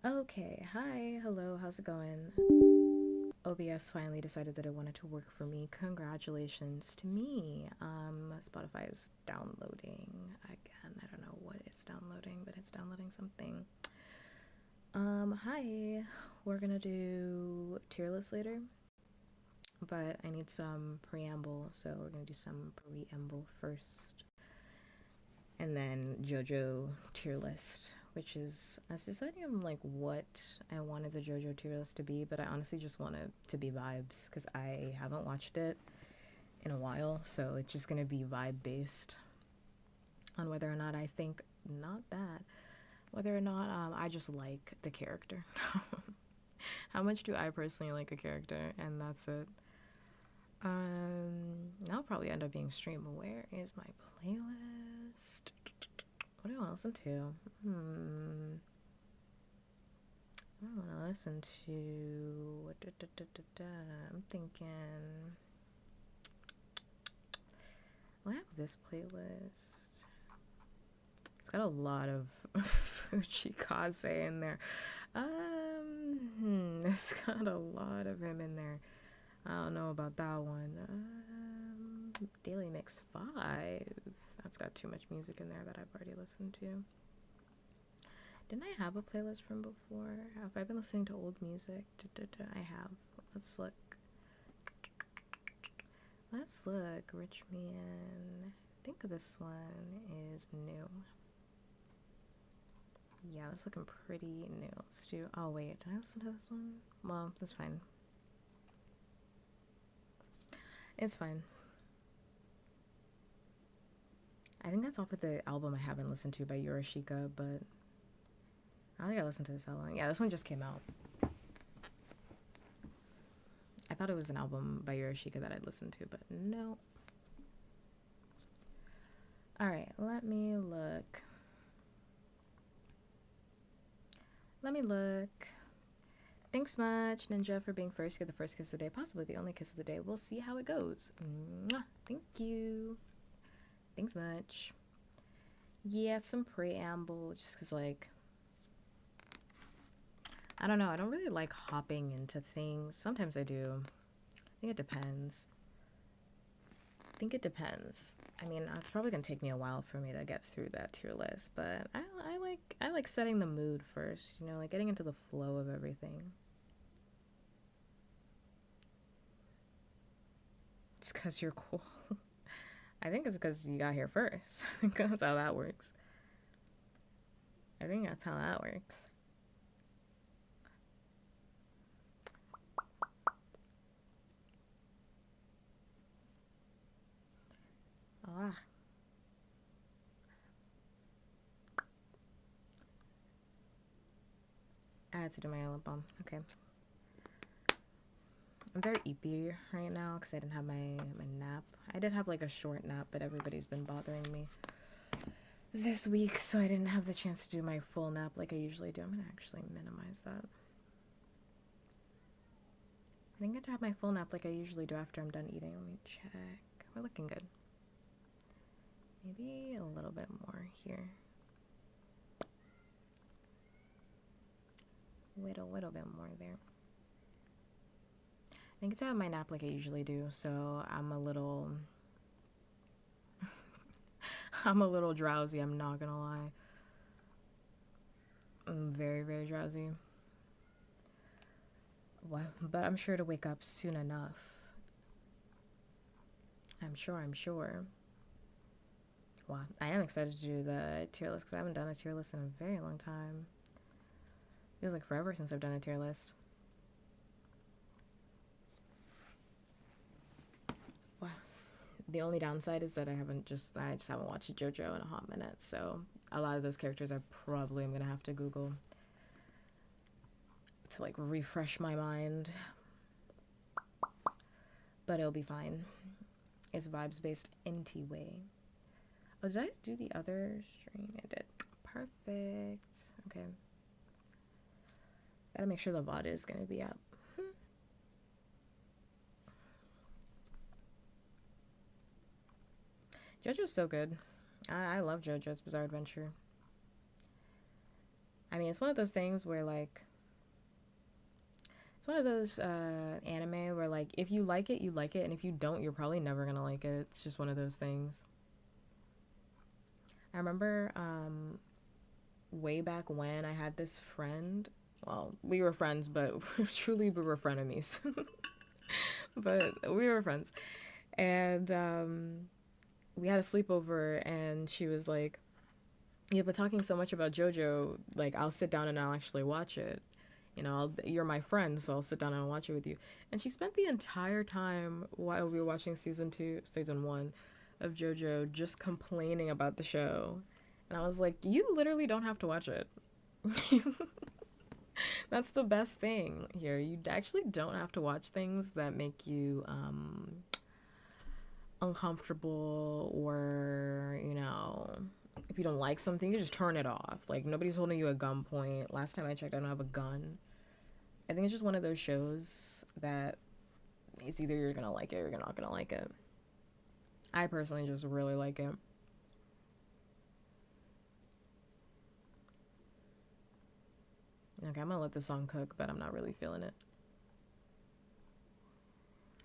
Okay, hi, hello, how's it going? OBS finally decided that it wanted to work for me. Congratulations to me. Spotify is downloading again. I don't know what it's downloading, but it's downloading something. Hi, we're gonna do tier list later, but I need some preamble, so we're gonna do some preamble first. And then JoJo tier list, which is, I was deciding on like what I wanted the JoJo tier list to be, but I honestly just want it to be vibes because I haven't watched it in a while, so it's just gonna be vibe based on whether or not I think, not that, whether or not I just like the character. How much do I personally like a character, and that's it. That'll probably end up being stream. Where is my playlist? What do I want to listen to? I want to listen to. I'm thinking. Well, I have this playlist. It's got a lot of Fujikaze in there. It's got a lot of him in there. I don't know about that one. Daily Mix 5. That's got too much music in there that I've already listened to. Didn't I have a playlist from before? Have I been listening to old music? I have. Let's look. Let's look. Rich Man. I think this one is new. Yeah, that's looking pretty new. Let's do. Oh, wait. Did I listen to this one? Well, that's fine. It's fine. I think that's off of the album I haven't listened to by Yorishika, but I think I listened to this album. Yeah, this one just came out. I thought it was an album by Yorishika that I'd listened to, but no. Alright, let me look. Thanks much, Ninja, for being first. Get the first kiss of the day, possibly the only kiss of the day. We'll see how it goes. Mwah. Thank you. Thanks much. Yeah, some preamble, just because, like, I don't know. I don't really like hopping into things. Sometimes I do. I think it depends. I mean, it's probably gonna take me a while for me to get through that tier list, but I like setting the mood first. You know, like getting into the flow of everything. It's because you're cool. I think it's because you got here first. That's how that works. I think that's how that works. Ah. I had to do my lip balm. Okay. I'm very eepy right now because I didn't have my nap. I did have like a short nap, but everybody's been bothering me this week, so I didn't have the chance to do my full nap like I usually do. I'm gonna actually minimize that. I didn't get to have my full nap like I usually do after I'm done eating. Let me check. We're looking good. Maybe a little bit more here. Little bit more there. I didn't get to have my nap like I usually do, so I'm a little drowsy, I'm not gonna lie. I'm very, very drowsy. Well, but I'm sure to wake up soon enough. I'm sure. Wow, I am excited to do the tier list because I haven't done a tier list in a very long time. Feels like forever since I've done a tier list. Wow. The only downside is that I just haven't watched JoJo in a hot minute, so a lot of those characters I probably am gonna have to Google to like refresh my mind. But it'll be fine. It's vibes based anyway. Oh, did I do the other string? I did. Perfect. Okay. Gotta make sure the VOD is gonna be up. JoJo's so good. I love JoJo's Bizarre Adventure. I mean, it's one of those things where, like, it's one of those anime where, like, if you like it, you like it, and if you don't, you're probably never gonna like it. It's just one of those things. I remember way back when I had this friend. Well, we were friends, but truly we were frenemies. But we were friends. And we had a sleepover, and she was like, yeah, but talking so much about JoJo, like, I'll sit down and I'll actually watch it. You know, you're my friend, so I'll sit down and I'll watch it with you. And she spent the entire time while we were watching season 1 of JoJo just complaining about the show. And I was like, you literally don't have to watch it. That's the best thing here. You actually don't have to watch things that make you uncomfortable, or, you know, if you don't like something, you just turn it off. Like, nobody's holding you at gunpoint. Last time I checked, I don't have a gun. I think it's just one of those shows that it's either you're gonna like it or you're not gonna like it. I personally just really like it. Okay, I'm gonna let the song cook, but I'm not really feeling it.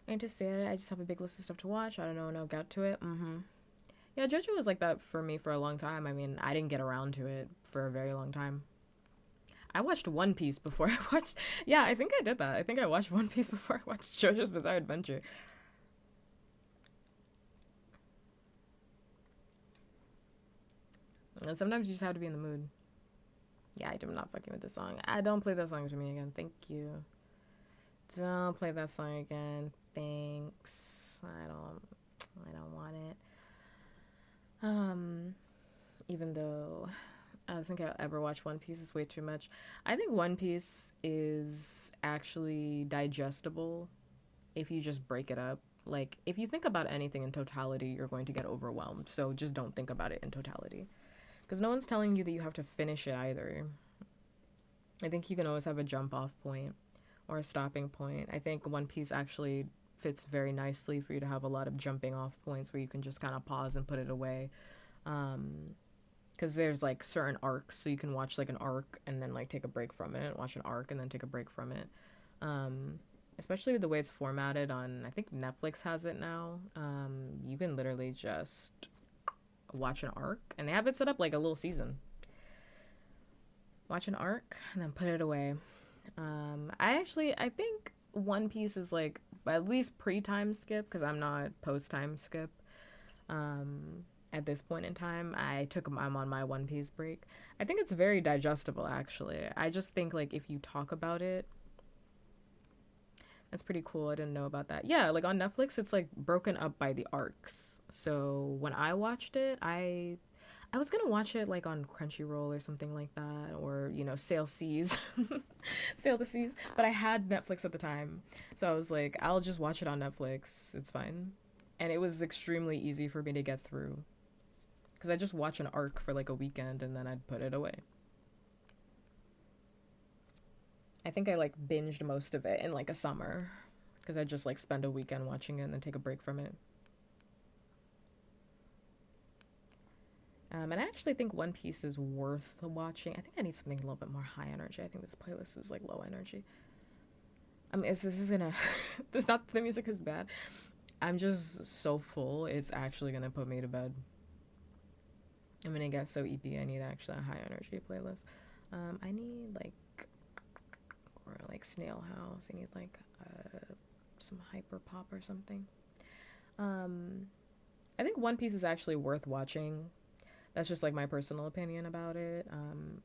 I need to say it. I just have a big list of stuff to watch. I don't know when I'll get to it. Yeah, JoJo was like that for me for a long time. I mean, I didn't get around to it for a very long time. I watched One Piece before I watched. Yeah, I think I did that. I think I watched One Piece before I watched JoJo's Bizarre Adventure. And sometimes you just have to be in the mood. Yeah, I'm not fucking with this song. Don't play that song to me again. Thank you. Don't play that song again. Thanks. I don't want it. Even though I don't think I'll ever watch One Piece, it's way too much. I think One Piece is actually digestible if you just break it up. Like, if you think about anything in totality, you're going to get overwhelmed. So just don't think about it in totality. Because no one's telling you that you have to finish it either. I think you can always have a jump off point or a stopping point. I think One Piece actually fits very nicely for you to have a lot of jumping off points where you can just kind of pause and put it away. Because there's like certain arcs, so you can watch like an arc and then like take a break from it, watch an arc and then take a break from it. Especially the way it's formatted on, I think Netflix has it now. You can literally just watch an arc, and they have it set up like a little season. Watch an arc and then put it away. I think One Piece is like at least pre-time skip, because I'm not post-time skip. At this point in time, I'm on my One Piece break. I think it's very digestible, actually. I just think like if you talk about it, that's pretty cool. I didn't know about that. Yeah, like on Netflix, it's like broken up by the arcs. So when I watched it, I was gonna watch it like on Crunchyroll or something like that, or Sail Seas, Sail the Seas. But I had Netflix at the time, so I was like, I'll just watch it on Netflix. It's fine, and it was extremely easy for me to get through, because I just watch an arc for like a weekend and then I'd put it away. I think I like binged most of it in like a summer, because I just like spend a weekend watching it and then take a break from it. And I actually think One Piece is worth watching. I think I need something a little bit more high energy. I think this playlist is like low energy. I mean, this is gonna. It's not the music is bad. I'm just so full. It's actually gonna put me to bed. I'm gonna get so EP. I need actually a high energy playlist. I need like Snail House. I need like some hyper pop or something. I think One Piece is actually worth watching. That's just like my personal opinion about it.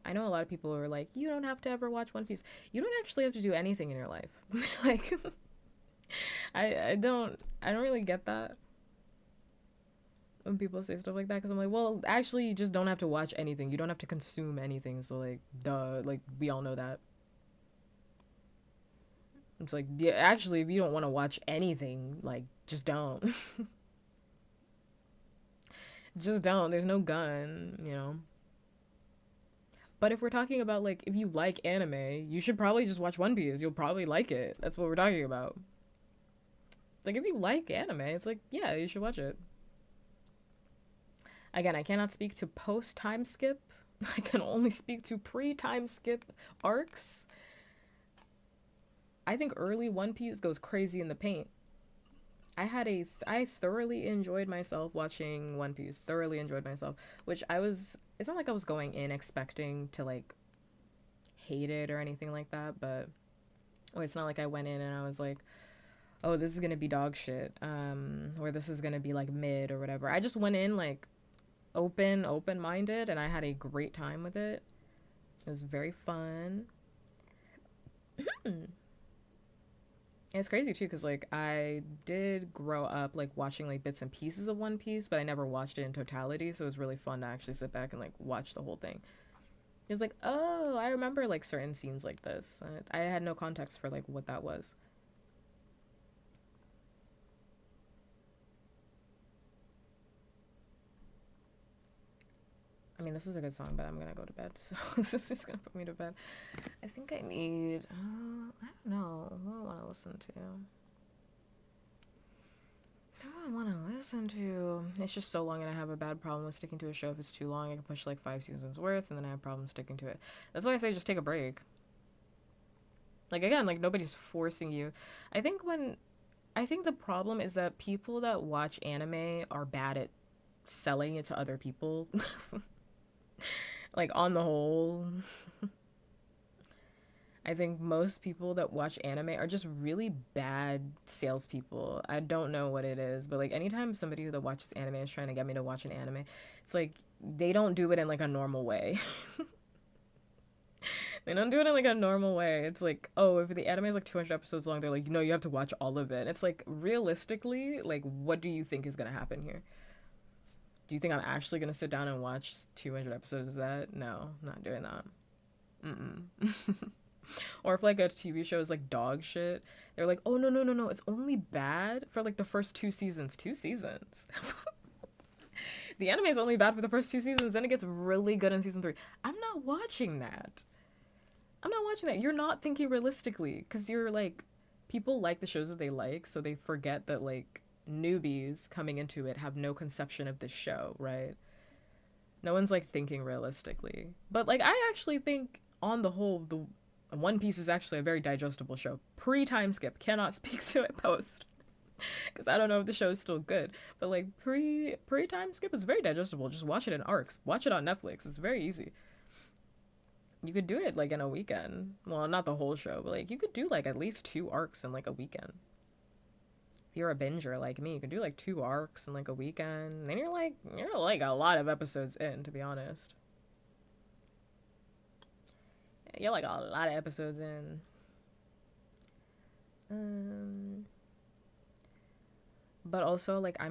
I know a lot of people are like, you don't have to ever watch One Piece. You don't actually have to do anything in your life. Like, I don't really get that when people say stuff like that, because I'm like, well, actually, you just don't have to watch anything. You don't have to consume anything. So like, duh, like we all know that. It's like, yeah, actually, if you don't want to watch anything, like, just don't. Just don't. There's no gun. But if we're talking about, like, if you like anime, you should probably just watch One Piece. You'll probably like it. That's what we're talking about. Like, if you like anime, it's like, yeah, you should watch it. Again, I cannot speak to post-time skip. I can only speak to pre-time skip arcs. I think early One Piece goes crazy in the paint. I thoroughly enjoyed myself watching One Piece. Thoroughly enjoyed myself, which it's not like I was going in expecting to like hate it or anything like that, or it's not like I went in and I was like, oh, this is gonna be dog shit, or this is gonna be like mid or whatever. I just went in like open-minded, and I had a great time with it. It was very fun. It's crazy too, because like I did grow up like watching like bits and pieces of One Piece, but I never watched it in totality, so it was really fun to actually sit back and like watch the whole thing. It was like, oh, I remember like certain scenes like this. I had no context for like what that was. I mean, this is a good song, but I'm gonna go to bed, so this is just gonna put me to bed. I think I need, I don't know, what do I want to listen to? It's just so long, and I have a bad problem with sticking to a show. If it's too long, I can push like 5 seasons worth, and then I have problems sticking to it. That's why I say just take a break. Like, again, like nobody's forcing you. I think I think the problem is that people that watch anime are bad at selling it to other people. Like, on the whole, I think most people that watch anime are just really bad salespeople. I don't know what it is, but like anytime somebody that watches anime is trying to get me to watch an anime, it's like they don't do it in like a normal way. They don't do it in like a normal way. It's like, oh, if the anime is like 200 episodes long, they're like, no, you have to watch all of it. And it's like, realistically, like, what do you think is gonna happen here? Do you think I'm actually gonna sit down and watch 200 episodes of that? No, not doing that. Mm-mm. Or if like a TV show is like dog shit, they're like, oh, no, it's only bad for like the first 2 seasons. 2 seasons. The anime is only bad for the first 2 seasons, then it gets really good in season 3. I'm not watching that. I'm not watching that. You're not thinking realistically, because you're like, people like the shows that they like, so they forget that like newbies coming into it have no conception of this show, right? No one's like thinking realistically. But like, I actually think on the whole, the One Piece is actually a very digestible show. Pre-time skip, cannot speak to it post, because I don't know if the show is still good. But like pre-time skip is very digestible. Just watch it in arcs. Watch it on Netflix. It's very easy. You could do it like in a weekend. Well, not the whole show, but like you could do like at least 2 arcs in like a weekend. If you're a binger like me, you could do like 2 arcs in like a weekend. Then you're like a lot of episodes in, to be honest. You're like a lot of episodes in. But also like I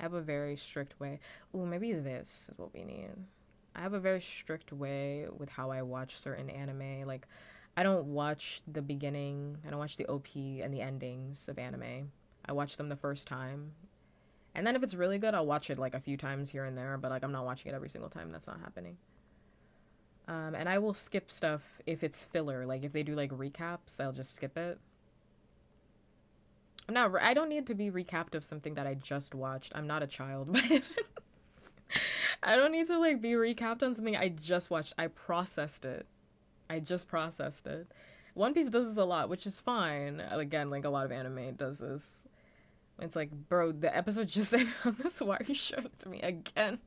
have a very strict way. Ooh, maybe this is what we need. I have a very strict way with how I watch certain anime. Like, I don't watch the beginning, I don't watch the OP and the endings of anime. I watch them the first time. And then if it's really good, I'll watch it like a few times here and there, but like I'm not watching it every single time. That's not happening. And I will skip stuff if it's filler. Like if they do like recaps, I'll just skip it. I don't need to be recapped of something that I just watched. I'm not a child, but I don't need to like be recapped on something I just watched. I processed it. I just processed it. One Piece does this a lot, which is fine. Again, like a lot of anime does this. It's like, bro, the episode just ended on this. Why are you showing it to me again?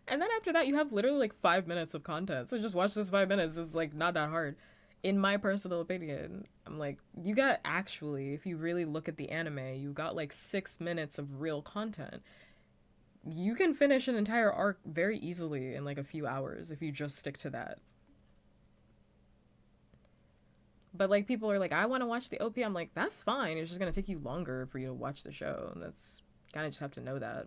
And then after that, you have literally like 5 minutes of content. So just watch this 5 minutes. It's like not that hard. In my personal opinion, I'm like, you got actually, if you really look at the anime, you got like 6 minutes of real content. You can finish an entire arc very easily in like a few hours if you just stick to that. But like people are like, I want to watch the OP. I'm like, that's fine. It's just gonna take you longer for you to watch the show. And that's kind of just have to know that.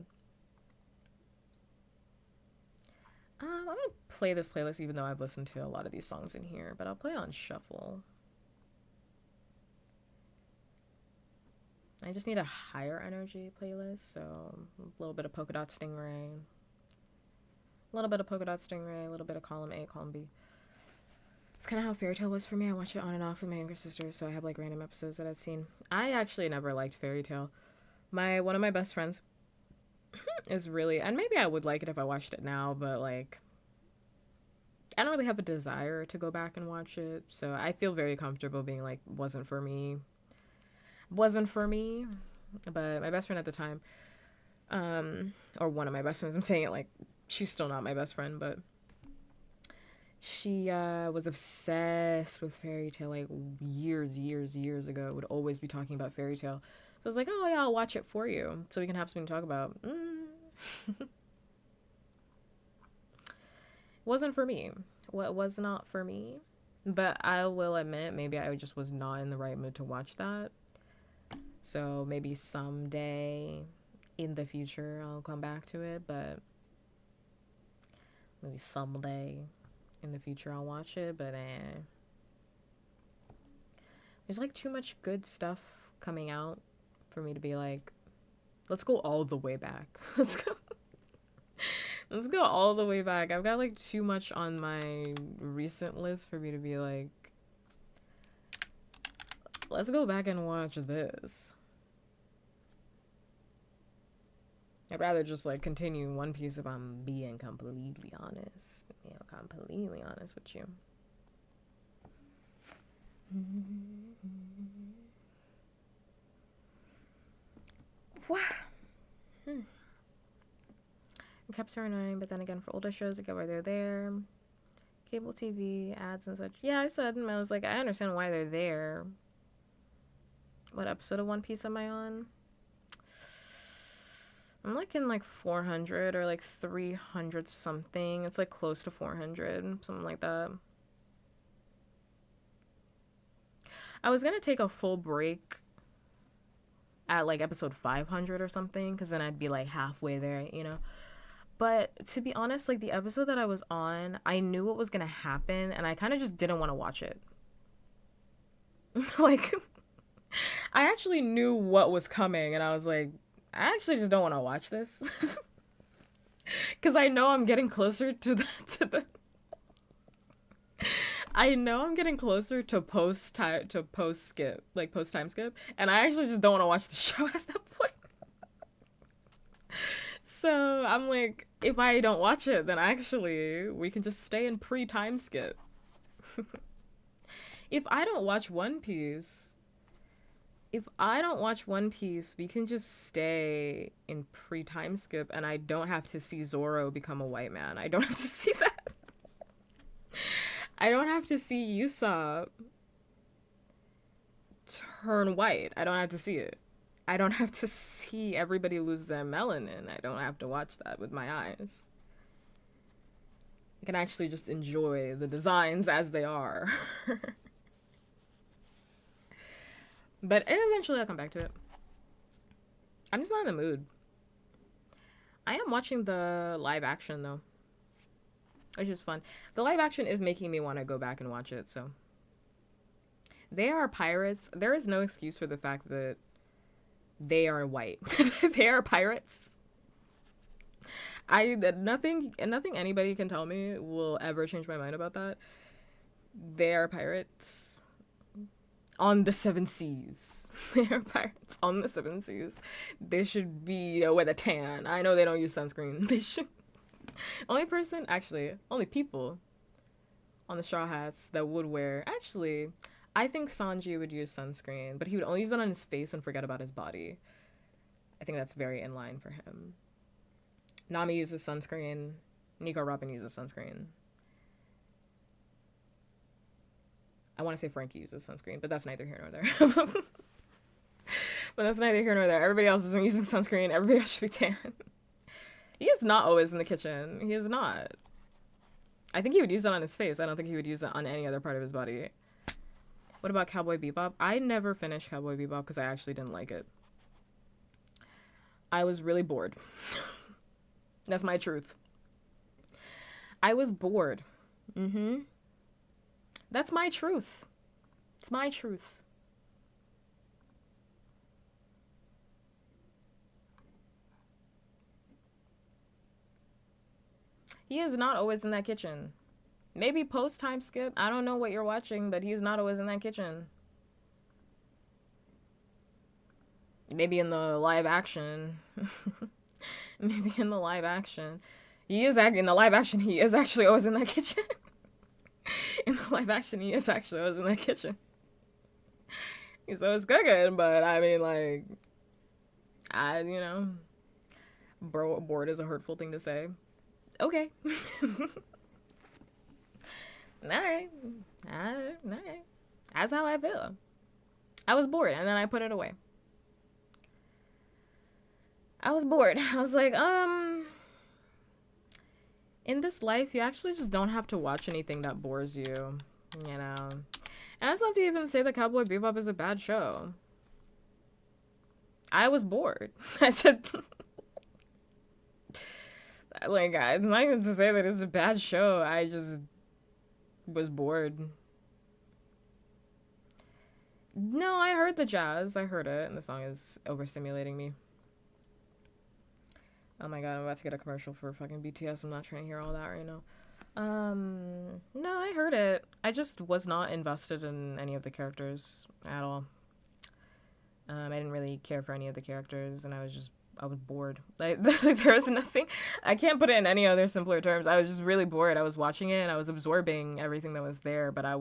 I'm gonna play this playlist even though I've listened to a lot of these songs in here, but I'll play on shuffle. I just need a higher energy playlist, so a little bit of Polka Dot Stingray, a little bit of Polka Dot Stingray, a little bit of Column A, Column B. It's kind of how Fairy Tail was for me. I watched it on and off with my younger sisters, so I have like random episodes that I'd seen. I actually never liked Fairy Tail. One of my best friends is really, and maybe I would like it if I watched it now, but like I don't really have a desire to go back and watch it, so I feel very comfortable being like, wasn't for me. But my best friend at the time, or one of my best friends, I'm saying it like she's still not my best friend, but she was obsessed with Fairy Tail like years ago. Would always be talking about Fairy Tail. So I was like, oh yeah, I'll watch it for you so we can have something to talk about. Wasn't for me. What was not for me. But I will admit, maybe I just was not in the right mood to watch that. So maybe someday in the future I'll come back to it, but maybe someday in the future I'll watch it, but there's like too much good stuff coming out for me to be like, let's go all the way back. Let's go all the way back. I've got like too much on my recent list for me to be like, let's go back and watch this. I'd rather just like continue One Piece if I'm being completely honest. Completely honest with you. What? Caps are annoying, but then again, for older shows, I get why they're there. Cable TV, ads and such. Yeah, I said, I was like, I understand why they're there. What episode of One Piece am I on? I'm like in like 400 or like 300 something. It's like close to 400, something like that. I was gonna take a full break at like episode 500 or something, because then I'd be like halfway there, you know? But to be honest, like the episode that I was on, I knew what was gonna happen, and I kind of just didn't want to watch it. Like, I actually knew what was coming, and I was like, I actually just don't want to watch this. Because I know I'm getting closer to the I know I'm getting closer to post time skip, and I actually just don't want to watch the show at that point. So I'm like, if I don't watch it, then actually we can just stay in pre-time skip. If I don't watch One Piece, we can just stay in pre-time skip, and I don't have to see Zoro become a white man. I don't have to see that. I don't have to see Usopp turn white. I don't have to see it. I don't have to see everybody lose their melanin. I don't have to watch that with my eyes. I can actually just enjoy the designs as they are. But eventually I'll come back to it. I'm just not in the mood. I am watching the live action though, which is fun. The live action is making me want to go back and watch it, so. They are pirates. There is no excuse for the fact that they are white. They are pirates. Nothing anybody can tell me will ever change my mind about that. They are pirates on the seven seas. They are pirates on the seven seas. They should be with a tan. I know they don't use sunscreen. They should. Only people on the Straw Hats that would wear. Actually, I think Sanji would use sunscreen, but he would only use it on his face and forget about his body. I think that's very in line for him. Nami uses sunscreen. Nico Robin uses sunscreen. I want to say Frankie uses sunscreen, but that's neither here nor there. But that's neither here nor there. Everybody else isn't using sunscreen. Everybody else should be tan. He is not always in the kitchen. He is not. I think he would use it on his face. I don't think he would use it on any other part of his body. What about Cowboy Bebop? I never finished Cowboy Bebop because I actually didn't like it. I was really bored. That's my truth. I was bored. That's my truth. It's my truth. He is not always in that kitchen. Maybe post-time skip. I don't know what you're watching, but he's not always in that kitchen. Maybe in the live action. Maybe in the live action. In the live action, he is actually always in that kitchen. In the live action, he is actually always in that kitchen. He's always cooking, but I mean, like, bored is a hurtful thing to say. Okay. Alright. That's how I feel. I was bored, and then I put it away. I was bored. I was like, in this life, you actually just don't have to watch anything that bores you, you know? And that's not to even say that Cowboy Bebop is a bad show. I was bored. I said... Like, I'm not even to say that it's a bad show. I just was bored. No, I heard the jazz. I heard it, and the song is overstimulating me. Oh my god, I'm about to get a commercial for fucking BTS. I'm not trying to hear all that right now. No, I heard it. I just was not invested in any of the characters at all. I didn't really care for any of the characters, and I was bored. Like, there was nothing. I can't put it in any other simpler terms. I was just really bored. I was watching it and I was absorbing everything that was there, but I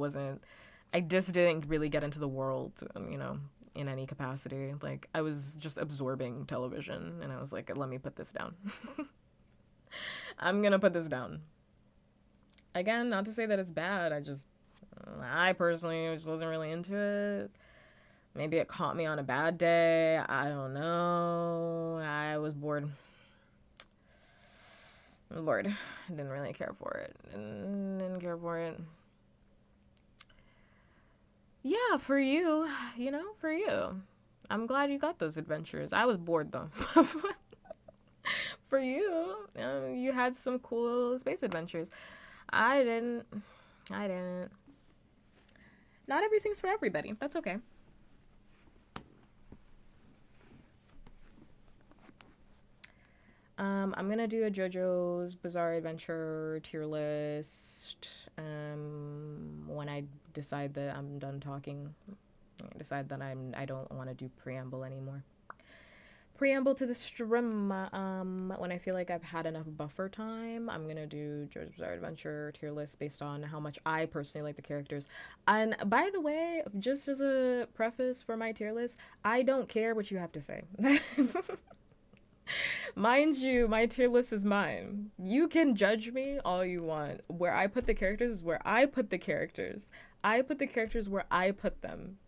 just didn't really get into the world, you know. in any capacity. Like, I was just absorbing television, and I was like, let me put this down. I'm gonna put this down. Again, not to say that it's bad, I personally just wasn't really into it. Maybe it caught me on a bad day. I don't know. I was bored. I was bored. I didn't really care for it. Didn't care for it. Yeah, for you. You know, for you. I'm glad you got those adventures. I was bored though. For you, you had some cool space adventures. I didn't. I didn't. Not everything's for everybody. That's okay. I'm gonna do a JOJOs Bizarre Adventure tier list when I decide that I'm done talking. I decide that I don't want to do preamble anymore. Preamble to the stream. When I feel like I've had enough buffer time, I'm gonna do JoJo's Bizarre Adventure tier list based on how much I personally like the characters. And by the way, just as a preface for my tier list, I don't care what you have to say. Mind you, my tier list is mine. You can judge me all you want. Where I put the characters is where I put the characters. I put the characters where I put them.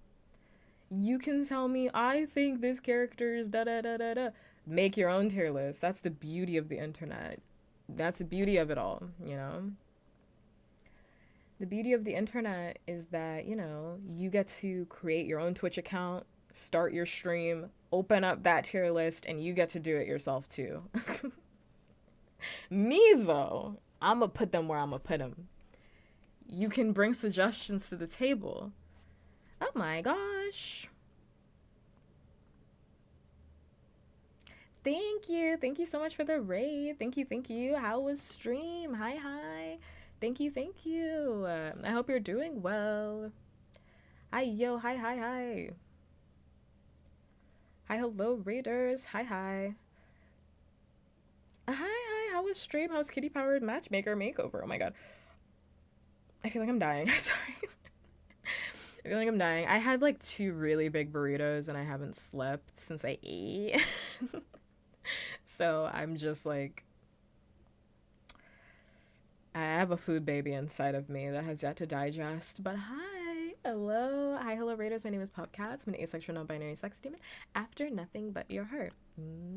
You can tell me, I think this character is da da da da da. Make your own tier list. That's the beauty of the internet. That's the beauty of it all, you know? The beauty of the internet is that, you know, you get to create your own Twitch account, start your stream, open up that tier list, and you get to do it yourself too. Me, though, I'm gonna put them where I'm gonna put them. You can bring suggestions to the table. Oh my gosh. Thank you. Thank you so much for the raid. Thank you. Thank you. How was stream? Hi, hi. Thank you. Thank you. I hope you're doing well. Hi, yo. Hi, hi, hi. Hi, hello, raiders. Hi, hi. Hi, hi. How was stream? How was kitty powered matchmaker makeover? Oh my god. I feel like I'm dying. Sorry. I feel like I'm dying. I had like 2 really big burritos and I haven't slept since I ate. So I'm just like, I have a food baby inside of me that has yet to digest. But hi, hello. Hi, hello, raiders. My name is Puppkats. I'm an asexual non-binary sex demon after nothing but your heart.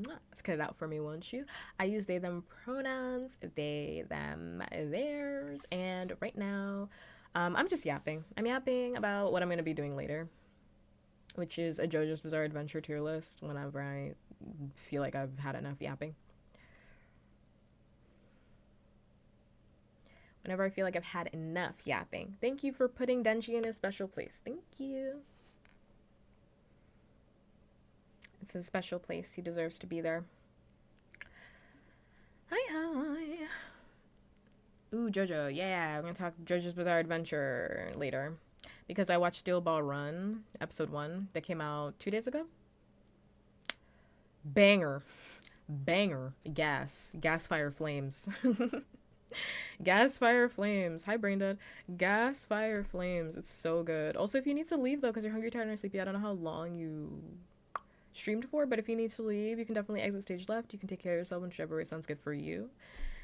Let's cut it out for me, won't you? I use they, them pronouns, they, them, theirs. And right now, I'm just yapping. I'm yapping about what I'm going to be doing later, which is a JoJo's Bizarre Adventure tier list whenever I feel like I've had enough yapping. Whenever I feel like I've had enough yapping. Thank you for putting Denji in a special place. Thank you. It's a special place. He deserves to be there. Hi, hi. Ooh, JoJo. Yeah, I'm gonna talk JoJo's Bizarre Adventure later. Because I watched Steel Ball Run, episode 1, that came out 2 days ago. Banger. Banger. Gas. Gas, fire, flames. Gas, fire, flames. Hi, Braindead. Gas, fire, flames. It's so good. Also, if you need to leave, though, because you're hungry, tired, or sleepy, I don't know how long you streamed for, but if you need to leave, you can definitely exit stage left. You can take care of yourself in whichever way sounds good for you.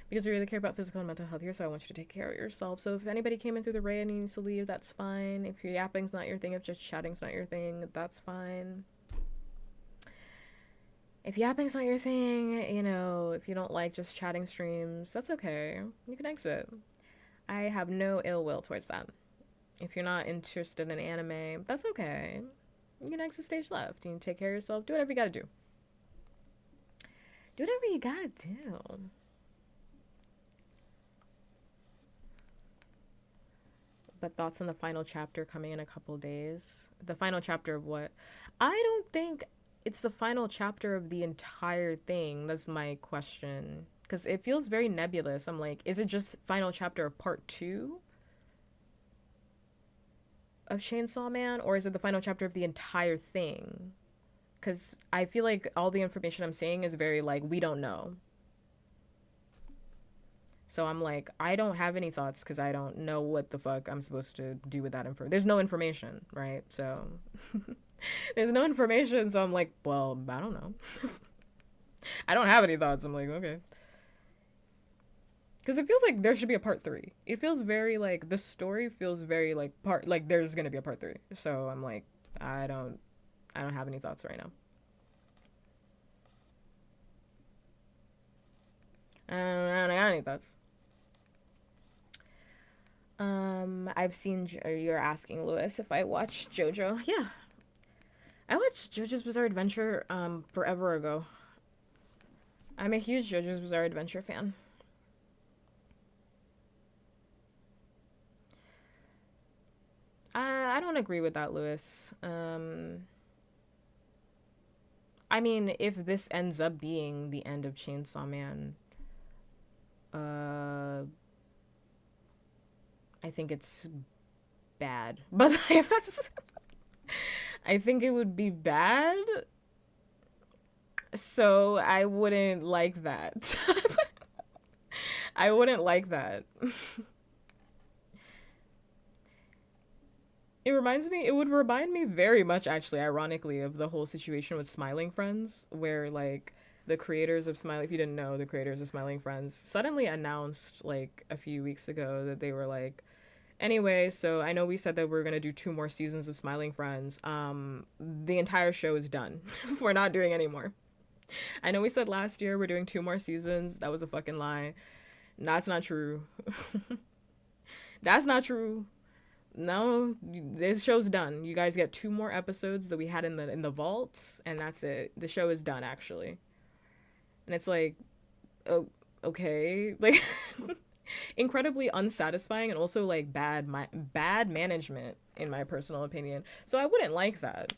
Because we really care about physical and mental health here, so I want you to take care of yourself. So if anybody came in through the raid and needs to leave, that's fine. If your yapping's not your thing, if just chatting's not your thing, that's fine. If yapping's not your thing, you know, if you don't like just chatting streams, that's okay. You can exit. I have no ill will towards that. If you're not interested in anime, that's okay. You can exit stage left. You can take care of yourself. Do whatever you gotta do. Do whatever you gotta do. But thoughts on the final chapter coming in a couple days. The final chapter of what? I don't think it's the final chapter of the entire thing. That's my question. Because it feels very nebulous. I'm like, is it just final chapter of part 2 of Chainsaw Man? Or is it the final chapter of the entire thing? Because I feel like all the information I'm saying is very like, we don't know. So I'm like, I don't have any thoughts because I don't know what the fuck I'm supposed to do with that info. There's no information, right? So there's no information. So I'm like, well, I don't know. I don't have any thoughts. I'm like, okay. Because it feels like there should be a part three. It feels very like the story feels very like part like there's gonna be a part three. So I'm like, I don't have any thoughts right now. I don't got any thoughts. I've seen. You're asking Lewis if I watched JoJo. Yeah, I watched JoJo's Bizarre Adventure forever ago. I'm a huge JoJo's Bizarre Adventure fan. I don't agree with that, Lewis. I mean, if this ends up being the end of Chainsaw Man, I think it's bad. But like, that's, I think it would be bad. So I wouldn't like that. I wouldn't like that. It would remind me very much, actually, ironically, of the whole situation with Smiling Friends, where, like, the creators of Smiling, if you didn't know, the creators of Smiling Friends suddenly announced, like, a few weeks ago that they were like, anyway, so I know we said that we're gonna do 2 more seasons of Smiling Friends. The entire show is done. We're not doing any more. I know we said last year we're doing 2 more seasons. That was a fucking lie. That's not true. That's not true. No, this show's done. You guys get 2 more episodes that we had in the vaults, and that's it. The show is done, actually. And it's like, oh, okay, like incredibly unsatisfying, and also like bad management, in my personal opinion. So I wouldn't like that.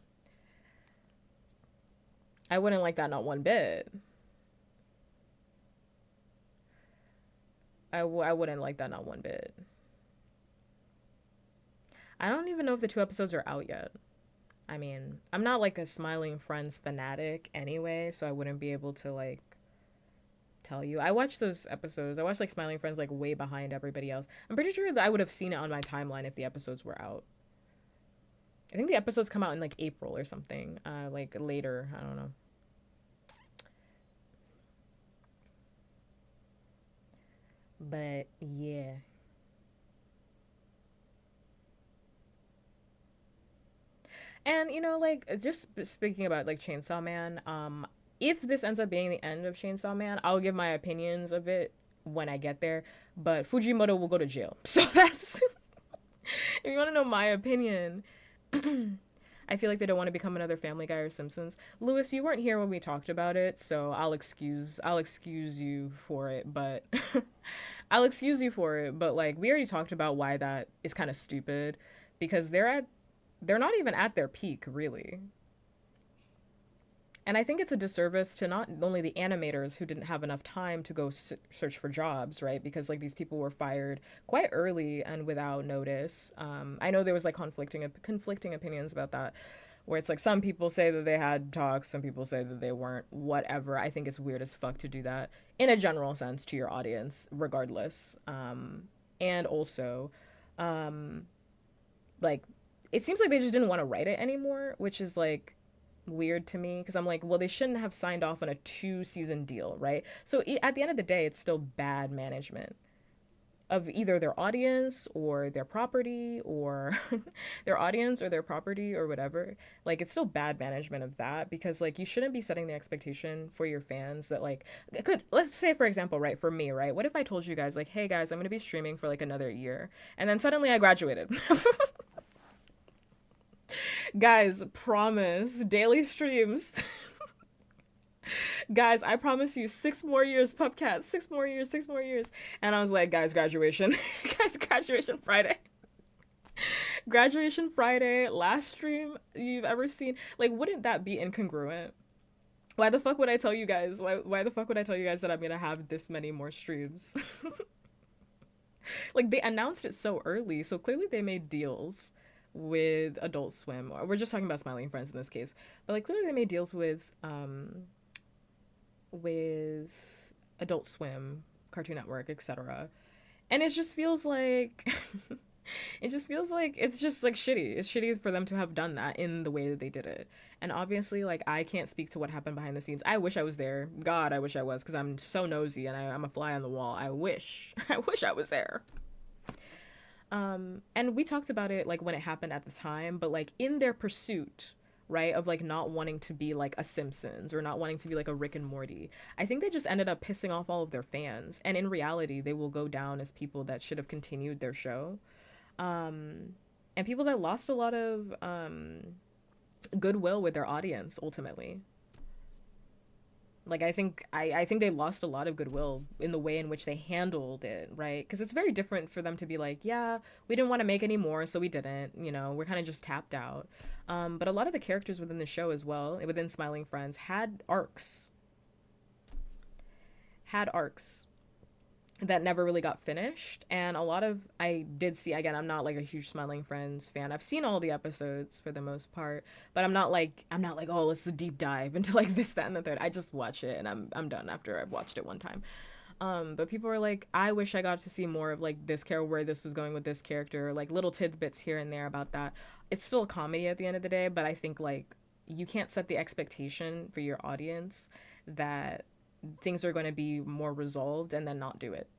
I wouldn't like that, not one bit. I wouldn't like that, not one bit. I don't even know if the 2 episodes are out yet. I mean, I'm not like a Smiling Friends fanatic anyway, so I wouldn't be able to like tell you. I watched those episodes. I watched like Smiling Friends like way behind everybody else. I'm pretty sure that I would have seen it on my timeline if the episodes were out. I think the episodes come out in like April or something, like later. I don't know. But yeah. And you know, like just speaking about like Chainsaw Man, if this ends up being the end of Chainsaw Man, I'll give my opinions of it when I get there. But Fujimoto will go to jail. So that's if you want to know my opinion. I feel like they don't want to become another Family Guy or Simpsons. Lewis, you weren't here when we talked about it, so I'll excuse you for it, but I'll excuse you for it, but like we already talked about why that is kind of stupid because they're not even at their peak, really. And I think it's a disservice to not only the animators who didn't have enough time to go search for jobs, right? Because like these people were fired quite early and without notice. I know there was like conflicting opinions about that, where it's like some people say that they had talks, some people say that they weren't. Whatever. I think it's weird as fuck to do that in a general sense to your audience, regardless. And also, like it seems like they just didn't want to write it anymore, which is like weird to me because I'm like, well, they shouldn't have signed off on a 2 season deal, right? So at the end of the day, it's still bad management of either their audience or their property or their audience or their property or whatever. Like it's still bad management of that because like you shouldn't be setting the expectation for your fans that like could, let's say for example, right, for me, right, what if I told you guys like, hey guys, I'm gonna be streaming for like another year and then suddenly I graduated. Guys, promise daily streams. Guys, I promise you 6 more years, puppkats, 6 more years, 6 more years. And I was like, guys, graduation. Guys, graduation Friday. Graduation Friday, last stream you've ever seen. Like, wouldn't that be incongruent? Why the fuck would I tell you guys? Why the fuck would I tell you guys that I'm gonna have this many more streams? Like, they announced it so early, so clearly they made deals with Adult Swim. We're just talking about Smiling Friends in this case. But, like, clearly they made deals with Adult Swim Cartoon Network, etc. And it just feels like it just feels like it's just like shitty. It's shitty for them to have done that in the way that they did it. And obviously, like, I can't speak to what happened behind the scenes. I wish I was there. God, I wish I was, because I'm so nosy and I'm a fly on the wall. I wish I was there. And we talked about it like when it happened at the time, but like in their pursuit, right, of like not wanting to be like a Simpsons or not wanting to be like a Rick and Morty, I think they just ended up pissing off all of their fans. And in reality, they will go down as people that should have continued their show. And people that lost a lot of goodwill with their audience ultimately. Like, I think they lost a lot of goodwill in the way in which they handled it, right? Because it's very different for them to be like, yeah, we didn't want to make any more, so we didn't, you know, we're kind of just tapped out. But a lot of the characters within the show as well, within Smiling Friends, had arcs that never really got finished. And a lot of, I did see, again, I'm not like a huge Smiling Friends fan. I've seen all the episodes for the most part, but I'm not like, oh, let's deep dive into like this, that, and the third. I just watch it and I'm done after I've watched it one time. But people are like, I wish I got to see more of like this character, where this was going with this character, like little tidbits here and there about that. It's still a comedy at the end of the day, but I think like you can't set the expectation for your audience that things are going to be more resolved and then not do it.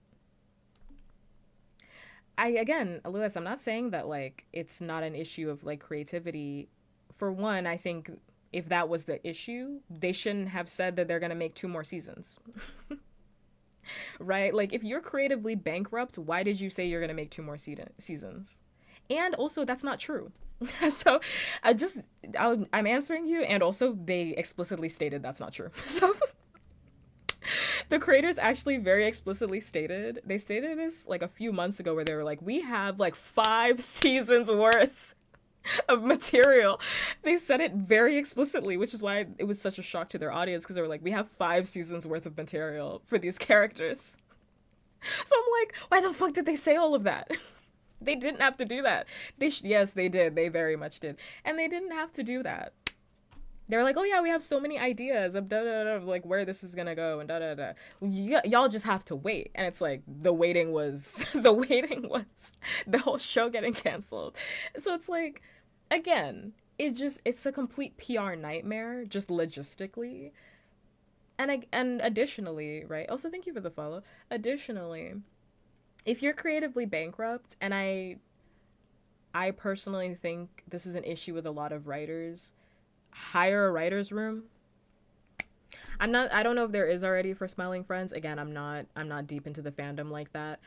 Again, Lewis, I'm not saying that like it's not an issue of like creativity. For one, I think if that was the issue, they shouldn't have said that they're going to make 2 more seasons. Right? Like, if you're creatively bankrupt, why did you say you're going to make 2 more seasons? And also, that's not true. So I'm answering you, and also they explicitly stated that's not true. So the creators actually very explicitly stated this like a few months ago, where they were like, we have like 5 seasons worth of material. They said it very explicitly, which is why it was such a shock to their audience, because they were like, we have 5 seasons worth of material for these characters. So I'm like, why the fuck did they say all of that? They didn't have to do that. Yes, they did. They very much did. And they didn't have to do that. They're like, oh yeah, we have so many ideas of of like where this is gonna go and y'all just have to wait. And it's like the waiting was the whole show getting canceled. So it's like, again, it's a complete PR nightmare, just logistically. And additionally, right? Also, thank you for the follow. Additionally, if you're creatively bankrupt, and I personally think this is an issue with a lot of writers, hire a writer's room. I don't know if there is already for Smiling Friends. Again, I'm not deep into the fandom like that.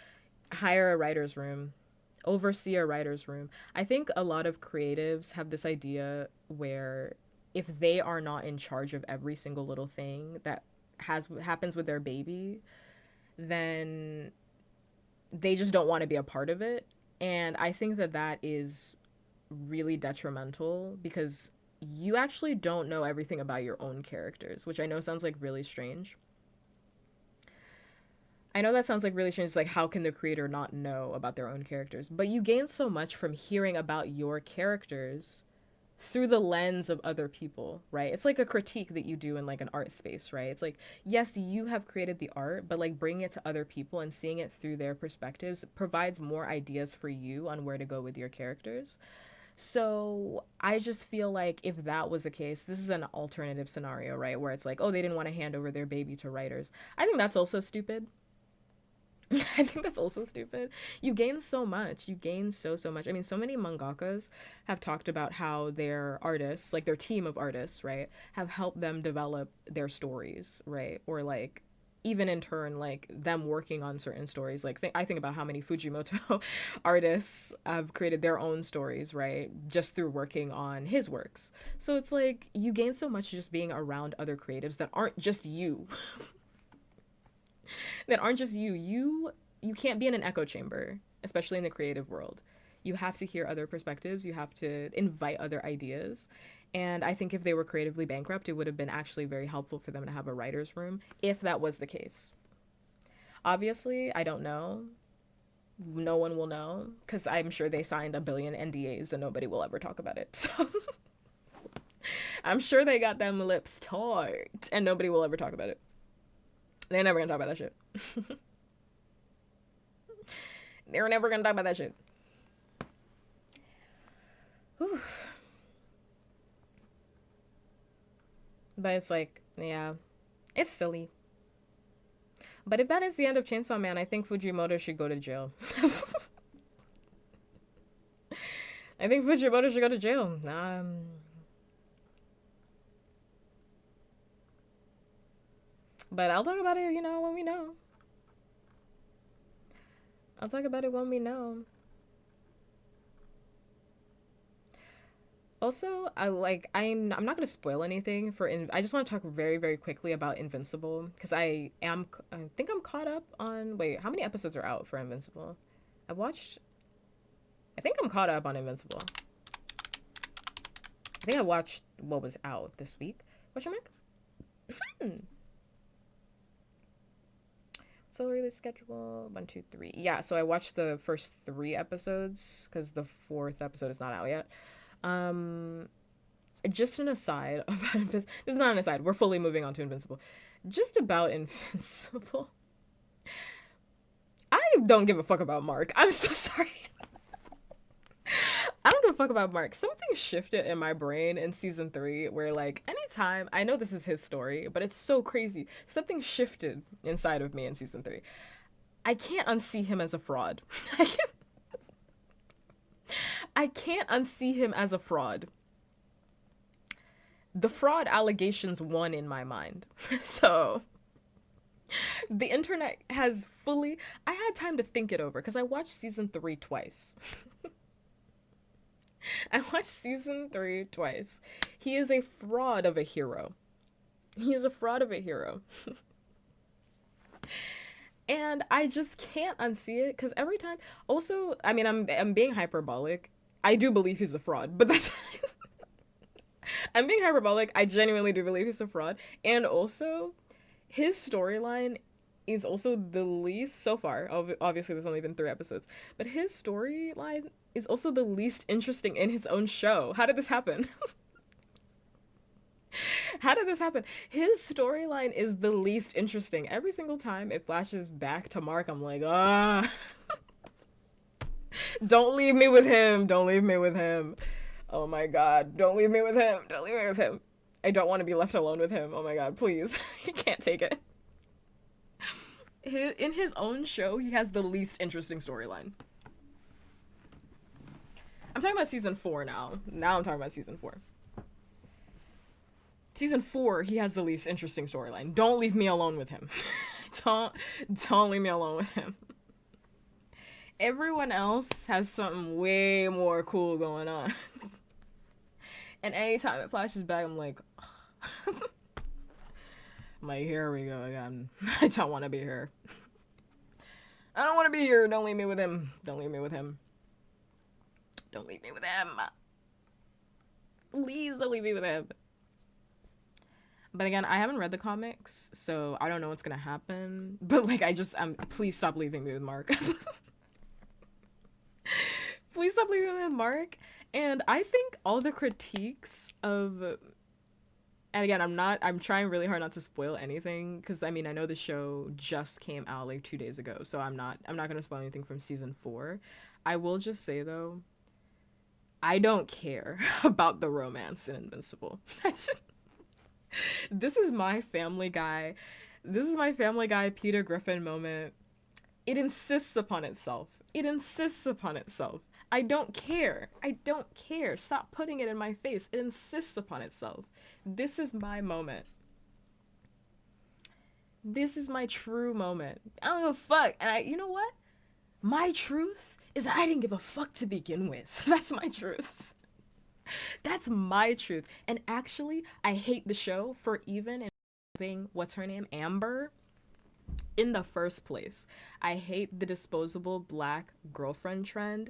Hire a writer's room. Oversee a writer's room. I think a lot of creatives have this idea where if they are not in charge of every single little thing that happens with their baby, then they just don't want to be a part of it. And I think that is really detrimental, because you actually don't know everything about your own characters, which I know sounds like really strange. It's like, how can the creator not know about their own characters? But you gain so much from hearing about your characters through the lens of other people, right? It's like a critique that you do in like an art space, right? It's like, yes, you have created the art, but like bringing it to other people and seeing it through their perspectives provides more ideas for you on where to go with your characters. So I just feel like if that was the case, this is an alternative scenario, right? Where it's like, oh, they didn't want to hand over their baby to writers. I think that's also stupid. I think that's also stupid. You gain so much. You gain so much. I mean, so many mangakas have talked about how their artists, like their team of artists, right, have helped them develop their stories, right? Or like, even in turn, like them working on certain stories. Like I think about how many Fujimoto artists have created their own stories, right? Just through working on his works. So it's like, you gain so much just being around other creatives that aren't just you. You can't be in an echo chamber, especially in the creative world. You have to hear other perspectives. You have to invite other ideas. And I think if they were creatively bankrupt, it would have been actually very helpful for them to have a writer's room, if that was the case. Obviously, I don't know. No one will know, because I'm sure they signed a billion NDAs and nobody will ever talk about it. So I'm sure they got them lips tight and nobody will ever talk about it. They're never gonna talk about that shit. They were never gonna talk about that shit. Whew. But it's like, yeah, it's silly. But if that is the end of Chainsaw Man, I think Fujimoto should go to jail. I think Fujimoto should go to jail. But I'll talk about it, when we know. I'll talk about it when we know. Also, I'm not gonna spoil anything for. I just want to talk very, very quickly about Invincible because I think I'm caught up on. Wait, how many episodes are out for Invincible? I think I'm caught up on Invincible. I think I watched what was out this week. What's your mark? So release schedule 1, 2, 3. Yeah, so I watched the first 3 episodes because the 4th episode is not out yet. Just an aside about this is not an aside. We're fully moving on to Invincible. Just about Invincible. I don't give a fuck about Mark. I'm so sorry. I don't give a fuck about Mark. Something shifted in my brain in season 3 where anytime, I know this is his story, but it's so crazy. Something shifted inside of me in season 3. I can't unsee him as a fraud. I can't unsee him as a fraud. The fraud allegations won in my mind. So the internet has fully... I had time to think it over because I watched season 3 twice. I watched season 3 twice. He is a fraud of a hero. He is a fraud of a hero. And I just can't unsee it because every time... Also, I mean, I'm being hyperbolic. I do believe he's a fraud, but that's... I'm being hyperbolic. I genuinely do believe he's a fraud. And also, his storyline is also the least... So far, obviously there's only been 3 episodes, but his storyline is also the least interesting in his own show. How did this happen? How did this happen? His storyline is the least interesting. Every single time it flashes back to Mark, I'm like, don't leave me with him. Don't leave me with him. Oh my god. Don't leave me with him. Don't leave me with him. I don't want to be left alone with him. Oh my god, please. I can't take it. In his own show, he has the least interesting storyline. I'm talking about season 4 now. Now I'm talking about season 4. Season 4, he has the least interesting storyline. Don't leave me alone with him. Don't leave me alone with him. Everyone else has something way more cool going on. And anytime it flashes back, I'm like, I'm like, here we go again. I don't want to be here. I don't want to be here. Don't leave me with him. Don't leave me with him. Don't leave me with him. Please don't leave me with him. But again, I haven't read the comics, so I don't know what's gonna happen. But please stop leaving me with Mark. Please stop leaving me with Mark. And I think all the critiques of... And again, I'm trying really hard not to spoil anything, because I mean, I know the show just came out 2 days ago, so I'm not gonna spoil anything from season 4. I will just say though, I don't care about the romance in Invincible. This is my Family Guy. This is my Family Guy Peter Griffin moment. It insists upon itself. It insists upon itself. I don't care. I don't care. Stop putting it in my face. It insists upon itself. This is my moment. This is my true moment. I don't give a fuck. And you know what? My truth is that I didn't give a fuck to begin with. That's my truth. That's my truth. And actually, I hate the show for even involving, what's her name, Amber, in the first place. I hate the disposable black girlfriend trend.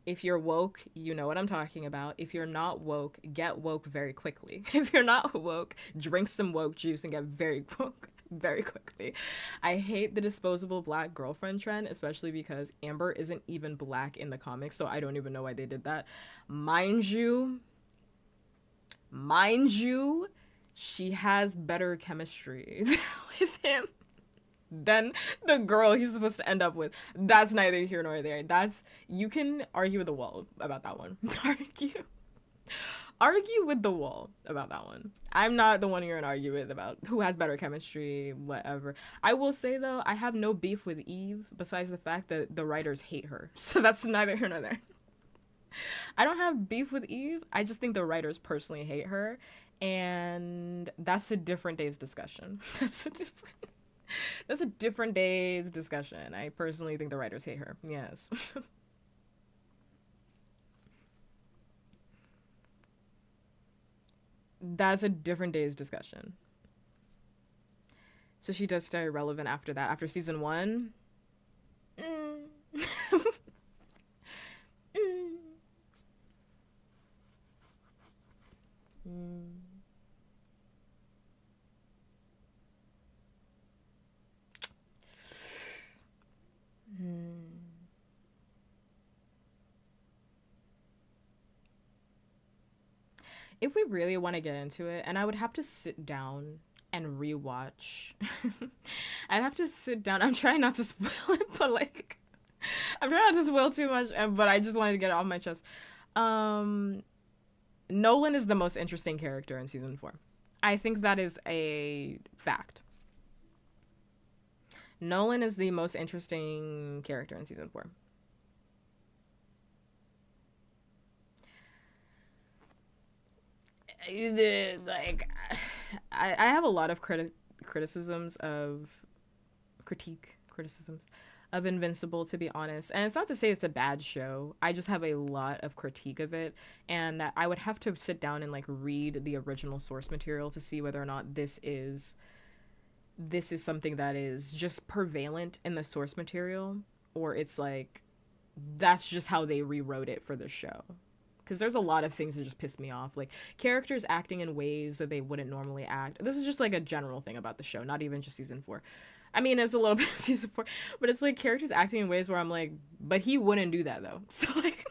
If you're woke, you know what I'm talking about. If you're not woke, get woke very quickly. If you're not woke, drink some woke juice and get very woke very quickly. I hate the disposable black girlfriend trend, especially because Amber isn't even black in the comics, so I don't even know why they did that. Mind you, she has better chemistry with him then the girl he's supposed to end up with. That's neither here nor there. You can argue with the wall about that one. Argue with the wall about that one. I'm not the one you're gonna argue with about who has better chemistry, whatever. I will say though, I have no beef with Eve besides the fact that the writers hate her. So that's neither here nor there. I don't have beef with Eve. I just think the writers personally hate her, and that's a different day's discussion. That's a different day's discussion. I personally think the writers hate her. Yes. That's a different day's discussion. So she does stay relevant after that. After season 1. If we really want to get into it, and I would have to sit down and rewatch. I'd have to sit down. I'm trying not to spoil it, but like, I'm trying not to spoil too much, but I just wanted to get it off my chest. Nolan is the most interesting character in season 4. I think that is a fact. Nolan is the most interesting character in season 4. Like, I have a lot of criticisms of Invincible, to be honest, and it's not to say it's a bad show. I just have a lot of critique of it, and I would have to sit down and like read the original source material to see whether or not this is something that is just prevalent in the source material, or it's like that's just how they rewrote it for the show. Because there's a lot of things that just piss me off. Like, characters acting in ways that they wouldn't normally act. This is just, like, a general thing about the show, not even just season 4. I mean, it's a little bit season 4, but it's, like, characters acting in ways where I'm like, but he wouldn't do that, though. So, like,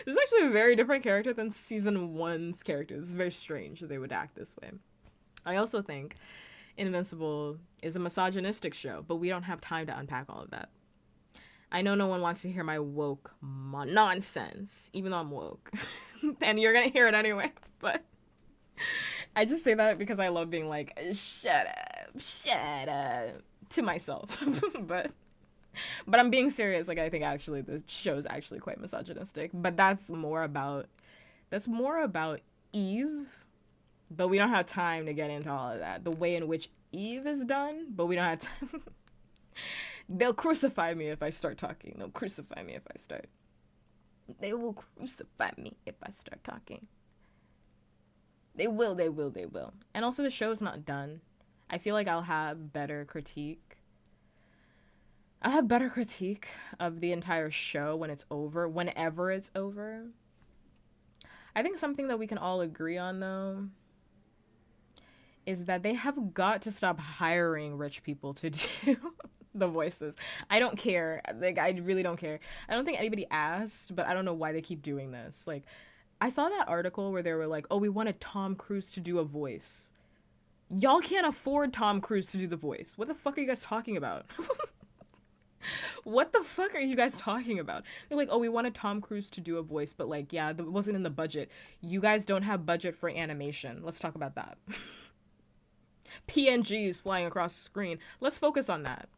this is actually a very different character than season 1's character. This is very strange that they would act this way. I also think Invincible is a misogynistic show, but we don't have time to unpack all of that. I know no one wants to hear my woke nonsense, even though I'm woke. And you're gonna hear it anyway, but I just say that because I love being like, shut up, to myself. but I'm being serious. Like, I think actually the show is actually quite misogynistic, but that's more about Eve, but we don't have time to get into all of that. The way in which Eve is done, but we don't have time. They'll crucify me if I start talking. They will crucify me if I start talking. They will. And also, the show is not done. I feel like I'll have better critique of the entire show when it's over, whenever it's over. I think something that we can all agree on, though, is that they have got to stop hiring rich people to do the voices. I don't care. Like, I really don't care. I don't think anybody asked, but I don't know why they keep doing this. Like, I saw that article where they were like, oh, we wanted Tom Cruise to do a voice. Y'all can't afford Tom Cruise to do the voice. What the fuck are you guys talking about? What the fuck are you guys talking about? They're like, oh, we wanted Tom Cruise to do a voice, but like, yeah, it wasn't in the budget. You guys don't have budget for animation. Let's talk about that. PNGs flying across the screen. Let's focus on that.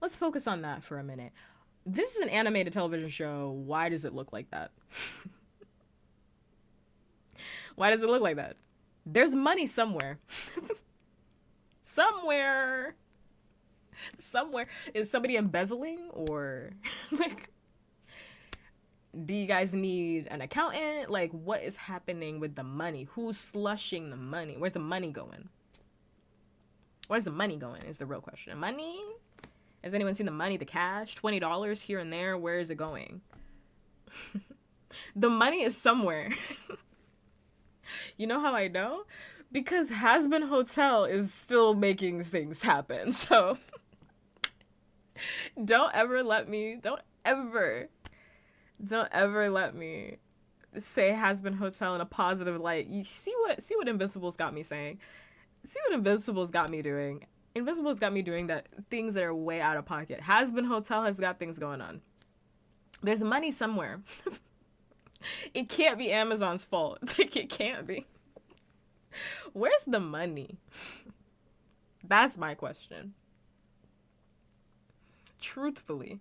Let's focus on that for a minute. This is an animated television show. Why does it look like that? Why does it look like that? There's money somewhere. Somewhere. Is somebody embezzling, or like, do you guys need an accountant? Like, what is happening with the money? Who's slushing the money? Where's the money going? Where's the money going is the real question. Money? Has anyone seen the money, the cash? $20 here and there? Where is it going? The money is somewhere. You know how I know? Because Has-Been Hotel is still making things happen. So don't ever let me say Has-Been Hotel in a positive light. You see what Invincible's got me saying? See what Invincible's got me doing? Invincible's got me doing things that are way out of pocket. Has Been Hotel has got things going on. There's money somewhere. It can't be Amazon's fault. Like, it can't be. Where's the money? That's my question. Truthfully,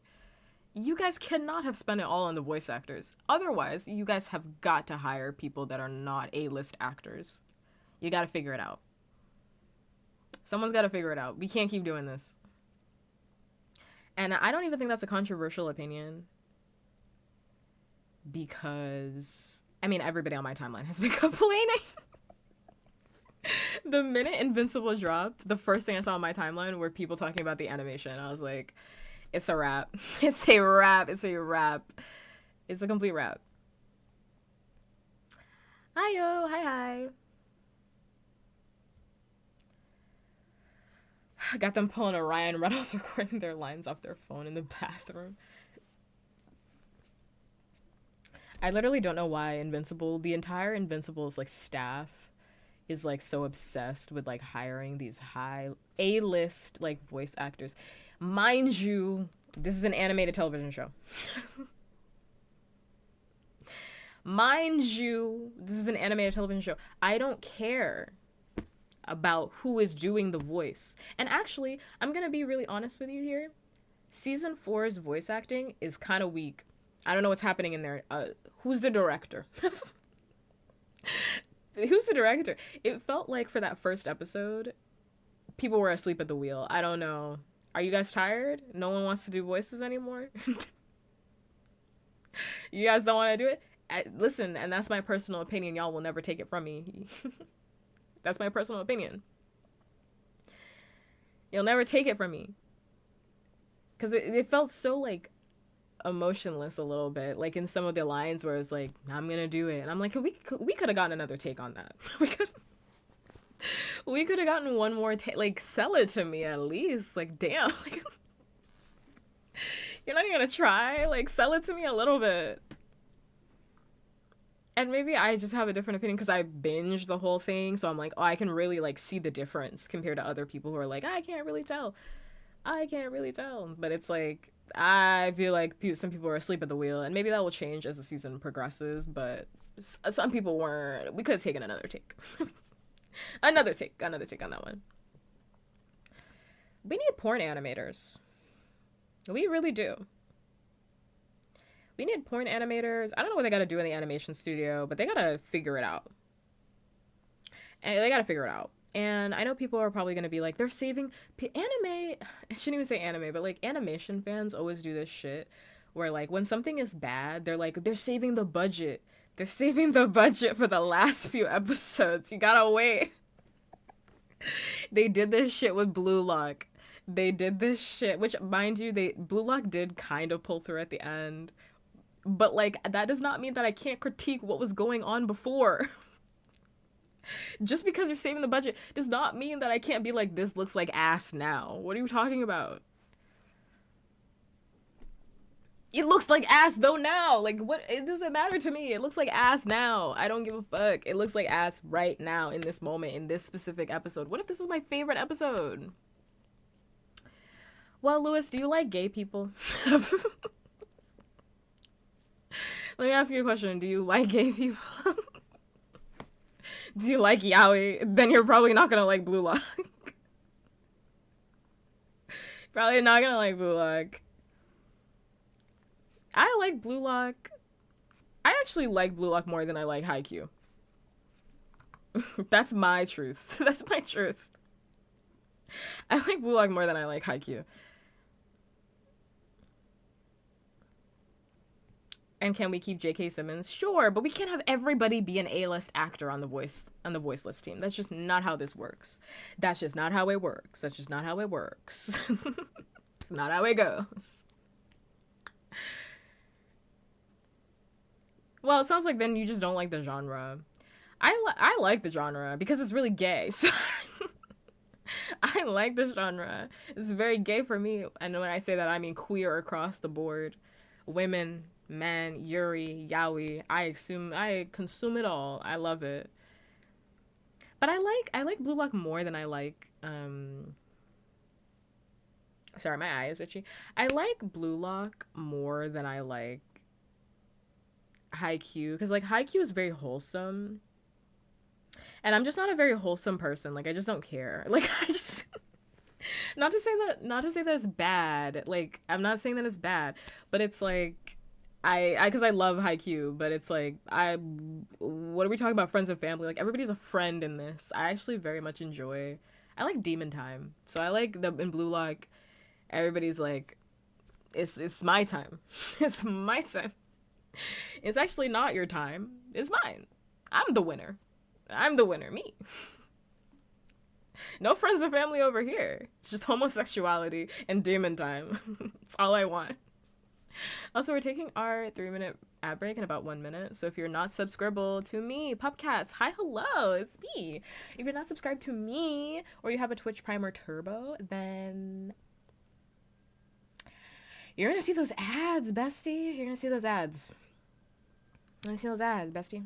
you guys cannot have spent it all on the voice actors. Otherwise, you guys have got to hire people that are not A-list actors. You gotta figure it out. Someone's gotta figure it out. We can't keep doing this. And I don't even think that's a controversial opinion. Because, I mean, everybody on my timeline has been complaining. The minute Invincible dropped, the first thing I saw on my timeline were people talking about the animation. I was like, it's a wrap. It's a wrap. It's a wrap. It's a complete wrap. Hi-yo. Hi. I got them pulling a Ryan Reynolds recording their lines off their phone in the bathroom. I literally don't know why Invincible, the entire Invincible's like staff is like so obsessed with like hiring these high A-list like voice actors. Mind you, this is an animated television show. Mind you, this is an animated television show. I don't care about who is doing the voice. And actually, I'm gonna be really honest with you here. Season 4's voice acting is kind of weak. I don't know what's happening in there. Who's the director? Who's the director? It felt like for that first episode, people were asleep at the wheel. I don't know. Are you guys tired? No one wants to do voices anymore? You guys don't want to do it? Listen, and that's my personal opinion. Y'all will never take it from me. That's my personal opinion. You'll never take it from me. Because it felt so, like, emotionless a little bit. Like, in some of the lines where it's like, I'm gonna do it. And I'm like, we could have gotten another take on that. We could have gotten one more take. Like, sell it to me at least. Like, damn. Like, you're not even gonna try? Like, sell it to me a little bit. And maybe I just have a different opinion because I binged the whole thing. So I'm like, oh, I can really, like, see the difference compared to other people who are like, I can't really tell. But it's like, I feel like some people are asleep at the wheel. And maybe that will change as the season progresses. But some people weren't. We could have taken another take. Another take on that one. We need porn animators. We really do. We need porn animators. I don't know what they gotta do in the animation studio, but they gotta figure it out. And I know people are probably gonna be like, they're saving anime. I shouldn't even say anime, but like animation fans always do this shit where like when something is bad, they're like, they're saving the budget. They're saving the budget for the last few episodes. You gotta wait. They did this shit with Blue Lock. They did this shit, which mind you, Blue Lock did kind of pull through at the end. But, like, that does not mean that I can't critique what was going on before. Just because you're saving the budget does not mean that I can't be like, this looks like ass now. What are you talking about? It looks like ass, though, now. Like, what? It doesn't matter to me. It looks like ass now. I don't give a fuck. It looks like ass right now, in this moment, in this specific episode. What if this was my favorite episode? Well, Lewis, do you like gay people? Let me ask you a question. Do you like gay people? Do you like yaoi? Then you're probably not gonna like Blue Lock. Probably not gonna like Blue Lock. I like Blue Lock. I actually like Blue Lock more than I like Haikyuu. That's my truth. That's my truth. I like Blue Lock more than I like Haikyuu. And can we keep J.K. Simmons? Sure, but we can't have everybody be an A-list actor on the voiceless team. That's just not how this works. That's just not how it works. It's not how it goes. Well, it sounds like then you just don't like the genre. I like the genre because it's really gay. So I like the genre. It's very gay for me. And when I say that, I mean queer across the board. Women, men, yuri, yaoi. I consume it all. I love it. But I like Blue Lock more than I like Sorry, my eye is itchy. I like Blue Lock more than I like Haikyuu, because like Haikyuu is very wholesome, and I'm just not a very wholesome person. Like I just don't care. Like I just not to say that it's bad. Like I'm not saying that it's bad, but it's like I because I love Haikyuu, but it's like what are we talking about, friends and family? Like everybody's a friend in this. I actually very much enjoy. I like Demon Time, so I like the in Blue Lock. Everybody's like, it's my time. It's my time. It's actually not your time. It's mine. I'm the winner. I'm the winner. Me. No friends or family over here. It's just homosexuality and demon time. That's all I want. Also, we're taking our 3-minute ad break in about 1 minute. So if you're not subscribed to me, puppkats, hi, hello, it's me. If you're not subscribed to me, or you have a Twitch Prime or Turbo, then you're gonna see those ads, bestie. You're gonna see those ads. You're gonna see those ads, bestie.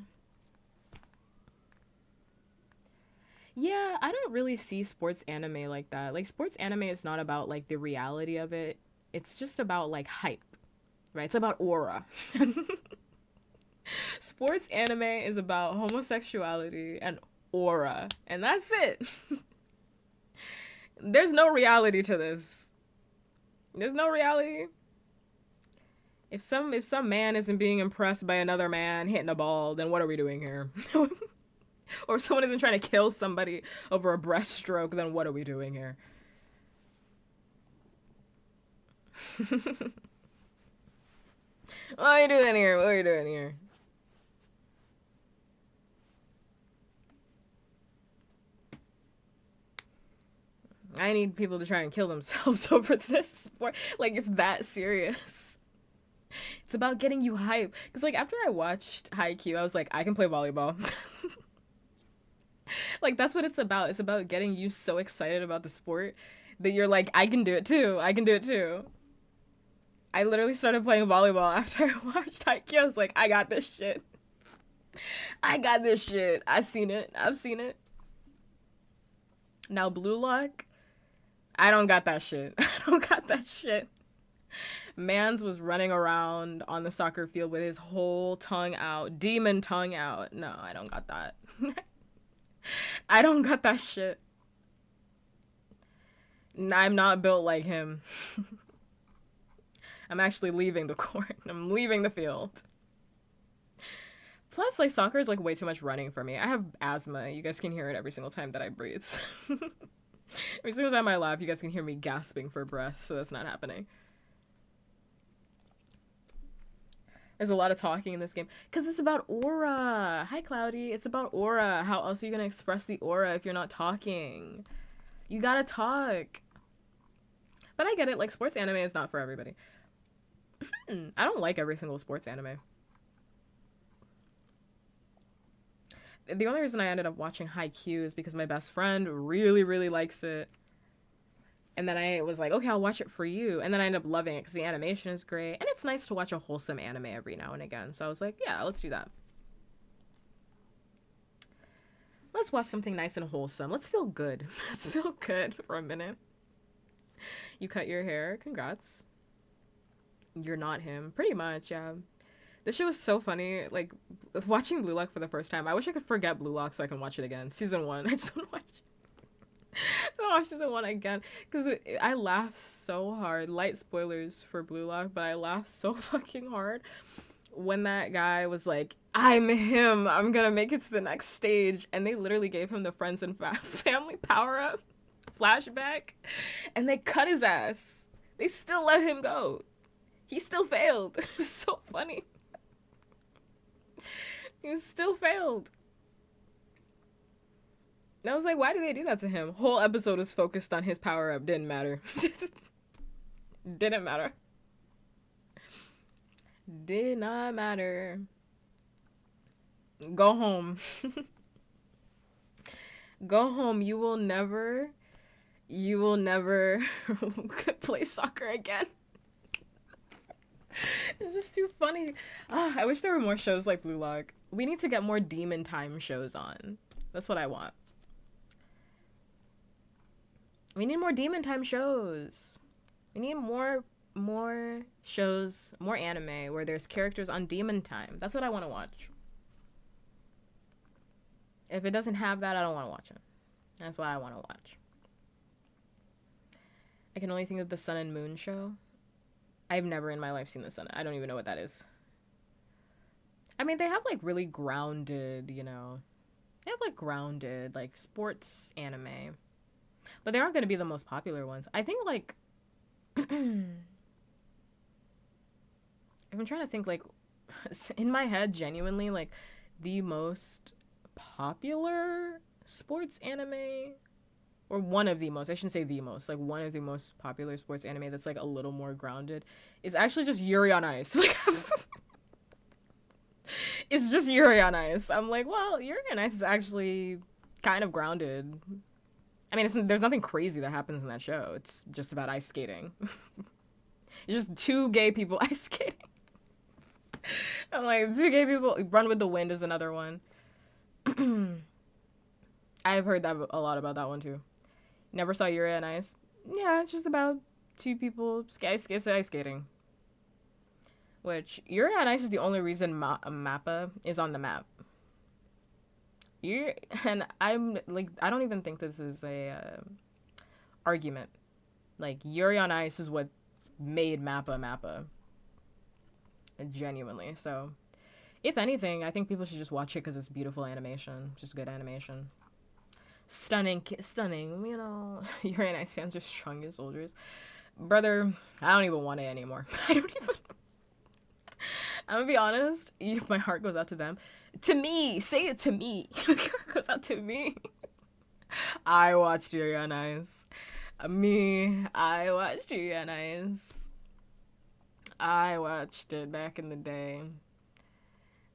Yeah, I don't really see sports anime like that. Like, sports anime is not about, like, the reality of it. It's just about, like, hype, right? It's about aura. Sports anime is about homosexuality and aura. And that's it. There's no reality to this. There's no reality. If some man isn't being impressed by another man hitting a ball, then what are we doing here? Or if someone isn't trying to kill somebody over a breaststroke, then what are we doing here? What are you doing here? What are you doing here? I need people to try and kill themselves over this sport. Like, it's that serious. It's about getting you hype. Because, like, after I watched Haikyuu, I was like, I can play volleyball. Like, that's what it's about. It's about getting you so excited about the sport that you're like, I can do it too. I can do it too. I literally started playing volleyball after I watched Haikyuu. I was like, I got this shit. I got this shit. I've seen it. I've seen it. Now, Blue Lock, I don't got that shit. I don't got that shit. Mans was running around on the soccer field with his whole tongue out. Demon tongue out. No, I don't got that. I don't got that shit. I'm not built like him. I'm actually leaving the court. I'm leaving the field. Plus, like, soccer is, like, way too much running for me. I have asthma. You guys can hear it every single time that I breathe. Every single time I laugh, you guys can hear me gasping for breath, so that's not happening. There's a lot of talking in this game because it's about aura. Hi, Cloudy. It's about aura. How else are you going to express the aura if you're not talking? You gotta talk. But I get it. Like, sports anime is not for everybody. I don't like every single sports anime. The only reason I ended up watching Haikyuu is because my best friend really, really likes it. And then I was like, okay, I'll watch it for you. And then I ended up loving it because the animation is great. And it's nice to watch a wholesome anime every now and again. So I was like, yeah, let's do that. Let's watch something nice and wholesome. Let's feel good. Let's feel good for a minute. You cut your hair. Congrats. You're not him. Pretty much, yeah. This show was so funny. Like, watching Blue Lock for the first time. I wish I could forget Blue Lock so I can watch it again. Season 1. I just want to watch it. I watch season 1 again because I laughed so hard. Light spoilers for Blue Lock, but I laughed so fucking hard when that guy was like, I'm him. I'm gonna make it to the next stage. And they literally gave him the friends and family power-up flashback. And they cut his ass. They still let him go. He still failed. It was so funny. He still failed. And I was like, why did they do that to him? Whole episode was focused on his power-up. Didn't matter. Didn't matter. Did not matter. Go home. Go home. You will never play soccer again. It's just too funny. I wish there were more shows like Blue Lock. We need to get more Demon Time shows on. That's what I want. We need more Demon Time shows. We need more shows, more anime where there's characters on demon time. That's what I want to watch. If it doesn't have that, I don't want to watch it. That's what I want to watch. I can only think of the Sun and Moon show. I've never in my life seen the Sun. I don't even know what that is. I mean, they have like really grounded, you know. They have like grounded, like sports anime. But they aren't going to be the most popular ones. I think like if I'm trying to think, like, in my head, genuinely, like, the most popular sports anime, or one of the most, I shouldn't say the most, like, one of the most popular sports anime that's, like, a little more grounded, is actually just Yuri on Ice. Like, it's just Yuri on Ice. I'm like, well, Yuri on Ice is actually kind of grounded. I mean, there's nothing crazy that happens in that show. It's just about ice skating. It's just two gay people ice skating. I'm like, two gay people. Run with the Wind is another one. I've heard that a lot about that one too. Never saw Yuri on Ice. Yeah, it's just about two people ice skating. Which, Yuri on Ice is the only reason Mappa is on the map. And I'm like, I don't even think this is a argument. Like, Yuri on Ice is what made Mappa. Genuinely. So, if anything, I think people should just watch it because it's beautiful animation. Just good animation. Stunning. You know, Yuri on Ice fans are strong as soldiers. Brother, I don't even want it anymore. I'm gonna be honest. My heart goes out to them. To me, say it to me. My heart goes out to me. I watched Yuri on Ice. I watched Yuri on Ice. I watched it back in the day.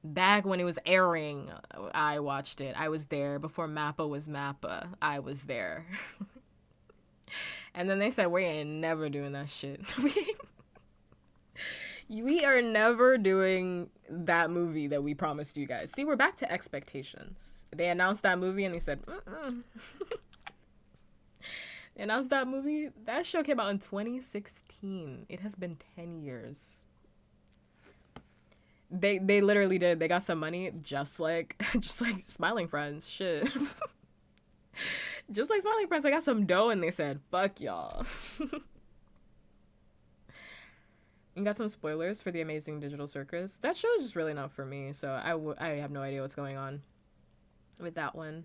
Back when it was airing, I watched it. I was there. Before Mappa was Mappa, I was there. And then they said, we ain't never doing that shit. We are never doing that movie that we promised you guys. See, we're back to expectations. They announced that movie and they said, They announced that movie. That show came out in 2016. It has been 10 years. They literally did. They got some money just like Smiling Friends. Shit. Just like Smiling Friends, they got some dough and they said, fuck y'all. You got some spoilers for The Amazing Digital Circus. That show is just really not for me, so I have no idea what's going on with that one.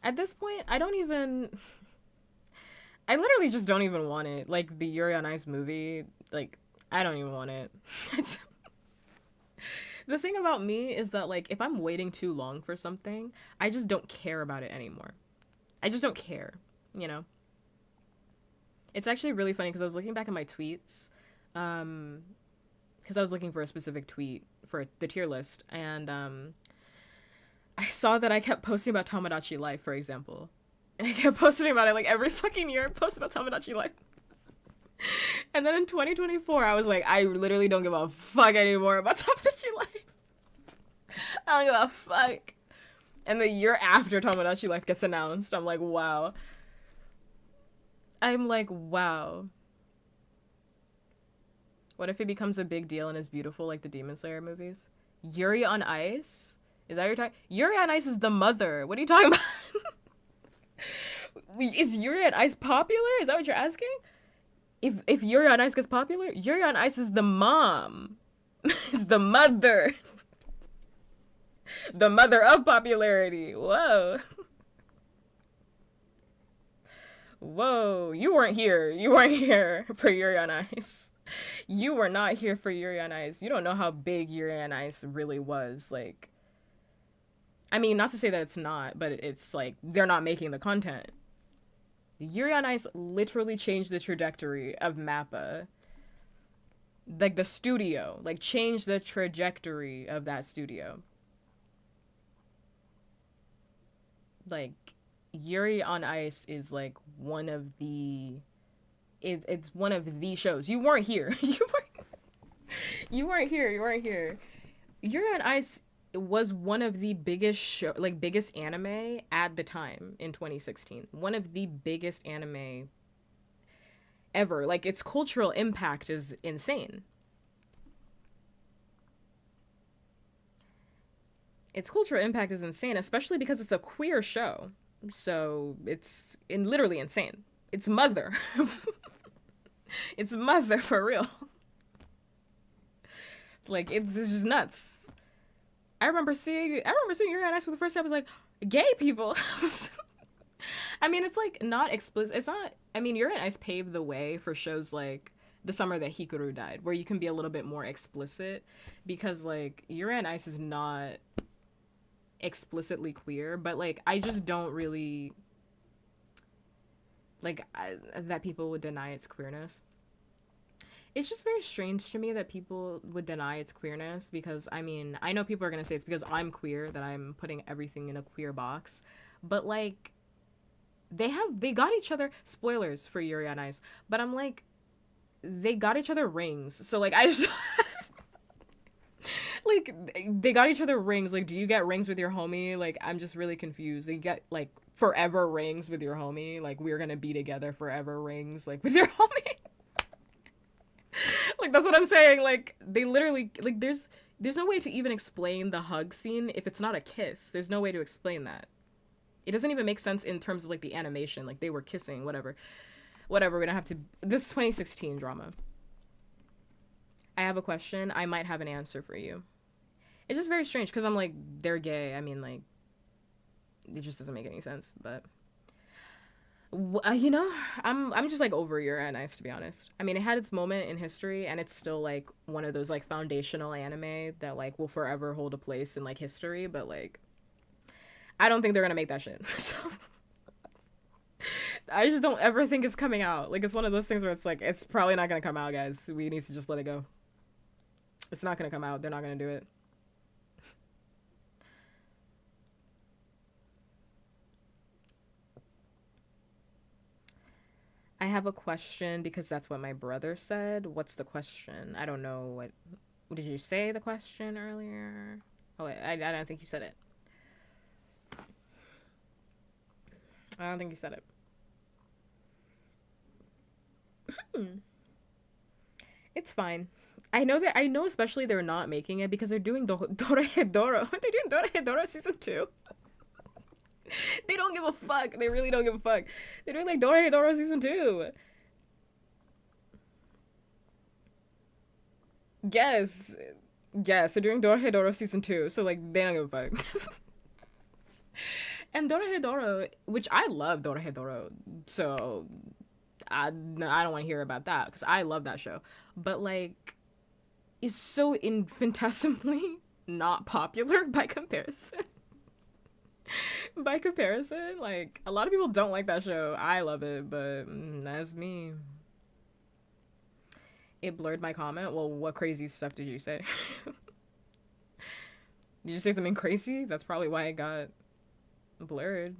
At this point, I literally just don't even want it. Like, the Yuri on Ice movie, like, I don't even want it. The thing about me is that, like, if I'm waiting too long for something, I just don't care about it anymore. I just don't care, you know? It's actually really funny because I was looking back at my tweets, because I was looking for a specific tweet for the tier list, and I saw that I kept posting about Tomodachi Life, for example. And I kept posting about it, like, every fucking year I post about Tomodachi Life. And then in 2024, I was like, I literally don't give a fuck anymore about Tomodachi Life. I don't give a fuck. And the year after Tomodachi Life gets announced, I'm like, wow. What if it becomes a big deal and is beautiful like the Demon Slayer movies? Yuri on Ice? Is that what you're talking? Yuri on Ice is the mother. What are you talking about? Is Yuri on Ice popular? Is that what you're asking? If Yuri on Ice gets popular, Yuri on Ice is the mom. Is the mother. The mother of popularity. Whoa. Whoa, you weren't here. You weren't here for Yuri on Ice. You were not here for Yuri on Ice. You don't know how big Yuri on Ice really was. Like, I mean, not to say that it's not, but it's like, they're not making the content. Yuri on Ice literally changed the trajectory of Mappa. Like, the studio. Like, changed the trajectory of that studio. Like, Yuri on Ice is like one of the it's one of the shows. You weren't here. You weren't here. Yuri on Ice it was one of the biggest biggest anime at the time in 2016. One of the biggest anime ever. Like, its cultural impact is insane. Its cultural impact is insane, especially because it's a queer show. So it's literally insane. It's mother. It's mother for real. Like, it's just nuts. I remember seeing Yuri on Ice for the first time. I was like, gay people. I mean, it's like not explicit. It's not. I mean, Yuri on Ice paved the way for shows like The Summer That Hikaru Died, where you can be a little bit more explicit, because like Yuri on Ice is not explicitly queer, but like I just don't really like that people would deny its queerness. It's just very strange to me that people would deny its queerness, because I mean, I know people are gonna say it's because I'm queer that I'm putting everything in a queer box, but like they got each other, spoilers for Yuri on Ice, but I'm like, they got each other rings, so like I just like they got each other rings. Like, do you get rings with your homie? Like, I'm just really confused. You get like forever rings with your homie, like we're gonna be together forever rings like with your homie. Like, that's what I'm saying. Like, they literally, like, there's no way to even explain the hug scene if it's not a kiss. There's no way to explain that. It doesn't even make sense in terms of like the animation. Like, they were kissing, whatever. We don't have to. This 2016 drama. I have a question. I might have an answer for you. It's just very strange because I'm like, they're gay. I mean, like, it just doesn't make any sense. But you know, I'm just like over Yuri on Ice, to be honest. I mean, it had its moment in history, and it's still like one of those like foundational anime that like will forever hold a place in like history. But like, I don't think they're gonna make that shit. So I just don't ever think it's coming out. Like, it's one of those things where it's like, it's probably not gonna come out, guys. We need to just let it go. It's not gonna come out. They're not gonna do it. I have a question because that's what my brother said. What's the question? I don't know. What did you say the question earlier? Oh, wait, I don't think you said it. I don't think you said it. It's fine. I know especially they're not making it because they're doing Dorohedoro. They're doing Dorohedoro season 2. They don't give a fuck. They really don't give a fuck. They're doing like Dorohedoro season 2. Yes. Yes, they're doing Dorohedoro season 2. So like, they don't give a fuck. And Dorohedoro, which I love Dorohedoro, so I don't want to hear about that because I love that show. But like, it's so infinitesimally not popular by comparison. By comparison, like, a lot of people don't like that show. I love it, but that's me. It blurred my comment. Well, what crazy stuff did you say? Did you say something crazy? That's probably why it got blurred.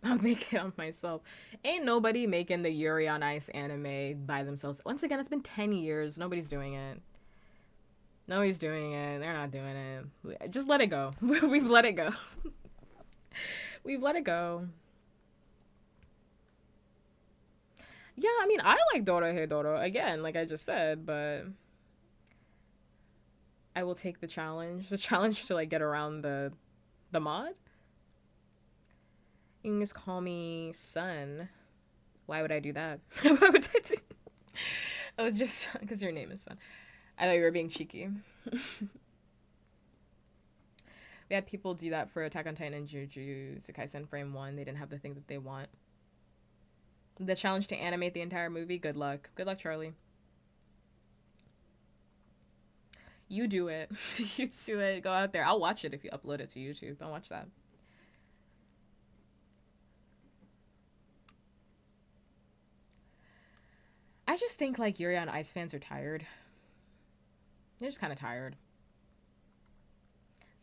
I'll make it on myself. Ain't nobody making the Yuri on Ice anime by themselves. Once again, it's been 10 years. Nobody's doing it. Nobody's doing it. They're not doing it. Just let it go. We've let it go. We've let it go. Yeah, I mean, I like Dorohedoro, again, like I just said, but I will take the challenge. The challenge to, like, get around the mod. You can just call me Sun. Why would I do that? Why would I do? Oh, just because your name is Sun. I thought you were being cheeky. We had people do that for Attack on Titan and Jujutsu Kaisen Frame 1. They didn't have the thing that they want. The challenge to animate the entire movie. Good luck. Good luck, Charlie. You do it. You do it. Go out there. I'll watch it if you upload it to YouTube. I'll watch that. I just think, like, Yuri on Ice fans are tired. They're just kind of tired.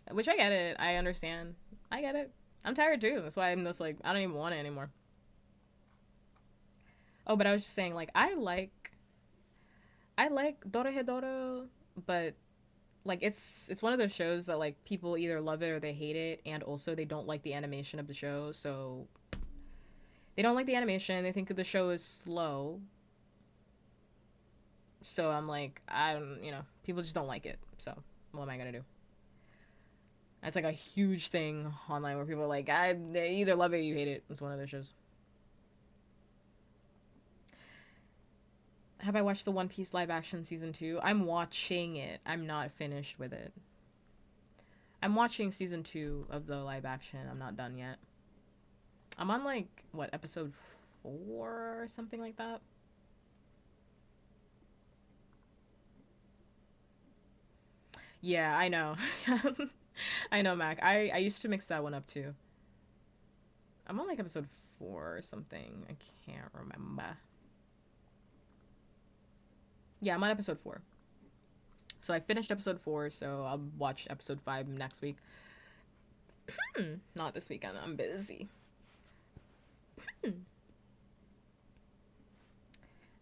Which I get it. I understand. I get it. I'm tired too. That's why I'm just like, I don't even want it anymore. Oh, but I was just saying, like, I like Dorohedoro, but like it's one of those shows that like people either love it or they hate it, and also they don't like the animation of the show. So they don't like the animation. They think the show is slow. So I'm like, I don't, people just don't like it. So what am I gonna do? That's like a huge thing online where people are like, they either love it or you hate it. It's one of those shows. Have I watched the One Piece live action season 2? I'm watching it. I'm not finished with it. I'm watching season 2 of the live action. I'm not done yet. I'm on like, what, episode 4 or something like that? Yeah, I know. I know, Mac. I used to mix that one up too. I'm on like episode 4 or something. I can't remember. Yeah, I'm on episode 4. So I finished episode 4, so I'll watch episode 5 next week. Not this weekend. I'm busy.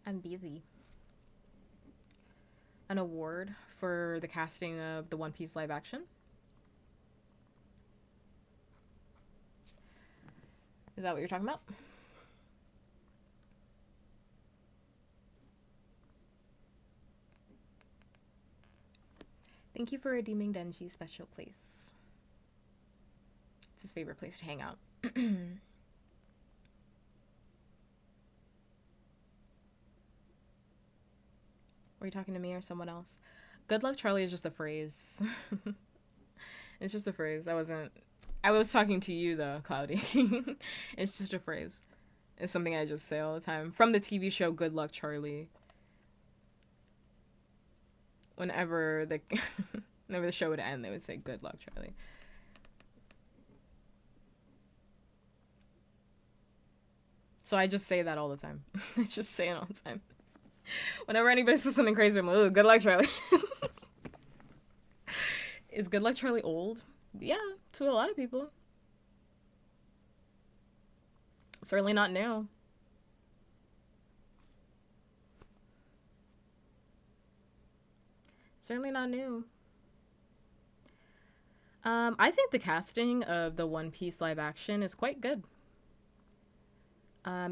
I'm busy. An award for the casting of the One Piece live action. Is that what you're talking about? Thank you for redeeming Denji's special place. It's his favorite place to hang out. Were you talking to me or someone else? Good luck, Charlie is just a phrase. It's just a phrase. I was talking to you though, Cloudy. It's just a phrase. It's something I just say all the time. From the TV show Good Luck, Charlie. Whenever the show would end, they would say Good Luck, Charlie. So I just say that all the time. I just say it all the time. Whenever anybody says something crazy, I'm like, oh, good luck, Charlie. Is Good Luck, Charlie old? Yeah, to a lot of people. Certainly not new. Certainly not new. I think the casting of the One Piece live action is quite good.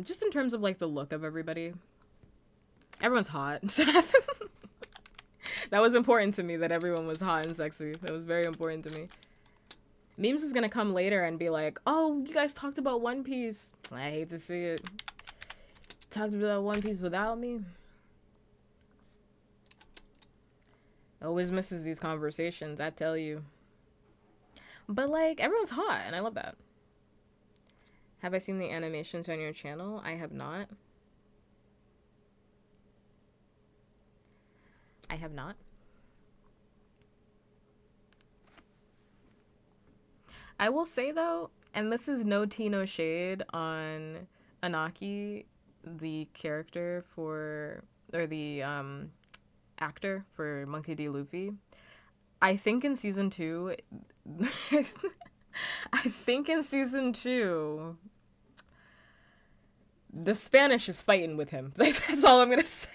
Just in terms of like the look of everybody. Everyone's hot. That was important to me, that everyone was hot and sexy. That was very important to me. Memes is gonna come later and be like, oh, you guys talked about One Piece. I hate to see it. Talked about One Piece without me. Always misses these conversations, I tell you. But like, everyone's hot, and I love that. Have I seen the animations on your channel? I have not. I have not. I will say though, and this is no tea, no shade on Anaki, the character for, or the actor for Monkey D. Luffy. I think in season 2, I think in season 2, the Spanish is fighting with him. That's all I'm gonna say.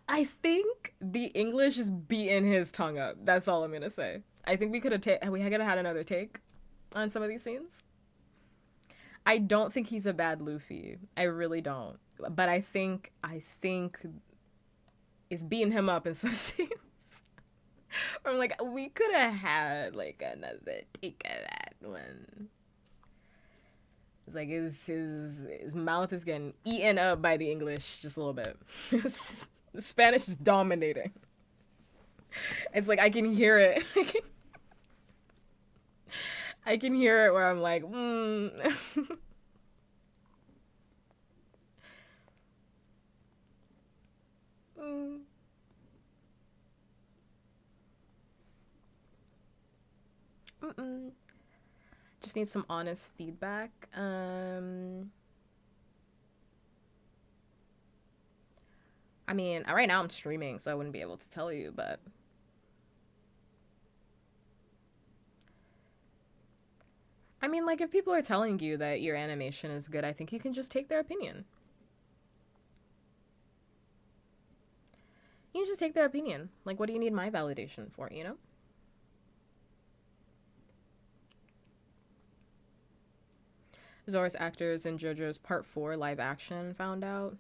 I think the English is beating his tongue up. That's all I'm gonna say. I think we could have had another take on some of these scenes. I don't think he's a bad Luffy. I really don't. But I think it's beating him up in some scenes. Or I'm like, we could have had like another take of that one. It's like his mouth is getting eaten up by the English just a little bit. The Spanish is dominating. It's like I can hear it. I can hear it where I'm like, Just need some honest feedback. I mean, right now I'm streaming, so I wouldn't be able to tell you, but I mean, like, if people are telling you that your animation is good, I think you can just take their opinion. You can just take their opinion. Like, what do you need my validation for, you know? Zora's actors in JoJo's Part 4 live action found out.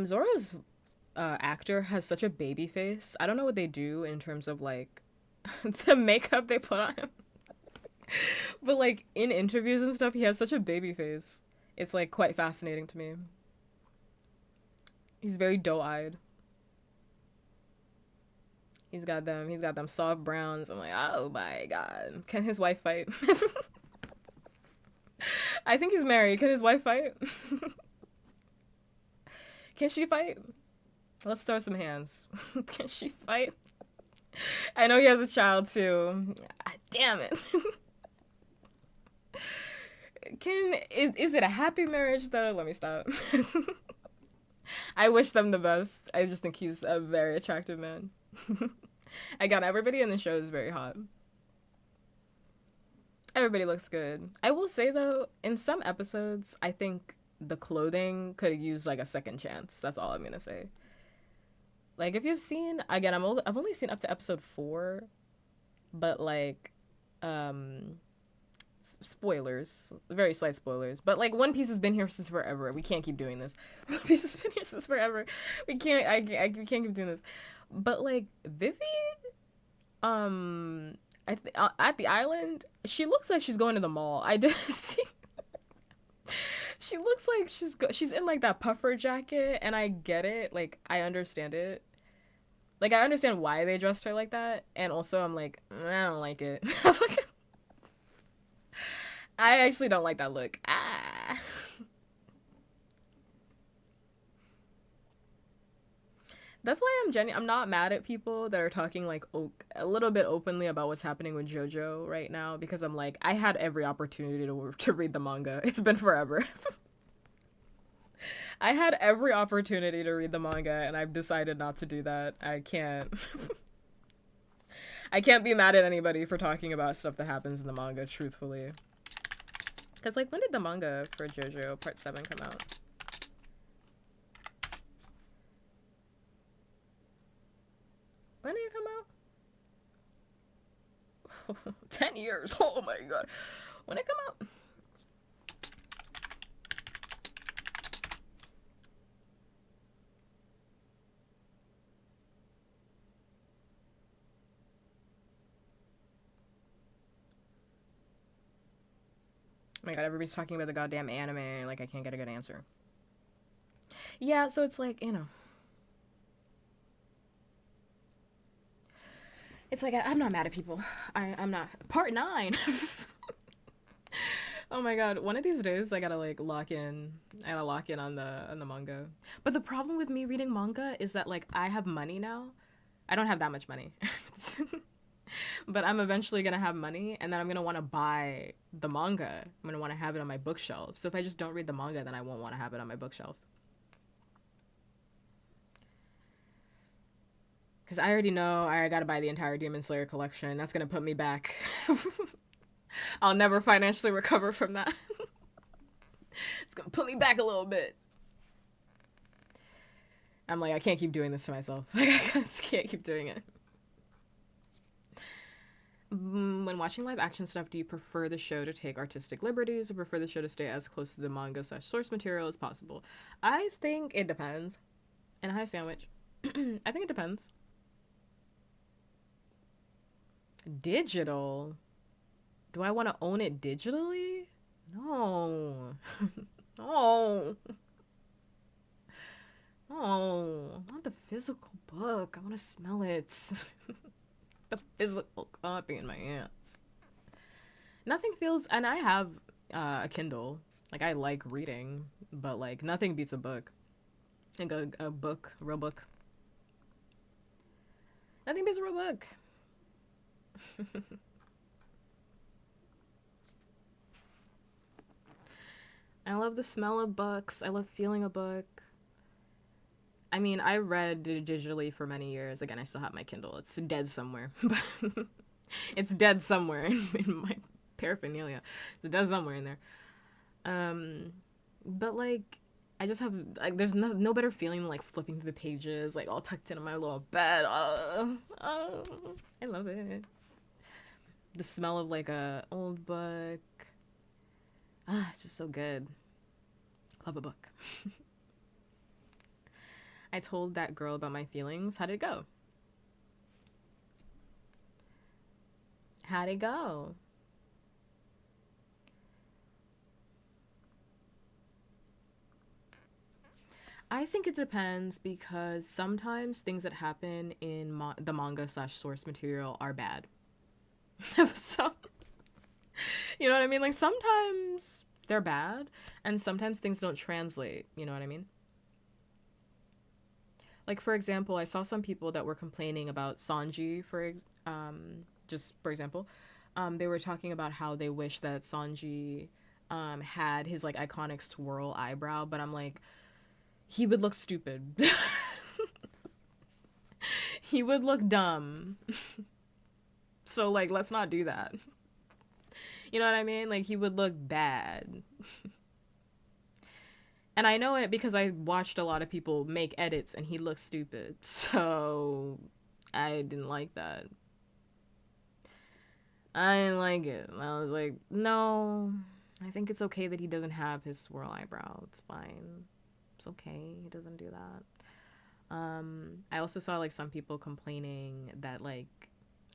Zora's actor has such a baby face. I don't know what they do in terms of like the makeup they put on him. But like in interviews and stuff, he has such a baby face. It's like quite fascinating to me. He's very doe-eyed. He's got them soft browns. I'm like, oh my god. Can his wife fight? I think he's married. Can his wife fight? Can she fight? Let's throw some hands. Can she fight? I know he has a child too. Damn it. Is it a happy marriage though? Let me stop. I wish them the best. I just think he's a very attractive man. Again, everybody in the show is very hot. Everybody looks good. I will say though, in some episodes, I think the clothing could have used like a second chance. That's all I'm gonna say. Like if you've seen, again, I've only seen up to episode 4, but like, spoilers, very slight spoilers. But like One Piece has been here since forever. We can't keep doing this. One Piece has been here since forever. We can't. We can't keep doing this. But like Vivi, at the island, she looks like she's going to the mall. I did see. She looks like she's in like that puffer jacket, and I get it. Like I understand it. Like I understand why they dressed her like that, and also I'm like, I don't like it. I actually don't like that look. That's why I'm not mad at people that are talking like a little bit openly about what's happening with JoJo right now, because I'm like, I had every opportunity to read the manga. It's been forever. I had every opportunity to read the manga and I've decided not to do that. I can't. I can't be mad at anybody for talking about stuff that happens in the manga, truthfully. Because, like, when did the manga for JoJo Part 7 come out? When did it come out? 10 years. Oh my god. When did it come out? Oh my god, everybody's talking about the goddamn anime. Like, I can't get a good answer. Yeah, so it's like, you know. It's like, I'm not mad at people. I'm not. Part 9! Oh my god, one of these days I gotta like lock in. I gotta lock in on the manga. But the problem with me reading manga is that like I have money now. I don't have that much money. But I'm eventually gonna have money, and then I'm gonna want to buy the manga. I'm gonna want to have it on my bookshelf. So if I just don't read the manga, then I won't want to have it on my bookshelf. Because I already know I gotta buy the entire Demon Slayer collection. That's gonna put me back. I'll never financially recover from that. It's gonna put me back a little bit. I'm like, I can't keep doing this to myself. Like, I just can't keep doing it. When watching live action stuff, do you prefer the show to take artistic liberties or prefer the show to stay as close to the manga / source material as possible? I think it depends. And a hi sandwich. I think it depends. Digital? Do I want to own it digitally? No. No. No. Not the physical book. I want to smell it. The physical copy in my hands. Nothing feels, and I have a Kindle. Like, I like reading, but like nothing beats a book. Like a book, a real book. Nothing beats a real book. I love the smell of books. I love feeling a book. I mean, I read digitally for many years. Again, I still have my Kindle. It's dead somewhere. But it's dead somewhere in my paraphernalia. It's dead somewhere in there. But like, I just have like, there's no better feeling than like flipping through the pages, like all tucked into my little bed. I love it. The smell of like a old book. It's just so good. Love a book. I told that girl about my feelings. How'd it go? How'd it go? I think it depends because sometimes things that happen in the manga slash source material are bad. So, you know what I mean? Like sometimes they're bad and sometimes things don't translate. You know what I mean? Like for example, I saw some people that were complaining about Sanji just for example, they were talking about how they wish that Sanji had his like iconic swirl eyebrow, but I'm like, he would look stupid. He would look dumb. So like, let's not do that. You know what I mean? Like he would look bad. And I know it because I watched a lot of people make edits and he looked stupid. So I didn't like that. I didn't like it. I was like, no, I think it's okay that he doesn't have his swirl eyebrow. It's fine. It's okay. He doesn't do that. I also saw like some people complaining that like,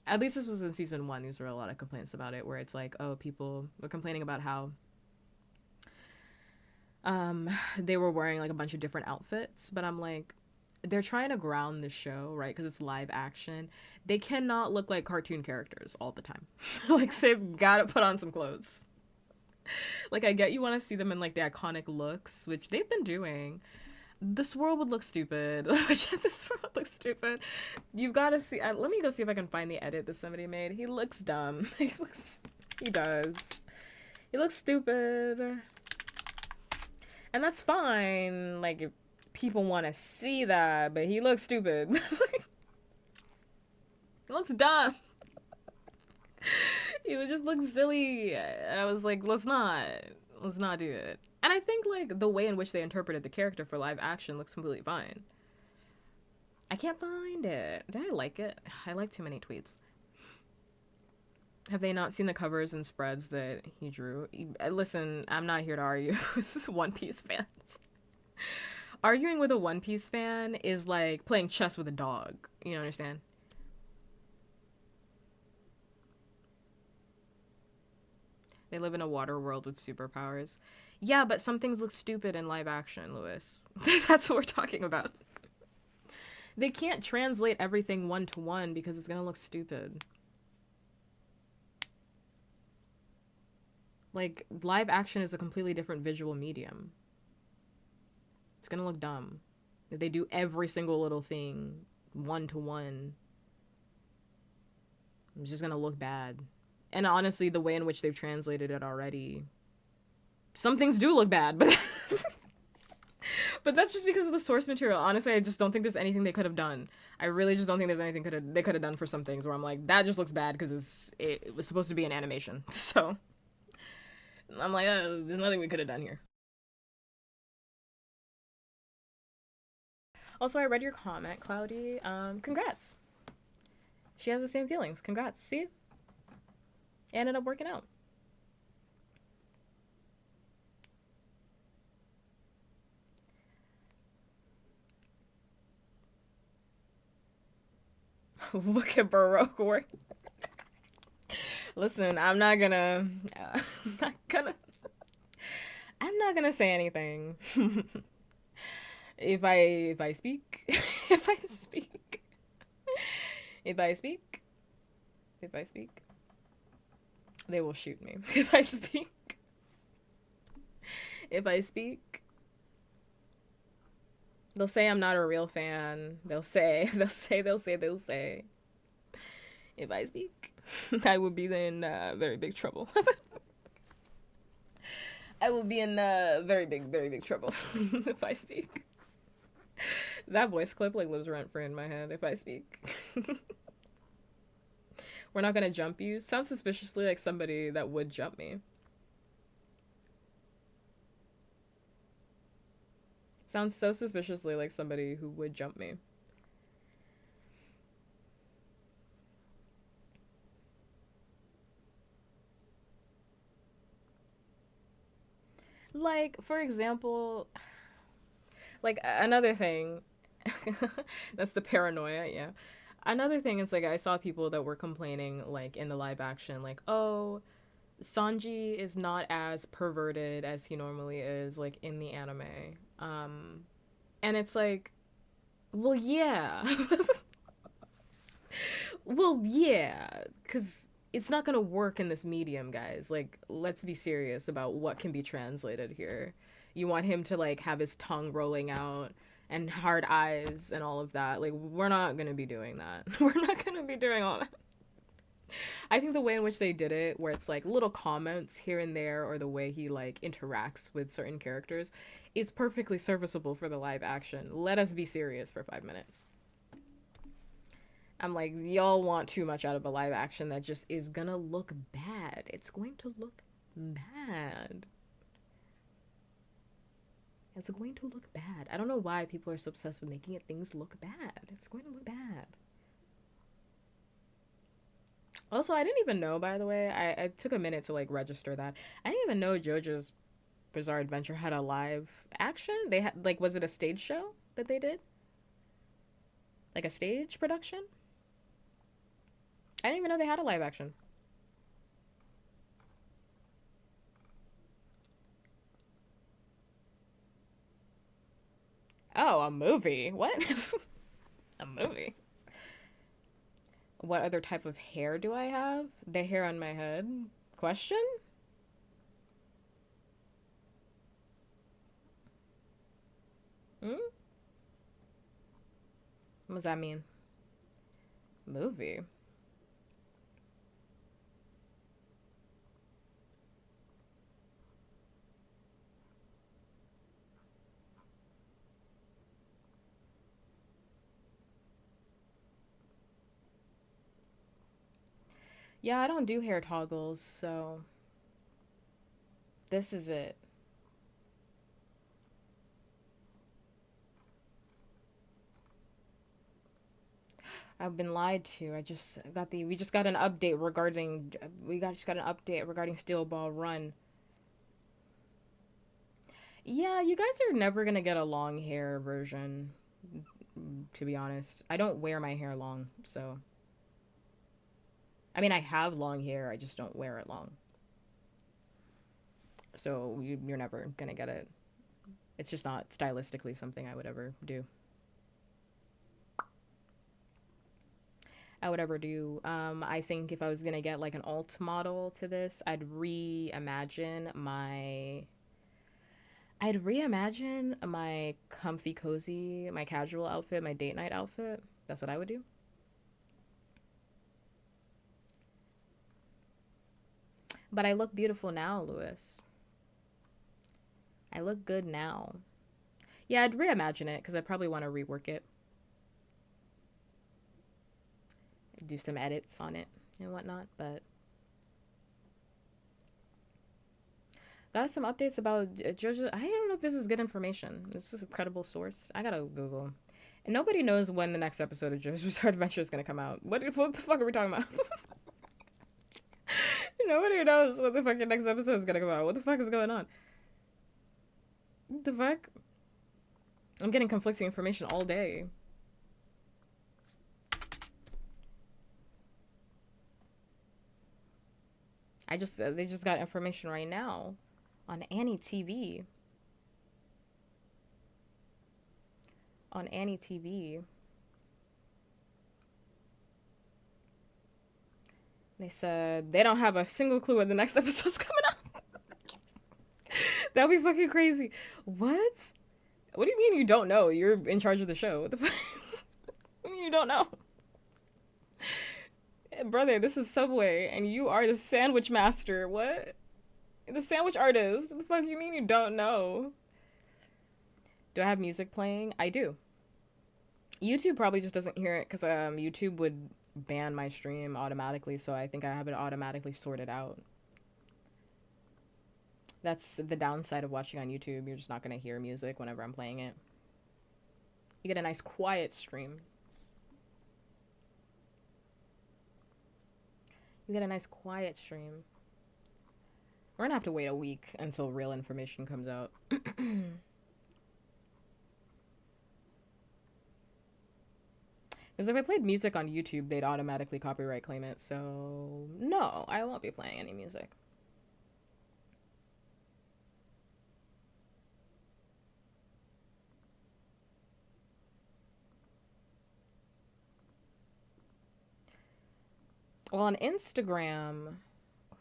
at least this was in season 1, these were a lot of complaints about it, where it's like, oh, people were complaining about how they were wearing like a bunch of different outfits, but I'm like, they're trying to ground the show, right? Because it's live action. They cannot look like cartoon characters all the time. Like they've got to put on some clothes. Like I get you want to see them in like the iconic looks, which they've been doing. The swirl would look stupid. The swirl would look stupid. You've got to see. Let me go see if I can find the edit that somebody made. He looks dumb. He does. He looks stupid. And that's fine. Like, if people want to see that, but he looks stupid. He looks dumb. He would just look silly. And I was like, let's not do it. And I think like the way in which they interpreted the character for live action looks completely fine. I can't find it. Did I like it? I like too many tweets. Have they not seen the covers and spreads that he drew? Listen, I'm not here to argue with One Piece fans. Arguing with a One Piece fan is like playing chess with a dog. You understand? They live in a water world with superpowers. Yeah, but some things look stupid in live action, Lewis. That's what we're talking about. They can't translate everything one-to-one because it's gonna look stupid. Like, live action is a completely different visual medium. It's gonna look dumb. If they do every single little thing one-to-one, it's just gonna look bad. And honestly, the way in which they've translated it already, some things do look bad, but but that's just because of the source material. Honestly, I just don't think there's anything they could have done. I really just don't think there's anything they could have done for some things where I'm like, that just looks bad because it was supposed to be an animation. So I'm like, there's nothing we could have done here. Also, I read your comment, Cloudy. Congrats. She has the same feelings. Congrats. See? It ended up working out. Look at Baroque work. Listen, I'm not gonna say anything. if I speak, if I speak, they will shoot me. If I speak, they'll say I'm not a real fan. They'll say. If I speak, I will be in very big trouble. I will be in very big trouble if I speak. That voice clip like lives rent free in my head if I speak. We're not gonna jump you. Sounds suspiciously like somebody that would jump me. Sounds so suspiciously like somebody who would jump me. Like, for example, like another thing, that's the paranoia, yeah. Another thing is like I saw people that were complaining like in the live action, like, oh, Sanji is not as perverted as he normally is, like in the anime. Um, and it's like, well, yeah. Well, yeah, because it's not gonna work in this medium, guys. Like, let's be serious about what can be translated here. You want him to like have his tongue rolling out and hard eyes and all of that. Like, we're not gonna be doing that. We're not gonna be doing all that. I think the way in which they did it, where it's like little comments here and there, or the way he like interacts with certain characters, is perfectly serviceable for the live action. Let us be serious for 5 minutes. I'm like, y'all want too much out of a live action that just is gonna look bad. It's going to look bad. It's going to look bad. I don't know why people are so obsessed with making things look bad. It's going to look bad. Also, I didn't even know, by the way, I took a minute to like register that. I didn't even know JoJo's Bizarre Adventure had a live action. They had, like, was it a stage show that they did? Like a stage production? I didn't even know they had a live action. Oh, a movie. What? A movie. What other type of hair do I have? The hair on my head? Question? Hmm? What does that mean? Movie. Yeah, I don't do hair toggles, so this is it. I've been lied to. We just got an update regarding just got an update regarding Steel Ball Run. Yeah, you guys are never gonna get a long hair version, to be honest. I don't wear my hair long, so I mean I have long hair, I just don't wear it long. So you're never gonna get it. It's just not stylistically something I would ever do. I would ever do. I think if I was gonna get like an alt model to this, I'd reimagine my comfy cozy, my casual outfit, my date night outfit. That's what I would do. But I look beautiful now, Lewis. I look good now. Yeah, I'd reimagine it because I probably want to rework it, do some edits on it and whatnot. But got some updates about JoJo. I don't know if this is good information. This is a credible source. I gotta Google. And nobody knows when the next episode of JoJo's Bizarre Adventure is gonna come out. What the fuck are we talking about? Nobody knows when the fucking next episode is gonna come out. What the fuck is going on? What the fuck? I'm getting conflicting information all day. They just got information right now on Annie TV. On Annie TV. They said they don't have a single clue when the next episode's coming out. That'd be fucking crazy. What? What do you mean you don't know? You're in charge of the show. What the fuck? What do you mean you don't know? Brother, this is Subway, and you are the sandwich master. What? The sandwich artist. What the fuck do you mean you don't know? Do I have music playing? I do. YouTube probably just doesn't hear it because YouTube would ban my stream automatically, so I think I have it automatically sorted out. That's the downside of watching on YouTube. You're just not going to hear music whenever I'm playing it. You get a nice quiet stream. You get a nice quiet stream. We're going to have to wait a week until real information comes out. Because if I played music on YouTube, they'd automatically copyright claim it. So, no, I won't be playing any music. Well, on Instagram,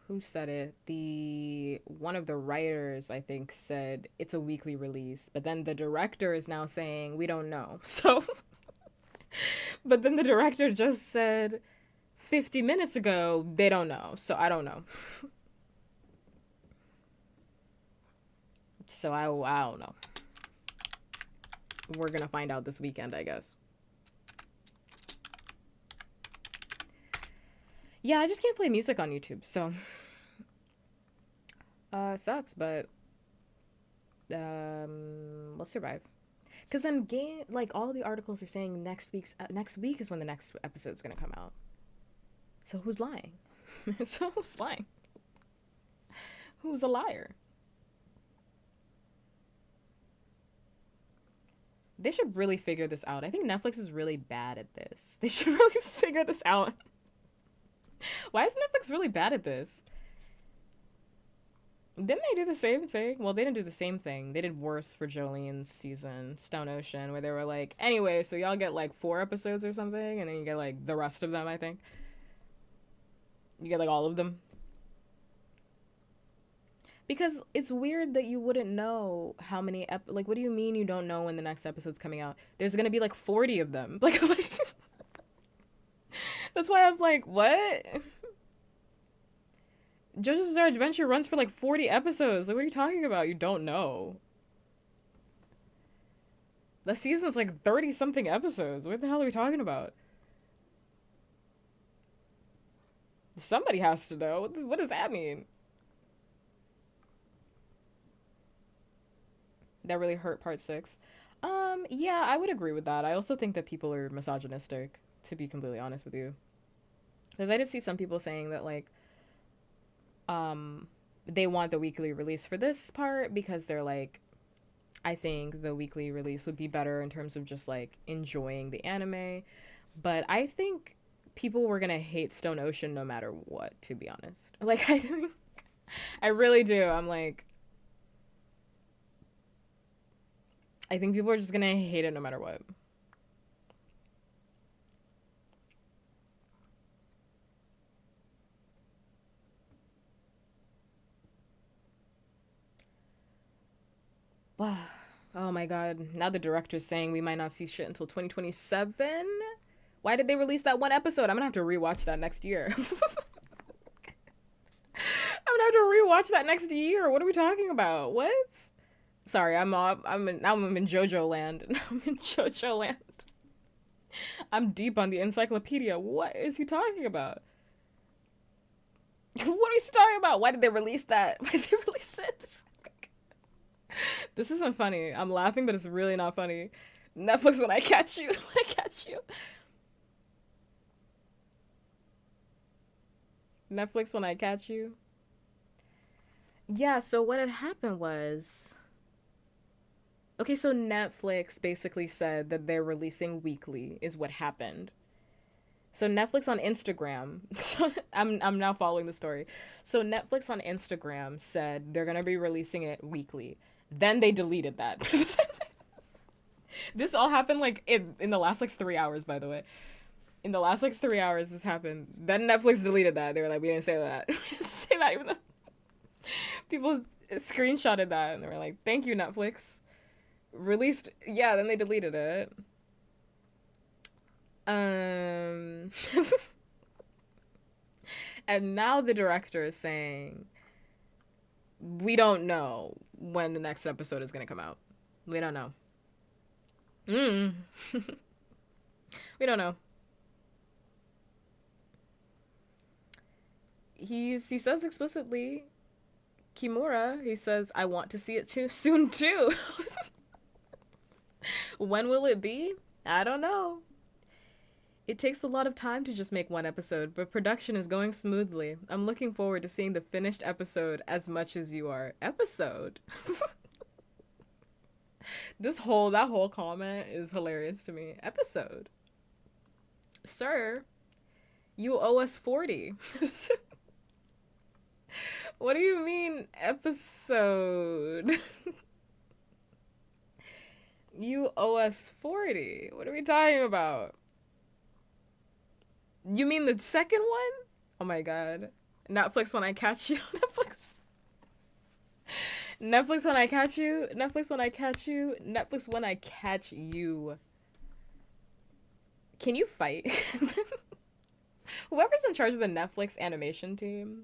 who said it? One of the writers, I think, said it's a weekly release. But then the director is now saying, we don't know. So, but then the director just said 50 minutes ago, they don't know. So I don't know. So I don't know. We're going to find out this weekend, I guess. Yeah, I just can't play music on YouTube, so sucks, but we'll survive. Cause then like all the articles are saying next week is when the next episode's gonna come out. So who's lying? So who's lying? Who's a liar? They should really figure this out. I think Netflix is really bad at this. They should really figure this out. Why is Netflix really bad at this? Didn't they do the same thing? Well, they didn't do the same thing. They did worse for Jolene's season, Stone Ocean, where they were like, anyway, so y'all get like 4 episodes or something, and then you get like the rest of them, I think. You get like all of them. Because it's weird that you wouldn't know how many, like, what do you mean you don't know when the next episode's coming out? There's gonna be like 40 of them. Like that's why I'm like, what? JOJOs Bizarre Adventure runs for like 40 episodes. Like, what are you talking about? You don't know. The season's like 30-something episodes. What the hell are we talking about? Somebody has to know. What does that mean? That really hurt part 6. Yeah, I would agree with that. I also think that people are misogynistic, to be completely honest with you. Because I did see some people saying that, like, they want the weekly release for this part because they're like, I think the weekly release would be better in terms of just like enjoying the anime. But I think people were gonna hate Stone Ocean no matter what, to be honest. Like, I think, I really do. I'm like, I think people are just gonna hate it no matter what. Oh my god. Now the director's saying we might not see shit until 2027? Why did they release that one episode? I'm gonna have to rewatch that next year. I'm gonna have to rewatch that next year. What are we talking about? What? Sorry, now I'm in JoJo land. Now I'm in JoJo land. I'm deep on the encyclopedia. What is he talking about? What are we talking about? Why did they release that? Why did they release it? This isn't funny. I'm laughing, but it's really not funny. Netflix, when I catch you, I catch you. Netflix, when I catch you. Yeah, so what had happened was... Okay, so Netflix basically said that they're releasing weekly, is what happened. So Netflix on Instagram, so I'm now following the story. So Netflix on Instagram said they're going to be releasing it weekly. Then they deleted that. This all happened like in the last like 3 hours, by the way. In the last like 3 hours this happened. Then Netflix deleted that. They were like, we didn't say that. We didn't say that, even though people screenshotted that and they were like, thank you, Netflix. Released, yeah, then they deleted it. And now the director is saying, we don't know when the next episode is going to come out. We don't know. We don't know. He says explicitly, Kimura, he says, I want to see it too soon too. When will it be? I don't know. It takes a lot of time to just make one episode, but production is going smoothly. I'm looking forward to seeing the finished episode as much as you are. Episode? That whole comment is hilarious to me. Episode. Sir, you owe us 40. What do you mean, episode? You owe us 40. What are we talking about? You mean the second one? Oh my god. Netflix when I catch you. Netflix. Netflix when I catch you. Netflix when I catch you. Netflix when I catch you. Can you fight? Whoever's in charge of the Netflix animation team.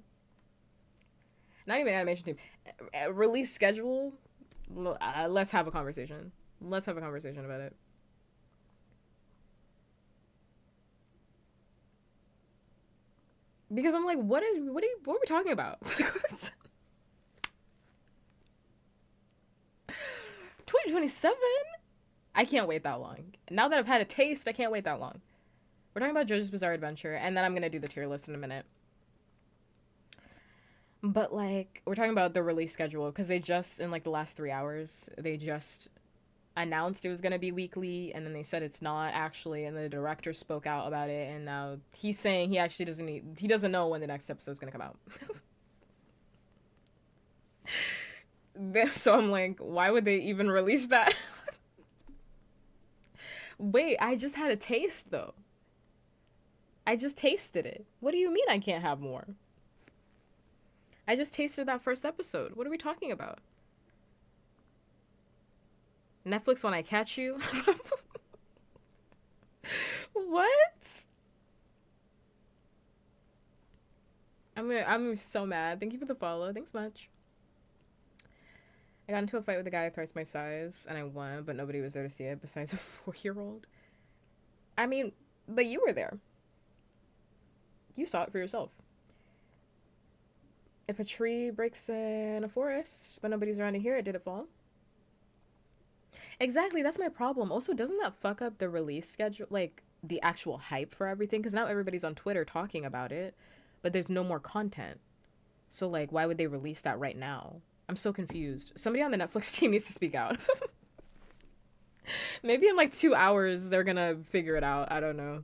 Not even animation team. Release schedule. Let's have a conversation. Let's have a conversation about it. Because I'm like, what are we talking about? 2027? I can't wait that long. Now that I've had a taste, I can't wait that long. We're talking about JOJOs Bizarre Adventure, and then I'm gonna do the tier list in a minute. But like, we're talking about the release schedule, because they just, in like the last 3 hours, they just announced it was gonna be weekly, and then they said it's not actually, and the director spoke out about it, and now he's saying he actually doesn't know when the next episode's gonna come out. So I'm like, why would they even release that? Wait, I just had a taste though. I just tasted it. What do you mean I can't have more? I just tasted that first episode. What are we talking about? Netflix when I catch you? What? I'm so mad. Thank you for the follow. Thanks much. I got into a fight with a guy thrice my size, and I won, but nobody was there to see it besides a 4-year-old. I mean, but you were there. You saw it for yourself. If a tree breaks in a forest, but nobody's around to hear it, did it fall? Exactly, that's my problem. Also, doesn't that fuck up the release schedule, like, the actual hype for everything? Because now everybody's on Twitter talking about it, but there's no more content. So, like, why would they release that right now? I'm so confused. Somebody on the Netflix team needs to speak out. Maybe in, like, 2 hours, they're gonna figure it out. I don't know.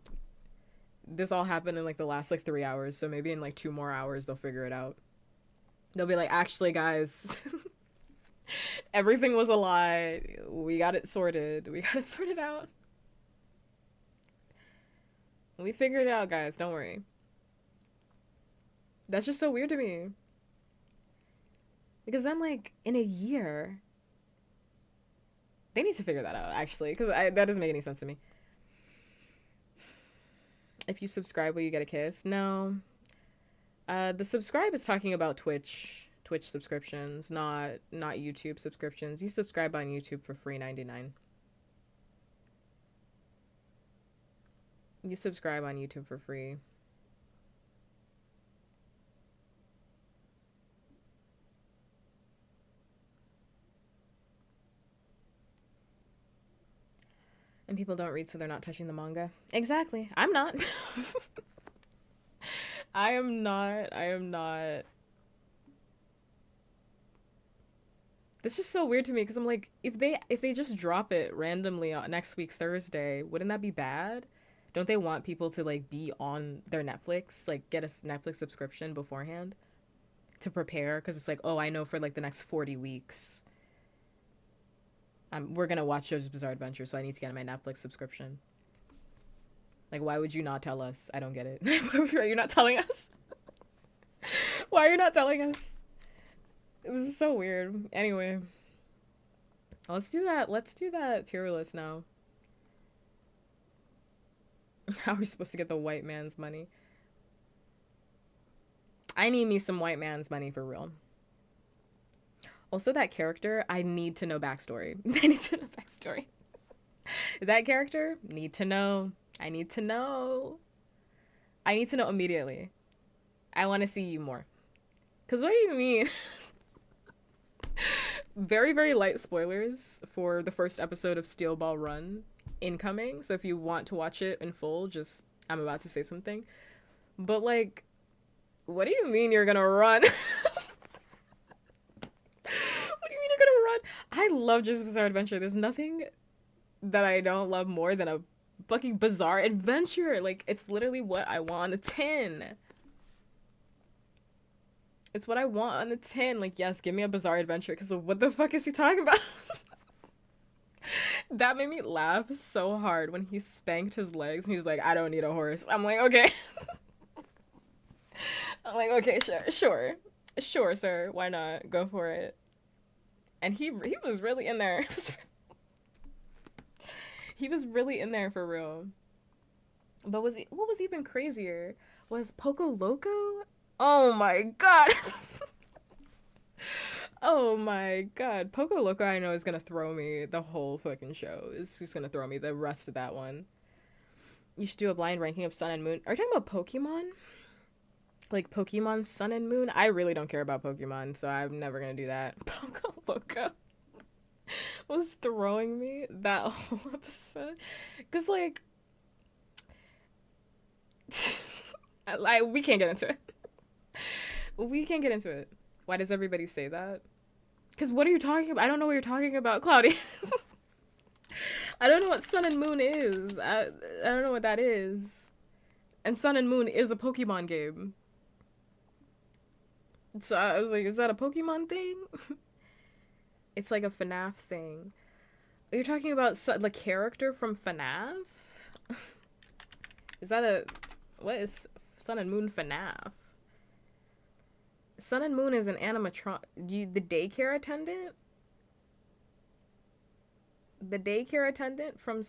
This all happened in, like, the last, like, 3 hours, so maybe in, like, 2 more hours, they'll figure it out. They'll be like, actually, guys... Everything was a lie. We got it sorted. We got it sorted out. We figured it out, guys. Don't worry. That's just so weird to me. Because then, like, in a year... They need to figure that out, actually. Because that doesn't make any sense to me. If you subscribe, will you get a kiss? No. The subscribe is talking about Twitch subscriptions, not YouTube subscriptions. You subscribe on YouTube for free $99. You subscribe on YouTube for free. And people don't read, so they're not touching the manga. Exactly. I'm not. I am not. That's just so weird to me because I'm like, if they just drop it randomly on next week Thursday, wouldn't that be bad? Don't they want people to like be on their Netflix, like get a Netflix subscription beforehand to prepare? Because it's like, oh, I know for like the next 40 weeks, we're gonna watch JOJOs Bizarre Adventure, so I need to get my Netflix subscription. Like, why would you not tell us? I don't get it. Are you not telling us? Why are you not telling us? This is so weird. Anyway, let's do that tier list now. How are we supposed to get the white man's money? I need me some white man's money for real. Also, that character, I need to know backstory. I need to know backstory. That character, need to know. I need to know. I need to know immediately. I want to see you more. Because what do you mean? Very, very light spoilers for the first episode of Steel Ball Run incoming. So if you want to watch it in full, just, I'm about to say something. But like, what do you mean you're gonna run? What do you mean you're gonna run? I love JOJOs Bizarre Adventure. There's nothing that I don't love more than a fucking bizarre adventure. Like, it's literally what I want on the tin. It's what I want on the tin. Like, yes, give me a bizarre adventure. Because what the fuck is he talking about? That made me laugh so hard when he spanked his legs and he's like, I don't need a horse. I'm like, okay. I'm like, okay, sure, sir. Why not? Go for it. And he was really in there. He was really in there for real. But what was even crazier was Poco Loco. Oh my god. Oh my god. Poco Loco, I know, is gonna throw me the whole fucking show. It's just gonna throw me the rest of that one. You should do a blind ranking of Sun and Moon. Are you talking about Pokemon? Like Pokemon Sun and Moon? I really don't care about Pokemon, so I'm never gonna do that. Poco Loco was throwing me that whole episode. Because, like, we can't get into it. We can't get into it. Why does everybody say that? Because what are you talking about? I don't know what you're talking about, Cloudy. I don't know what Sun and Moon is. I don't know what that is. And Sun and Moon is a Pokemon game. So I was like, is that a Pokemon thing? It's like a FNAF thing. You're talking about the character from FNAF? Is that a... What is Sun and Moon FNAF? Sun and Moon is an animatron... The daycare attendant? The daycare attendant from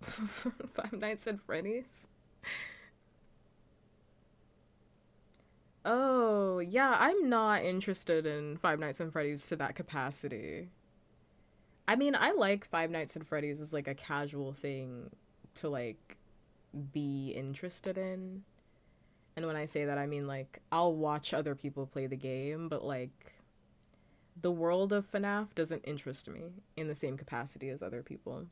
Five Nights at Freddy's? Oh, yeah, I'm not interested in Five Nights at Freddy's to that capacity. I mean, I like Five Nights at Freddy's as, like, a casual thing to, like, be interested in. And when I say that, I mean, like, I'll watch other people play the game, but, like, the world of FNAF doesn't interest me in the same capacity as other people.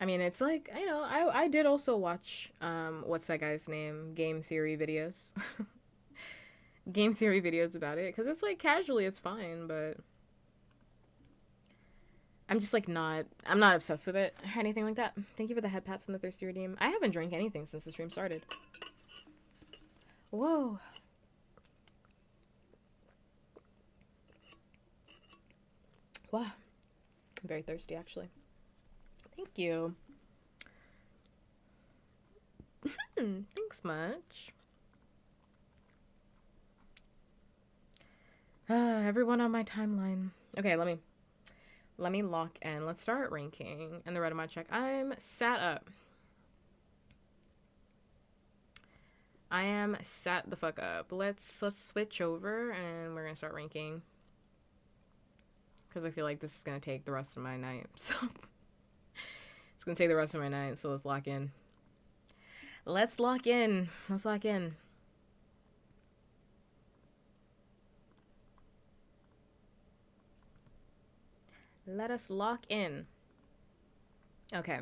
I mean, it's like, you know, I did also watch, what's that guy's name? Game Theory videos. Game Theory videos about it, because it's, like, casually, it's fine, but... I'm just, like, I'm not obsessed with it or anything like that. Thank you for the head pats and the thirsty redeem. I haven't drank anything since the stream started. Whoa. Wow. I'm very thirsty, actually. Thank you. Thanks much. Everyone on my timeline. Okay, let me lock in. Let's start ranking. And the red of my check. I'm sat up. I am sat the fuck up. Let's switch over and we're gonna start ranking. Because I feel like this is gonna take the rest of my night. So it's gonna take the rest of my night, so let's lock in. Let's lock in. Let's lock in. Let us lock in. Okay.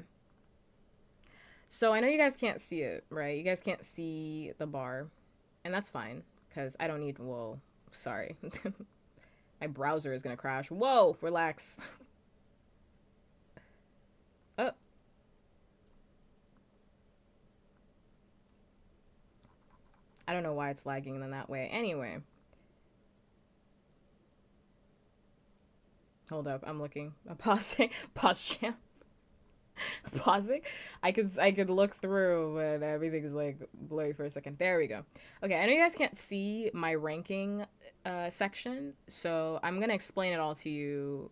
So I know you guys can't see it, right? You guys can't see the bar. And that's fine, because I don't need... Whoa. Sorry. My browser is going to crash. Whoa! Relax. Oh. I don't know why it's lagging in that way. Anyway. Hold up, I'm looking. I'm pausing. Pause champ. Pausing. I could look through, but everything's like blurry for a second. There we go. Okay, I know you guys can't see my ranking section, so I'm gonna explain it all to you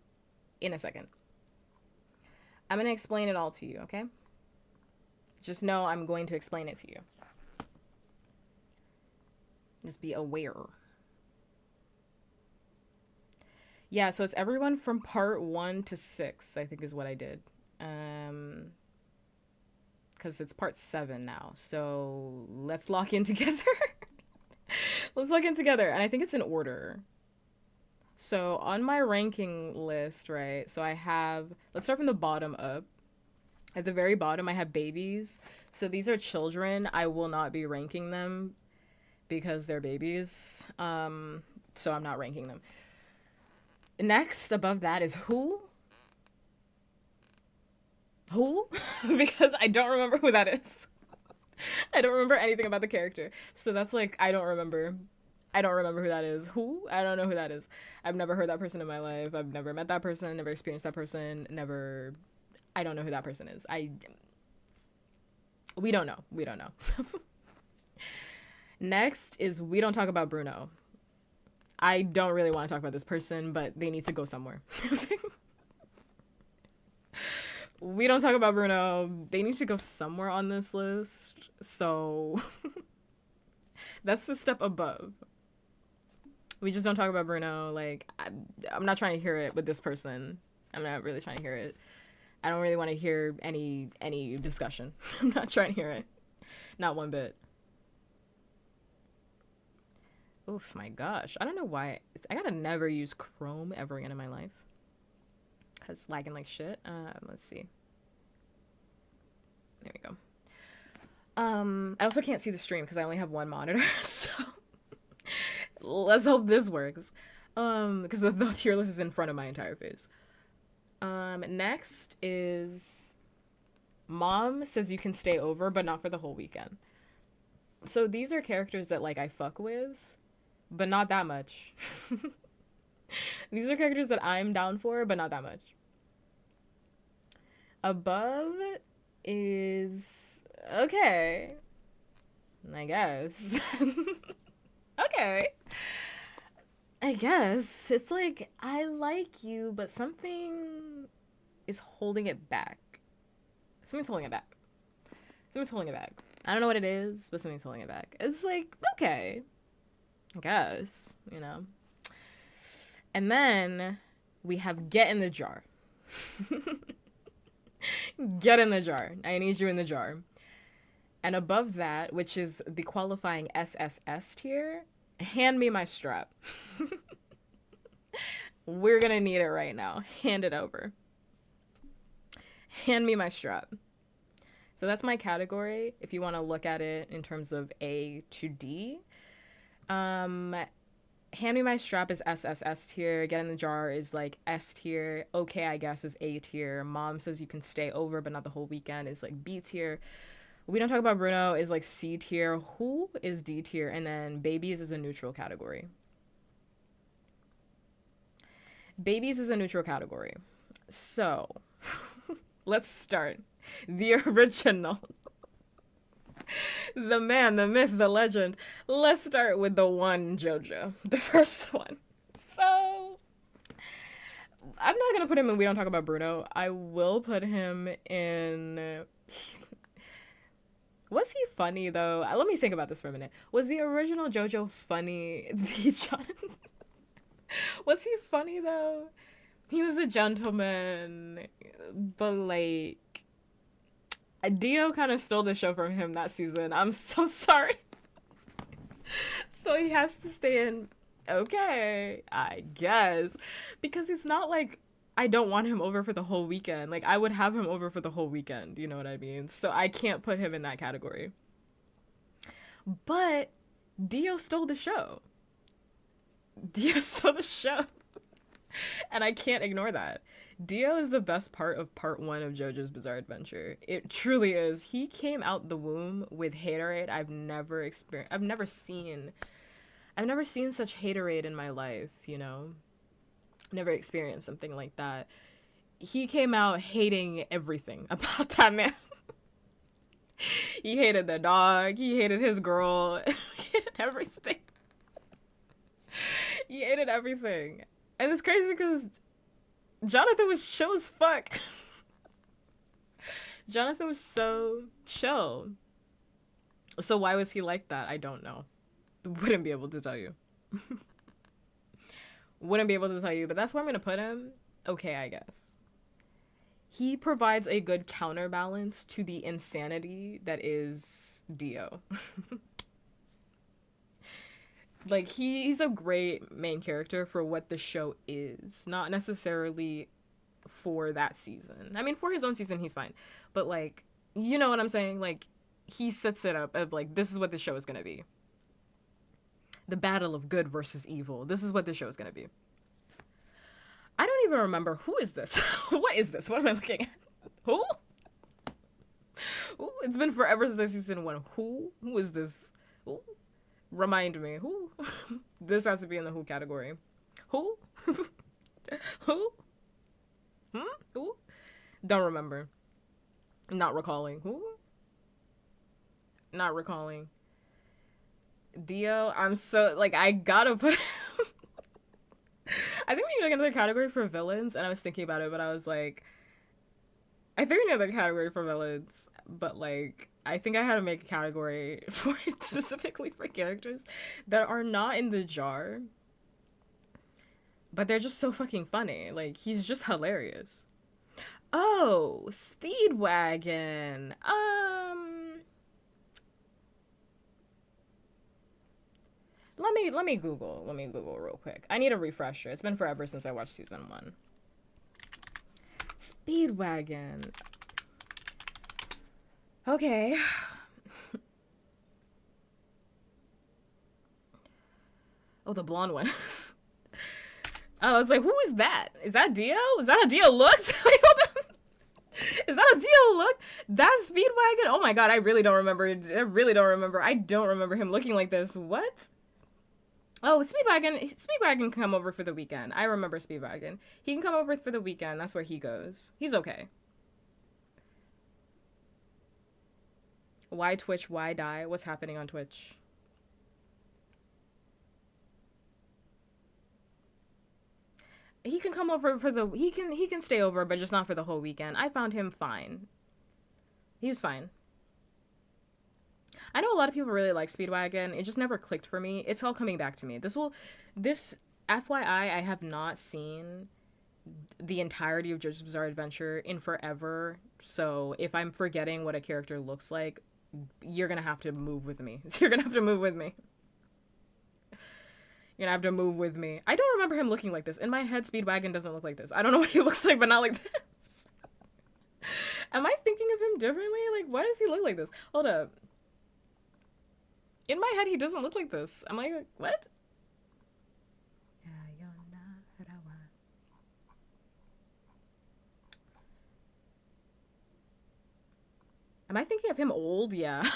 in a second. I'm gonna explain it all to you, okay? Just know I'm going to explain it to you. Just be aware. Yeah, so it's everyone from part 1 to 6, I think is what I did. Because it's part 7 now. So let's lock in together. Let's lock in together. And I think it's in order. So on my ranking list, right? So I have, let's start from the bottom up. At the very bottom, I have babies. So these are children. I will not be ranking them because they're babies. So I'm not ranking them. Next, above that is who? Who? Because I don't remember who that is. I don't remember anything about the character. So that's like, I don't remember who that is. Who? I don't know who that is. I've never heard that person in my life. I've never met that person, never experienced that person, never... I don't know who that person is. We don't know. We don't know. Next is we don't talk about Bruno. I don't really want to talk about this person, but they need to go somewhere. We don't talk about Bruno. They need to go somewhere on this list. So that's the step above. We just don't talk about Bruno. Like, I'm not trying to hear it with this person. I'm not really trying to hear it. I don't really want to hear any discussion. I'm not trying to hear it. Not one bit. Oof, my gosh. I don't know why. I gotta never use Chrome ever again in my life. Because it's lagging like shit. Let's see. There we go. I also can't see the stream because I only have one monitor. So let's hope this works. Because the tier list is in front of my entire face. Next is Mom says you can stay over, but not for the whole weekend. So these are characters that, like, I fuck with, but not that much. These are characters that I'm down for, but not that much. Above is... okay. I guess. Okay. I guess. It's like, I like you, but something is holding it back. Something's holding it back. Something's holding it back. I don't know what it is, but something's holding it back. It's like, okay. I guess, you know. And then we have get in the jar. Get in the jar. I need you in the jar. And above that, which is the qualifying SSS tier, hand me my strap. We're gonna need it right now. Hand it over. Hand me my strap. So that's my category. If you want to look at it in terms of A to D. Hand me my strap is SSS tier. Get in the jar is like S tier. Okay, I guess is A tier. Mom says you can stay over, but not the whole weekend is like B tier. We don't talk about Bruno is like C tier. Who is D tier? And then babies is a neutral category. Babies is a neutral category. So let's start. The original. The man, the myth, the legend. Let's start with the one JoJo. The first one. So I'm not gonna put him in We Don't Talk About Bruno. I will put him in... Was he funny, though? Let me think about this for a minute. Was the original JoJo funny? Was he funny, though? He was a gentleman, but, like... Dio kind of stole the show from him that season. I'm so sorry. So he has to stay in... Okay, I guess. Because he's not, like... I don't want him over for the whole weekend. Like, I would have him over for the whole weekend. You know what I mean? So I can't put him in that category. But Dio stole the show. Dio stole the show. And I can't ignore that. Dio is the best part of part 1 of JoJo's Bizarre Adventure. It truly is. He came out the womb with haterade I've never seen such haterade in my life, you know? Never experienced something like that. He came out hating everything about that man. He hated the dog. He hated his girl. He hated everything. He hated everything. And it's crazy because Jonathan was chill as fuck. Jonathan was so chill. So why was he like that? I don't know. Wouldn't be able to tell you. Wouldn't be able to tell you, but that's where I'm gonna put him. Okay, I guess. He provides a good counterbalance to the insanity that is Dio. Like, he's a great main character for what the show is, not necessarily for that season. I mean, for his own season, he's fine. But, like, you know what I'm saying? Like, he sets it up of, like, this is what the show is gonna be. The battle of good versus evil. This is what the show is gonna be. I don't even remember. Who is this? What is this? What am I looking at? Who? Ooh, it's been forever since season 1. Who? Who is this? Ooh. Remind me. Who? This has to be in the who category. Who? Who? Who? Don't remember. Not recalling. Who? Not recalling. Dio, I'm so, like, I gotta put I think we need another category for villains, and I was thinking about it, but I was like, I think we need another category for villains, but, like, I think I had to make a category for it specifically for characters that are not in the jar, but they're just so fucking funny. Like, he's just hilarious. Oh, Speedwagon. Let me Google real quick. I need a refresher. It's been forever since I watched season 1. Speedwagon. Okay. Oh, the blonde one. I was like, who is that? Is that Dio? Is that how Dio looked? Is that a Dio look? That's Speedwagon? Oh my god, I really don't remember. I don't remember him looking like this. What? Oh, Speedwagon can come over for the weekend. I remember Speedwagon. He can come over for the weekend. That's where he goes. He's okay. Why Twitch? Why die? What's happening on Twitch? He can come over for the... He can stay over, but just not for the whole weekend. I found him fine. He was fine. I know a lot of people really like Speedwagon. It just never clicked for me. It's all coming back to me. This FYI, I have not seen the entirety of JOJOs Bizarre Adventure in forever. So if I'm forgetting what a character looks like, you're gonna have to move with me. You're gonna have to move with me. You're gonna have to move with me. I don't remember him looking like this. In my head, Speedwagon doesn't look like this. I don't know what he looks like, but not like this. Am I thinking of him differently? Like, why does he look like this? Hold up. In my head, he doesn't look like this. I'm like, what? Am I thinking of him old? Yeah.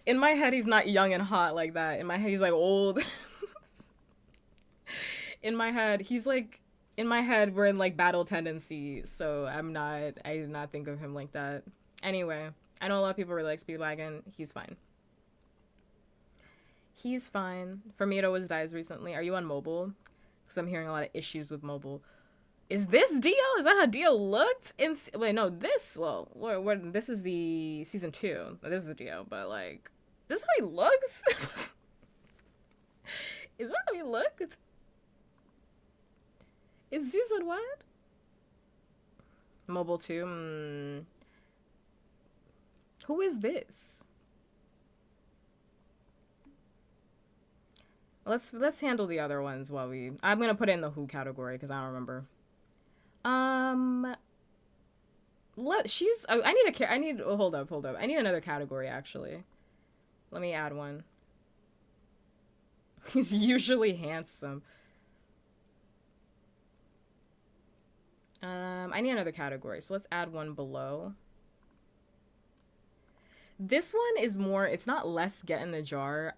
In my head, he's not young and hot like that. In my head, he's like old. In my head, we're in like battle tendency. So I did not think of him like that. Anyway. I know a lot of people really like Speedwagon. He's fine. He's fine. For me, it always dies recently. Are you on mobile? Because I'm hearing a lot of issues with mobile. Is this Dio? Is that how Dio looked? Wait, no, this... Well, this is the season 2. This is Dio, but, like... This is how he looks? Is that how he looks? It's season what? Mobile 2? Who is this? Let's handle the other ones while I'm gonna put it in the who category because I don't remember. Hold up. I need another category actually. Let me add one. He's usually handsome. I need another category, so let's add one below. This one is more, it's not less get in the jar.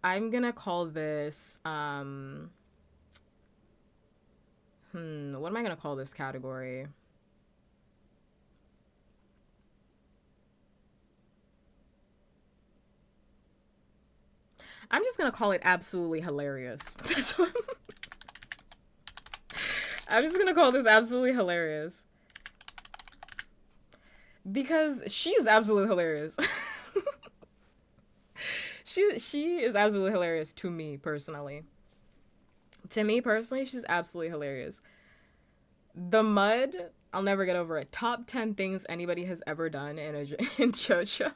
I'm gonna call this, what am I gonna call this category? I'm just gonna call it absolutely hilarious. I'm just gonna call this absolutely hilarious. Because she's absolutely hilarious. she is absolutely hilarious to me personally. To me personally, she's absolutely hilarious. The mud, I'll never get over it. Top 10 things anybody has ever done in in JoJo.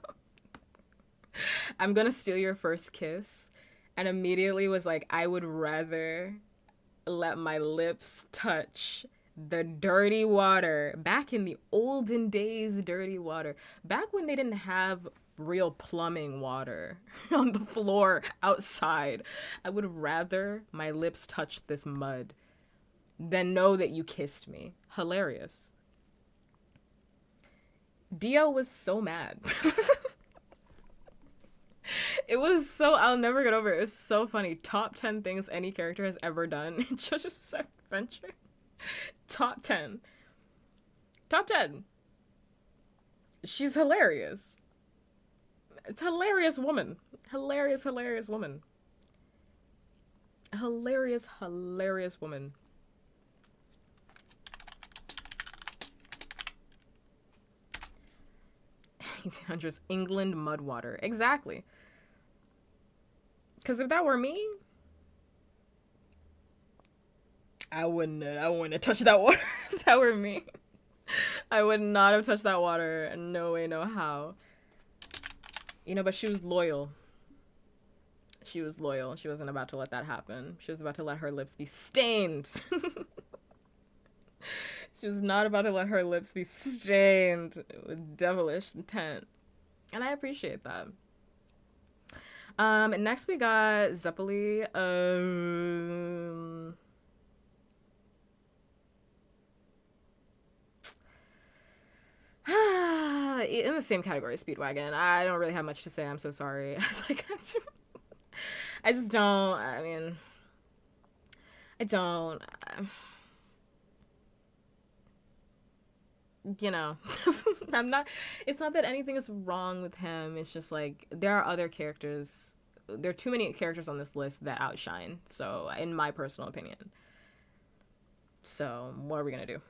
I'm gonna steal your first kiss, and immediately was like, I would rather let my lips touch the dirty water. Back in the olden days, dirty water. Back when they didn't have real plumbing water on the floor outside. I would rather my lips touch this mud than know that you kissed me. Hilarious. Dio was so mad. It was so, I'll never get over it. It was so funny. Top 10 things any character has ever done in JoJo's Bizarre Adventure. Top 10. Top 10. She's hilarious. It's a hilarious woman. Hilarious, hilarious woman. Hilarious, hilarious woman. $1800s England mud water. Exactly. Because if that were me, I wouldn't have touched that water. If that were me, I would not have touched that water. No way, no how. You know, but she was loyal. She was loyal. She wasn't about to let that happen. She was about to let her lips be stained. She was not about to let her lips be stained with devilish intent. And I appreciate that. Next we got Zeppeli. In the same category, Speedwagon. I don't really have much to say. I'm so sorry. I just don't. I mean, I don't. You know, I'm not. It's not that anything is wrong with him. It's just like there are other characters. There are too many characters on this list that outshine. So, in my personal opinion. So, what are we gonna do?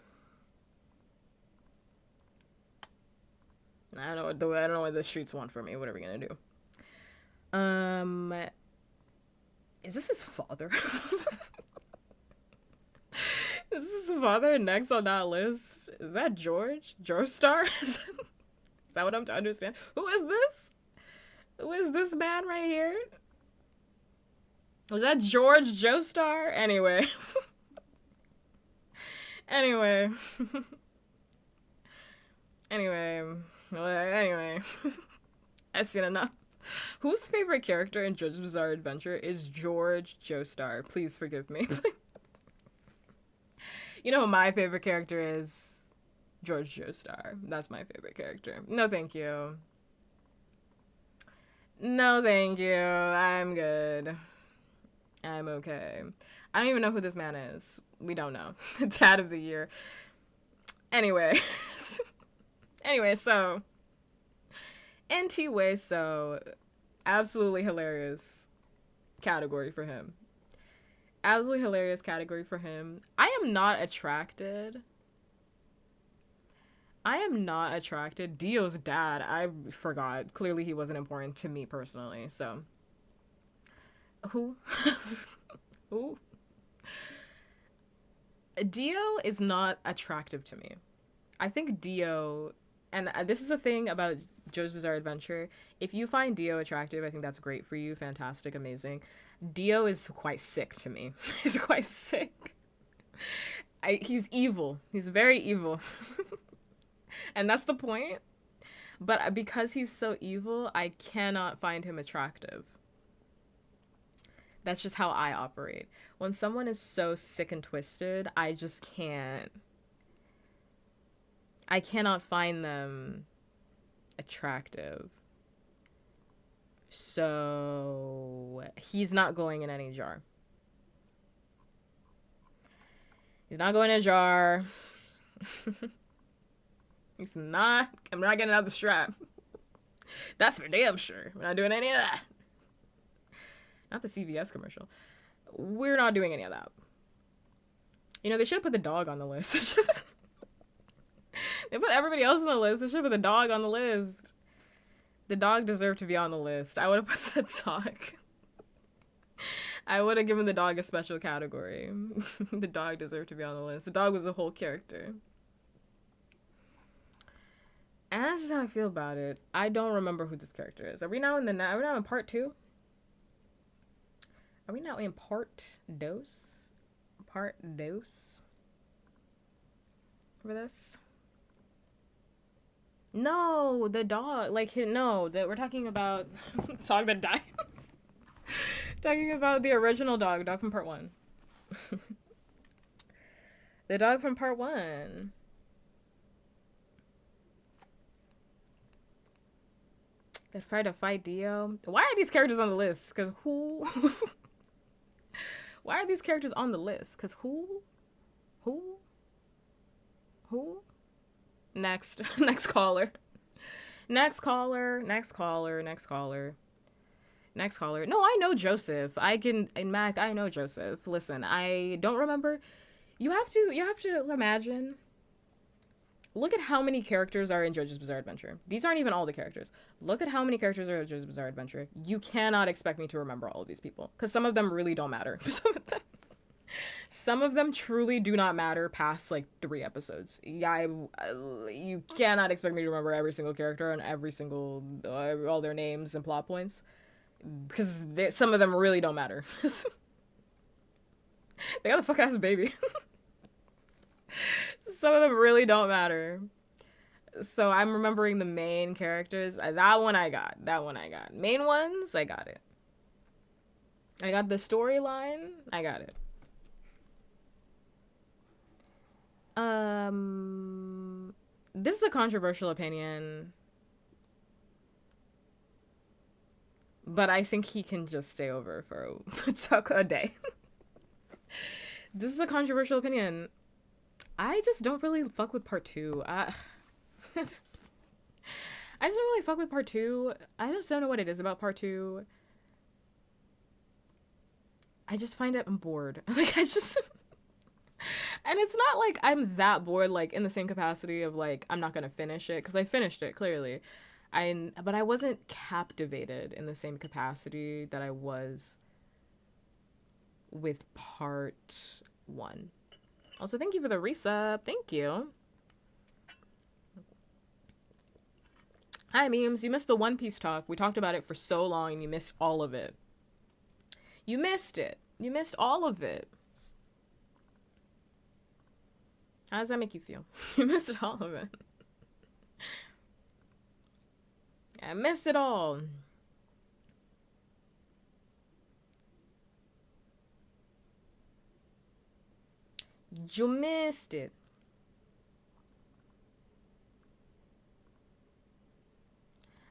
I don't know what the streets want from me. What are we gonna do? Is this his father? Is this his father next on that list? Is that George? Joestar? Is that what I'm to understand? Who is this? Who is this man right here? Was that George Joestar? Anyway. Anyway. Anyway. I've seen enough. Whose favorite character in JoJo's Bizarre Adventure is George Joestar? Please forgive me. You know who my favorite character is? George Joestar. That's my favorite character. No, thank you. No, thank you. I'm good. I'm okay. I don't even know who this man is. We don't know. Dad of the year. Anyway. So. NT so. Absolutely hilarious category for him. Absolutely hilarious category for him. I am not attracted. Dio's dad, I forgot. Clearly he wasn't important to me personally, so. Who? Who? Dio is not attractive to me. I think Dio, and this is the thing about JoJo's Bizarre Adventure. If you find Dio attractive, I think that's great for you. Fantastic, amazing. Dio is quite sick to me. He's quite sick. He's evil. He's very evil. And that's the point. But because he's so evil, I cannot find him attractive. That's just how I operate. When someone is so sick and twisted, I just can't. I cannot find them attractive. So he's not going in any jar. He's not going in a jar. He's not. I'm not getting out the strap. That's for damn sure. We're not doing any of that. Not the CVS commercial. We're not doing any of that. You know, they should have put the dog on the list. They put everybody else on the list. They should have put the dog on the list. The dog deserved to be on the list. I would have put the dog. I would have given the dog a special category. The dog deserved to be on the list. The dog was a whole character. And that's just how I feel about it. I don't remember who this character is. Are we now in part 2? Are we now in part dos? Part dos? For this? No, the dog. Like, no, that we're talking about the dog that died. Talking about the original dog from part 1. The dog from part 1. That tried to fight Dio. Why are these characters on the list? Because who? Why are these characters on the list? Because who? Next. Next caller. Next caller. No, I know Joseph. In Mac, I know Joseph. Listen, I don't remember. You have to imagine. Look at how many characters are in JoJo's Bizarre Adventure. These aren't even all the characters. Look at how many characters are in JoJo's Bizarre Adventure. You cannot expect me to remember all of these people. Because some of them really don't matter. Some of them truly do not matter past, like, 3 episodes. Yeah, you cannot expect me to remember every single character and every single, all their names and plot points. Because some of them really don't matter. They got the fuck ass baby. Some of them really don't matter. So I'm remembering the main characters. That one I got. Main ones, I got it. I got the storyline. I got it. This is a controversial opinion. But I think he can just stay over for a day. This is a controversial opinion. I just don't really fuck with part 2. I just don't really fuck with part 2. I just don't know what it is about part 2. I just find it, I'm bored. Like, and it's not like I'm that bored, like, in the same capacity of, like, I'm not gonna finish it, because I finished it, clearly. But I wasn't captivated in the same capacity that I was with part 1. Also, thank you for the resub. Thank you. Hi, memes. You missed the One Piece talk. We talked about it for so long, and you missed all of it. You missed it. You missed all of it. How does that make you feel? You missed all of it. I missed it all. You missed it.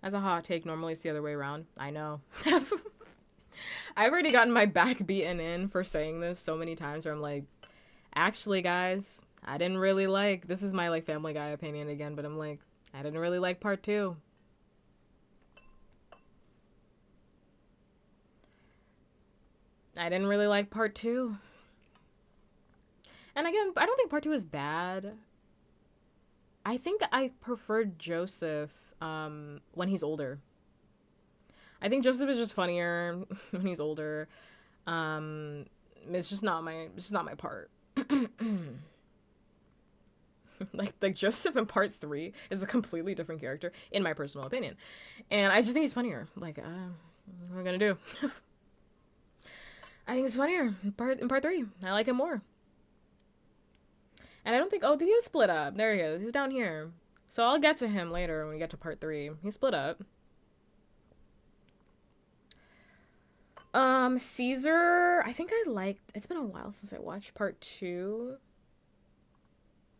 As a hot take, normally it's the other way around. I know. I've already gotten my back beaten in for saying this so many times where I'm like, actually, guys, I didn't really like, this is my, like, Family Guy opinion again, but I'm like, I didn't really like part 2. I didn't really like part 2. And again, I don't think part 2 is bad. I think I preferred Joseph when he's older. I think Joseph is just funnier when he's older. It's just not my part. like Joseph in part 3 is a completely different character in my personal opinion. And I just think he's funnier. Like, what am I gonna do? I think it's funnier in part 3. I like him more. And I don't think, oh, he is split up. There he is. He's down here. So I'll get to him later when we get to part 3. He's split up. Caesar, I think I liked, it's been a while since I watched part 2.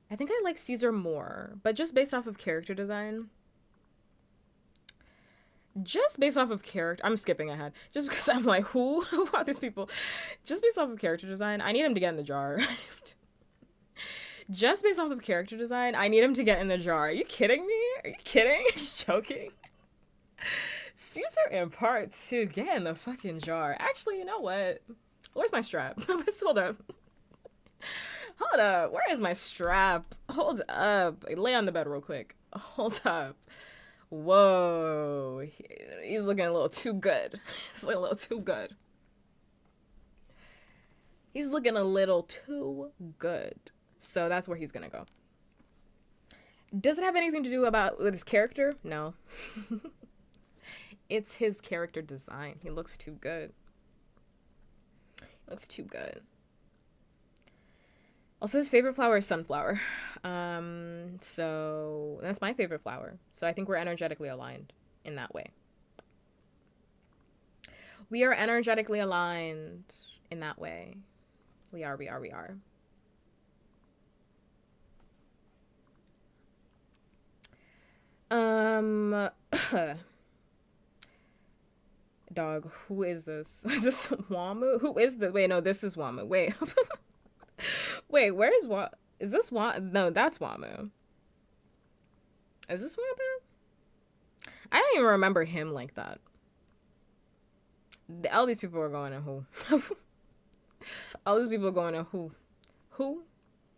I think I like Caesar more, but just based off of character design. Just based off of character, I'm skipping ahead. Just because I'm like, who are these people? Just based off of character design, I need him to get in the jar. Just based off of character design, I need him to get in the jar. Are you kidding me? Are you kidding? Joking? Caesar in part 2, get in the fucking jar. Actually, you know what? Where's my strap? Hold up. Hold up. Where is my strap? Hold up. Lay on the bed real quick. Hold up. Whoa. He's looking a little too good. He's looking a little too good. He's looking a little too good. So that's where he's gonna go. Does it have anything to do with his character? No. It's his character design. He looks too good. He looks too good. Also, his favorite flower is sunflower. So that's my favorite flower. So I think we're energetically aligned in that way. We are energetically aligned in that way. We are. Dog, who is this? Is this Wamu? Who is this? Wait, no, this is Wamu. Wait. Wait, where is is this Wamu? No, that's Wamu. Is this Wamu? I don't even remember him like that. All these people are going to who? All these people are going to who? Who?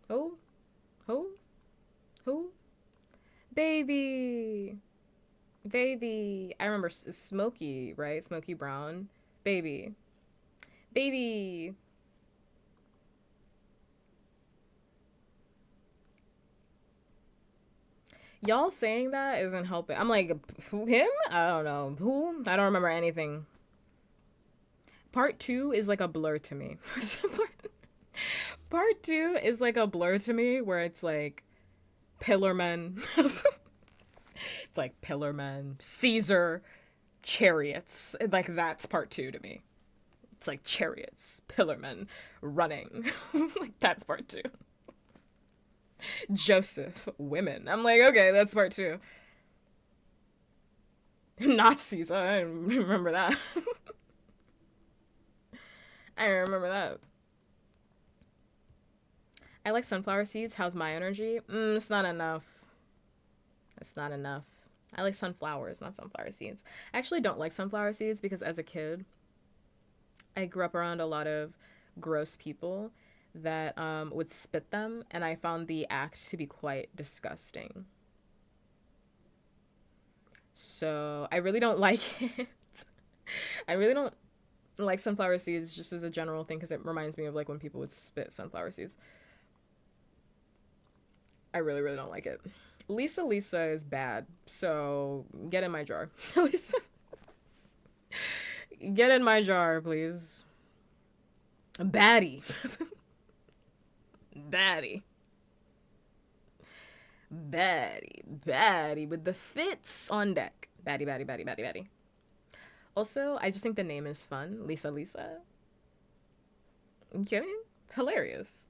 Who? Who? Who? Baby. Baby. I remember Smokey, right? Smokey Brown. Baby. Baby. Y'all saying that isn't helping. I'm like, who, him? I don't know. Who? I don't remember anything. Part 2 is like a blur to me. Part 2 is like a blur to me where it's like Pillarmen. It's like Pillarmen, Caesar, chariots. Like that's part 2 to me. It's like chariots, Pillarmen, running. Like that's part 2. Joseph, women. I'm like, okay, that's part 2. Nazis, I remember that. I remember that. I like sunflower seeds. How's my energy? It's not enough. It's not enough. I like sunflowers, not sunflower seeds. I actually don't like sunflower seeds because as a kid, I grew up around a lot of gross people that would spit them, and I found the act to be quite disgusting. So I really don't like it. I really don't like sunflower seeds just as a general thing because it reminds me of like when people would spit sunflower seeds. I really, really don't like it. Lisa is bad, so get in my jar. Lisa, get in my jar, please. Baddie. Baddie with the fits on deck. Baddie. Also, I just think the name is fun. Lisa. You kidding? It's hilarious.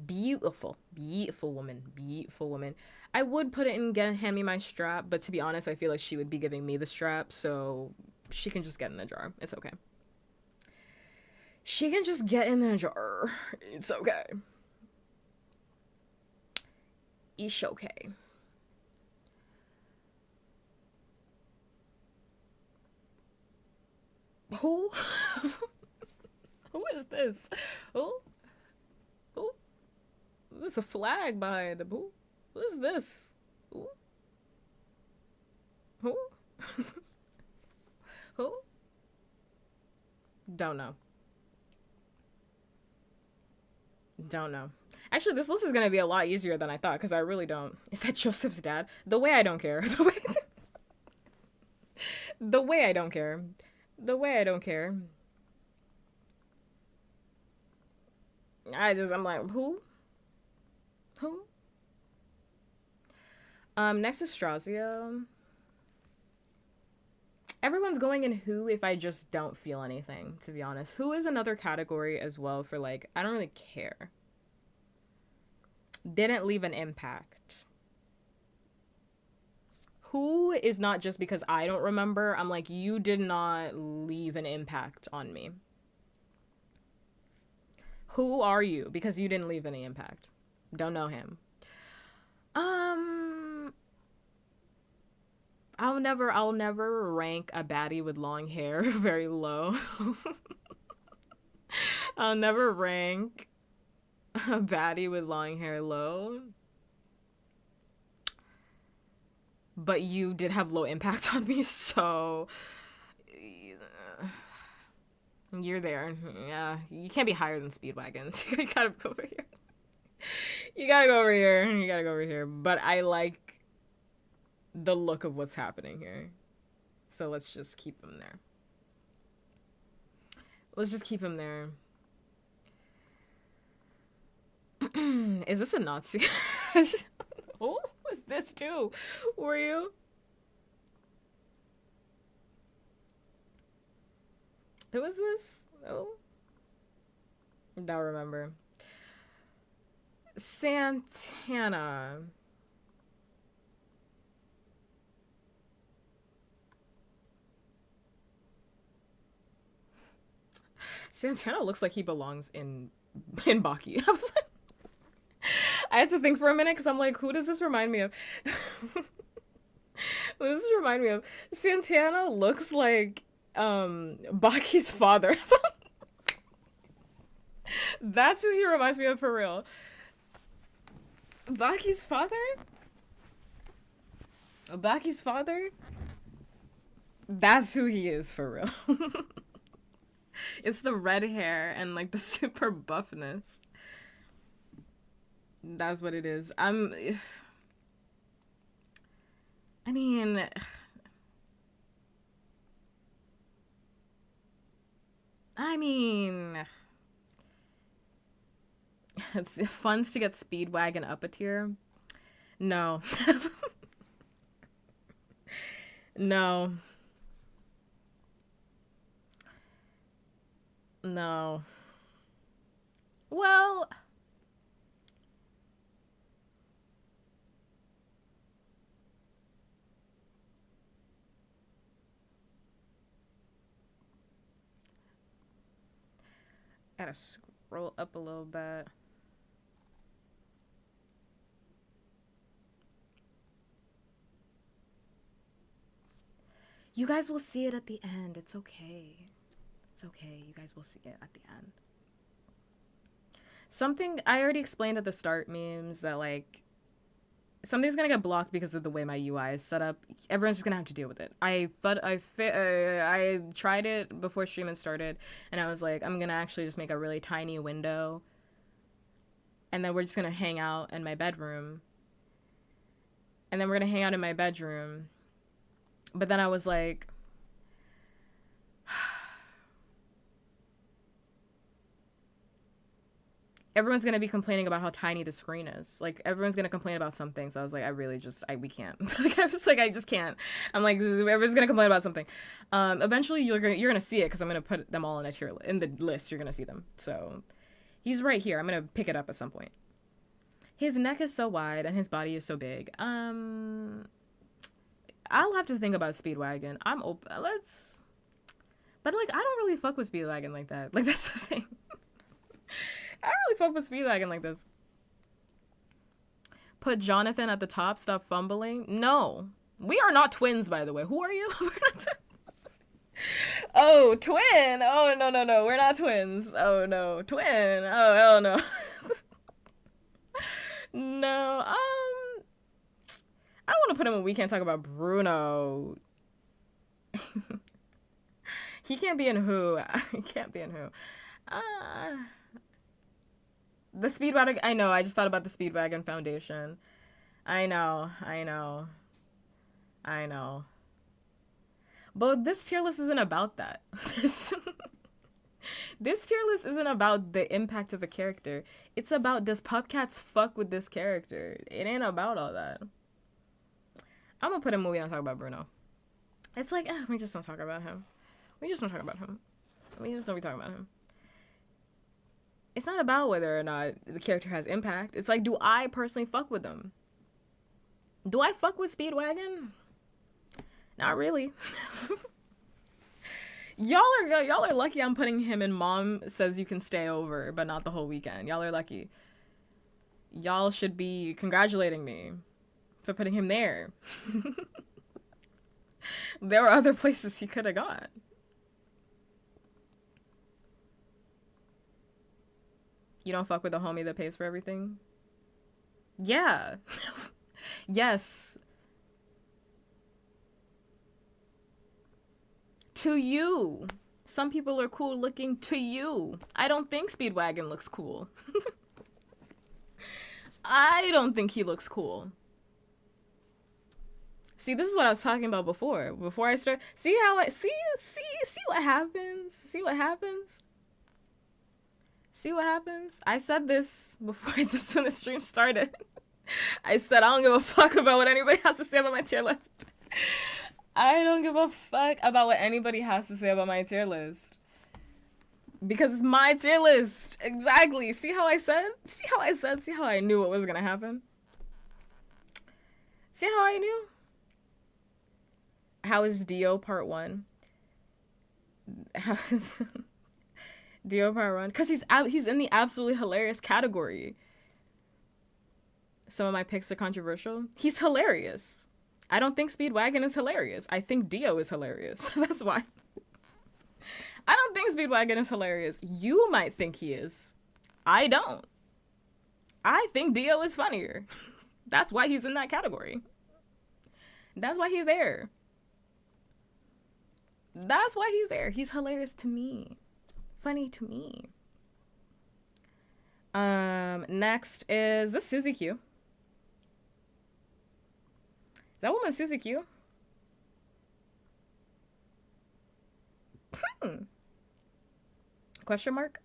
Beautiful woman. I would put it in hand me my strap, but to be honest, I feel like she would be giving me the strap, so she can just get in the jar. It's okay. She can just get in the jar. It's okay. It's okay. Who? Who is this? Who? There's a flag behind him. Who is this? Who? Who? Don't know. Actually, this list is going to be a lot easier than I thought because I really don't. Is that Joseph's dad? The way I don't care. The way I don't care. I'm like, who? Next is Strazio. Everyone's going in who if I just don't feel anything, to be honest. Who is another category as well for like, I don't really care. Didn't leave an impact. Who is not just because I don't remember. I'm like, you did not leave an impact on me. Who are you? Because you didn't leave any impact. Don't know him. I'll never rank a baddie with long hair very low. I'll never rank a baddie with long hair low. but you did have low impact on me, so you're there. Yeah, you can't be higher than Speedwagon. You gotta go over here. You gotta go over here. You gotta go over here. But I like the look of what's happening here. So let's just keep him there. Let's just keep him there. Is this a Nazi? Oh, what's this too? Were you? Who was this? Oh. Don't remember. Santana. Santana looks like he belongs in Baki. I was like, I had to think for a minute because I'm like, who does this remind me of? What does this remind me of? Santana looks like Baki's father. That's who he reminds me of for real. Baki's father? Baki's father? That's who he is for real. It's the red hair and like the super buffness. That's what it is. I mean, it's fun to get Speedwagon up a tier. No. No. No. Well, gotta scroll up a little bit. You guys will see it at the end. It's okay. It's okay. You guys will see it at the end. Something I already explained at the start memes that like something's gonna get blocked because of the way my UI is set up. Everyone's just gonna have to deal with it. I tried it before streaming started, and I was like, I'm gonna actually just make a really tiny window, and then we're just gonna hang out in my bedroom. But then I was like, everyone's gonna be complaining about how tiny the screen is. Like, everyone's gonna complain about something. So I was like, we can't. Like, I just can't. I'm like, everyone's gonna complain about something. Eventually you're gonna see it because I'm gonna put them all in a tier in the list. You're gonna see them. So he's right here. I'm gonna pick it up at some point. His neck is so wide and his body is so big. I'll have to think about Speedwagon. I'm open. But like, I don't really fuck with Speedwagon like that. Like, that's the thing. I don't really fuck with Speedwagon like this. Put Jonathan at the top. Stop fumbling. No, we are not twins, by the way. Who are you? We're not oh, twin. Oh, no. We're not twins. Oh, no. Twin. Oh, hell no. No. I don't want to put him in We Can't Talk About Bruno. He can't be in Who. He can't be in Who. The Speedwagon. I know. I just thought about the Speedwagon Foundation. I know. But this tier list isn't about that. This tier list isn't about the impact of a character. It's about, does puppkats fuck with this character? It ain't about all that. I'm gonna put him when we don't talk about Bruno. It's like, we just don't talk about him. We just don't talk about him. It's not about whether or not the character has impact. It's like, do I personally fuck with them? Do I fuck with Speedwagon? Not really. Y'all are lucky I'm putting him in Mom Says You Can Stay Over, but not the whole weekend. Y'all are lucky. Y'all should be congratulating me for putting him there. There were other places he could have gone. You don't fuck with the homie that pays for everything? Yeah. Yes. To you. Some people are cool looking to you. I don't think Speedwagon looks cool. I don't think he looks cool. See, this is what I was talking about before. Before I start, see how I see what happens. See what happens. See what happens. I said this before this when the stream started. I said I don't give a fuck about what anybody has to say about my tier list. I don't give a fuck about what anybody has to say about my tier list. Because it's my tier list. Exactly. See how I said? See how I said? See how I knew what was gonna happen? See how I knew? How is Dio part 1? How is Dio part 1? Because he's in the absolutely hilarious category. Some of my picks are controversial. He's hilarious. I don't think Speedwagon is hilarious. I think Dio is hilarious. That's why. I don't think Speedwagon is hilarious. You might think he is. I don't. I think Dio is funnier. That's why he's in that category. That's why he's there. That's why he's there. He's hilarious to me. Funny to me. Next is this Suzy Q. Is that woman Suzy Q? Question mark?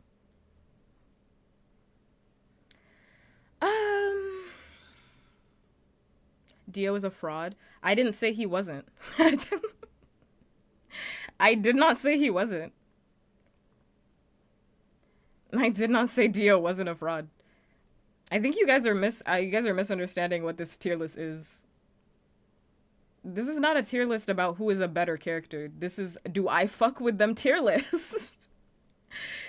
Dio is a fraud. I didn't say he wasn't. I did not say he wasn't. I did not say Dio wasn't a fraud. I think you guys are misunderstanding what this tier list is. This is not a tier list about who is a better character. This is, do I fuck with them tier list?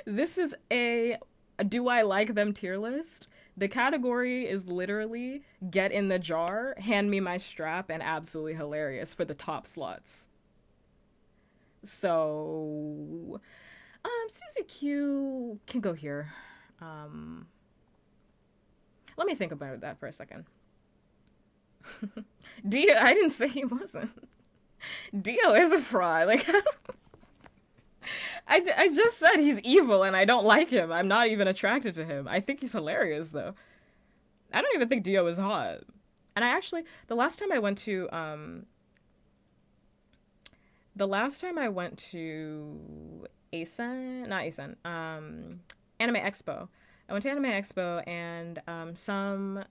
This is a, do I like them tier list? The category is literally get in the jar, hand me my strap, and absolutely hilarious for the top slots. So, Suzy Q can go here. Let me think about that for a second. Dio, I didn't say he wasn't. Dio is a fraud. Like, I just said he's evil and I don't like him. I'm not even attracted to him. I think he's hilarious though. I don't even think Dio is hot. And I actually, the last time I went to ASEN, not ASEN, Anime Expo. I went to Anime Expo and some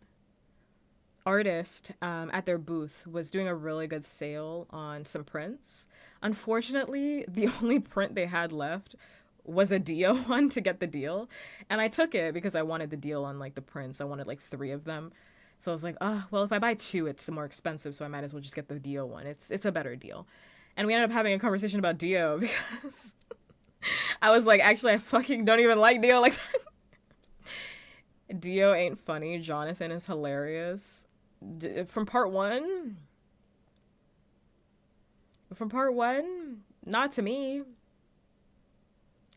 artist at their booth was doing a really good sale on some prints. Unfortunately, the only print they had left was a Dio one to get the deal. And I took it because I wanted the deal on like the prints. I wanted like 3 of them. So I was like, oh, well, if I buy 2, it's more expensive. So I might as well just get the Dio one. It's a better deal. And we ended up having a conversation about Dio because I was like, actually, I fucking don't even like Dio like that. Dio ain't funny. Jonathan is hilarious. From part 1, not to me.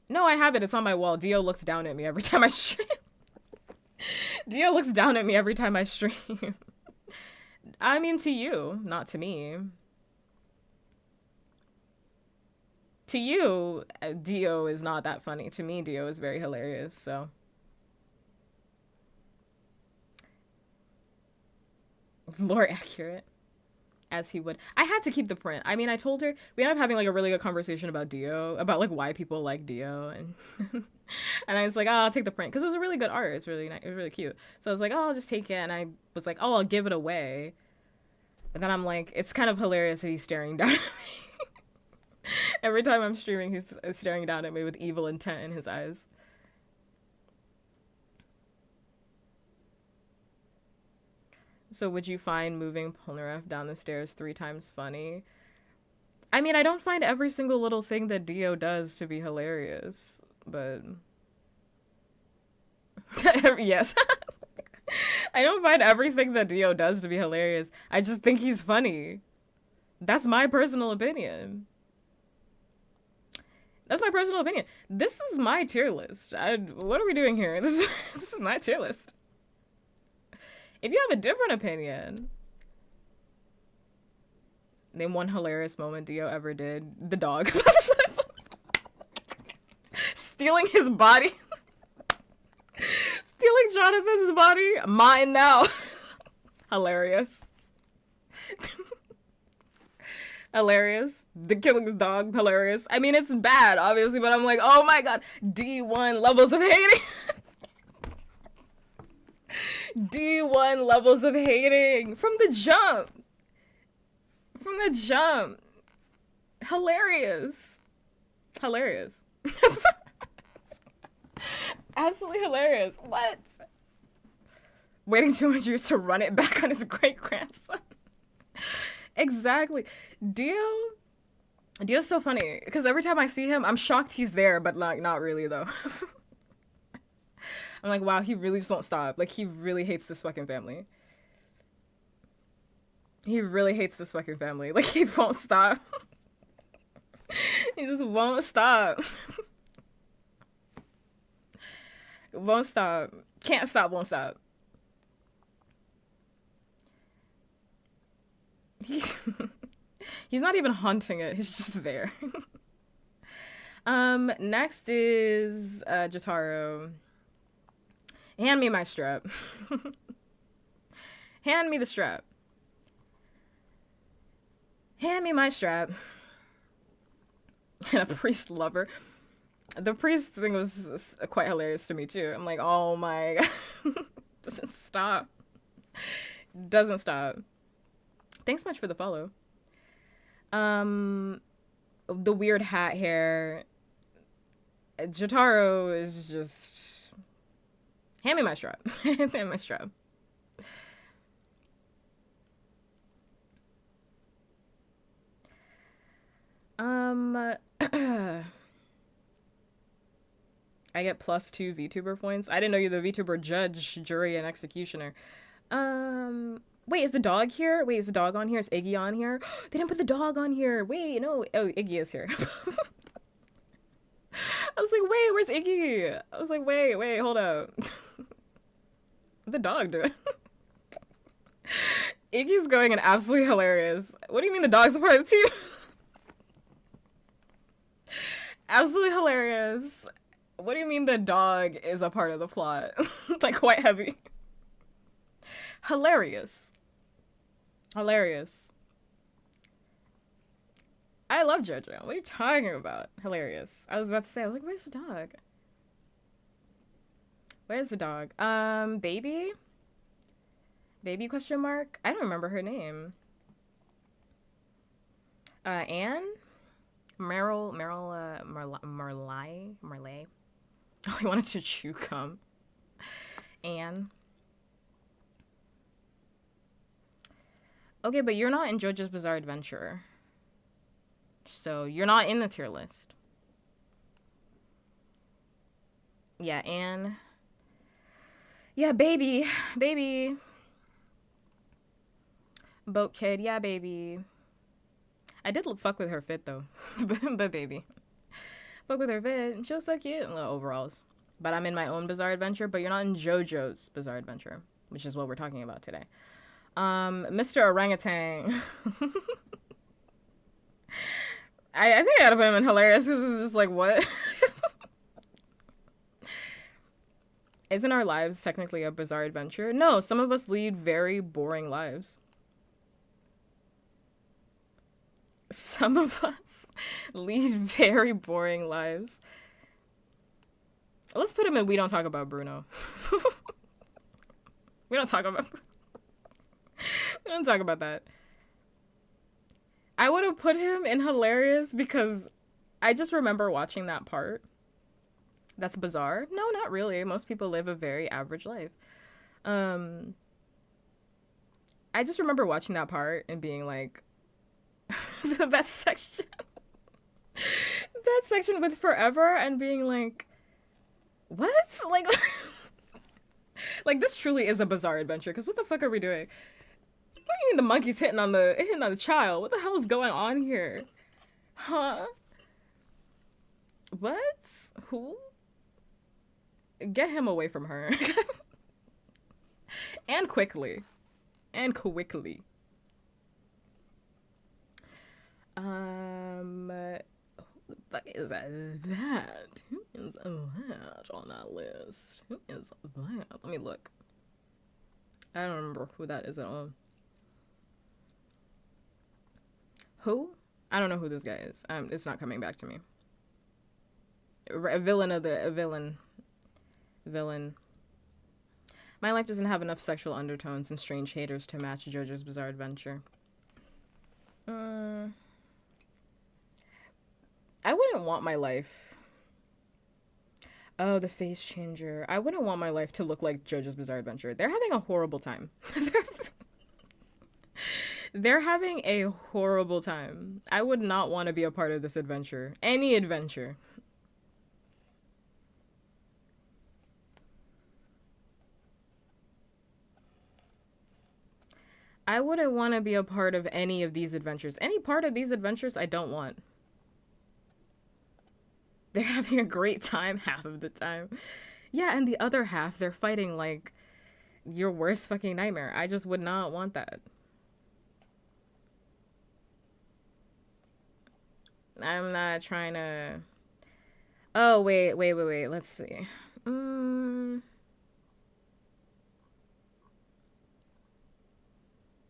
No, I have it. It's on my wall. Dio looks down at me every time I stream. Dio looks down at me every time I stream. I mean, to you, not to me. To you, Dio is not that funny. To me, Dio is very hilarious, so. Lore accurate. As he would. I had to keep the print. I mean, I told her, we ended up having like a really good conversation about Dio, about like why people like Dio, and and I was like, oh, I'll take the print because it was a really good art. It's really nice. It was really cute. So I was like, oh, I'll just take it, and I was like, oh, I'll give it away. But then I'm like, it's kind of hilarious that he's staring down at me. Every time I'm streaming, he's staring down at me with evil intent in his eyes. So would you find moving Polnareff down the stairs 3 times funny? I mean, I don't find every single little thing that Dio does to be hilarious, but... Yes. I don't find everything that Dio does to be hilarious. I just think he's funny. That's my personal opinion. That's my personal opinion. This is my tier list. What are we doing here? This is my tier list. If you have a different opinion, Name one hilarious moment Dio ever did. The dog. Stealing his body. Stealing Jonathan's body. Mine now. Hilarious. Hilarious. The killing his dog. Hilarious. I mean, it's bad, obviously, but I'm like, oh my god. D1 levels of hating. D1 levels of hating. From the jump. From the jump. Hilarious. Hilarious. Absolutely hilarious. What? Waiting 200 years to run it back on his great-grandson. Exactly. Dio's so funny, because every time I see him, I'm shocked he's there, but like, not really, though. I'm like, wow, he really just won't stop. Like, he really hates this fucking family. He really hates this fucking family. Like, he won't stop. He just won't stop. Won't stop. Can't stop, won't stop. He's not even hunting it. He's just there. Next is Jotaro. Hand me my strap. Hand me the strap. Hand me my strap. And a priest lover. The priest thing was quite hilarious to me too. I'm like, oh my god. Doesn't stop. Doesn't stop. Thanks so much for the follow. The weird hat hair. Jotaro is just... Hand me my strap. Hand me my strap. I get +2 VTuber points. I didn't know you're the VTuber judge, jury, and executioner. Wait, is the dog here? Wait, is the dog on here? Is Iggy on here? They didn't put the dog on here. Wait, no. Oh, Iggy is here. I was like, wait, where's Iggy? I was like, wait, hold up. The dog, dude. Iggy's going and absolutely hilarious. What do you mean the dog's a part of the team? Absolutely hilarious. What do you mean the dog is a part of the plot? Like, quite heavy. Hilarious. Hilarious. I love JoJo. What are you talking about? Hilarious. I was about to say, I was like, where's the dog? Where's the dog? Baby? Baby question mark? I don't remember her name. Anne? Marley? Oh, I wanted to chew gum. Anne. Okay, but you're not in JoJo's Bizarre Adventure. So, you're not in the tier list. Yeah, Anne. Yeah, baby. Baby. Boat kid. Yeah, baby. I did fuck with her fit, though. But baby. Fuck with her fit. She was so cute. Well, overalls. But I'm in my own Bizarre Adventure, but you're not in JoJo's Bizarre Adventure, which is what we're talking about today. Mr. Orangutan. I think I gotta put him in hilarious because it's just like, what? Isn't our lives technically a bizarre adventure? No, some of us lead very boring lives. Some of us lead very boring lives. Let's put him in We Don't Talk About Bruno. We don't talk about Bruno. We don't talk about that. I would have put him in hilarious because I just remember watching that part. That's bizarre. No, not really. Most people live a very average life. I just remember watching that part and being like, that section with forever and being like, what? Like, like this truly is a bizarre adventure because what the fuck are we doing? What do you mean the monkey's hitting on the child? What the hell is going on here? Huh? What? Who? Get him away from her. And quickly. And quickly. Who the fuck is that? Who is that on that list? Who is that? Let me look. I don't remember who that is at all. Who? I don't know who this guy is. It's not coming back to me. A villain. My life doesn't have enough sexual undertones and strange haters to match JoJo's Bizarre Adventure. I wouldn't want my life. Oh, the face changer. I wouldn't want my life to look like JoJo's Bizarre Adventure. They're having a horrible time. They're having a horrible time. I would not want to be a part of this adventure. Any adventure. I wouldn't want to be a part of any of these adventures. Any part of these adventures I don't want. They're having a great time half of the time. Yeah, and the other half, they're fighting like your worst fucking nightmare. I just would not want that. I'm not trying to... Oh, wait. Let's see.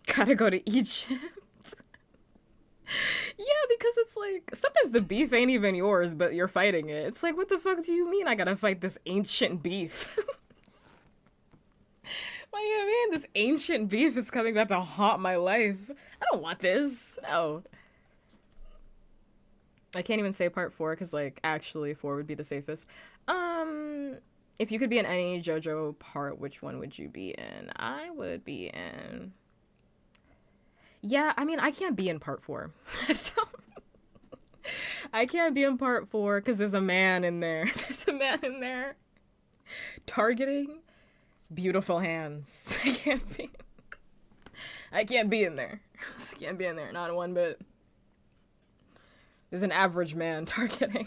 Gotta go to Egypt. Yeah, because it's like, sometimes the beef ain't even yours, but you're fighting it. It's like, what the fuck do you mean I gotta fight this ancient beef? What do you mean this ancient beef is coming back to haunt my life? I don't want this. No. I can't even say part 4 because, like, actually 4 would be the safest. If you could be in any JoJo part, which one would you be in? I would be in... Yeah, I mean, I can't be in part 4. So... I can't be in part 4 because there's a man in there. There's a man in there. Targeting beautiful hands. I can't be... I can't be in there. I can't be in there, not one bit. There's an average man targeting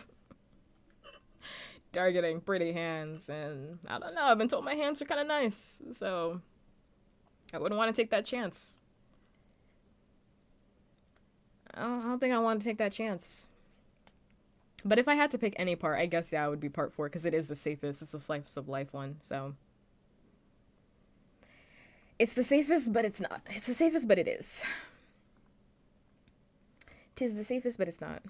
pretty hands, and I don't know, I've been told my hands are kind of nice, so I wouldn't want to take that chance. I don't think I want to take that chance. But if I had to pick any part, I guess, yeah, it would be part 4, because it is the safest. It's the slice of life one, so. It's the safest, but it's not. It's the safest, but it is. 'Tis the safest, but it's not.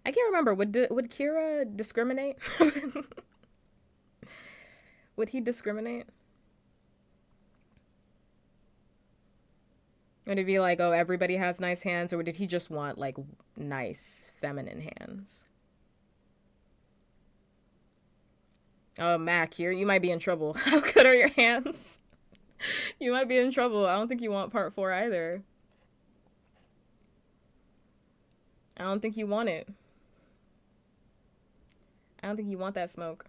I can't remember. Would Kira discriminate? Would he discriminate? Would it be like, oh, everybody has nice hands, or did he just want, like, nice, feminine hands? Oh, Mac, here, you might be in trouble. How good are your hands? You might be in trouble. I don't think you want part 4 either. I don't think you want it. I don't think you want that smoke.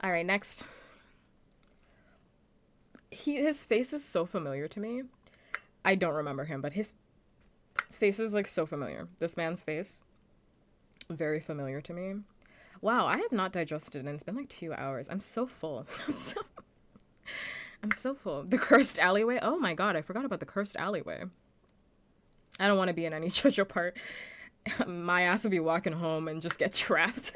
All right, next. His face is so familiar to me. I don't remember him, but his face is like so familiar. This man's face, very familiar to me. Wow, I have not digested and it's been like 2 hours. I'm so full. I'm so full. The cursed alleyway. Oh my god, I forgot about the cursed alleyway. I don't want to be in any JoJo part. My ass would be walking home and just get trapped.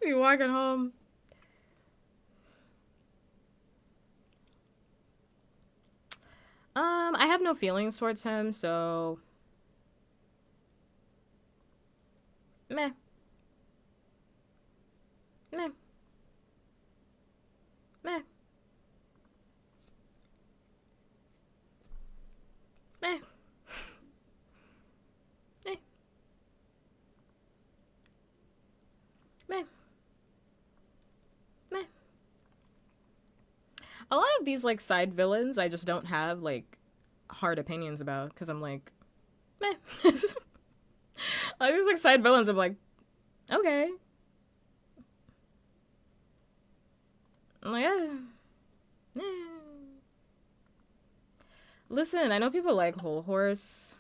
Be walking home. I have no feelings towards him, so meh. Meh. Meh. Meh. Meh. Meh. Meh. A lot of these, like, side villains I just don't have, like, hard opinions about, because I'm like, meh. Like, these, like, side villains, I'm like, okay. I'm like, eh. Listen, I know people like Whole Horse.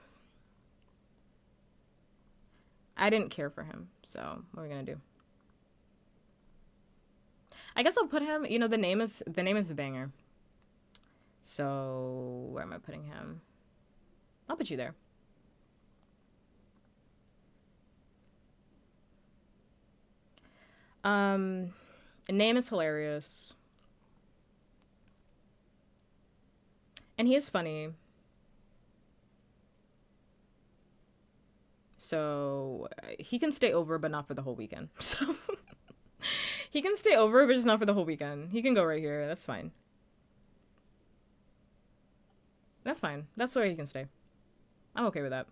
I didn't care for him, so what are we gonna do? I guess I'll put him, you know, the name is a banger. So where am I putting him? I'll put you there. Name is hilarious. And he is funny. So he can stay over, but not for the whole weekend. So he can stay over, but just not for the whole weekend. He can go right here. That's fine. That's fine. That's where he can stay. I'm okay with that.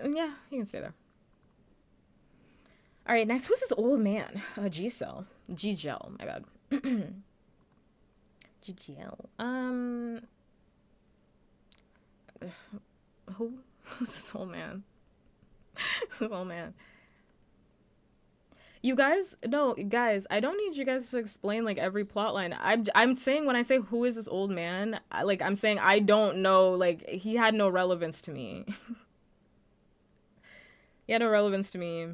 Yeah, he can stay there. All right, next was this old man, G-Cell. G-Gel, my bad. G-Gel. Who's this old man? This old man. You guys, no, guys, I don't need you guys to explain like every plot line. I'm saying when I say who is this old man, I'm saying I don't know, like he had no relevance to me. He had no relevance to me.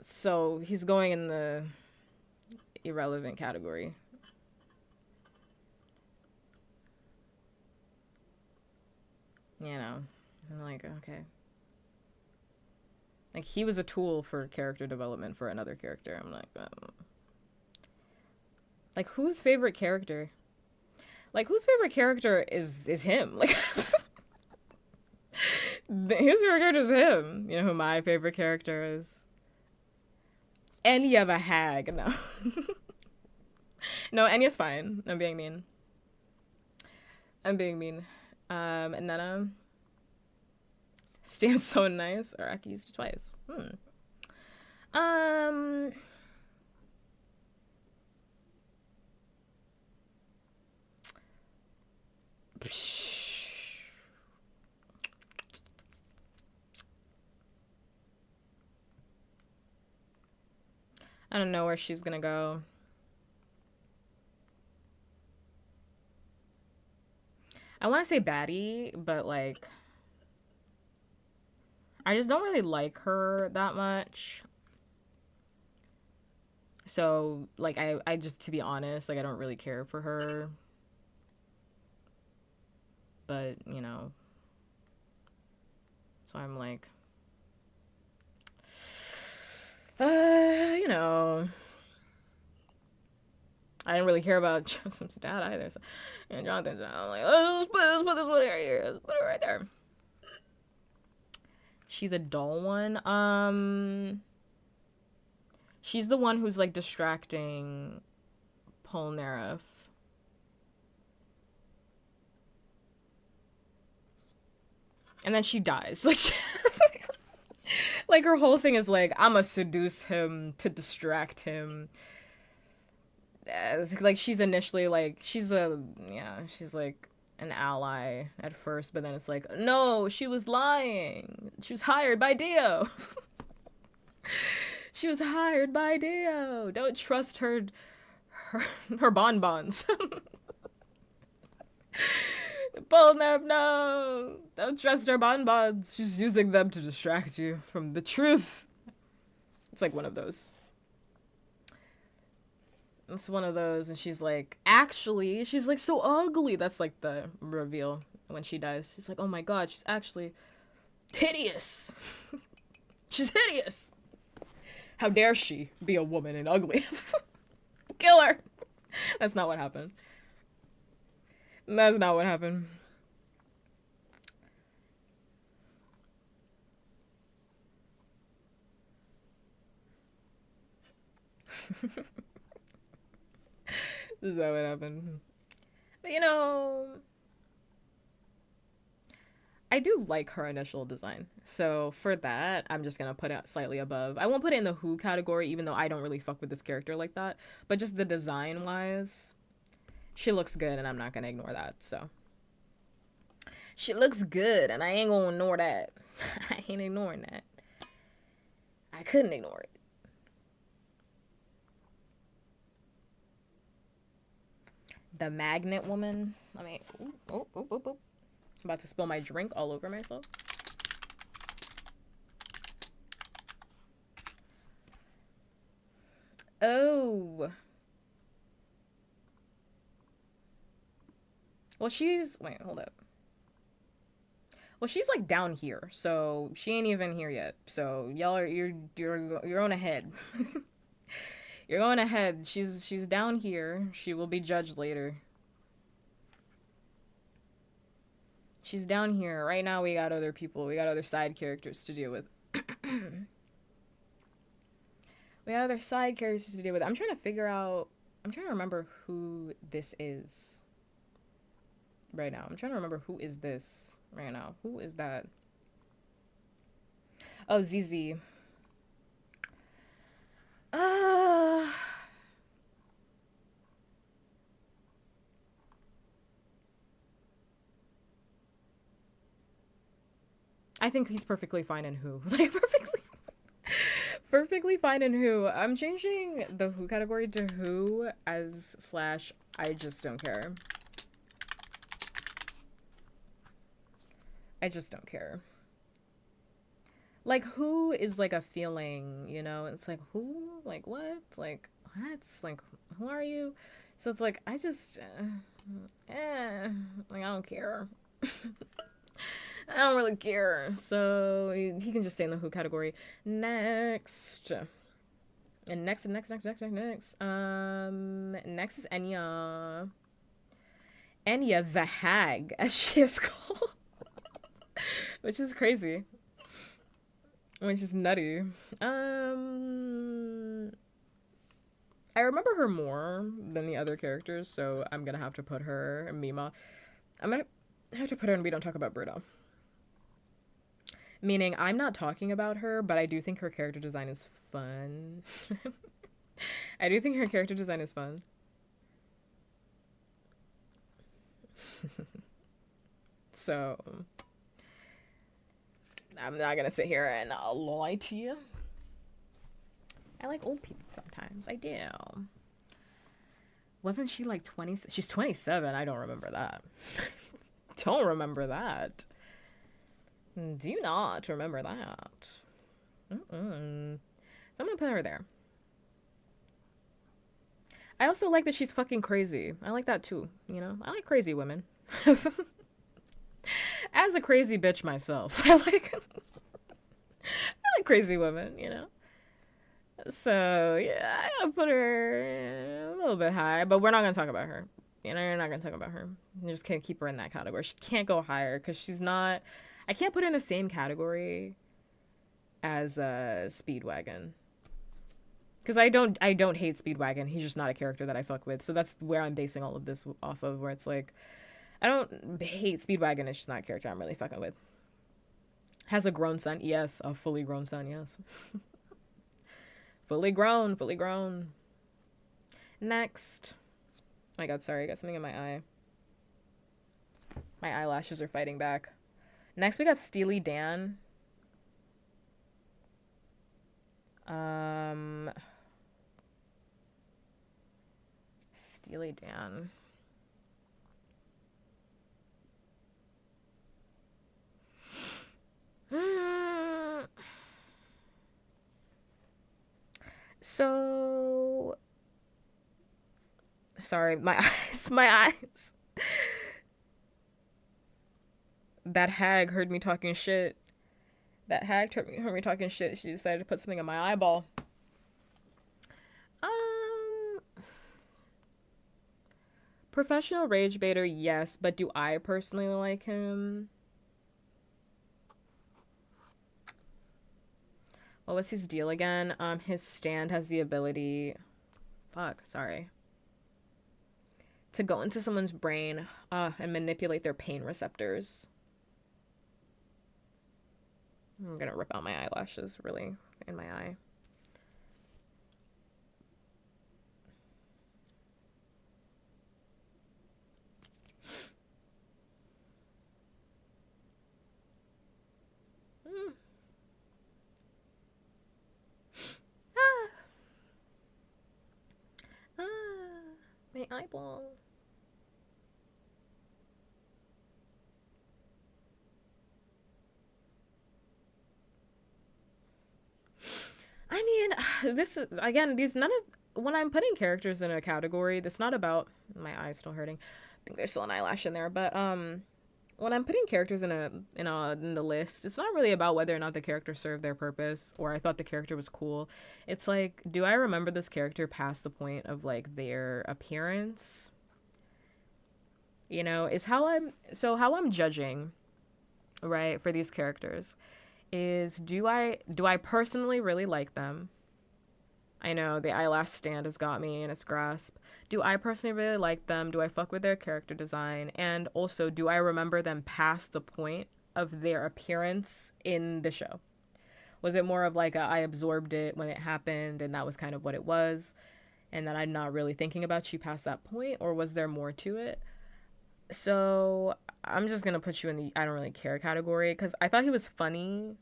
So he's going in the irrelevant category. You know, I'm like, okay. Like, he was a tool for character development for another character. I'm like, whose favorite character? Like, whose favorite character is him? Like, his favorite character is him. You know who my favorite character is? Enya the hag. No. No, Enya's fine. I'm being mean. And Nana stands so nice. Araki used it twice. I don't know where she's gonna go. I want to say baddie, but like I just don't really like her that much. So like I just, to be honest, like I don't really care for her. But, you know. So I'm like, you know, I didn't really care about Joseph's dad either. So, and Jonathan's dad, I'm like, let's put this one right here. Let's put it right there. She the dull one? She's the one who's like distracting Polnareff. And then she dies. Like, like her whole thing is like, I'ma seduce him to distract him. Like she's initially like, she's like an ally at first, but then it's like, no, she was lying. She was hired by Dio. She was hired by Dio. Don't trust her bonbons. Polnareff, no. Don't trust her bonbons. She's using them to distract you from the truth. It's like one of those. It's one of those, and she's like, actually, she's like so ugly. That's like the reveal when she dies. She's like, oh my god, she's actually hideous. She's hideous. How dare she be a woman and ugly? Kill her. That's not what happened. That's not what happened. This is not what happened. But, you know, I do like her initial design. So for that, I'm just going to put it slightly above. I won't put it in the who category, even though I don't really fuck with this character like that. But just the design-wise, she looks good, and I'm not going to ignore that, so. She looks good, and I ain't going to ignore that. I ain't ignoring that. I couldn't ignore it. The magnet woman. I mean, I'm about to spill my drink all over myself. Oh. Well, she's... Wait, hold up. Well, she's like down here, so she ain't even here yet. So y'all are you're on ahead. You're going ahead. She's down here. She will be judged later. She's down here. Right now we got other people. We got other side characters to deal with. We got other side characters to deal with. I'm trying to remember who this is right now. I'm trying to remember who is this right now. Who is that? Oh, ZZ. I think he's perfectly fine in who. Like, perfectly fine in who. I'm changing the who category to who as slash I just don't care. I just don't care. Like, who is like a feeling, you know? It's like, who? Like, what? Like, what? Like, who are you? So it's like, I just, like, I don't care. I don't really care. So he can just stay in the who category. Next. And next. Next is Enya. Enya the Hag, as she is called. Which is crazy. Which is nutty. I remember her more than the other characters, so I'm gonna have to put her, Mima. I'm gonna have to put her in We Don't Talk About Bruno. Meaning, I'm not talking about her, but I do think her character design is fun. I do think her character design is fun. So, I'm not gonna sit here and lie to you. I like old people sometimes. I do. Wasn't she like 20? She's 27. I don't remember that. Don't remember that. Do not remember that. So I'm gonna put her there. I also like that she's fucking crazy. I like that too, you know? I like crazy women. As a crazy bitch myself, I like crazy women, you know? So, yeah, I gotta put her a little bit high, but we're not gonna talk about her. You know, you're not gonna talk about her. You just can't keep her in that category. She can't go higher because she's not... I can't put her in the same category as Speedwagon. Because I don't hate Speedwagon. He's just not a character that I fuck with. So that's where I'm basing all of this off of, where it's like, I don't hate Speedwagon. It's just not a character I'm really fucking with. Has a grown son. Yes. A fully grown son. Yes. Fully grown. Fully grown. Next. Oh my god, sorry. I got something in my eye. My eyelashes are fighting back. Next, we got Steely Dan. Steely Dan. So, sorry, my eyes. That hag heard me talking shit. That hag heard me talking shit. She decided to put something in my eyeball. Professional rage baiter, yes, but do I personally like him? What was his deal again? His stand has the ability... to go into someone's brain and manipulate their pain receptors. I'm gonna rip out my eyelashes, really, in my eye. My eyeball. I mean, this is, again, these none of, when I'm putting characters in a category, that's not about, my eye's still hurting. I think there's still an eyelash in there, but when I'm putting characters in the list, it's not really about whether or not the character served their purpose or I thought the character was cool. It's like, do I remember this character past the point of like their appearance? You know, is how I'm judging, right, for these characters is do I personally really like them? I know the eyelash stand has got me in its grasp. Do I personally really like them? Do I fuck with their character design? And also, do I remember them past the point of their appearance in the show? Was it more of like I absorbed it when it happened and that was kind of what it was and that I'm not really thinking about you past that point? Or was there more to it? So I'm just going to put you in the I don't really care category because I thought he was funny.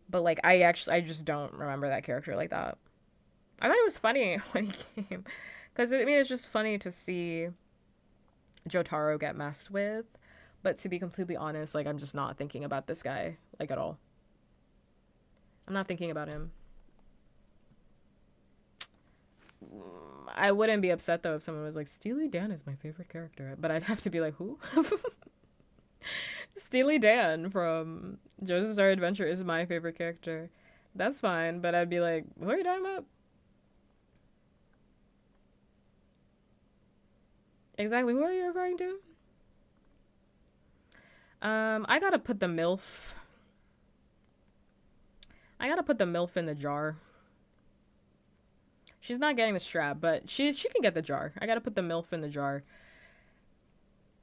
But like I just don't remember that character like that. I thought it was funny when he came, because I mean it's just funny to see Jotaro get messed with. But to be completely honest, like I'm just not thinking about this guy like at all. I'm not thinking about him. I wouldn't be upset though if someone was like Steely Dan is my favorite character, but I'd have to be like who? Steely Dan from JOJOs Bizarre Adventure is my favorite character. That's fine, but I'd be like, what are you talking about? Exactly, who are you referring to? I gotta put the MILF. I gotta put the MILF in the jar. She's not getting the strap, but she can get the jar. I gotta put the MILF in the jar.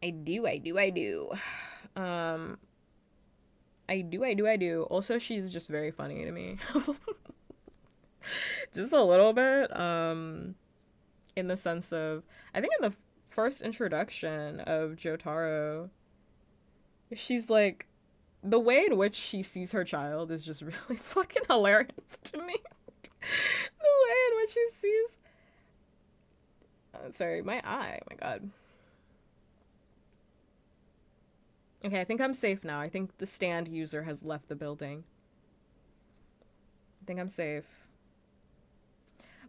I do. I do. Also, she's just very funny to me. Just a little bit. In the sense of, I think in the first introduction of Jotaro, she's like, the way in which she sees her child is just really fucking hilarious to me. The way in which she sees. Sorry, my eye. Oh my god. Okay, I think I'm safe now. I think the stand user has left the building. I think I'm safe.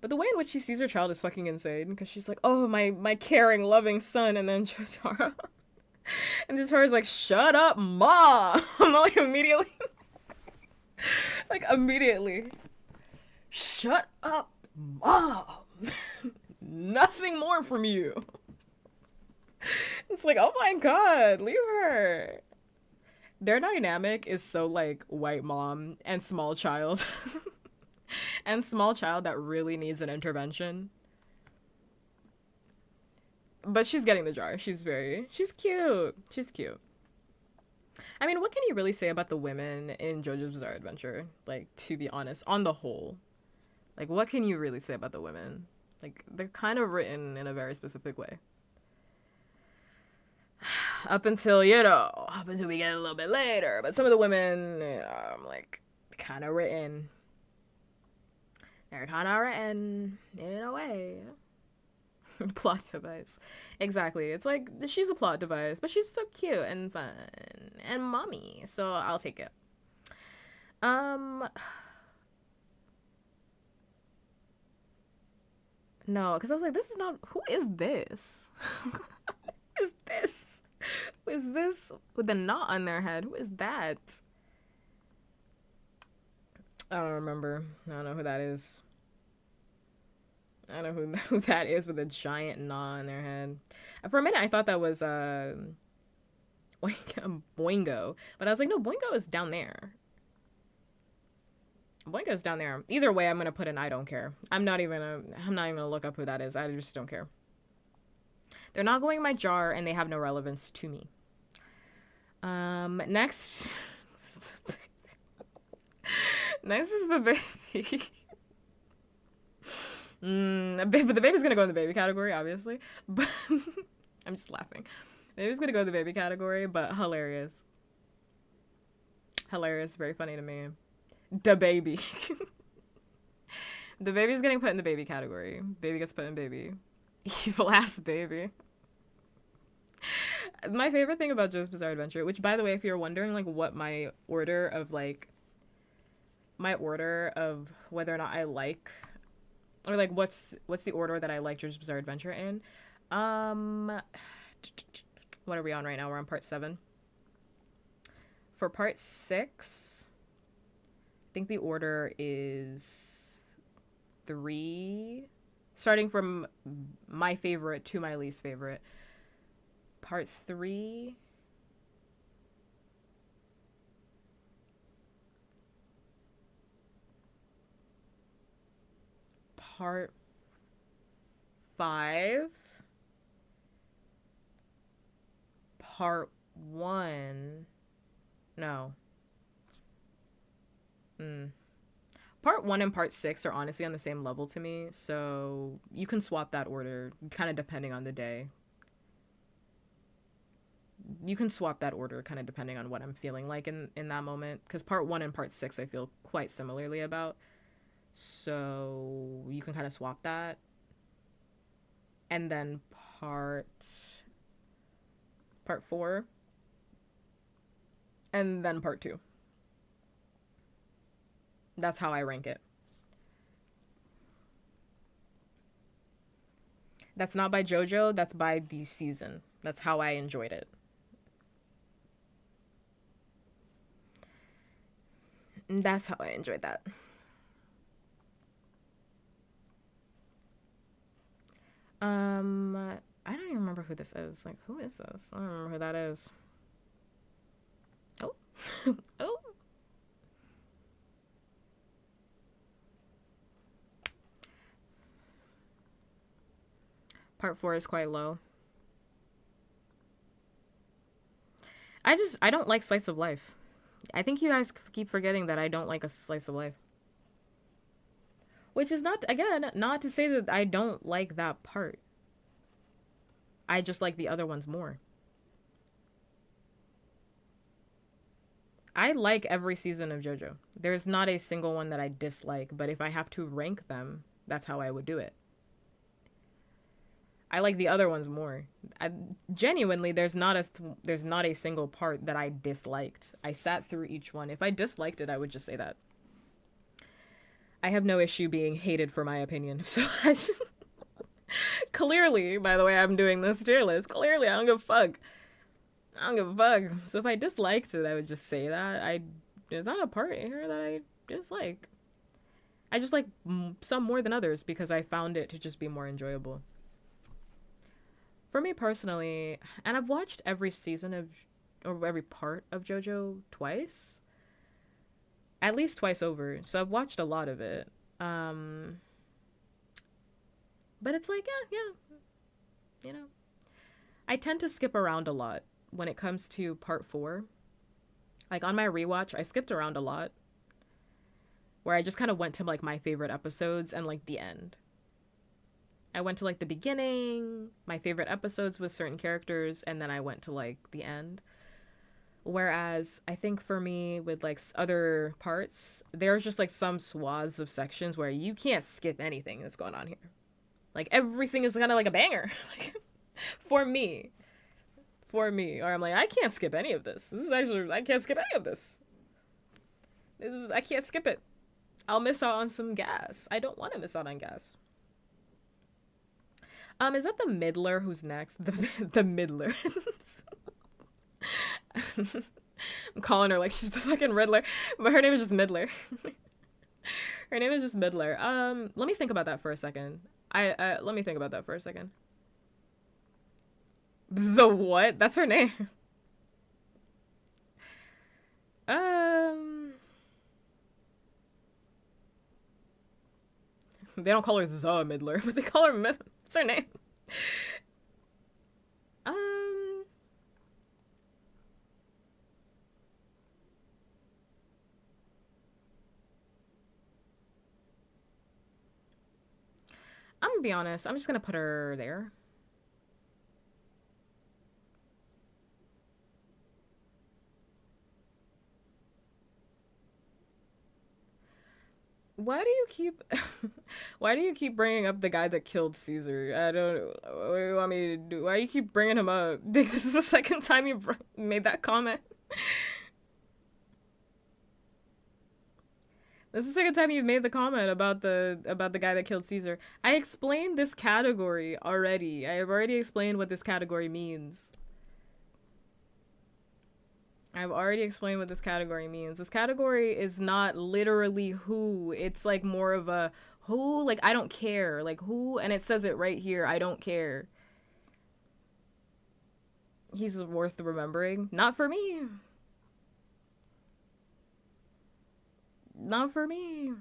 But the way in which she sees her child is fucking insane. Because she's like, oh, my caring, loving son. And then Jotaro. And Jotaro's like, shut up, mom. Like, immediately. Like, immediately. Shut up, mom. Nothing more from you. It's like, oh my god, leave her. Their dynamic is so like white mom and small child. And small child that really needs an intervention. But she's getting the jar. She's cute. She's cute. I mean, what can you really say about the women in JoJo's Bizarre Adventure? Like, to be honest, on the whole. Like, what can you really say about the women? Like, they're kind of written in a very specific way. Up until we get a little bit later. But some of the women, you know, I'm like, kind of written. They're kind of written in a way. Plot device. Exactly. It's like, she's a plot device, but she's so cute and fun and mommy. So I'll take it. No, because I was like, this is not, who is this? Who is this? Who is this with the knot on their head? Who is that? I don't remember. I don't know who that is. I don't know who that is with a giant knot on their head. For a minute, I thought that was Boingo. But I was like, no, Boingo is down there. Boingo's down there. Either way, I'm gonna put an I don't care. I'm not even gonna look up who that is. I just don't care. They're not going in my jar, and they have no relevance to me. Next. Next is the baby. But the baby's gonna go in the baby category, obviously. But I'm just laughing. The baby's gonna go in the baby category, but hilarious. Hilarious, very funny to me. The baby. The baby's getting put in the baby category. Baby gets put in baby. Evil ass baby. My favorite thing about JoJo's Bizarre Adventure, which by the way, if you're wondering like what my order of like my order of whether or not I like, or like what's the order that I like JoJo's Bizarre Adventure in. What are we on right now? We're on part 7. For part 6, I think the order is 3, starting from my favorite to my least favorite. Part 3, part 5, part 1, no. Part 1 and part 6 are honestly on the same level to me, so you can swap that order, kind of depending on the day. You can swap that order kind of depending on what I'm feeling like in that moment, because part 1 and part 6 I feel quite similarly about. So you can kind of swap that. And then part 4. And then part 2. That's how I rank it. That's not by JoJo, that's by the season. That's how I enjoyed it. And that's how I enjoyed that. I don't even remember who this is. Like, who is this? I don't remember who that is. Oh. Oh. Part 4 is quite low. I don't like slice of life. I think you guys keep forgetting that I don't like a slice of life. Which is not, again, not to say that I don't like that part. I just like the other ones more. I like every season of JoJo. There's not a single one that I dislike, but if I have to rank them, that's how I would do it. I like the other ones more. Genuinely, there's not a single part that I disliked. I sat through each one. If I disliked it, I would just say that. I have no issue being hated for my opinion. So clearly, by the way, I'm doing this tier list. Clearly, I don't give a fuck. I don't give a fuck. So if I disliked it, I would just say that. There's not a part here that I dislike. I just like some more than others because I found it to just be more enjoyable. For me personally, and I've watched every season of, or every part of JoJo twice. At least twice over. So I've watched a lot of it. But it's like, yeah. You know. I tend to skip around a lot when it comes to part 4. Like on my rewatch, I skipped around a lot. Where I just kind of went to like my favorite episodes and like the end. I went to like the beginning, my favorite episodes with certain characters, and then I went to like the end. Whereas I think for me with like other parts, there's just like some swaths of sections where you can't skip anything that's going on here. Like everything is kind of like a banger. Like for me. Or I'm like, I can't skip any of this. I can't skip any of this. I can't skip it. I'll miss out on some gas. I don't want to miss out on gas. Is that the Middler who's next? The Middler. I'm calling her like she's the fucking Riddler, but her name is just Middler. Her name is just Middler. Let me think about that for a second. Let me think about that for a second. The what? That's her name. They don't call her the Middler, but they call her Middler. What's her name? I'm gonna be honest. I'm just gonna put her there. Why do you keep bringing up the guy that killed Caesar? I don't know. What do you want me to do? Why do you keep bringing him up? This is the second time you made that comment. This is the second time you've made the comment about the guy that killed Caesar. I explained this category already. I have already explained what this category means. I've already explained what this category means. This category is not literally who. It's like more of a who, like I don't care. Like who, and it says it right here, I don't care. He's worth remembering. Not for me. Not for me. I'm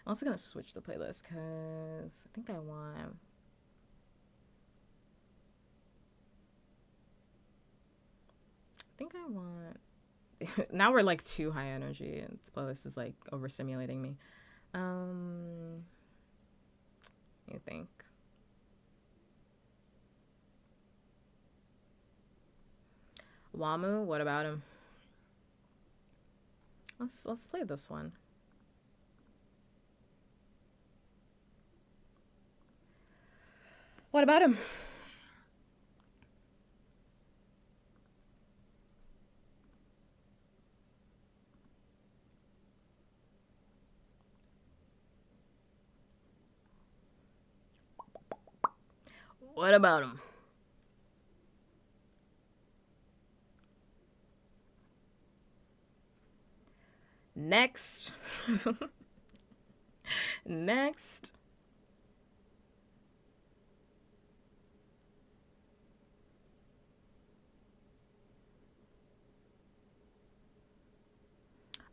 also gonna switch the playlist because I think I want... now we're like too high energy and this playlist is like overstimulating me. You think Wamu, what about him? Let's play this one. What about him? What about him? Next. Next.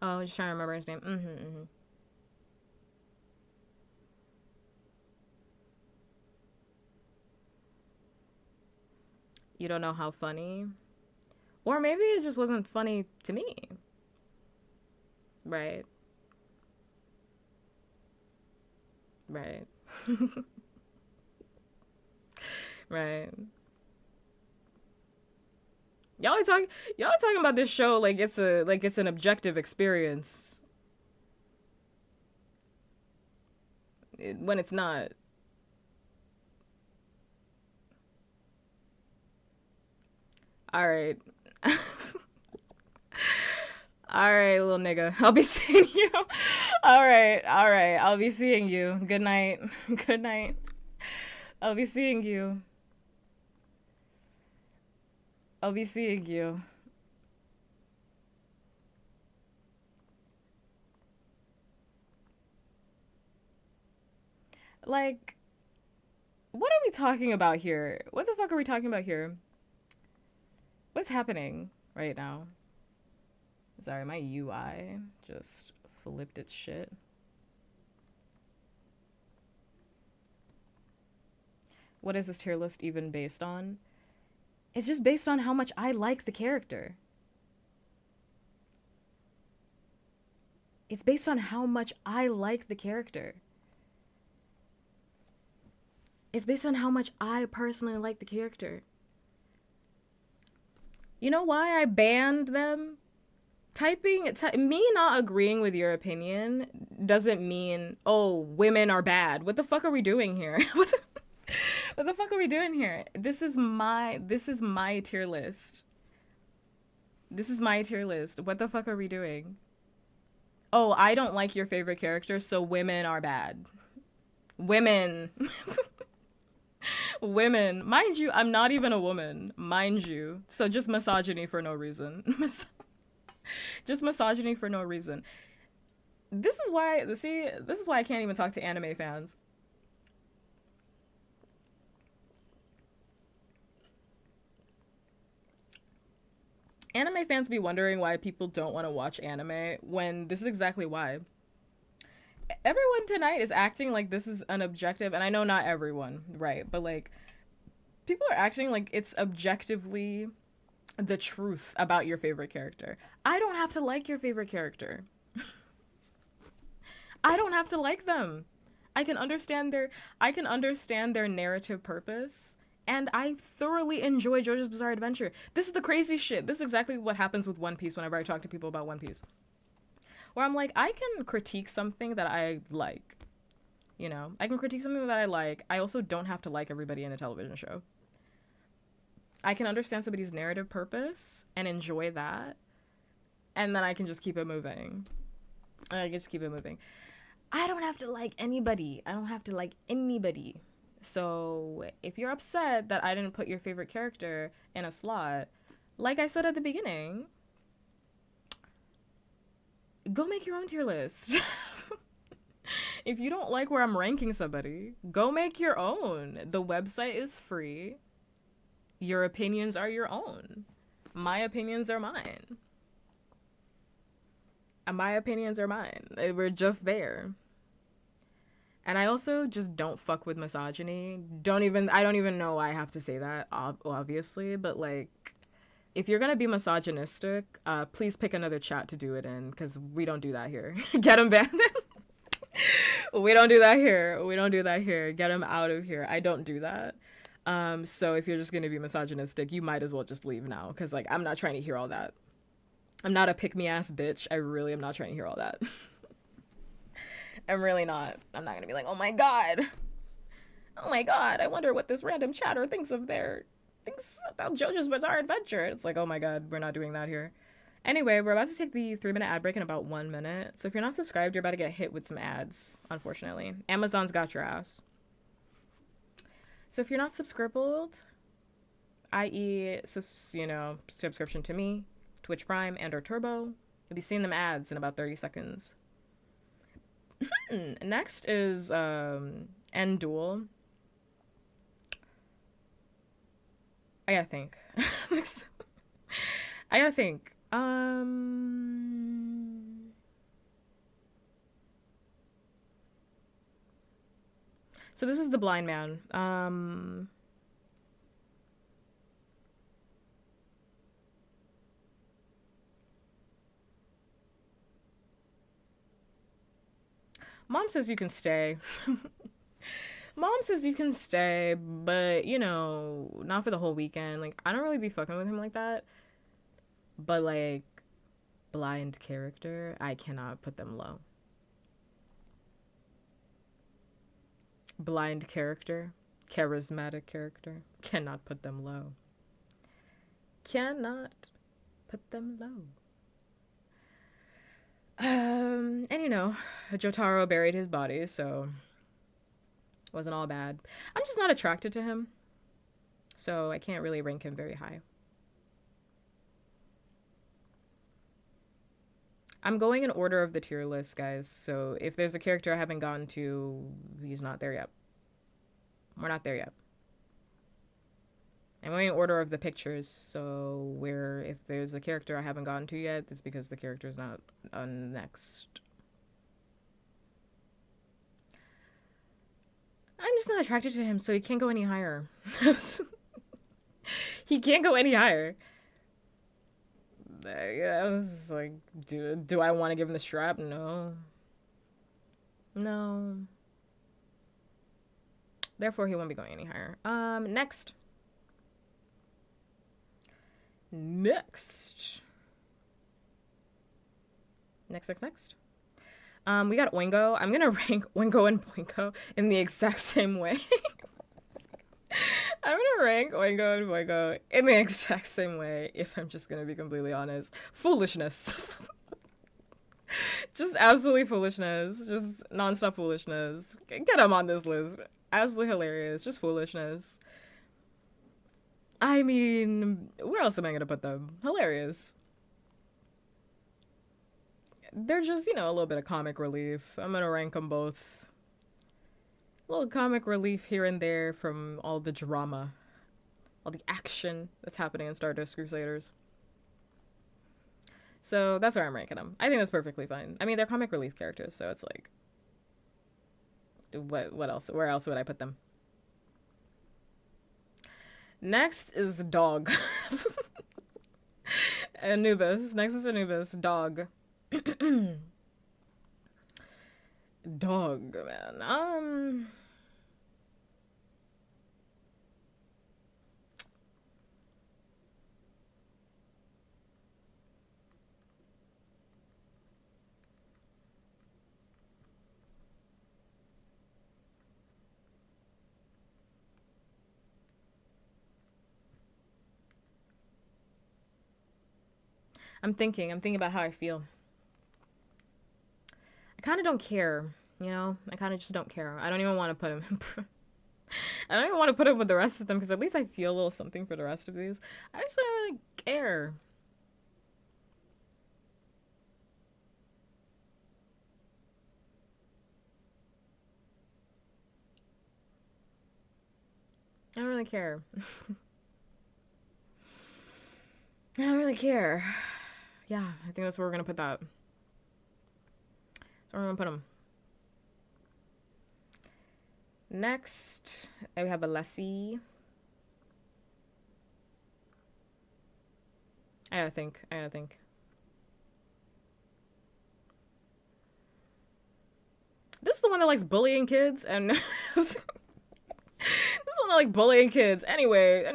Oh, just trying to remember his name. You don't know how funny? Or maybe it just wasn't funny to me. Right. Right. Right. Y'all are talking about this show like it's an objective experience. When it's not. All right. All right, little nigga. I'll be seeing you. All right. I'll be seeing you. Good night. Good night. I'll be seeing you. I'll be seeing you. Like, what are we talking about here? What the fuck are we talking about here? What's happening right now? Sorry, my UI just flipped its shit. What is this tier list even based on? It's just based on how much I like the character. It's based on how much I like the character. It's based on how much I personally like the character. You know why I banned them? Me not agreeing with your opinion doesn't mean, oh, women are bad. What the fuck are we doing here? What the fuck are we doing here? This is my tier list. This is my tier list. What the fuck are we doing? Oh, I don't like your favorite character, so women are bad. Women. Women. Mind you, I'm not even a woman. Mind you. So just misogyny for no reason. Just misogyny for no reason. This is why I can't even talk to anime fans. Anime fans be wondering why people don't want to watch anime when this is exactly why. Everyone tonight is acting like this is an objective, and I know not everyone, right? But like, people are acting like it's objectively the truth about your favorite character. I don't have to like your favorite character. I don't have to like them. I can understand their narrative purpose, and I thoroughly enjoy JOJOs Bizarre Adventure. This is the crazy shit. This is exactly what happens with One Piece whenever I talk to people about One Piece. Where I'm like, I can critique something that I like. You know? I can critique something that I like. I also don't have to like everybody in a television show. I can understand somebody's narrative purpose and enjoy that. And then I can just keep it moving. I just keep it moving. I don't have to like anybody. I don't have to like anybody. So if you're upset that I didn't put your favorite character in a slot, like I said at the beginning, go make your own tier list. If you don't like where I'm ranking somebody, go make your own. The website is free. Your opinions are your own. My opinions are mine. My opinions are mine. We're just there. And I also just don't fuck with misogyny. I don't even know why I have to say that, obviously, but like, if you're gonna be misogynistic, please pick another chat to do it in, because we don't do that here. Get him banned. We don't do that here. We don't do that here. Get him out of here. I don't do that. So if you're just gonna be misogynistic, you might as well just leave now, because like, I'm not trying to hear all that. I'm not a pick-me-ass bitch. I really am not trying to hear all that. I'm really not. I'm not gonna be like, oh my god, I wonder what this random chatter thinks about JoJo's Bizarre Adventure. It's like, oh my god, we're not doing that here. Anyway, we're about to take the 3-minute ad break in about 1 minute. So if you're not subscribed, you're about to get hit with some ads, unfortunately. Amazon's got your ass. So if you're not subscribed, i.e., subscription to me, Twitch Prime, and or Turbo, you'll be seeing them ads in about 30 seconds. Next is End Duel. I gotta think. So this is the blind man. Mom says you can stay. Mom says you can stay, but, not for the whole weekend. Like, I don't really be fucking with him like that. But, like, blind character, I cannot put them low. Blind character, charismatic character, cannot put them low. Cannot put them low. And Jotaro buried his body, so it wasn't all bad. I'm just not attracted to him, so I can't really rank him very high. I'm going in order of the tier list, guys, so if there's a character I haven't gotten to, he's not there yet. We're not there yet. I'm going in order of the pictures, so if there's a character I haven't gotten to yet, it's because the character's not on next. I'm just not attracted to him, so he can't go any higher. He can't go any higher. I was like, do I want to give him the strap? No. No. Therefore, he won't be going any higher. Next. Next. We got Oingo. I'm gonna rank Oingo and Boingo in the exact same way. I'm gonna rank Oingo and Boingo in the exact same way, if I'm just gonna be completely honest. Foolishness. Just absolutely foolishness. Just non-stop foolishness. Get them on this list. Absolutely hilarious. Just foolishness. I mean, where else am I gonna put them? Hilarious. They're just, a little bit of comic relief. I'm gonna rank them both. A little comic relief here and there from all the drama, all the action that's happening in Stardust Crusaders. So that's where I'm ranking them. I think that's perfectly fine. I mean, they're comic relief characters, so it's like, what else? Where else would I put them? Next is Dog. Anubis. Next is Anubis. Dog. Dog, man. I'm thinking about how I feel. kind of don't care, you know? I kind of just don't care. I don't even want to put him in I don't even want to put him with the rest of them because at least I feel a little something for the rest of these. I actually don't really care. I don't really care. I don't really care. Yeah, I think that's where we're gonna put that. So we're gonna put him. Next, we have a Lessie. I gotta think. This is the one that likes bullying kids, and this one that like bullying kids. Anyways,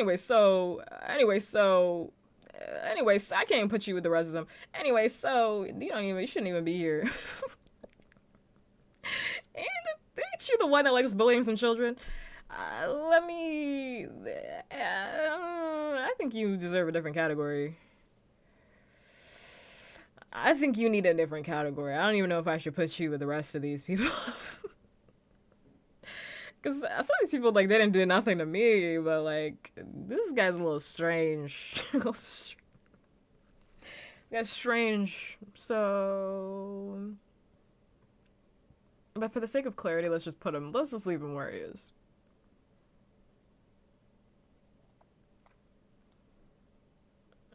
I can't even put you with the rest of them. Anyway, so you shouldn't even be here. And ain't you the one that likes bullying some children? I think you deserve a different category. I think you need a different category. I don't even know if I should put you with the rest of these people. Because some of these people, like, they didn't do nothing to me, but, like, this guy's a little strange. That's strange. So... But for the sake of clarity, let's just leave him where he is.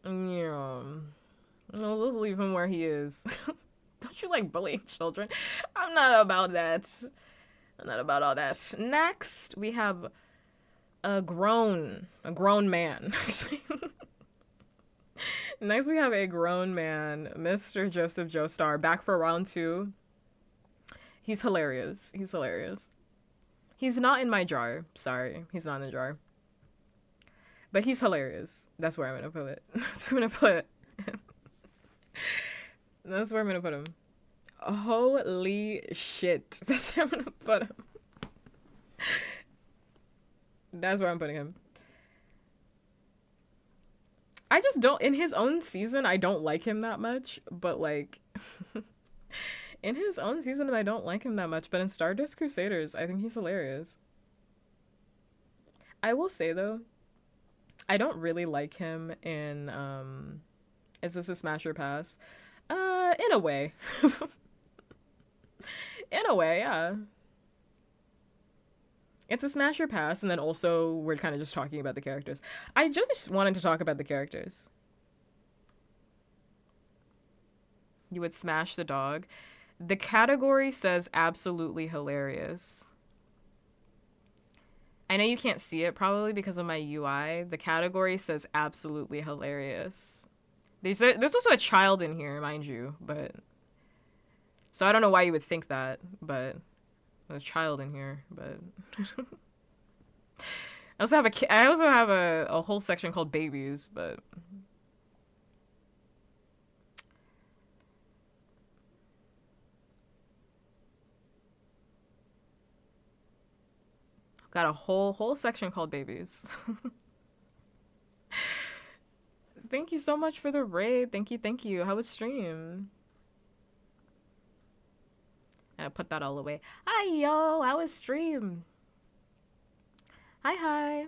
Yeah. No, let's leave him where he is. Don't you like bullying children? I'm not about that. I'm not about all that. Next, we have a grown man. Next, we have a grown man, Mr. Joseph Joestar, back for round 2. He's hilarious. He's not in my jar. Sorry, he's not in the jar. But he's hilarious. That's where I'm gonna put it. That's where I'm gonna put him. That's where I'm gonna put him. Holy shit. That's where I'm gonna put him. That's where I'm putting him. I just don't, in his own season, I don't like him that much, but like, in his own season, I don't like him that much, but in Stardust Crusaders, I think he's hilarious. I will say, though, I don't really like him in, Is This a Smash or Pass? In a way. In a way, yeah. It's a smash or pass, and then also we're kind of just talking about the characters. I just wanted to talk about the characters. You would smash the dog. The category says absolutely hilarious. I know you can't see it probably because of my UI. The category says absolutely hilarious. There's also a child in here, mind you, but... So I don't know why you would think that, but... There's a child in here, but... I also have a whole section called babies, but... Got a whole section called babies. Thank you so much for the raid. Thank you. How was stream? I put that all away. Hi, yo. How was stream? Hi.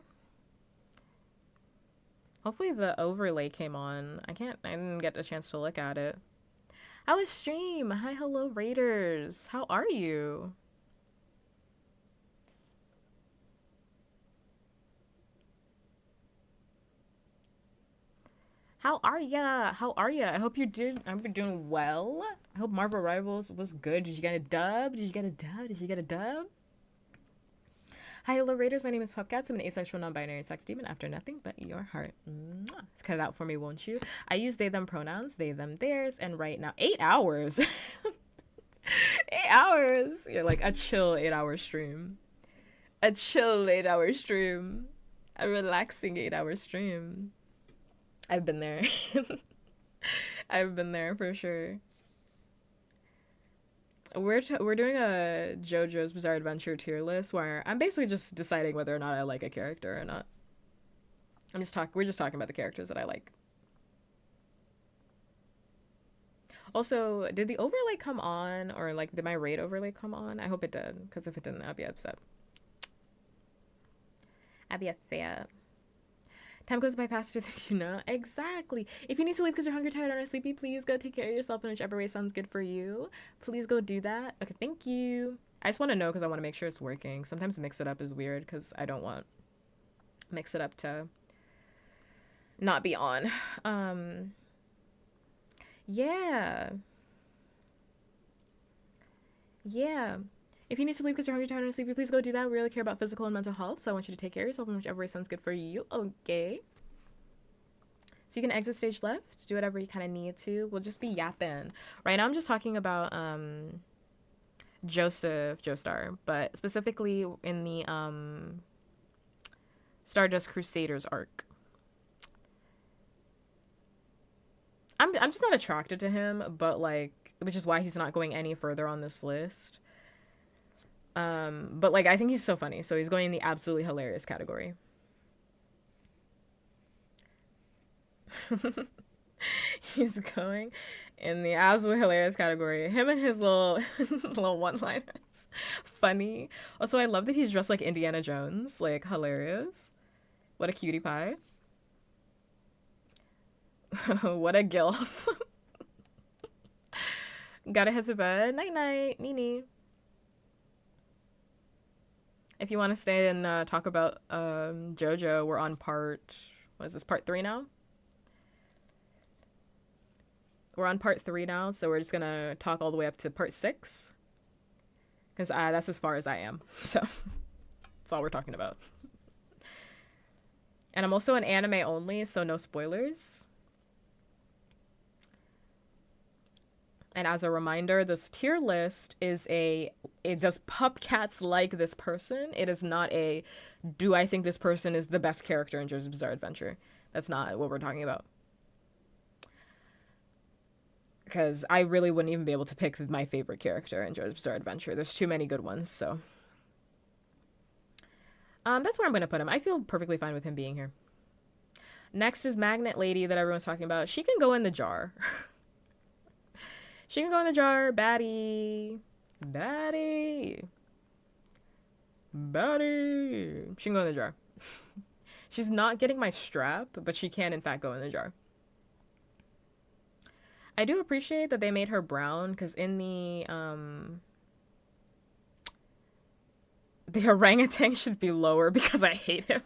Hopefully the overlay came on. I didn't get a chance to look at it. How was stream? Hi, hello, raiders. How are you? How are ya? I hope you're doing well. I hope Marvel Rivals was good. Did you get a dub? Hi, hello, raiders. My name is Puppkats. I'm an asexual, non-binary sex demon after nothing but your heart. Mwah. Let's cut it out for me, won't you? I use they, them pronouns, they, them, theirs, and right now, 8 hours. 8 hours. You're like a chill 8-hour stream. A chill 8-hour stream. A relaxing 8-hour stream. I've been there. I've been there for sure. We're doing a JOJOs Bizarre Adventure tier list where I'm basically just deciding whether or not I like a character or not. We're just talking about the characters that I like. Also, did the overlay come on, or like did my raid overlay come on? I hope it did, because if it didn't, I'd be upset. I'd be upset. Time goes by faster than you know. Exactly. If you need to leave because you're hungry, tired, or sleepy, please go take care of yourself in whichever way sounds good for you. Please go do that. Okay, thank you. I just want to know because I want to make sure it's working. Sometimes mix it up is weird because I don't want mix it up to not be on. Yeah. Yeah. If you need to leave because you're hungry, tired, or sleepy, please go do that. We really care about physical and mental health, so I want you to take care of yourself in whichever way sounds good for you. Okay. So you can exit stage left, do whatever you kind of need to. We'll just be yapping. Right now I'm just talking about Joseph Joestar, but specifically in the Stardust Crusaders arc. I'm just not attracted to him, but like, which is why he's not going any further on this list. But like, I think he's so funny, so he's going in the absolutely hilarious category. He's going in the absolutely hilarious category. Him and his little little one-liners, funny. Also, I love that he's dressed like Indiana Jones, like hilarious. What a cutie pie. What a gilf. Gotta head to bed. Night night, Nini. If you want to stay and talk about JoJo, we're on part, what is this, part 3 now? We're on part 3 now, so we're just gonna talk all the way up to part 6. Because that's as far as I am, so that's all we're talking about. And I'm also an anime only, so no spoilers. And as a reminder, this tier list is does puppkats like this person? It is not a, do I think this person is the best character in JoJo's Bizarre Adventure? That's not what we're talking about. Because I really wouldn't even be able to pick my favorite character in JoJo's Bizarre Adventure. There's too many good ones, so. That's where I'm going to put him. I feel perfectly fine with him being here. Next is Magnet Lady that everyone's talking about. She can go in the jar. She can go in the jar. Baddie. Baddie. Baddie. She can go in the jar. She's not getting my strap, but she can, in fact, go in the jar. I do appreciate that they made her brown, because in the orangutan should be lower because I hate him.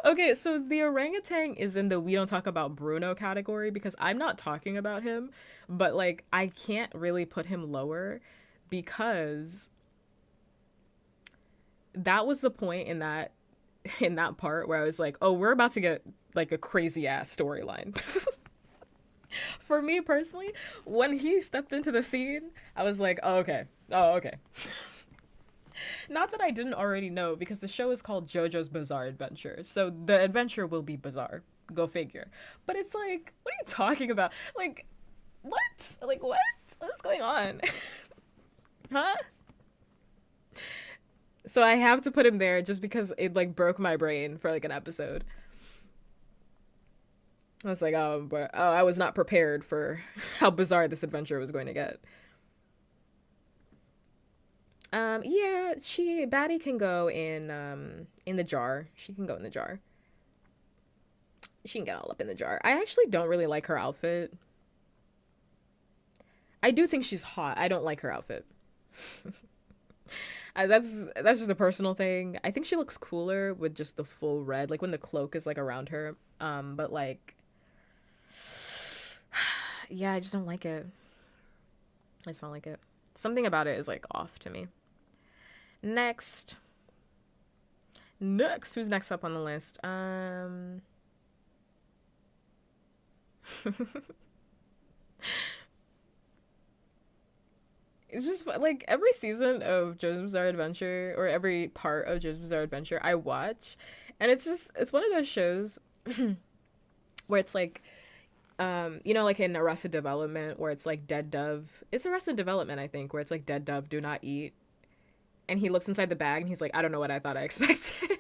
Okay, so the orangutan is in the we don't talk about Bruno category because I'm not talking about him, but like I can't really put him lower because that was the point in that part where I was like, oh, we're about to get like a crazy ass storyline. For me personally, when he stepped into the scene, I was like, oh, okay. Not that I didn't already know, because the show is called JoJo's Bizarre Adventure, so the adventure will be bizarre. Go figure. But it's like, what are you talking about? Like, what? Like, what? What's going on? Huh? So I have to put him there just because it, like, broke my brain for, like, an episode. I was like, I was not prepared for how bizarre this adventure was going to get. Yeah, Batty can go in the jar. She can go in the jar. She can get all up in the jar. I actually don't really like her outfit. I do think she's hot. I don't like her outfit. That's just a personal thing. I think she looks cooler with just the full red, like when the cloak is like around her. But like, yeah, I just don't like it. I just don't like it. Something about it is like off to me. Next, who's next up on the list? It's just like every season of JoJo's Bizarre Adventure, or every part of JoJo's Bizarre Adventure I watch, and it's one of those shows where it's like, you know, like in Arrested Development, where it's like dead dove. It's Arrested Development, I think, where it's like dead dove, do not eat. And he looks inside the bag and he's like, I don't know what I thought I expected.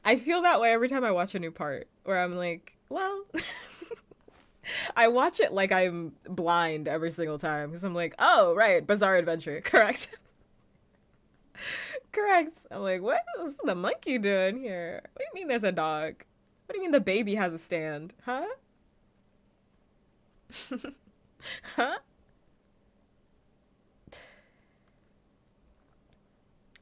I feel that way every time I watch a new part, where I'm like, well, I watch it like I'm blind every single time because I'm like, oh, right, Bizarre Adventure, correct. Correct. I'm like, what is the monkey doing here? What do you mean there's a dog? What do you mean the baby has a stand? Huh? Huh?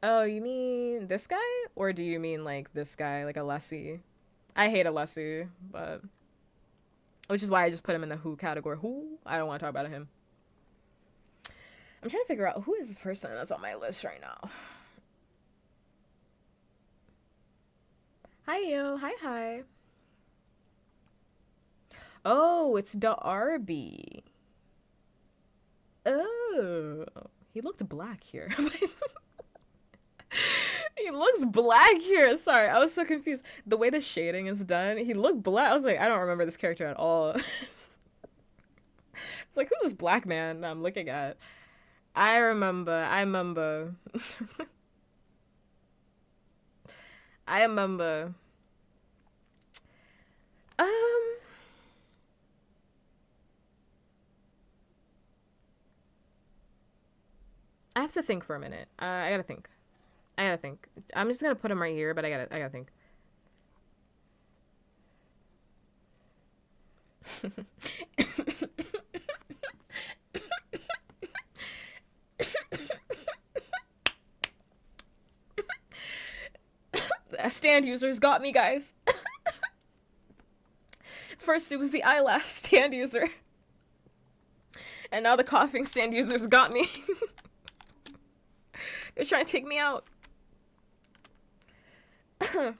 Oh, you mean this guy? Or do you mean like this guy, like a Lessie? I hate a Lessie, but which is why I just put him in the who category. Who? I don't want to talk about him. I'm trying to figure out who is this person that's on my list right now. Hi, you. Hi, hi. Oh, it's Darby. Oh, he looked black here. He looks black here. Sorry, I was so confused. The way the shading is done, he looked black. I was like, I don't remember this character at all. It's like, who's this black man I'm looking at? I remember. I remember. Um, I have to think for a minute. I gotta think. I gotta think. I'm just gonna put him right here, but I gotta think. Stand users got me, guys. First it was the eyelash stand user. And now the coughing stand users got me. They're trying to take me out. Well,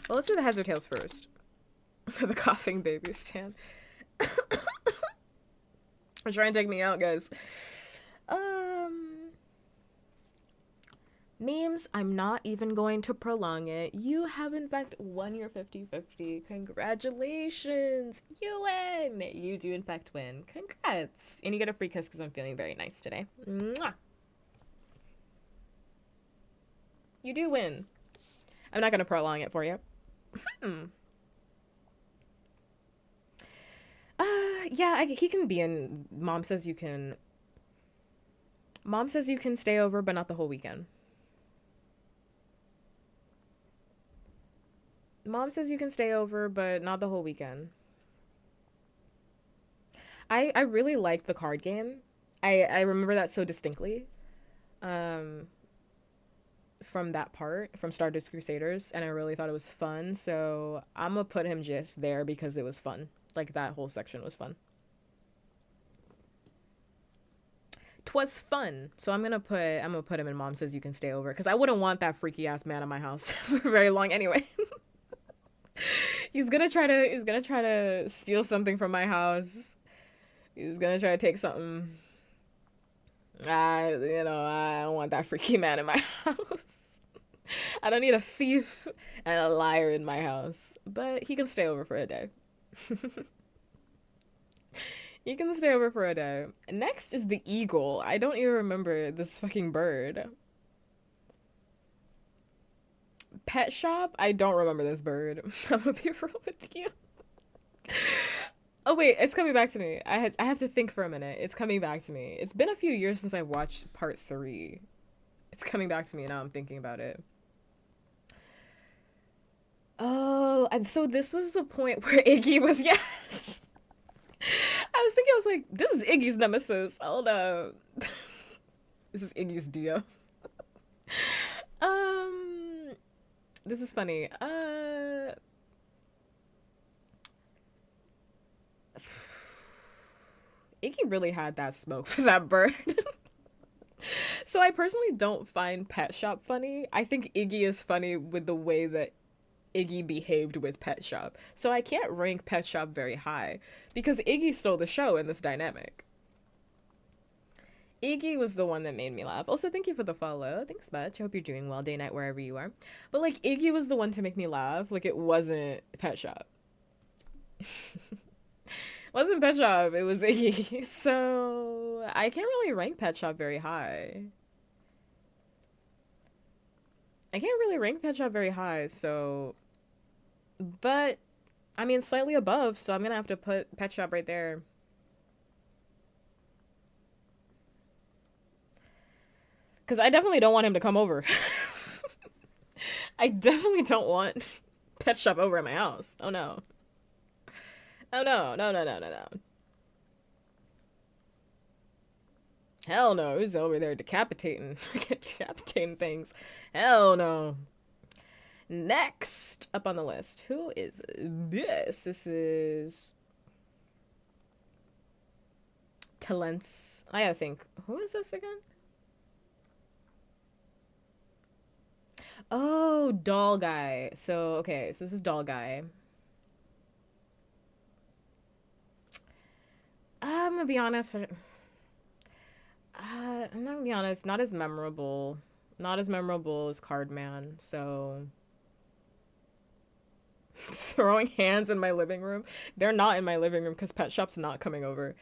let's do the heads or tails first. The coughing baby stand. They're trying to take me out, guys. Memes, I'm not even going to prolong it. You have, in fact, won your 50-50. Congratulations! You win! You do, in fact, win. Congrats! And you get a free kiss because I'm feeling very nice today. Mwah! You do win. I'm not going to prolong it for you. Yeah, he can be in... Mom says you can stay over, but not the whole weekend. Mom says you can stay over, but not the whole weekend. I really liked the card game. I remember that so distinctly. From that part, from Stardust Crusaders, and I really thought it was fun, so I'm gonna put him just there because it was fun. Like, that whole section was fun. 'Twas fun. So I'm gonna put him in Mom Says You Can Stay Over, because I wouldn't want that freaky ass man in my house for very long anyway. He's gonna try to steal something from my house. He's gonna try to take something. I don't want that freaky man in my house. I don't need a thief and a liar in my house. But he can stay over for a day. He can stay over for a day. Next is the eagle. I don't even remember this fucking bird. Pet shop? I don't remember this bird. I'm gonna be real with you. Oh wait, it's coming back to me. I have to think for a minute. It's coming back to me. It's been a few years since I watched part 3. It's coming back to me now. I'm thinking about it. Oh, and so this was the point where Iggy was yes. I was thinking, I was like, this is Iggy's nemesis. Hold up. This is Iggy's Dio. This is funny. Iggy really had that smoke for that bird. So I personally don't find Pet Shop funny. I think Iggy is funny with the way that Iggy behaved with Pet Shop. So I can't rank Pet Shop very high because Iggy stole the show in this dynamic. Iggy was the one that made me laugh. Also, thank you for the follow. Thanks much. I hope you're doing well, day, night, wherever you are. But, like, Iggy was the one to make me laugh. Like, it wasn't Pet Shop. Wasn't Pet Shop. It was Iggy. So, I can't really rank Pet Shop very high. I can't really rank Pet Shop very high, so But I mean, slightly above, so I'm gonna have to put pet shop right there. Because I definitely don't want him to come over. I definitely don't want pet shop over at my house. Oh no. Oh no, no, no, no, no, no. Hell no, he's over there decapitating, decapitating things. Hell no. Next up on the list, who is this? This is Talents. I gotta think. Who is this again? Oh, Doll Guy. So, okay, so this is Doll Guy. I'm gonna be honest. I'm not gonna be honest. Not as memorable. Not as memorable as Cardman. So, throwing hands in my living room. They're not in my living room because Pet Shop's not coming over.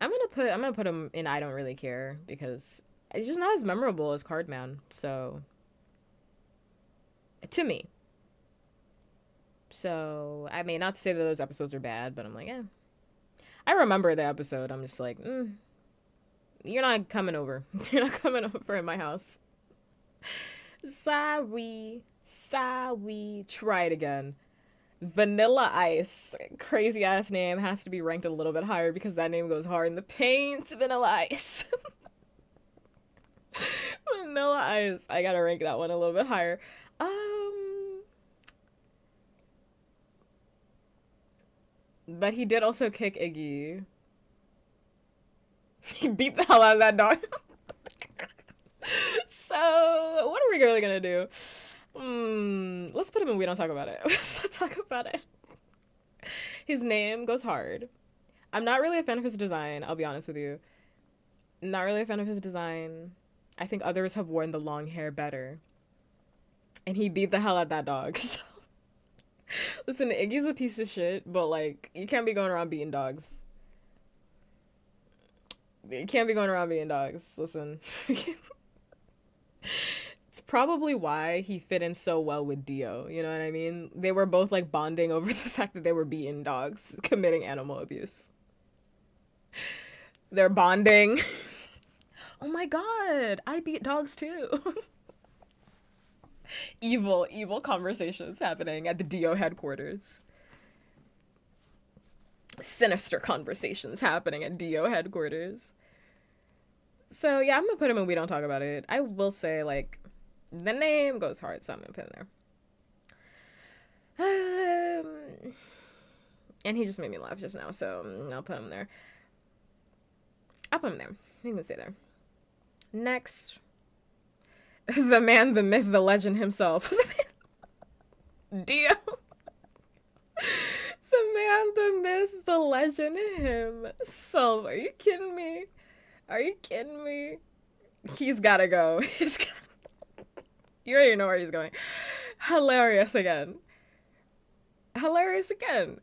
I'm gonna put him in I don't really care because it's just not as memorable as Cardman. So, to me. So, I mean, not to say that those episodes are bad, but I'm like, eh. I remember the episode. I'm just like, you're not coming over. You're not coming over at my house. Sorry. Sorry. Try it again. Vanilla Ice. Crazy ass name. Has to be ranked a little bit higher because that name goes hard in the paint. Vanilla Ice. Vanilla Ice. I gotta rank that one a little bit higher. But he did also kick Iggy. He beat the hell out of that dog. So, what are we really gonna do? Let's put him in We Don't Talk About It. Let's not talk about it. His name goes hard. I'm not really a fan of his design, I'll be honest with you. Not really a fan of his design. I think others have worn the long hair better. And he beat the hell out of that dog. So. Listen, Iggy's a piece of shit, but like, you can't be going around beating dogs. You can't be going around beating dogs. Listen. It's probably why he fit in so well with Dio. You know what I mean? They were both like bonding over the fact that they were beating dogs, committing animal abuse. They're bonding. Oh my god, I beat dogs too. Evil conversations happening at the Dio headquarters. Sinister conversations happening at Dio headquarters. So yeah, I'm gonna put him in We Don't Talk About It. I will say, like, the name goes hard, so I'm gonna put him there. And he just made me laugh just now, so I'll put him there. I'll put him there. He can stay there. Next, the man, the myth, the legend himself. Dio. The man, the myth, the legend, himself. Are you kidding me? Are you kidding me? He's gotta go. You already know where he's going. Hilarious again. Hilarious again.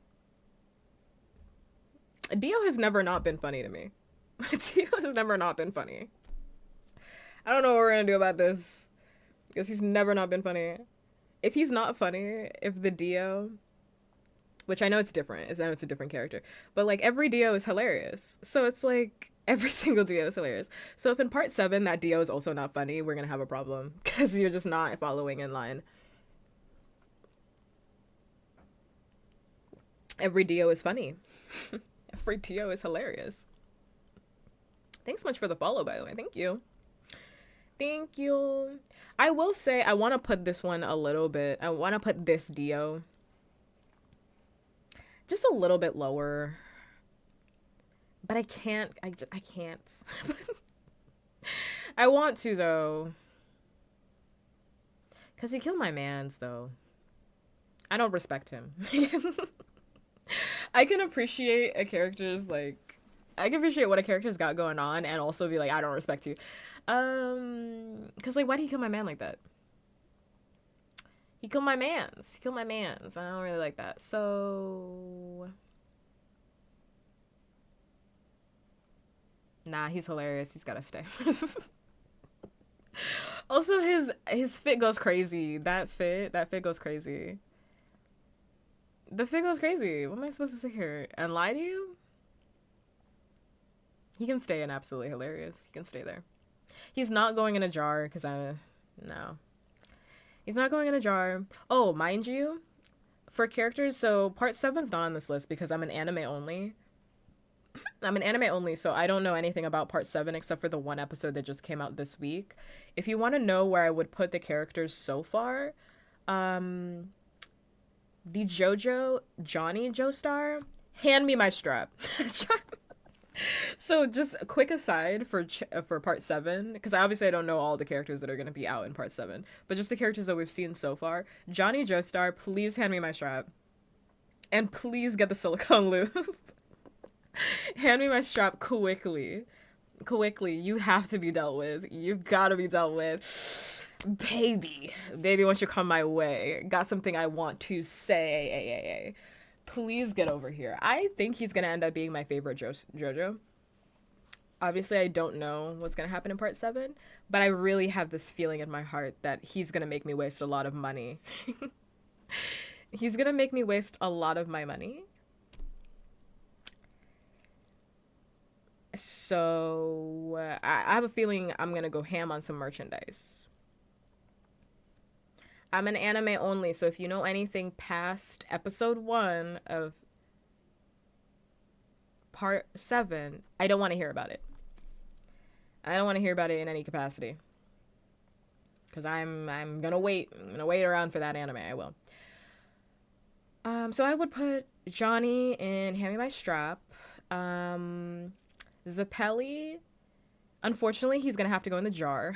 Dio has never not been funny to me. Dio has never not been funny. I don't know what we're gonna do about this. Because he's never not been funny. If he's not funny, if the Dio... Which I know it's different. I know it's a different character. But, like, every Dio is hilarious. So it's like... Every single Dio is hilarious. So if in part 7 that Dio is also not funny, we're gonna have a problem. Because you're just not following in line. Every Dio is funny. Every Dio is hilarious. Thanks so much for the follow, by the way. Thank you. Thank you. I will say I want to put this one a little bit. I want to put this Dio just a little bit lower. But I can't. I can't. I want to, though. Because he killed my mans, though. I don't respect him. I can appreciate a character's, like... I can appreciate what a character's got going on and also be like, I don't respect you. Because, like, why'd he kill my man like that? He killed my mans. He killed my mans. I don't really like that. So... Nah, he's hilarious. He's gotta stay. Also, his fit goes crazy. That fit goes crazy. The fit goes crazy. What am I supposed to say here? And lie to you? He can stay in absolutely hilarious. He can stay there. He's not going in a jar because no. He's not going in a jar. Oh, mind you, for characters, so part 7's not on this list because I'm an anime only. So I don't know anything about part 7 except for the one episode that just came out this week. If you want to know where I would put the characters so far, the JoJo Johnny Joestar, hand me my strap. So just a quick aside for part 7, because obviously I don't know all the characters that are going to be out in part 7, but just the characters that we've seen so far. Johnny Joestar, please hand me my strap. And please get the silicone lube. Hand me my strap quickly. Quickly. You have to be dealt with. You've got to be dealt with. Baby, once you come my way, got something I want to say. Please get over here. I think he's going to end up being my favorite JoJo. Obviously, I don't know what's going to happen in part 7, but I really have this feeling in my heart that he's going to make me waste a lot of money. He's going to make me waste a lot of my money. So, I have a feeling I'm going to go ham on some merchandise. I'm an anime only, so if you know anything past episode 1 of part 7, I don't want to hear about it. I don't want to hear about it in any capacity. Because I'm gonna wait. I'm gonna wait around for that anime. I will. So I would put Johnny in Hand Me My Strap. Zappelli, unfortunately, he's gonna have to go in the jar.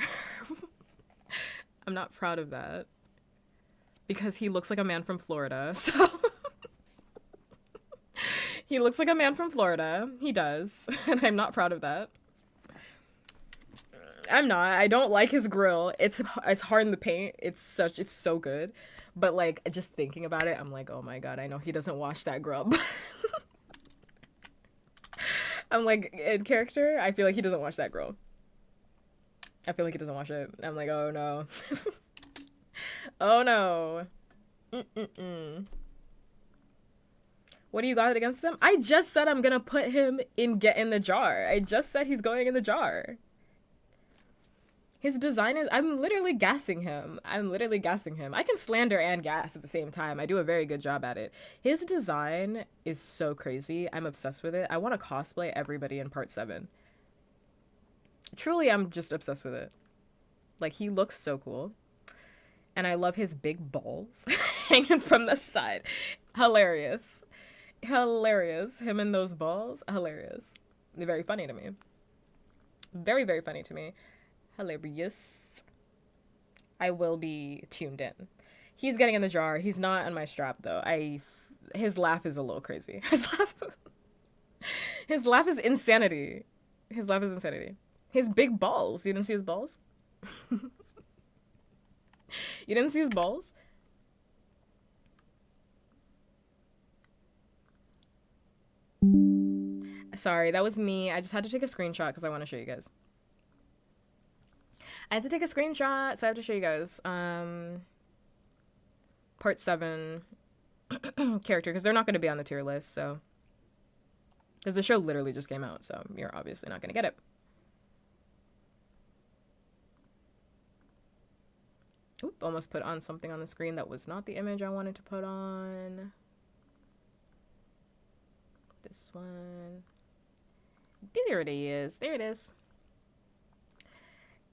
I'm not proud of that. Because he looks like a man from Florida, so... He looks like a man from Florida. He does. And I'm not proud of that. I'm not. I don't like his grill. It's hard in the paint. It's so good. But, like, just thinking about it, I'm like, oh my god, I know he doesn't wash that grub. I'm like, in character, I feel like he doesn't wash that grill. I feel like he doesn't wash it. I'm like, oh no. Oh no. What do you got against him? I just said I'm gonna put him in the jar. I just said he's going in the jar. His design is... I'm literally gassing him. I can slander and gas at the same time. I do a very good job at it. His design is so crazy. I'm obsessed with it. I want to cosplay everybody in part 7. Truly, I'm just obsessed with it. Like, he looks so cool. And I love his big balls hanging from the side. Hilarious. Him and those balls. Hilarious. They're very funny to me. Very, very funny to me. Hilarious. I will be tuned in. He's getting in the jar. He's not on my strap, though. His laugh is a little crazy. His laugh is insanity. His big balls. You didn't see his balls? You didn't see his balls? Sorry, that was me. I just had to take a screenshot because I want to show you guys. I had to take a screenshot, so I have to show you guys. Part 7 character, because they're not going to be on the tier list, so... Because the show literally just came out, so you're obviously not going to get it. Oop, almost put on something on the screen that was not the image I wanted to put on. This one. There it is. There it is.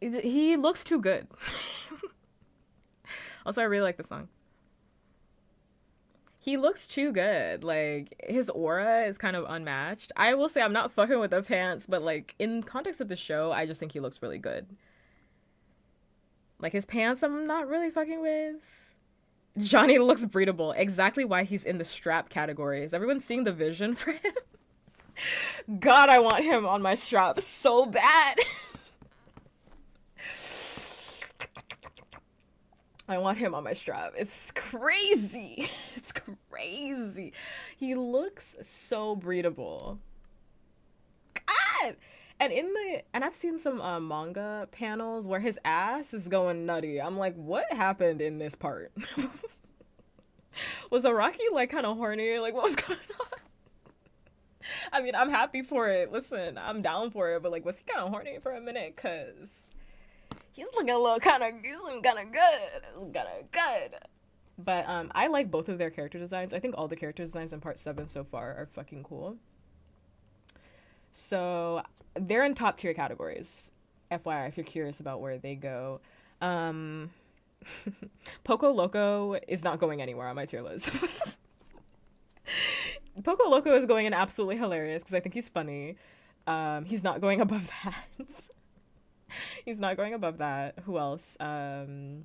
He looks too good. Also, I really like the song. He looks too good. Like, his aura is kind of unmatched. I will say I'm not fucking with the pants, but, like, in context of the show, I just think he looks really good. Like, his pants I'm not really fucking with. Johnny looks breedable. Exactly why he's in the strap category. Is everyone seeing the vision for him? God, I want him on my strap so bad. I want him on my strap. It's crazy. It's crazy. He looks so breedable. Ah! what? And I've seen some manga panels where his ass is going nutty. I'm like, what happened in this part? Was Araki like kind of horny? Like, what was going on? I mean, I'm happy for it. Listen, I'm down for it. But like, was he kind of horny for a minute? Cause he's looking a little kind of good. But I like both of their character designs. I think all the character designs in part 7 so far are fucking cool. So they're in top tier categories. FYI, if you're curious about where they go. Poco Loco is not going anywhere on my tier list. Poco Loco is going in absolutely hilarious because I think he's funny. He's not going above that. He's not going above that. Who else? Who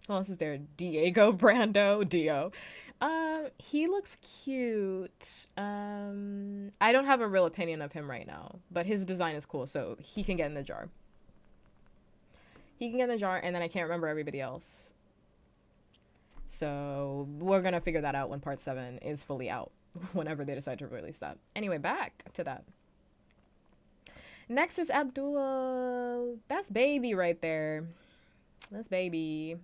else is there? Diego Brando. Dio. He looks cute. I don't have a real opinion of him right now, but his design is cool, so he can get in the jar. He can get in the jar, and then I can't remember everybody else. So we're gonna figure that out when part 7 is fully out, whenever they decide to release that. Anyway, back to that. Next is Abdul. That's baby right there. That's baby.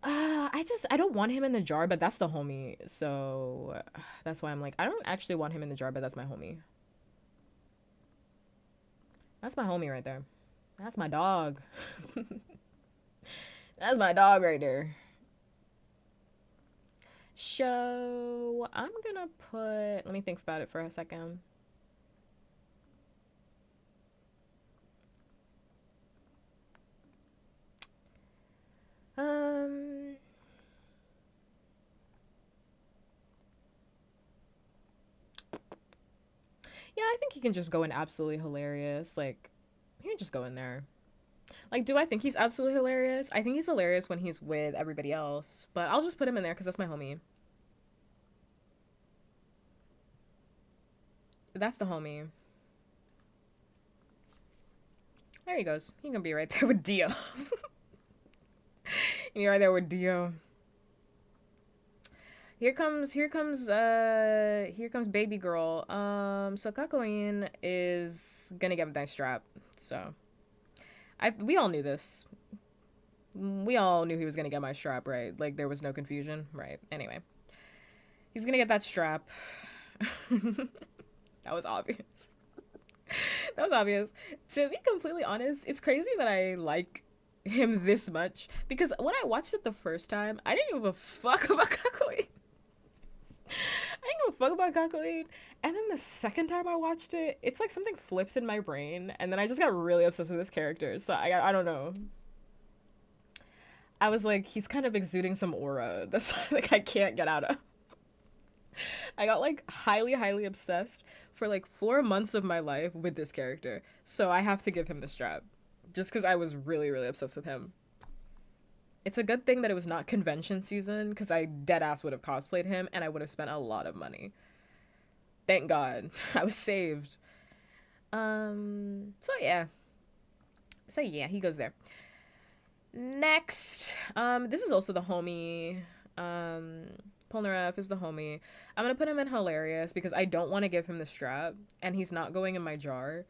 I don't want him in the jar, but that's the homie. So that's why I'm like, I don't actually want him in the jar, but that's my homie. That's my homie right there. That's my dog. That's my dog right there. So I'm gonna put, let me think about it for a second. Yeah, I think he can just go in absolutely hilarious. Like, he can just go in there. Like, do I think he's absolutely hilarious? I think he's hilarious when he's with everybody else. But I'll just put him in there because that's my homie. That's the homie. There he goes. He can be right there with Dio. You're right there with Dio. Here comes baby girl. So Kakouin is gonna get a nice strap. So we all knew this. We all knew he was gonna get my strap, right? Like, there was no confusion, right? Anyway, he's gonna get that strap. That was obvious. That was obvious. To be completely honest, it's crazy that I like him this much, because when I watched it the first time, I didn't give a fuck about Kakouin. I didn't give a fuck about Kakouin. And then the second time I watched it, it's like something flips in my brain, and then I just got really obsessed with this character. So I don't know. I was like, he's kind of exuding some aura that's like I can't get out of. I got like highly obsessed for like 4 months of my life with this character. So I have to give him the strap. Just because I was really obsessed with him. It's a good thing that it was not convention season, because I deadass would have cosplayed him and I would have spent a lot of money. Thank God. I was saved. So yeah, he goes there. Next, this is also the homie. Polnareff is the homie. I'm gonna put him in hilarious because I don't want to give him the strap, and he's not going in my jar.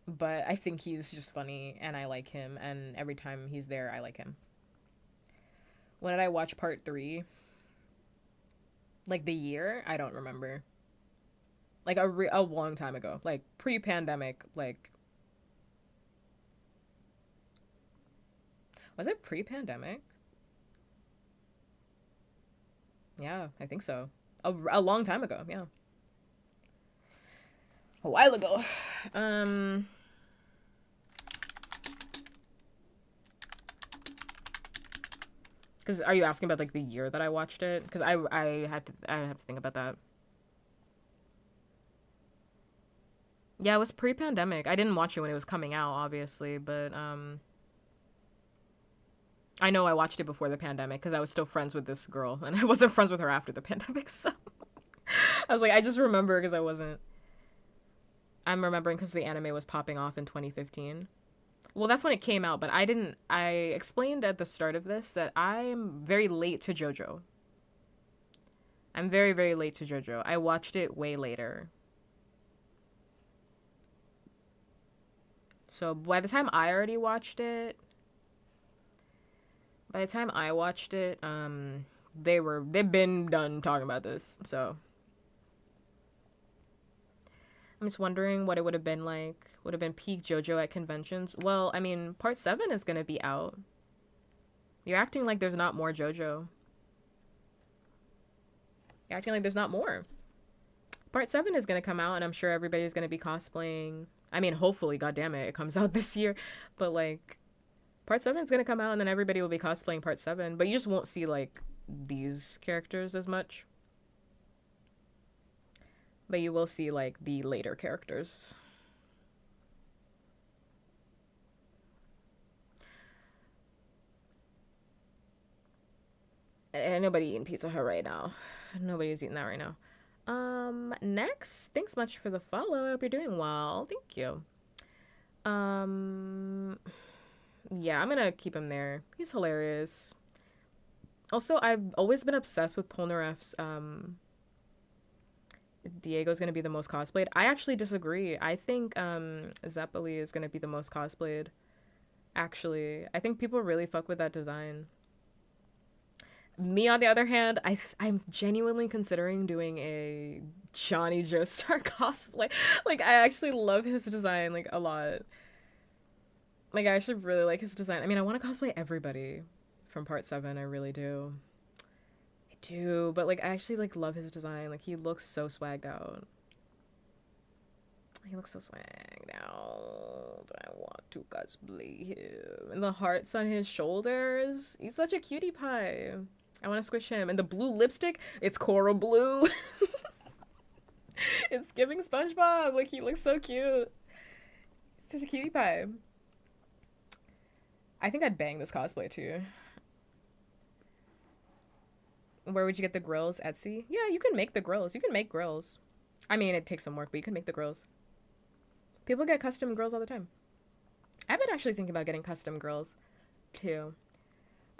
But I think he's just funny, and I like him, and every time he's there, I like him. When did I watch part 3? Like, the year? I don't remember. Like, a long time ago. Like, pre-pandemic, like... Was it pre-pandemic? Yeah, I think so. A long time ago, yeah. A while ago. Because are you asking about like the year that I watched it? Because I have to think about that. Yeah, it was pre-pandemic. I didn't watch it when it was coming out, obviously, but I know I watched it before the pandemic because I was still friends with this girl, and I wasn't friends with her after the pandemic. So I was like, I just remember because I wasn't. I'm remembering because the anime was popping off in 2015. Well, that's when it came out, but I explained at the start of this that I'm very late to JoJo. I'm very late to JoJo. I watched it way later. So by the time I already watched it, they've been done talking about this. So I'm just wondering what it would have been like. Would have been peak JoJo at conventions. Well, I mean, part 7 is gonna be out. You're acting like there's not more JoJo. You're acting like there's not more. Part 7 is gonna come out, and I'm sure everybody's gonna be cosplaying. I mean, hopefully, goddammit, it comes out this year. But like, part 7 is gonna come out, and then everybody will be cosplaying part 7. But you just won't see like these characters as much. But you will see like the later characters. And nobody eating Pizza Hut right now. Nobody's eating that right now. Next, thanks much for the follow. I hope you're doing well. Thank you. Yeah, I'm gonna keep him there. He's hilarious. Also, I've always been obsessed with Polnareff's, Diego's gonna be the most cosplayed. I actually disagree. I think, Zeppeli is gonna be the most cosplayed. Actually, I think people really fuck with that design. Me, on the other hand, I'm genuinely considering doing a Johnny Joestar cosplay. Like, I actually love his design, like, a lot. Like, I actually really like his design. I mean, I want to cosplay everybody from part 7. I really do. I do, but, like, I actually, like, love his design. Like, he looks so swagged out. He looks so swagged out. I want to cosplay him. And the hearts on his shoulders. He's such a cutie pie. I want to squish him. And the blue lipstick, it's coral blue. It's giving SpongeBob. Like, he looks so cute. He's such a cutie pie. I think I'd bang this cosplay too. Where would you get the grills? Etsy? Yeah, you can make the grills. You can make grills. I mean, it takes some work, but you can make the grills. People get custom grills all the time. I've been actually thinking about getting custom grills too.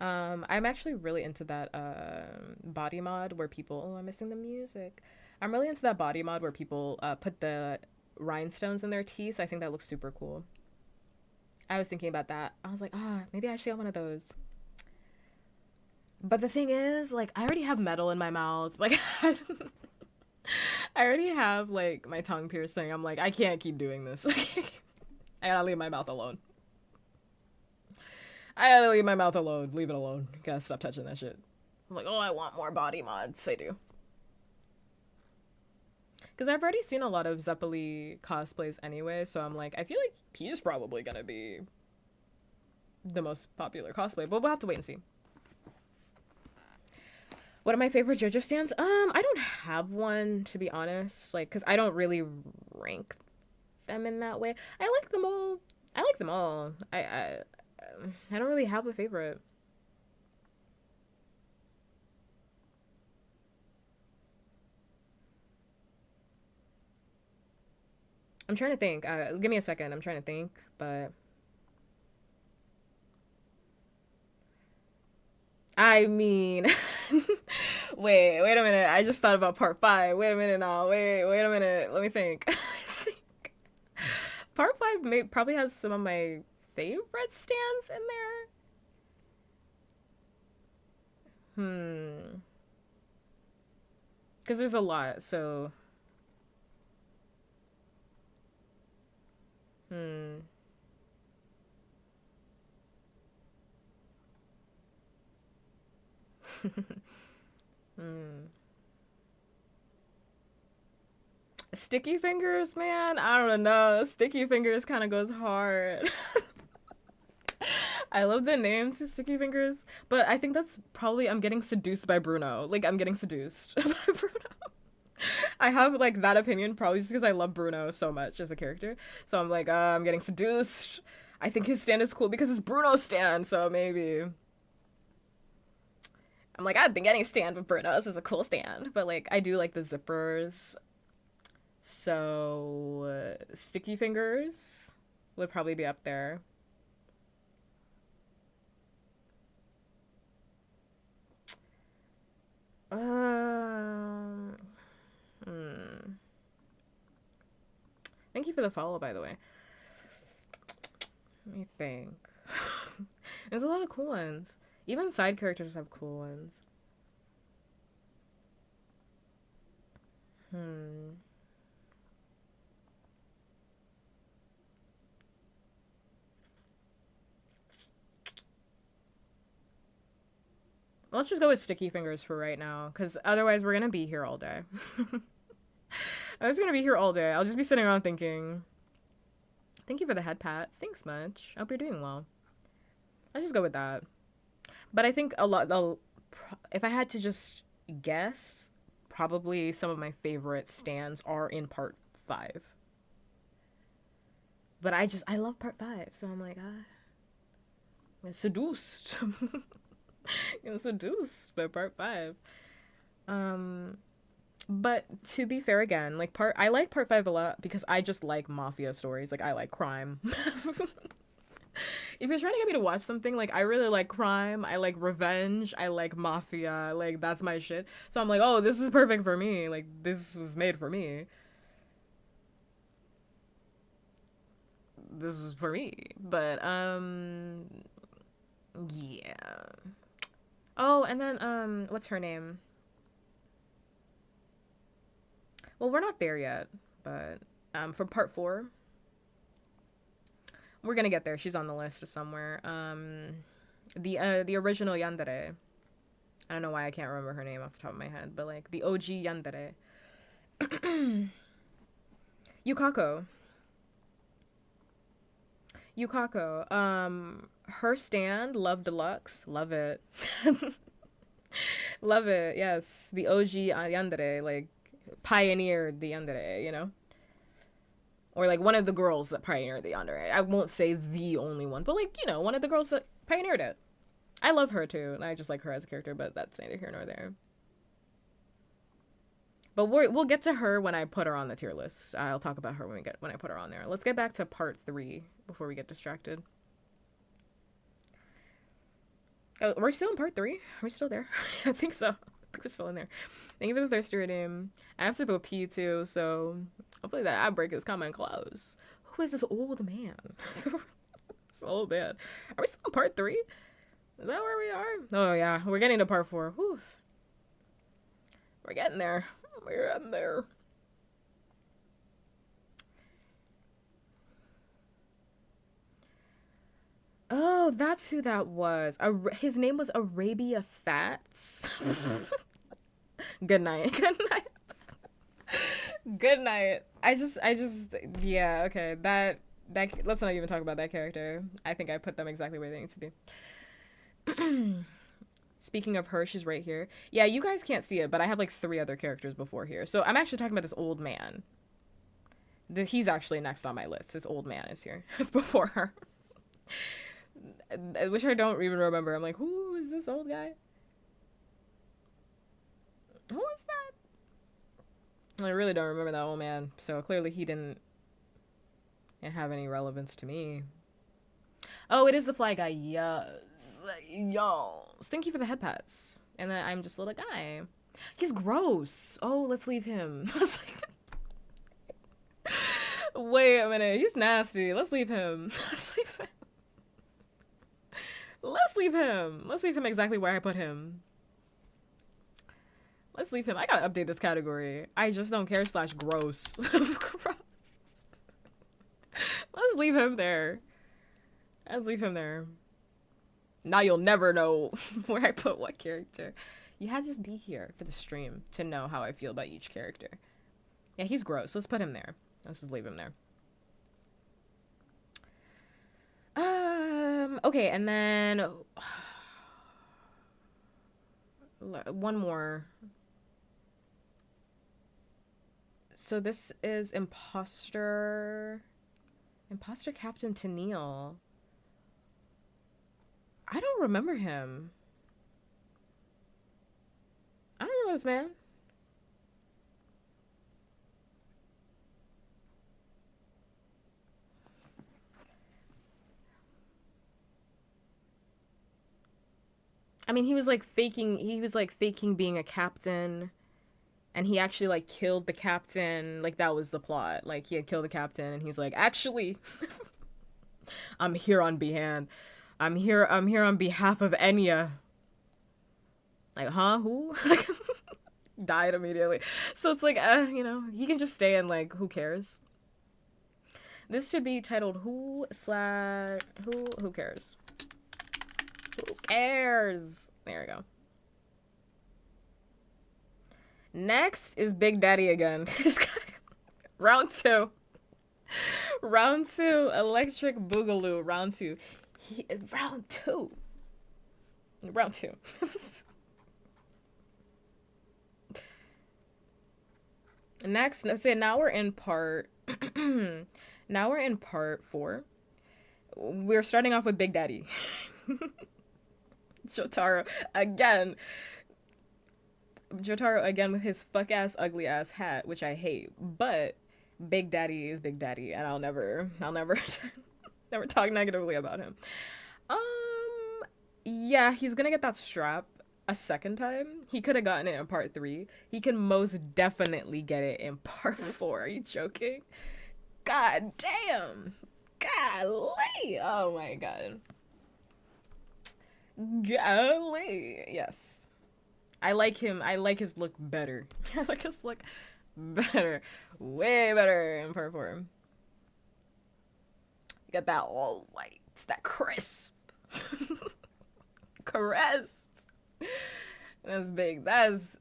I'm actually really into that body mod where people... Oh, I'm missing the music. I'm really into that body mod where people put the rhinestones in their teeth. I think that looks super cool. I was thinking about that. I was like, maybe I should get one of those. But the thing is, like, I already have metal in my mouth. Like, I already have, like, my tongue piercing. I'm like, I can't keep doing this. I gotta leave my mouth alone. I gotta leave my mouth alone. Leave it alone. Gotta stop touching that shit. I'm like, oh, I want more body mods. I do. Because I've already seen a lot of Zeppeli cosplays anyway, so I'm like, I feel like he's probably gonna be the most popular cosplay, but we'll have to wait and see. What are my favorite JoJo stands? I don't have one, to be honest. Like, because I don't really rank them in that way. I like them all. I like them all. I don't really have a favorite. I'm trying to think. Give me a second. I'm trying to think, but... I mean... wait a minute. I just thought about part 5. Wait a minute now. Wait a minute. Let me think. I think part 5 probably has some of my favorite stands in there. Because there's a lot, so... Sticky Fingers, man. I don't know. Sticky Fingers kind of goes hard. I love the name to Sticky Fingers, but I think that's probably I'm getting seduced by Bruno. Like, I'm getting seduced by Bruno. I have, like, that opinion probably just because I love Bruno so much as a character. So I'm like, I'm getting seduced. I think his stand is cool because it's Bruno's stand, so maybe. I'm like, I think any stand with Bruno's is a cool stand. But, like, I do like the zippers. So, Sticky Fingers would probably be up there. Thank you for the follow, by the way. Let me think. There's a lot of cool ones. Even side characters have cool ones. Let's just go with Sticky Fingers for right now, because otherwise we're gonna be here all day. I was gonna be here all day. I'll just be sitting around thinking. Thank you for the head pats. Thanks much. I hope you're doing well. Let's just go with that. But I think if I had to just guess, probably some of my favorite stands are in part 5. But I love part 5, so I'm like, I'm seduced. Seduced by part 5. But to be fair again, like I like part 5 a lot because I just like mafia stories. Like I like crime. If you're trying to get me to watch something, like I really like crime, I like revenge, I like mafia, like that's my shit. So I'm like, oh, this is perfect for me. Like this was made for me. This was for me. But yeah. Oh, and then what's her name? Well, we're not there yet, but for part 4, we're gonna get there. She's on the list somewhere. The original yandere. I don't know why I can't remember her name off the top of my head, but like the OG yandere. Yukako. Her stand, Love Deluxe, love it. Love it, yes. The OG yandere, like, pioneered the yandere, you know? Or, like, one of the girls that pioneered the yandere. I won't say the only one, but, like, you know, one of the girls that pioneered it. I love her, too, and I just like her as a character, but that's neither here nor there. But we'll get to her when I put her on the tier list. I'll talk about her when I put her on there. Let's get back to part 3 before we get distracted. Oh, we're still in part 3? Are we still there? I think so. I think we're still in there. Thank you for the thirsty redeem. I have to go pee too, so hopefully that ad break is coming close. Who is this old man? This old man. Are we still in part 3? Is that where we are? Oh yeah, we're getting to part 4. Whew. We're getting there. We're in there. Oh, that's who that was. His name was Arabia Fats. Good night. Good night. Good night. Yeah, okay. That, let's not even talk about that character. I think I put them exactly where they need to be. Speaking of her, she's right here. Yeah, you guys can't see it, but I have like 3 other characters before here. So I'm actually talking about this old man. He's actually next on my list. This old man is here before her. Which I don't even remember. I'm like, who is this old guy? Who is that? I really don't remember that old man. So clearly he didn't have any relevance to me. Oh, it is the fly guy. Yes. Yes. Thank you for the head pats. And then I'm just a little guy. He's gross. Oh, let's leave him. Wait a minute. He's nasty. Let's leave him. Let's leave him. Let's leave him. Let's leave him exactly where I put him. Let's leave him. I gotta update this category. I just don't care / gross. Let's leave him there. Let's leave him there. Now you'll never know where I put what character. You had to just be here for the stream to know how I feel about each character. Yeah, he's gross. Let's put him there. Let's just leave him there. Okay, and then one more. So this is Imposter Captain Tennille. I don't remember him. I don't remember this man. I mean, he was like faking being a captain, and he actually like killed the captain. Like that was the plot. Like he had killed the captain and he's like, actually I'm here on behalf. I'm here on behalf of Enya. Like, huh? Who? Died immediately. So it's like, you know, he can just stay and like, who cares? This should be titled who cares? Who cares? There we go. Next is Big Daddy again. Round 2. Round 2. Electric Boogaloo. Round 2. Round 2. Round 2. Next, so now we're in part. Now we're in part 4. We're starting off with Big Daddy. Jotaro again. Jotaro again with his fuck ass ugly ass hat, which I hate. But Big Daddy is Big Daddy, and I'll never never talk negatively about him. Yeah, he's gonna get that strap a second time. He could have gotten it in part 3. He can most definitely get it in part 4. Are you joking? God damn. Golly. Oh my god. Golly. Yes. I like him. I like his look better. I like his look better. Way better in part 4. You got that all white. It's that crisp. Crisp. That's big. That's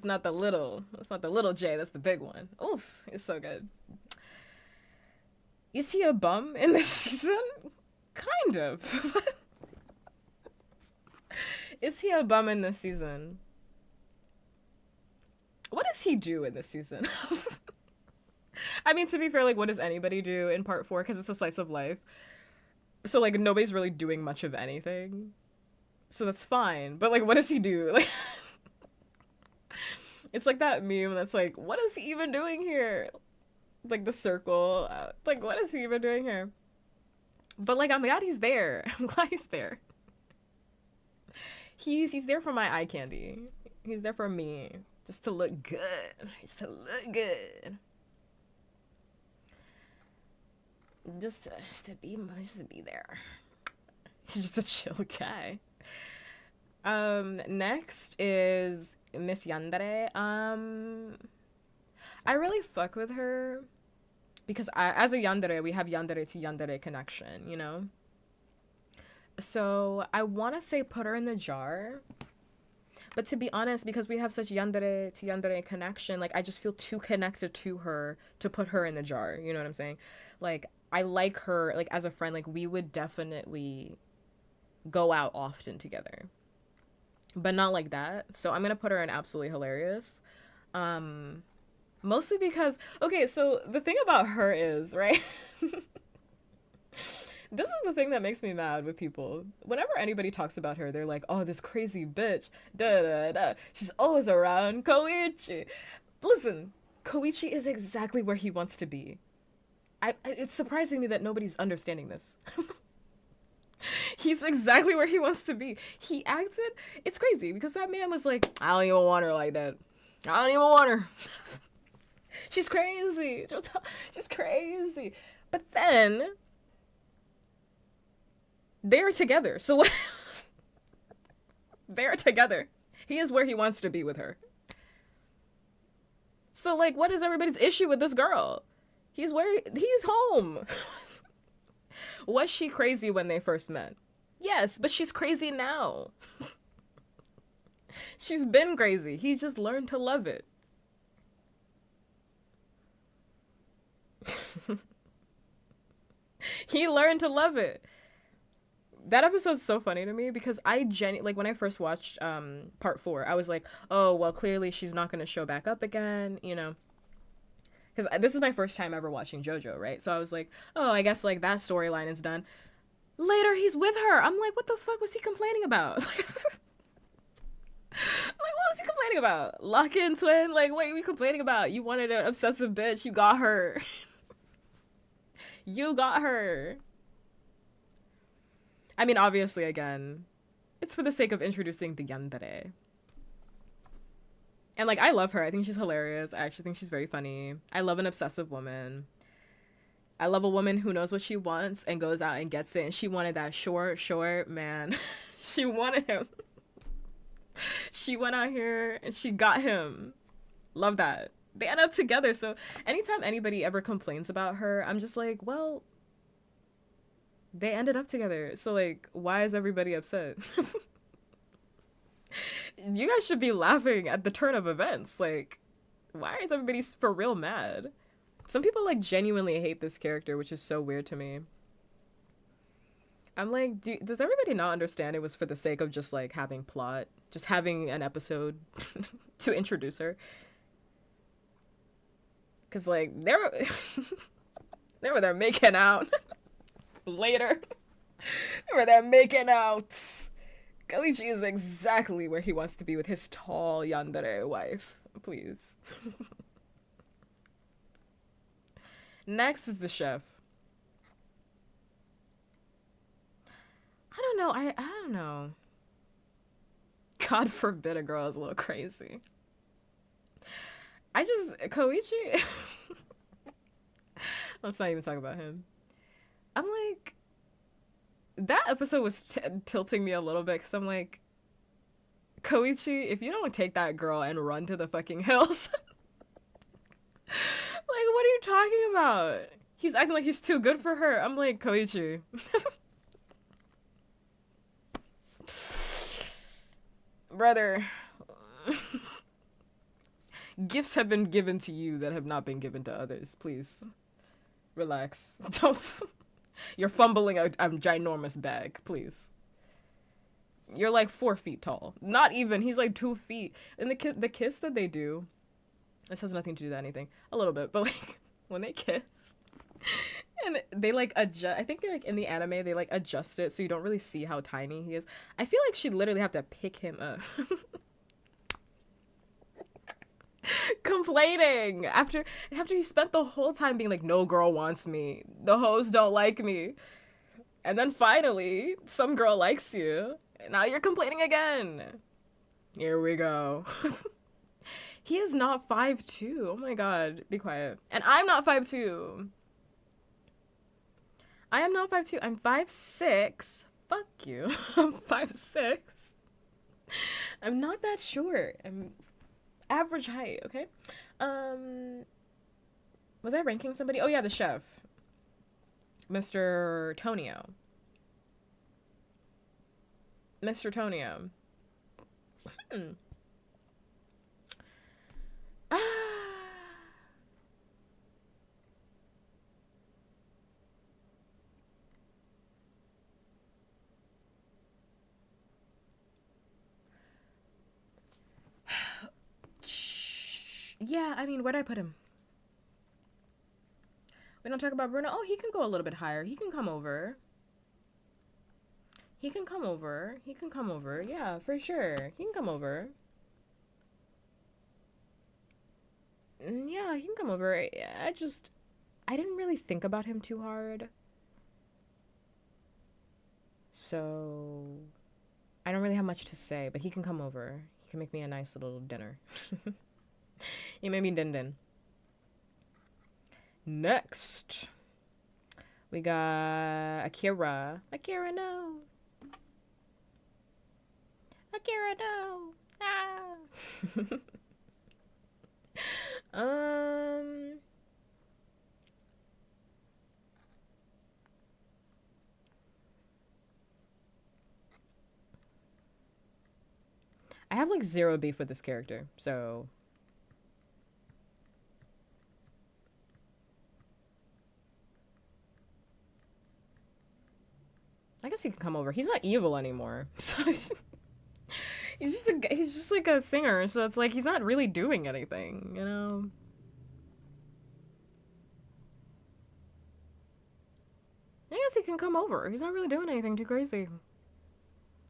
not the little. That's not the little J. That's the big one. Oof. It's so good. Is he a bum in this season? Kind of. Is he a bum in this season? What does he do in this season? I mean, to be fair, like, what does anybody do in part 4? Because it's a slice of life. So, like, nobody's really doing much of anything. So that's fine. But, like, what does he do? Like, it's like that meme that's like, what is he even doing here? Like, the circle. Like, what is he even doing here? But, like, I'm glad he's there. I'm glad he's there. He's there for my eye candy. He's there for me. Just to look good. Just to look good. Just to be there. He's just a chill guy. Next is Miss Yandere. I really fuck with her because as a yandere, we have yandere to yandere connection, you know? So I want to say put her in the jar. But to be honest, because we have such yandere to yandere connection, like, I just feel too connected to her to put her in the jar. You know what I'm saying? Like, I like her, like, as a friend. Like, we would definitely go out often together. But not like that. So I'm going to put her in absolutely hilarious. Mostly because, okay, so the thing about her is, right? This is the thing that makes me mad with people. Whenever anybody talks about her, they're like, oh, this crazy bitch. Da da da. She's always around Koichi. Listen, Koichi is exactly where he wants to be. It's surprising me that nobody's understanding this. He's exactly where he wants to be. He acted, it's crazy because that man was like, I don't even want her like that. I don't even want her. She's crazy. She's crazy. But then they're together. So what? They're together. He is where he wants to be with her. So, like, what is everybody's issue with this girl? He's home. Was she crazy when they first met? Yes, but she's crazy now. She's been crazy. He just learned to love it. He learned to love it. That episode's so funny to me because I like, when I first watched part 4, I was like, oh, well, clearly she's not going to show back up again, you know? Because this is my first time ever watching JoJo, right? So I was like, oh, I guess, like, that storyline is done. Later, he's with her. I'm like, what the fuck was he complaining about? Like, what was he complaining about? Lock-in twin? Like, what are you complaining about? You wanted an obsessive bitch. You got her. You got her. I mean, obviously, again, it's for the sake of introducing the yandere. And, like, I love her. I think she's hilarious. I actually think she's very funny. I love an obsessive woman. I love a woman who knows what she wants and goes out and gets it. And she wanted that short man. She wanted him. She went out here and she got him. Love that. They end up together. So anytime anybody ever complains about her, I'm just like, well, they ended up together. So like, why is everybody upset? You guys should be laughing at the turn of events. Like, why is everybody for real mad? Some people like genuinely hate this character, which is so weird to me. I'm like, does everybody not understand it was for the sake of just like having plot, just having an episode to introduce her? Cause like they were there making out later. They were there making out. Koichi is exactly where he wants to be with his tall yandere wife. Please. Next is the chef. I don't know. I don't know. God forbid a girl is a little crazy. Koichi. Let's not even talk about him. I'm like, that episode was tilting me a little bit because I'm like, Koichi, if you don't take that girl and run to the fucking hills, like, what are you talking about? He's acting like he's too good for her. I'm like, Koichi. Brother. Gifts have been given to you that have not been given to others. Please. Relax. Don't. You're fumbling a ginormous bag. Please. You're like 4 feet tall. Not even. He's like 2 feet. And the kiss that they do. This has nothing to do with anything. A little bit. But like, when they kiss. And they like adjust. I think they like in the anime, they like adjust it so you don't really see how tiny he is. I feel like she'd literally have to pick him up. Complaining after he spent the whole time being like, no girl wants me, the hoes don't like me, and then finally some girl likes you, and now you're complaining again. Here we go. He is not 5'2". Oh my god, be quiet. And I'm not 5'2". I am not 5'2". I'm 5'6". Fuck you. I'm 5'6". I'm not that short. I'm average height, okay? Was I ranking somebody? Oh yeah, the chef. Mr. Tonio. Mr. Tonio. Yeah, I mean, where'd I put him? We don't talk about Bruno. Oh, he can go a little bit higher. He can come over. He can come over. He can come over. Yeah, for sure. He can come over. Yeah, he can come over. I didn't really think about him too hard. So, I don't really have much to say, but he can come over. He can make me a nice little dinner. He made me din. Next, we got Akira. Akira, no. Akira, no. Ah. I have like zero beef with this character, so. I guess he can come over. He's not evil anymore. So he's just like a singer, so it's like he's not really doing anything, you know? I guess he can come over. He's not really doing anything too crazy.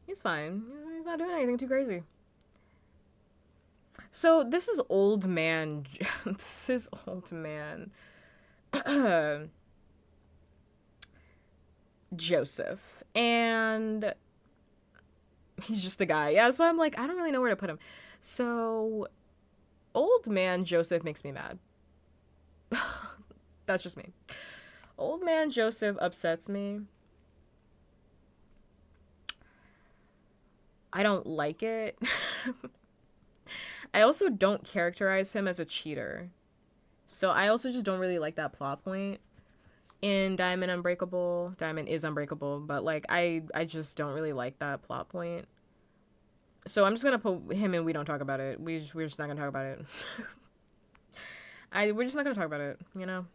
He's fine. He's not doing anything too crazy. So this is old man. This is old man. Joseph, and he's just the guy. Yeah, that's why I'm like, I don't really know where to put him. So old man Joseph makes me mad. That's just me. Old man Joseph upsets me. I don't like it. I also don't characterize him as a cheater. So I also just don't really like that plot point in Diamond Unbreakable. Diamond is unbreakable, but like I just don't really like that plot point. So I'm just gonna put him in We Don't Talk About It. We're just not gonna talk about it. We're just not gonna talk about it, you know?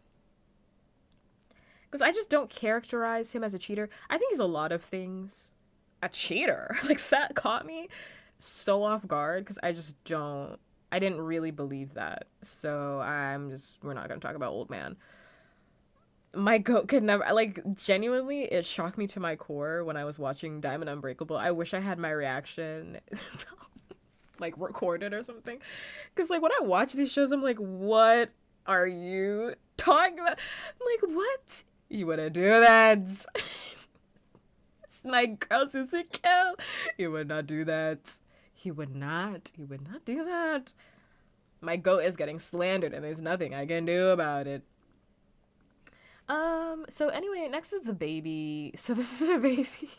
Because I just don't characterize him as a cheater. I think he's a lot of things. A cheater? Like, that caught me so off guard because I didn't really believe that. So we're not gonna talk about old man. My goat could never, like, genuinely, it shocked me to my core when I was watching Diamond Unbreakable. I wish I had my reaction like recorded or something, because like when I watch these shows I'm like, what are you talking about? I'm like, what? You wouldn't do that. It's my girl sister kill. He would not do that. He would not do that. My goat is getting slandered and there's nothing I can do about it. So anyway, next is the baby. So this is a baby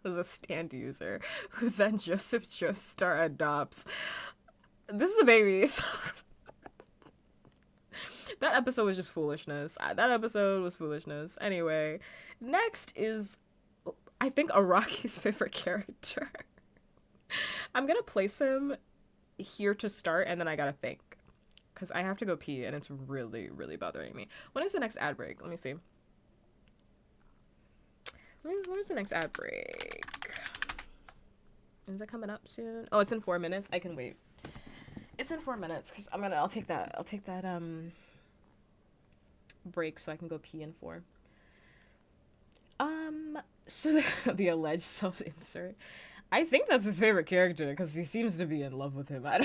who's a stand user who then Joseph Joestar adopts. This is a baby. That episode was just foolishness. That episode was foolishness. Anyway, next is, I think, Araki's favorite character. I'm gonna place him here to start, and then I gotta think. Because I have to go pee, and it's really, really bothering me. When is the next ad break? Let me see. Where's the next ad break? Is it coming up soon? Oh, it's in 4 minutes. I can wait. It's in 4 minutes, because I'll take that break so I can go pee in 4. So the alleged self-insert. I think that's his favorite character, because he seems to be in love with him. I'm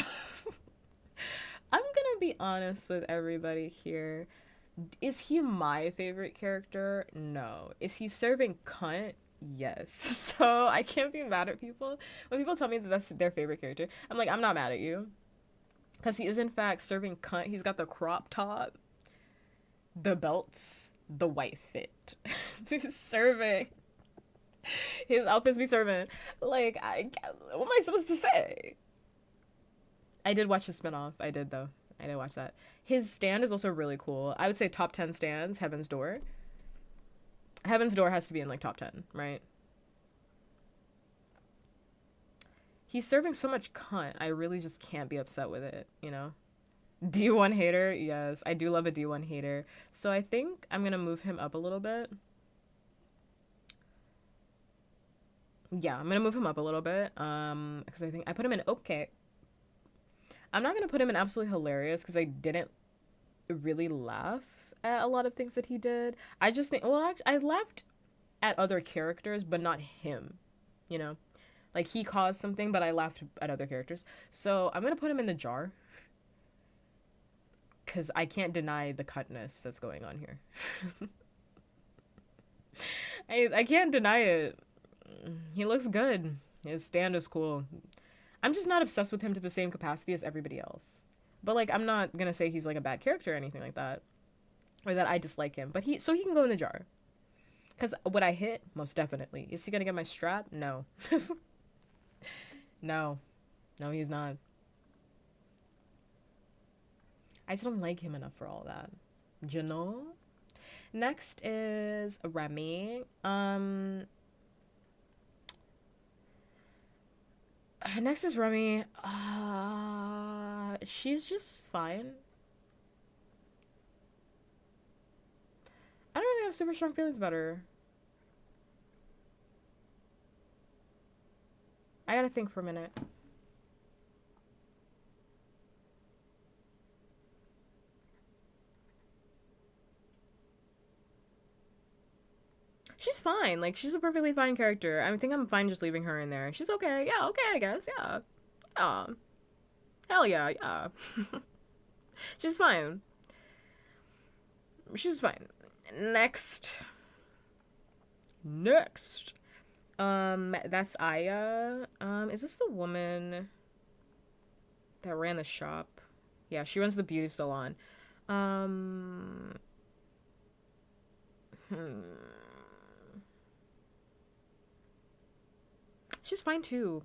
gonna be honest with everybody here. Is he my favorite character? No. Is he serving cunt? Yes. So I can't be mad at people. When people tell me that that's their favorite character, I'm like, I'm not mad at you. Because he is in fact serving cunt. He's got the crop top, the belts, the white fit. He's serving. His outfits be serving. Like, what am I supposed to say? I did watch the spinoff. I did, though. I did watch that. His stand is also really cool. I would say top 10 stands, Heaven's Door. Heaven's Door has to be in, like, top 10, right? He's serving so much cunt. I really just can't be upset with it, you know? D1 hater? Yes, I do love a D1 hater. So I think I'm gonna move him up a little bit. Yeah, I'm gonna move him up a little bit. Because I think I put him in okay. I'm not gonna put him in absolutely hilarious because I didn't really laugh at a lot of things that he did. I just think, well, I laughed at other characters, but not him, you know? Like, he caused something, but I laughed at other characters. So I'm gonna put him in the jar. Because I can't deny the cuntness that's going on here. I can't deny it. He looks good. His stand is cool. I'm just not obsessed with him to the same capacity as everybody else. But, like, I'm not gonna say he's, like, a bad character or anything like that. Or that I dislike him. But he can go in the jar. Because would I hit? Most definitely. Is he gonna get my strap? No. No. No, he's not. I just don't like him enough for all that. You know? Next is Remy. Next is Remy. She's just fine. I don't really have super strong feelings about her. I gotta think for a minute. She's fine. Like, she's a perfectly fine character. I think I'm fine just leaving her in there. She's okay. Yeah, okay, I guess. Yeah. Yeah. Hell yeah, yeah. She's fine. She's fine. Next. That's Aya. Is this the woman that ran the shop? Yeah, she runs the beauty salon. She's fine too.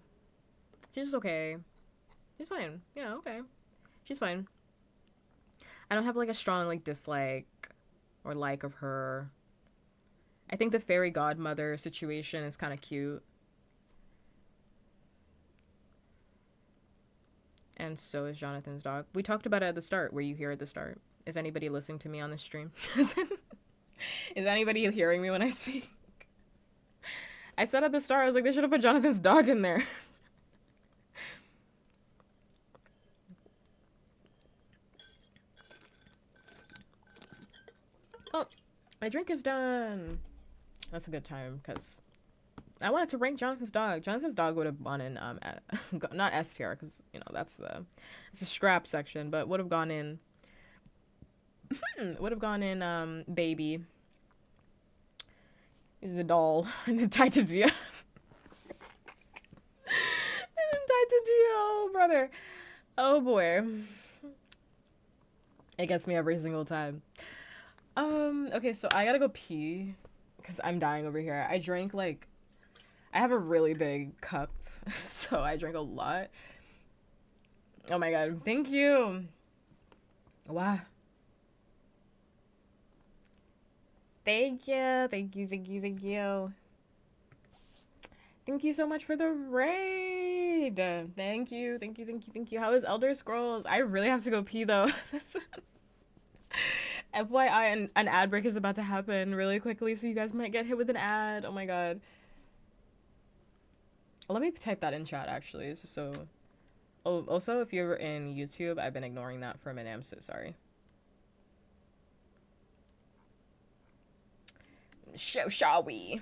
She's just okay. She's fine. Yeah, okay. She's fine. I don't have like a strong like dislike or like of her. I think the fairy godmother situation is kind of cute. And so is Jonathan's dog. We talked about it at the start. Were you here at the start? Is anybody listening to me on the stream? Is anybody hearing me when I speak? I said at the start, I was like, they should have put Jonathan's dog in there. Oh, my drink is done. That's a good time, because I wanted to rank Jonathan's dog. Jonathan's dog would have gone in, not S tier, because, you know, it's the scrap section, but would have gone in, baby. He's a doll. And tied to Gio. Oh, brother. Oh, boy. It gets me every single time. Okay, so I gotta go pee, because I'm dying over here. I drank, like, I have a really big cup, so I drank a lot. Oh my god, thank you. Wow. Thank you. Thank you so much for the raid. Thank you. How is Elder Scrolls? I really have to go pee though. FYI, an ad break is about to happen really quickly, so you guys might get hit with an ad. Oh my god. Let me type that in chat, actually. So, oh, also, if you're in YouTube, I've been ignoring that for a minute. I'm so sorry. Shall we?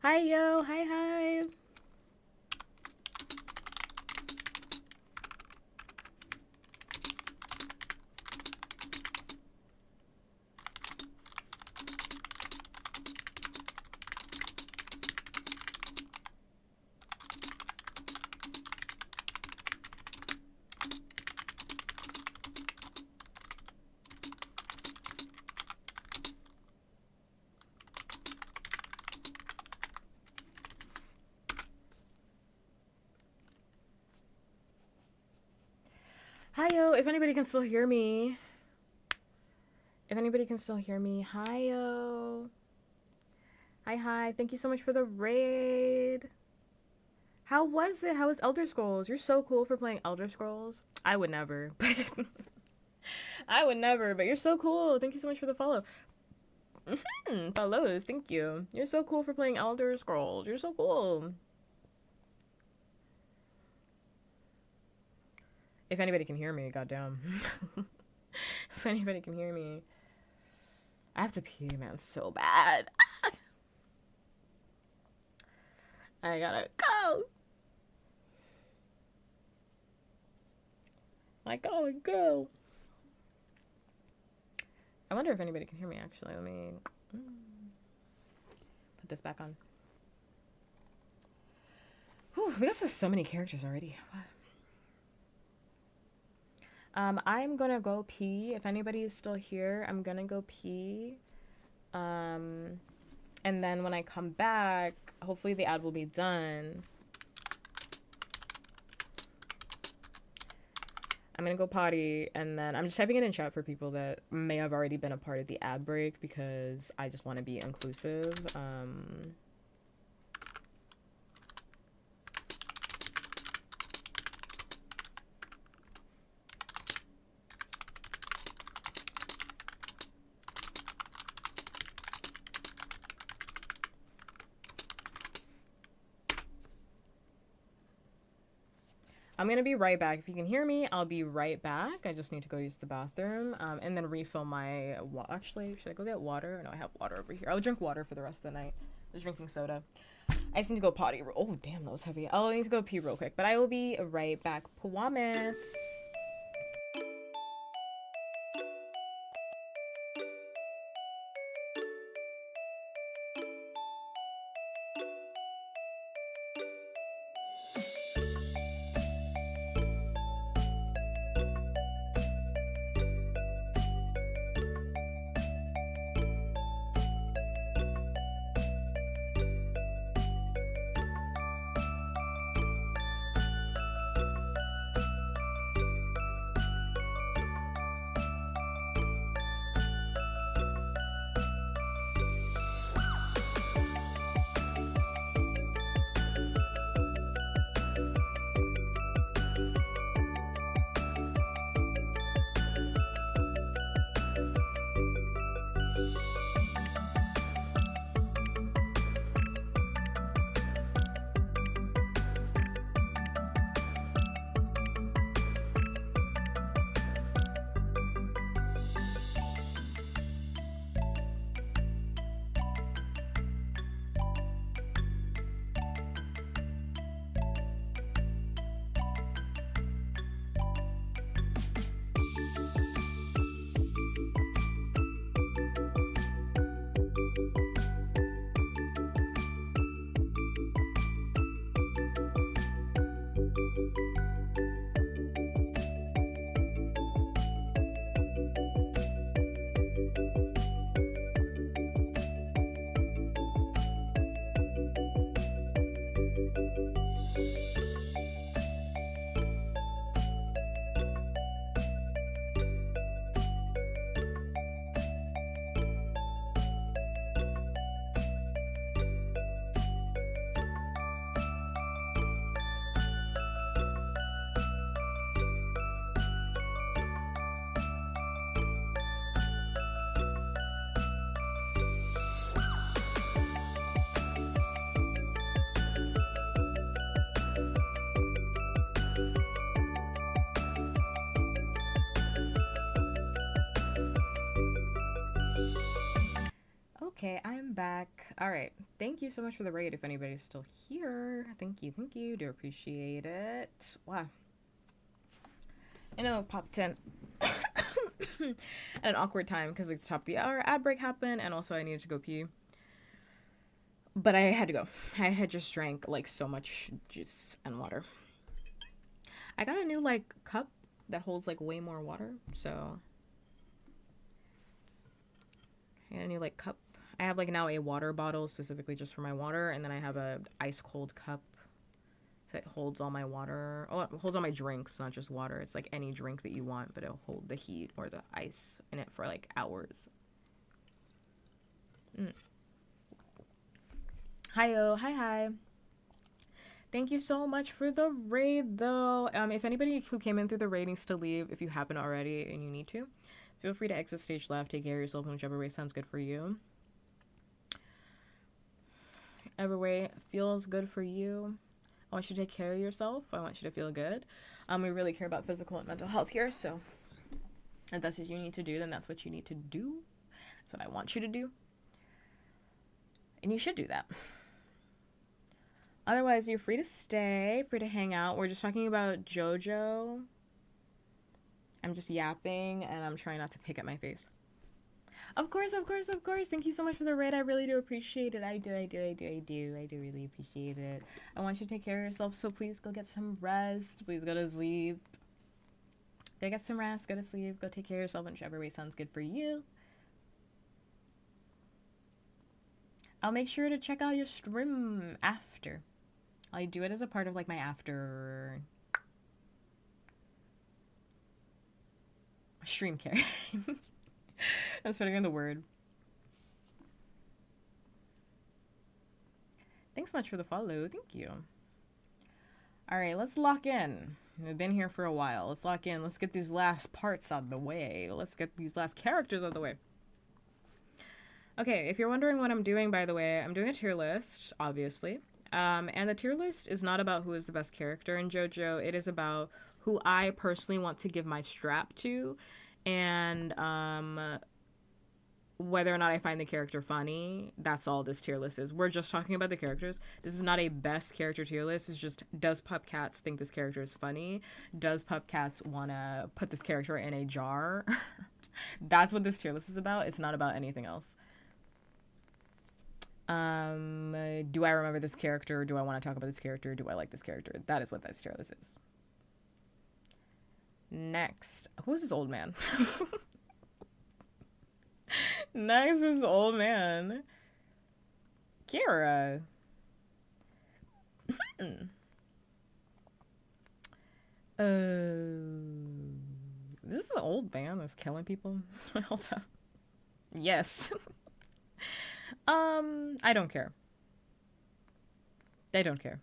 Hi, yo. Hi. Hi-yo, if anybody can still hear me. Hi-yo. Hi. Thank you so much for the raid. How was it? How was Elder Scrolls? You're so cool for playing Elder Scrolls. I would never. But you're so cool. Thank you so much for the follow. Follows, thank you. You're so cool for playing Elder Scrolls. You're so cool. If anybody can hear me, goddamn. If anybody can hear me. I have to pee, man, so bad. I gotta go. I gotta go. I wonder if anybody can hear me, actually. Let me put this back on. Whew, we got so many characters already. What? I'm gonna go pee. If anybody is still here, I'm gonna go pee. And then when I come back, hopefully the ad will be done. I'm gonna go potty, and then I'm just typing it in chat for people that may have already been a part of the ad break, because I just want to be inclusive. I'm gonna be right back. If you can hear me, I'll be right back. I just need to go use the bathroom, and then refill my actually, should I go get water? No, I have water over here. I'll drink water for the rest of the night. I was drinking soda. I just need to go potty. Oh, damn, that was heavy. I'll need to go pee real quick, but I will be right back. Promise. Okay, I'm back. All right. Thank you so much for the raid. If anybody's still here, thank you. Do appreciate it. Wow. I know, pop 10 at an awkward time because like the top of the hour ad break happened, and also I needed to go pee. But I had to go. I had just drank like so much juice and water. I got a new like cup that holds like way more water, so I got a new like cup. I have like now a water bottle specifically just for my water, and then I have a ice cold cup that holds all my water. Oh, it holds all my drinks, not just water. It's like any drink that you want, but it'll hold the heat or the ice in it for like hours. Hi-yo, hi. Thank you so much for the raid, though. If anybody who came in through the raid needs to leave, if you haven't already and you need to, feel free to exit stage left. Take care of yourself in whichever way sounds good for you. Whichever way feels good for you. I want you to take care of yourself. I want you to feel good. We really care about physical and mental health here, so if that's what you need to do, then that's what you need to do. That's what I want you to do. And you should do that. Otherwise, you're free to stay, free to hang out. We're just talking about JoJo. I'm just yapping, and I'm trying not to pick at my face. Of course. Thank you so much for the raid. I really do appreciate it. I do really appreciate it. I want you to take care of yourself, so please go get some rest. Please go to sleep. Go get some rest, go to sleep, go take care of yourself in whichever way sounds good for you. I'll make sure to check out your stream after. I do it as a part of like my after stream care. That's putting in the word. Thanks so much for the follow. Thank you. All right, let's lock in. We've been here for a while. Let's lock in. Let's get these last parts out of the way. Let's get these last characters out of the way. Okay, if you're wondering what I'm doing, by the way, I'm doing a tier list, obviously. And the tier list is not about who is the best character in JoJo. It is about who I personally want to give my strap to, and whether or not I find the character funny. That's all this tier list is. We're just talking about the characters. This is not a best character tier list. It's just, does puppkats think this character is funny? Does puppkats want to put this character in a jar? That's what this tier list is about. It's not about anything else. Do I remember this character? Do I want to talk about this character? Do I like this character? That is what this tier list is. Next. Who is this old man? Next is this old man. Kira. This is an old man that's killing people. Hold up. Yes. I don't care. I don't care.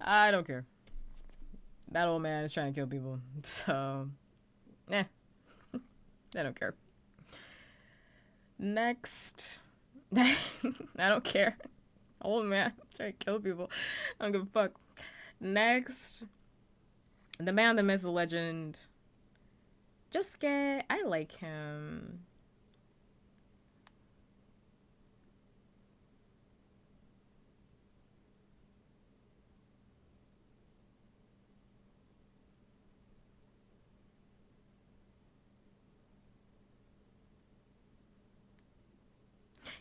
I don't care. That old man is trying to kill people. So, I don't care. Next. I don't care. Old man trying to kill people. I don't give a fuck. Next. The man, the myth, the legend. Josuke. I like him.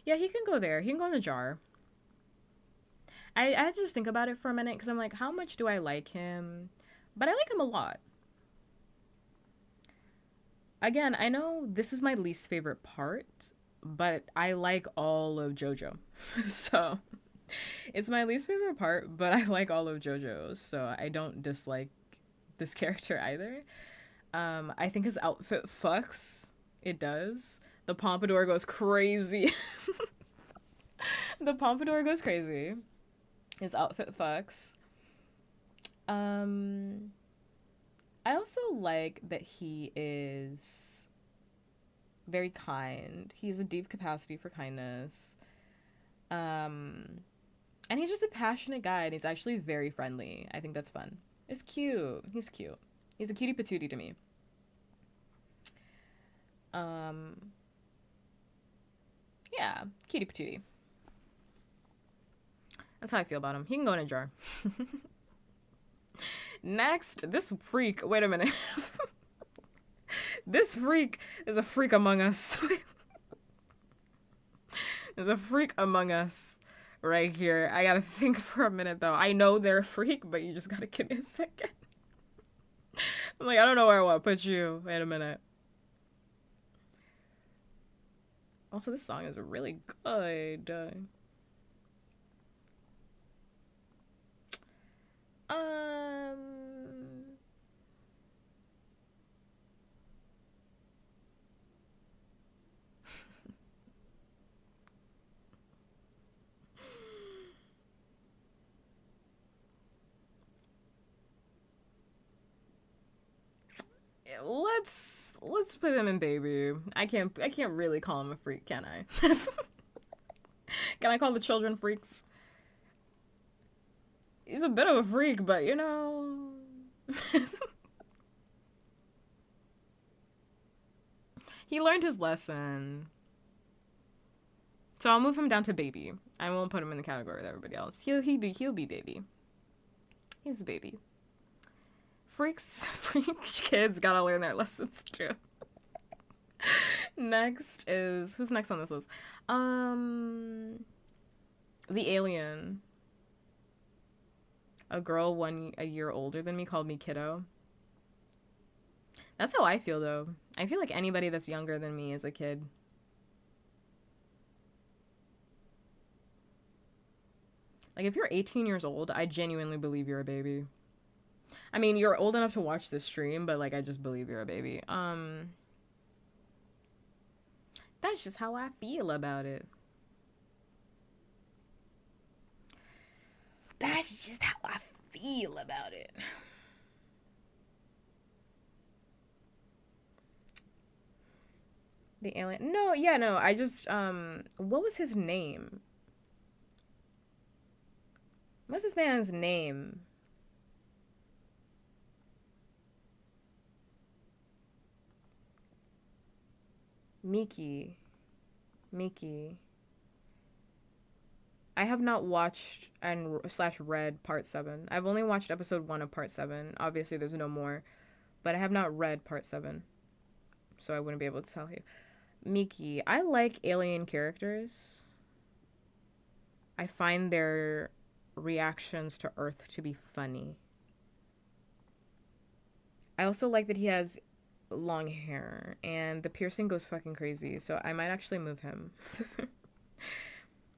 Yeah, he can go there. He can go in the jar. I had to just think about it for a minute because I'm like, how much do I like him? But I like him a lot. Again, I know this is my least favorite part, but I like all of JoJo. So, it's my least favorite part, but I like all of JoJo, so I don't dislike this character either. I think his outfit fucks. It does. The pompadour goes crazy. The pompadour goes crazy. His outfit fucks. I also like that he is very kind. He has a deep capacity for kindness. And he's just a passionate guy, and he's actually very friendly. I think that's fun. It's cute. He's cute. He's a cutie patootie to me. Yeah, cutie patootie. That's how I feel about him. He can go in a jar. Next, this freak. Wait a minute. This freak is a freak among us. There's a freak among us right here. I gotta think for a minute, though. I know they're a freak, but you just gotta give me a second. I'm like, I don't know where I want to put you. Wait a minute. Also, this song is really good. Let's put him in baby. I can't really call him a freak, can I? Can I call the children freaks? He's a bit of a freak, but you know. He learned his lesson. So I'll move him down to baby. I won't put him in the category with everybody else. He'll be baby. He's a baby. Freak kids gotta learn their lessons too. Next is, who's next on this list? The alien. A girl a year older than me called me kiddo. That's how I feel, though. I feel like anybody that's younger than me is a kid. Like, if you're 18 years old, I genuinely believe you're a baby. I mean, you're old enough to watch this stream, but, like, I just believe you're a baby. That's just how I feel about it. That's just how I feel about it. The alien. No, yeah, no. I just, what was his name? What's this man's name? Miki. I have not watched and / read part 7. I've only watched episode 1 of part 7. Obviously, there's no more. But I have not read part 7. So I wouldn't be able to tell you. Miki. I like alien characters. I find their reactions to Earth to be funny. I also like that he has long hair. And the piercing goes fucking crazy. So I might actually move him.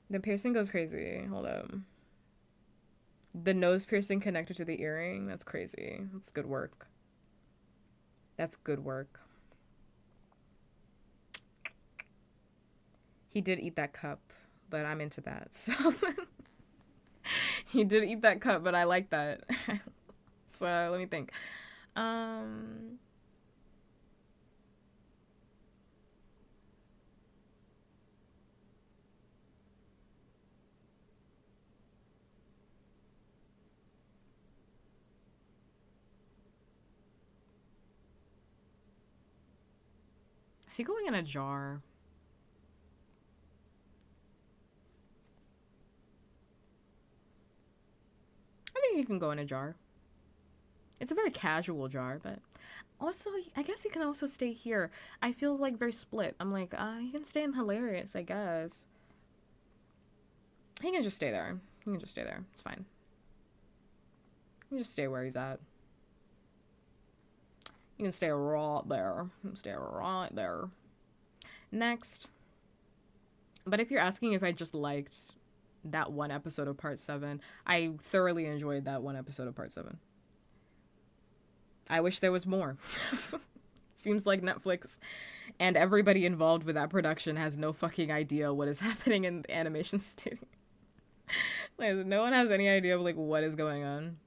The piercing goes crazy. Hold up. The nose piercing connected to the earring. That's crazy. That's good work. That's good work. He did eat that cup, but I'm into that. So he did eat that cup, but I like that. So let me think. Is he going in a jar? I think he can go in a jar. It's a very casual jar, but also, I guess he can also stay here. I feel like very split. I'm like, he can stay in hilarious, I guess. He can just stay there. He can just stay there. It's fine. He can just stay where he's at. You can stay right there. You can stay right there. Next. But if you're asking if I just liked that one episode of part 7, I thoroughly enjoyed that one episode of part 7. I wish there was more. Seems like Netflix and everybody involved with that production has no fucking idea what is happening in the animation studio. Like, no one has any idea of, like, what is going on.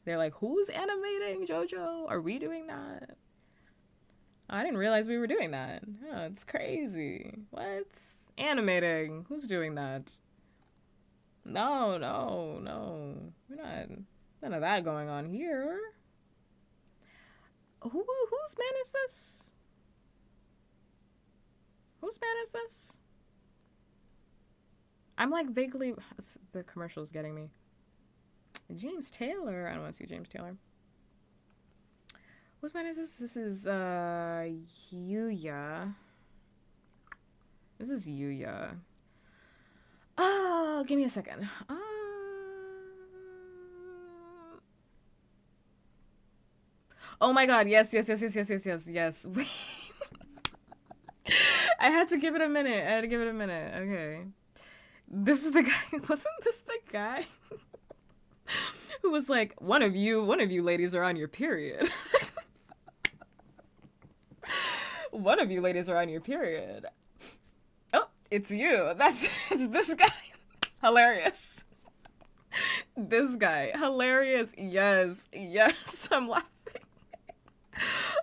They're like, who's animating JoJo? Are we doing that? I didn't realize we were doing that. Oh, it's crazy. What? Animating. Who's doing that? No. We're not. None of that going on here. Whose man is this? Whose man is this? I'm like vaguely, the commercial's getting me. James Taylor. I don't want to see James Taylor. Whose man is this? This is Yuya. This is Yuya. Oh, give me a second. Oh my god, yes. I had to give it a minute. Okay. This is the guy. Wasn't this the guy who was like, one of you ladies are on your period. One of you ladies are on your period. Oh, it's you. It's this guy. Hilarious. This guy. Hilarious. Yes. I'm laughing.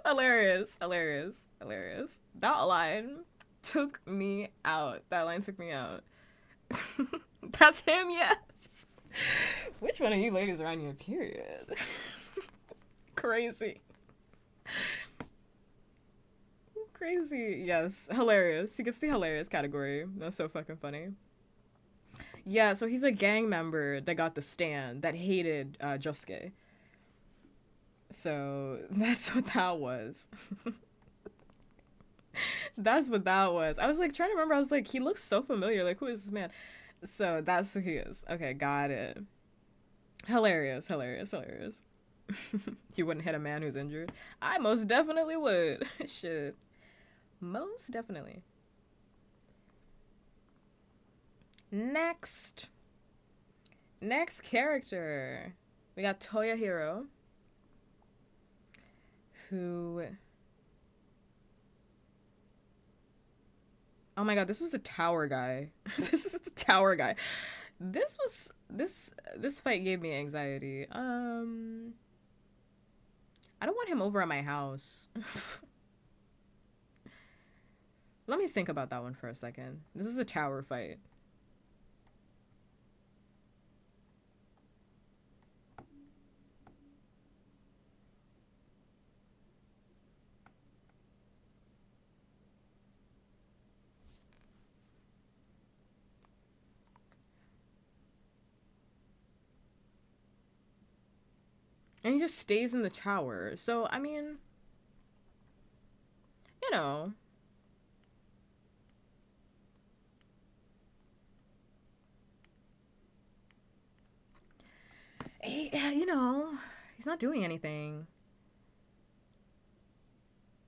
Hilarious. That line took me out. That's him, yes. Which one of you ladies are on your period? Crazy. Yes. Hilarious. He gets the hilarious category. That's so fucking funny. Yeah, so he's a gang member that got the stand that hated Josuke. So that's what that was. That's what that was. I was like trying to remember. I was like, he looks so familiar. Like, who is this man? So that's who he is. Okay, got it. Hilarious. You wouldn't hit a man who's injured? I most definitely would. Shit. Most definitely. Next character. We got Toyahiro, who... Oh my god, this was the tower guy. This is the tower guy. This fight gave me anxiety. I don't want him over at my house. Let me think about that one for a second. This is the tower fight. And he just stays in the tower. So, I mean, you know. He's not doing anything.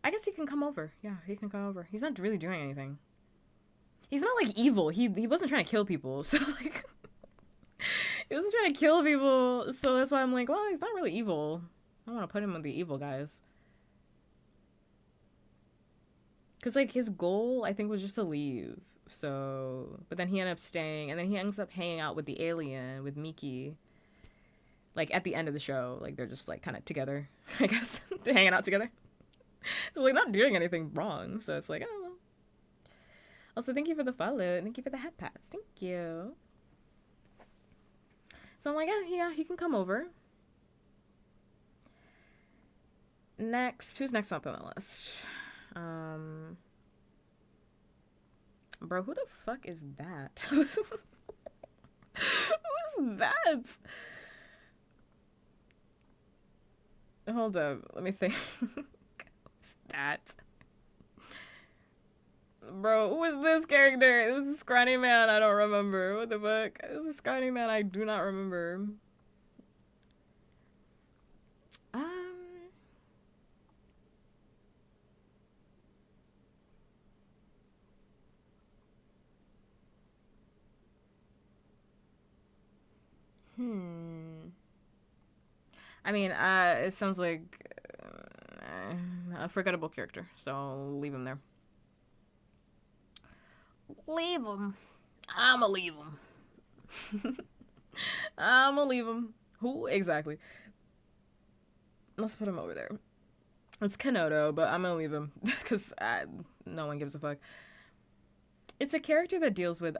I guess he can come over. Yeah, he can come over. He's not really doing anything. He's not, like, evil. He wasn't trying to kill people. So, like... He wasn't trying to kill people, so that's why I'm like, well, he's not really evil. I don't want to put him with the evil guys. Because, like, his goal, I think, was just to leave. So, but then he ended up staying, and then he ends up hanging out with the alien, with Miki. Like, at the end of the show, like, they're just, like, kind of together, I guess. They're hanging out together. So, like, not doing anything wrong, so it's like, I don't know. Also, thank you for the follow, and thank you for the hat pats. Thank you. So I'm like, yeah, he can come over. Next, who's next up on the list? Bro, who the fuck is that? Who's that? Hold up, let me think. Who's that? Bro, who is this character? It was a scrawny man, I don't remember. What the fuck? It was a scrawny man, I do not remember. I mean, it sounds like a forgettable character, so I'll leave him there. Leave him. I'ma leave him. I'ma leave him. Who? Exactly. Let's put him over there. It's Kanoto, but I'm gonna leave him because no one gives a fuck. It's a character that deals with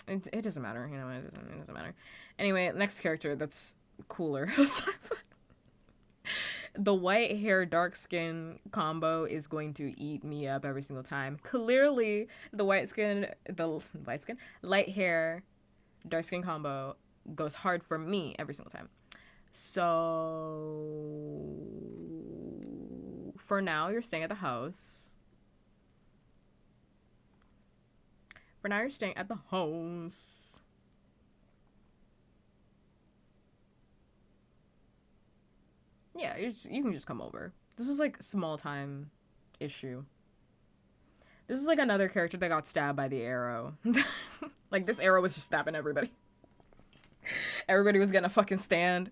it doesn't matter, you know. It doesn't matter. Anyway, next character that's cooler. It's the white hair, dark skin combo is going to eat me up every single time. Clearly, the light hair, dark skin combo goes hard for me every single time. So, for now, you're staying at the house. Yeah, you can just come over. This is like small time issue. This is like another character that got stabbed by the arrow. Like this arrow was just stabbing everybody. Everybody was getting a fucking stand.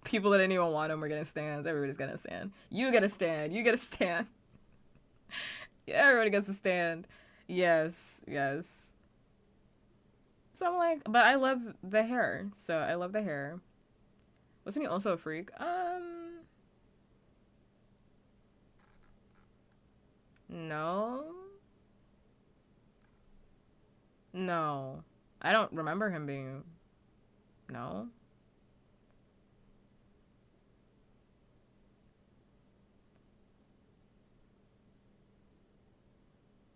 People that didn't even want them were getting stands. Everybody's getting a stand. You get a stand. You get a stand. Yeah, everybody gets a stand. Yes. So I'm like, but I love the hair. So I love the hair. Wasn't he also a freak? No. I don't remember him being... No.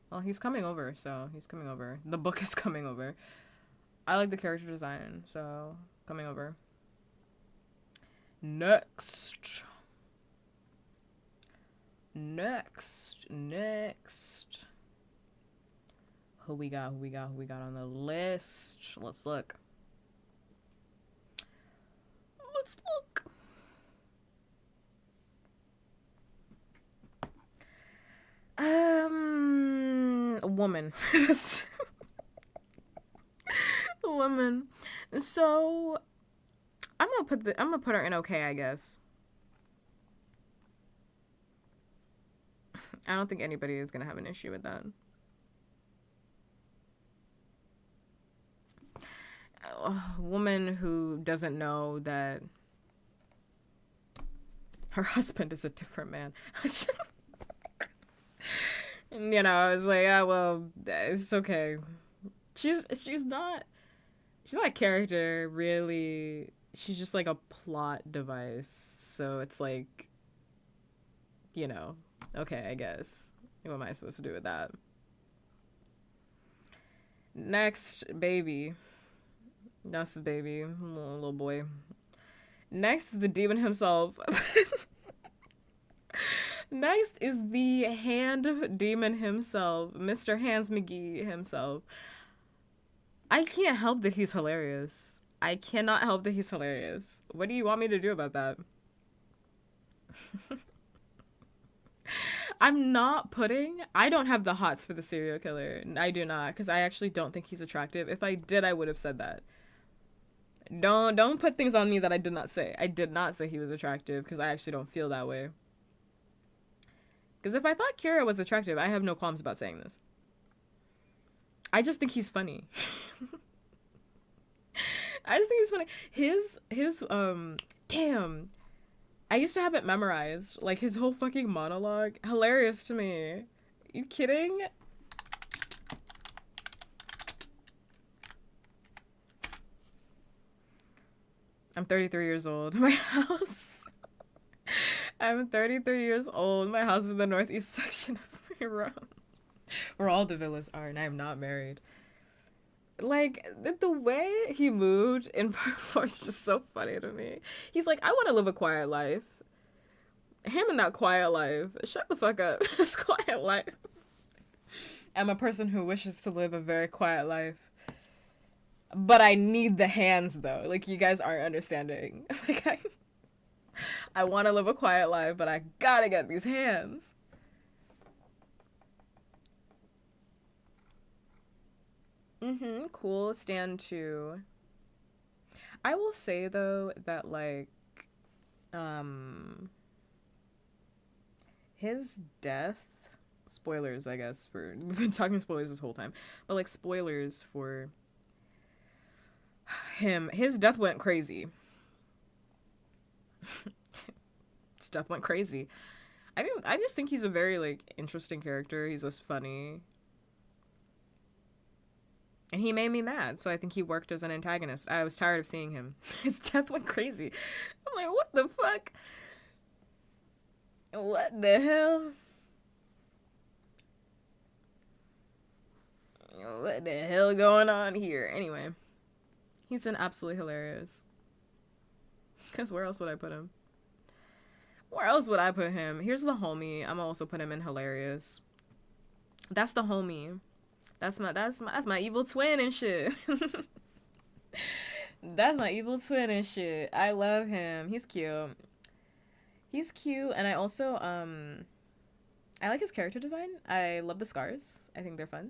Well, he's coming over, so he's coming over. The book is coming over. I like the character design, so coming over. Next. Who we got on the list? Let's look. A woman. A woman. So I'm gonna put her in okay, I guess. I don't think anybody is gonna have an issue with that. A woman who doesn't know that her husband is a different man. And, you know, I was like, yeah, well, it's okay. She's not a character, really. She's just like a plot device. So it's like, you know, okay, I guess. What am I supposed to do with that? Next, baby. That's the baby. Little boy. Next is the demon himself. Next is the hand demon himself, Mr. Hands McGee himself. I can't help that he's hilarious. I cannot help that he's hilarious. What do you want me to do about that? I don't have the hots for the serial killer. I do not, because I actually don't think he's attractive. If I did, I would have said that. Don't put things on me that I did not say. I did not say he was attractive, because I actually don't feel that way. Because if I thought Kira was attractive, I have no qualms about saying this. I just think he's funny. I just think he's funny. Damn. I used to have it memorized. Like, his whole fucking monologue. Hilarious to me. You kidding? I'm 33 years old. My house... I'm 33 years old. My house is in the northeast section of my room. Where all the villas are, and I am not married. Like, the way he moved in part 4 is just so funny to me. He's like, I want to live a quiet life. Him and that quiet life. Shut the fuck up. This quiet life. I'm a person who wishes to live a very quiet life. But I need the hands, though. Like, you guys aren't understanding. Like, I want to live a quiet life, but I gotta get these hands. Cool. Stand 2. I will say, though, that, like, his death, spoilers, I guess, we've been talking spoilers this whole time, but, like, spoilers for him, his death went crazy. His death went crazy. I just think he's a very, like, interesting character. He's just funny. And he made me mad, so I think he worked as an antagonist. I was tired of seeing him. His death went crazy. I'm like, what the fuck? What the hell? What the hell going on here? Anyway, he's been absolutely hilarious. Because where else would I put him? Where else would I put him? Here's the homie. I'm gonna also put him in hilarious. That's the homie. That's my evil twin and shit. That's my evil twin and shit. I love him. He's cute. He's cute, and I also I like his character design. I love the scars. I think they're fun.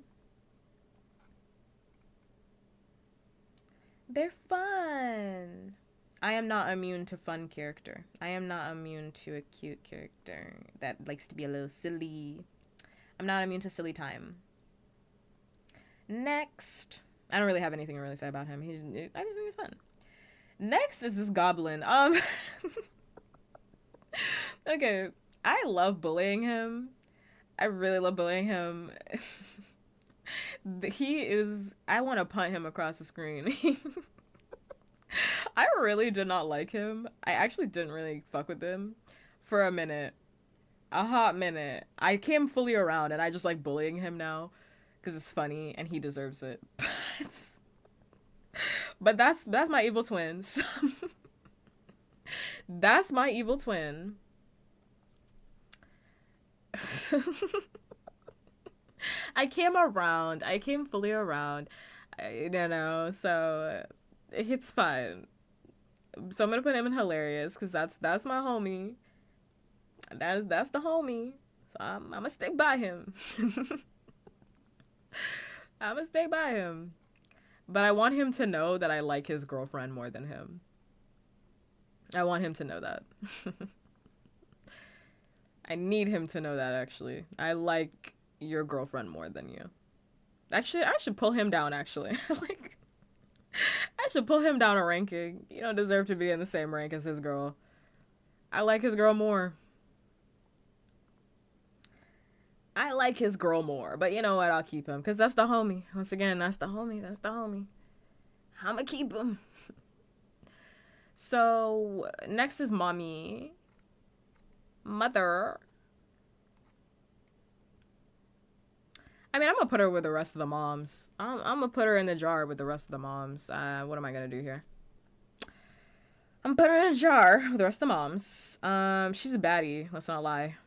They're fun. I am not immune to fun character. I am not immune to a cute character that likes to be a little silly. I'm not immune to silly time. Next. I don't really have anything to really say about him. I just think he's fun. Next is this goblin. Okay. I love bullying him. I really love bullying him. I want to punt him across the screen. I really did not like him. I actually didn't really fuck with him for a minute. A hot minute. I came fully around and I just like bullying him now because it's funny and he deserves it. But that's my evil twin. So that's my evil twin. I came around. I came fully around. So it's fine. So I'm gonna put him in hilarious because that's my homie. That's the homie. So I'm gonna stick by him. I'm gonna stick by him. But I want him to know that I like his girlfriend more than him. I want him to know that. I need him to know that, actually. I like your girlfriend more than you. Actually, I should pull him down, actually. I should pull him down a ranking. You don't deserve to be in the same rank as his girl. I like his girl more. I like his girl more. But you know what? I'll keep him. Because that's the homie. Once again, that's the homie. That's the homie. I'ma keep him. So, next is mommy. Mother. I mean, I'm gonna put her with the rest of the moms. I'm gonna put her in the jar with the rest of the moms. What am I gonna do here? I'm gonna put her in a jar with the rest of the moms. She's a baddie. Let's not lie.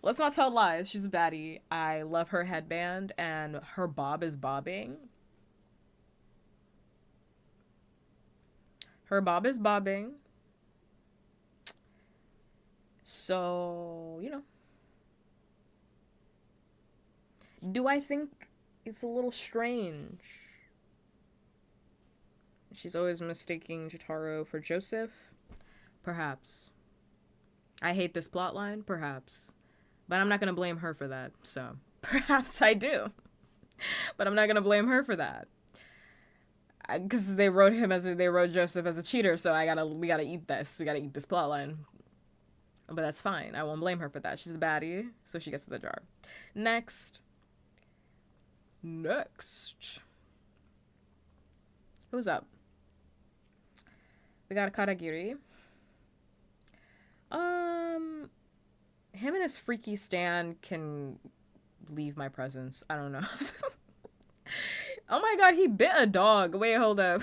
Let's not tell lies. She's a baddie. I love her headband and her bob is bobbing. Her bob is bobbing. So, you know. Do I think it's a little strange? She's always mistaking Jotaro for Joseph? Perhaps. I hate this plotline? Perhaps. But I'm not going to blame her for that, so perhaps I do. But I'm not going to blame her for that. Because they wrote Joseph as a cheater, so we gotta eat this. We gotta eat this plotline. But that's fine. I won't blame her for that. She's a baddie, so she gets to the jar. Next. Who's up? We got Karagiri. Him and his freaky stand can leave my presence. I don't know. Oh my god, he bit a dog. Wait, hold up.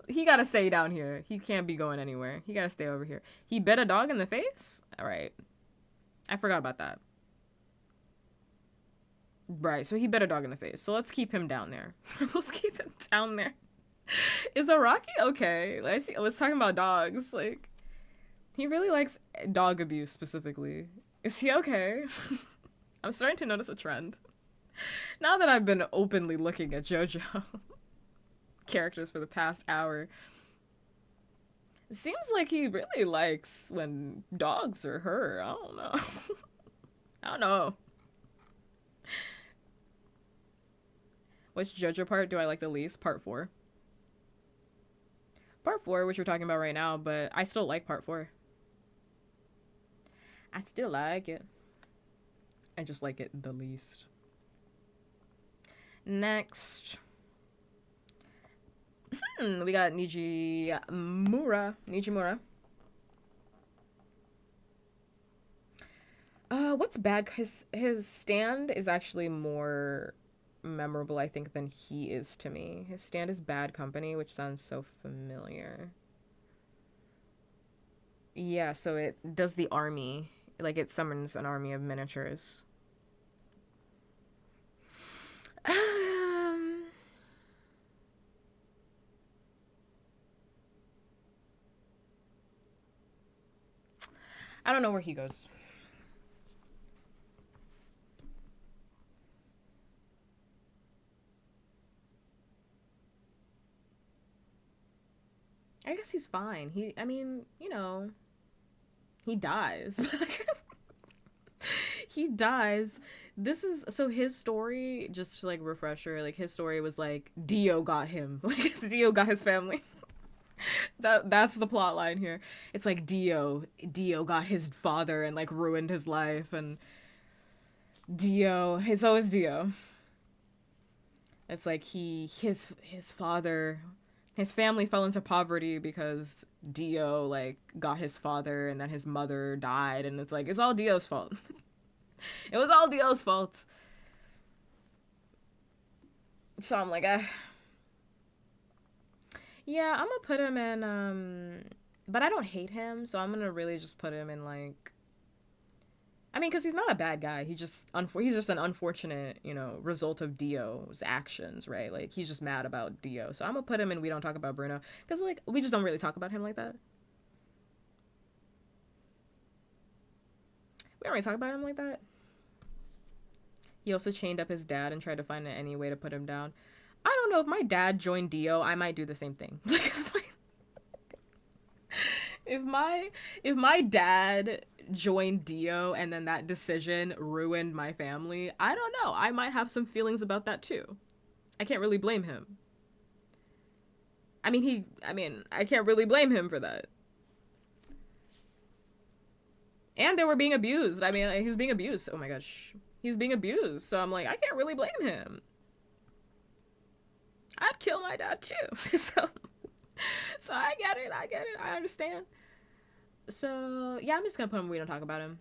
He gotta stay down here. He can't be going anywhere. He gotta stay over here. He bit a dog in the face? Alright. I forgot about that. Right, so he bit a dog in the face. So let's keep him down there. Let's keep him down there. Is Araki okay? I was talking about dogs. Like, he really likes dog abuse specifically. Is he okay? I'm starting to notice a trend. Now that I've been openly looking at JoJo characters for the past hour, it seems like he really likes when dogs are her. I don't know. I don't know. Which JoJo part do I like the least? Part 4. Part 4, which we're talking about right now, but I still like part 4. I still like it. I just like it the least. Next. We got Nijimura. What's bad? His stand is actually more memorable, I think, than he is to me. His stand is Bad Company, which sounds so familiar. Yeah, so it does the army. Like, it summons an army of miniatures. Um, I don't know where he goes. I guess he's fine. I mean, he dies. He dies. This is so his story, just to like refresher, like his story was like Dio got him. Like Dio got his family. That's the plot line here. It's like Dio got his father and like ruined his life, and it's always Dio. It's like his father, his family fell into poverty because Dio like got his father, and then his mother died, and it's like it's all Dio's fault. It was all Dio's fault. So I'm like, yeah, I'm gonna put him in, but I don't hate him, so I'm gonna really just put him in like, I mean, because he's not a bad guy. He's just an unfortunate, result of Dio's actions, right? Like he's just mad about Dio. So I'm gonna put him in We Don't Talk About Bruno, because like we just don't really talk about him like that. We don't really talk about him like that. He also chained up his dad and tried to find any way to put him down. I don't know, if my dad joined Dio, I might do the same thing. Like if my dad joined Dio and then that decision ruined my family, I don't know. I might have some feelings about that too. I can't really blame him. I mean, I can't really blame him for that. And they were being abused. I mean, he was being abused. Oh my gosh. He was being abused. So I'm like, I can't really blame him. I'd kill my dad too. So I get it. I understand. So yeah, I'm just gonna put him We Don't Talk About Him.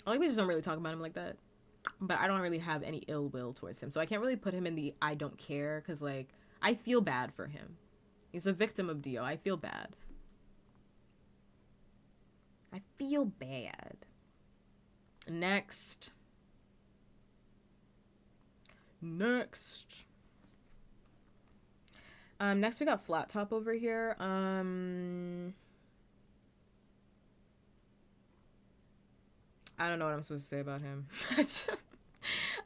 Like we just don't really talk about him like that. But I don't really have any ill will towards him. So I can't really put him in the I don't care, because like I feel bad for him. He's a victim of Dio. I feel bad. I feel bad. Next. Next we got Flat Top over here. I don't know what I'm supposed to say about him.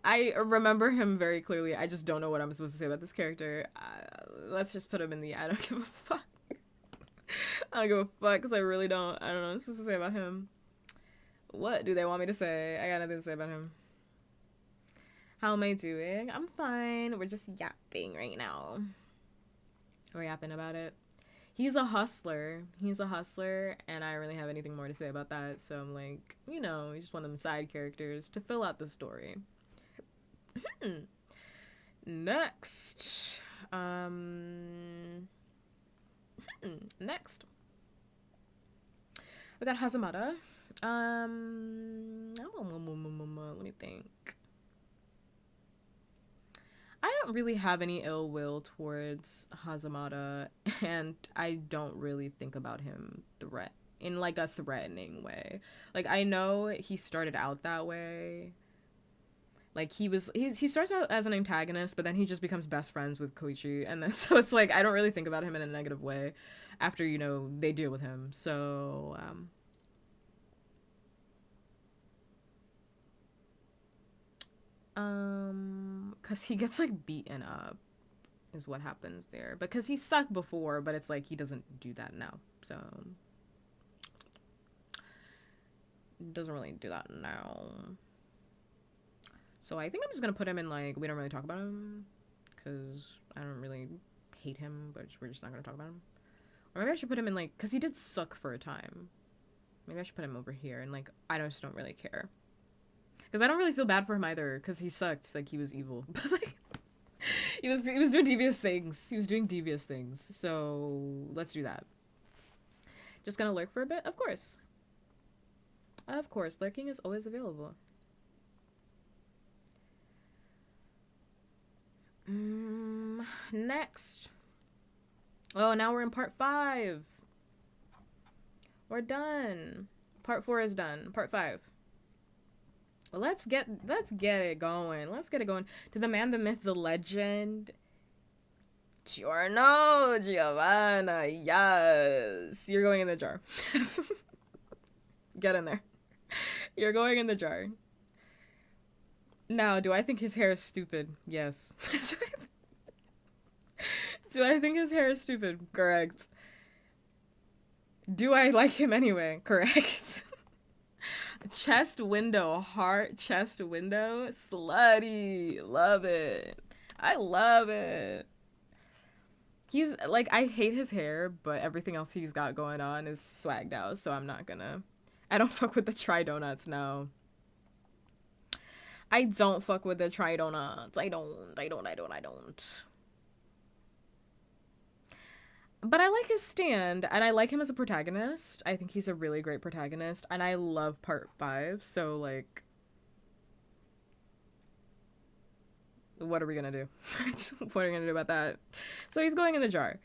I remember him very clearly. I just don't know what I'm supposed to say about this character. Let's just put him in the I don't give a fuck. I don't give a fuck, because I really don't. I don't know what I'm supposed to say about him. What do they want me to say? I got nothing to say about him. How am I doing? I'm fine. We're just yapping right now. We're yapping about it. He's a hustler. And I don't really have anything more to say about that. So I'm like, just one of them side characters to fill out the story. Next. Next. We got Hazamada. Let me think. I don't really have any ill will towards Hazamada, and I don't really think about him in like a threatening way. Like I know he started out that way. Like he starts out as an antagonist, but then he just becomes best friends with Koichi, and then so it's like I don't really think about him in a negative way after they deal with him. So because he gets like beaten up is what happens there, because he sucked before, but it's like he doesn't do that now, so doesn't really do that now. So I think I'm just gonna put him in like we don't really talk about him, because I don't really hate him, but we're just not gonna talk about him. Or maybe I should put him in like, because he did suck for a time, maybe I should put him over here and like I just don't really care. Because I don't really feel bad for him either, because he sucked, like, he was evil. But, like, He was doing devious things. He was doing devious things. So let's do that. Just gonna lurk for a bit? Of course. Of course, lurking is always available. Next. Oh, now we're in part 5. We're done. Part 4 is done. Part 5. Let's get it going. Let's get it going. To the man, the myth, the legend. Giorno, Giovanna, yes. You're going in the jar. Get in there. You're going in the jar. Now, do I think his hair is stupid? Yes. Do I think his hair is stupid? Correct. Do I like him anyway? Correct. Chest window, heart, chest window, slutty. Love it. I love it. He's, like, I hate his hair, but everything else he's got going on is swagged out, so I'm not gonna... I don't fuck with the tri-donuts, no. I don't fuck with the tri-donuts. I don't. But I like his stand, and I like him as a protagonist. I think he's a really great protagonist, and I love part 5, so, like... What are we gonna do? What are we gonna do about that? So he's going in the jar.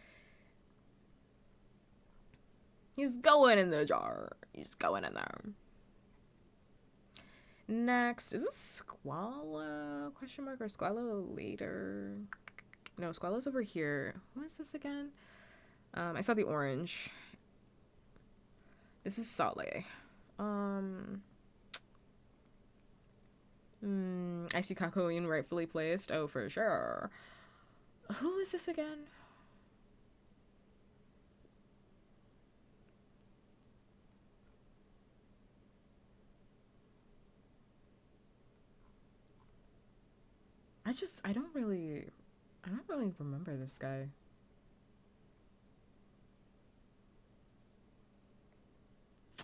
He's going in the jar. He's going in there. Next, is this Squalo? Question mark, or Squalo later? No, Squalo's over here. What is this again? I saw the orange. This is Sale. I see Kakooin rightfully placed. Oh, for sure. Who is this again? I don't really remember this guy.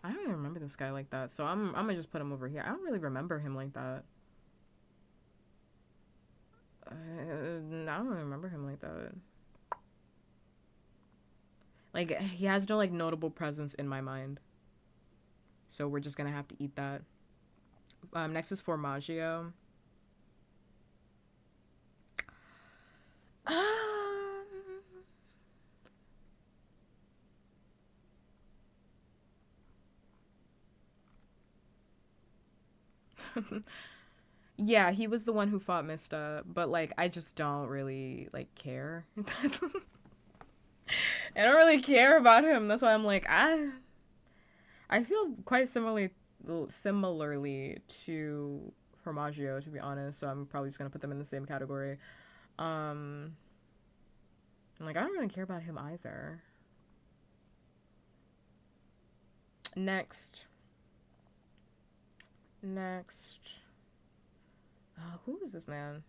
I don't even remember this guy like that, so I'm gonna just put him over here. I don't really remember him like that. I don't really remember him like that. Like, he has no, like, notable presence in my mind. So we're just gonna have to eat that. Next is Formaggio. Yeah, he was the one who fought Mista, but, like, I just don't really, like, care. I don't really care about him. That's why I'm like, I feel quite similarly to Formaggio, to be honest, so I'm probably just gonna put them in the same category. Like, I don't really care about him either. Next. Who is this man?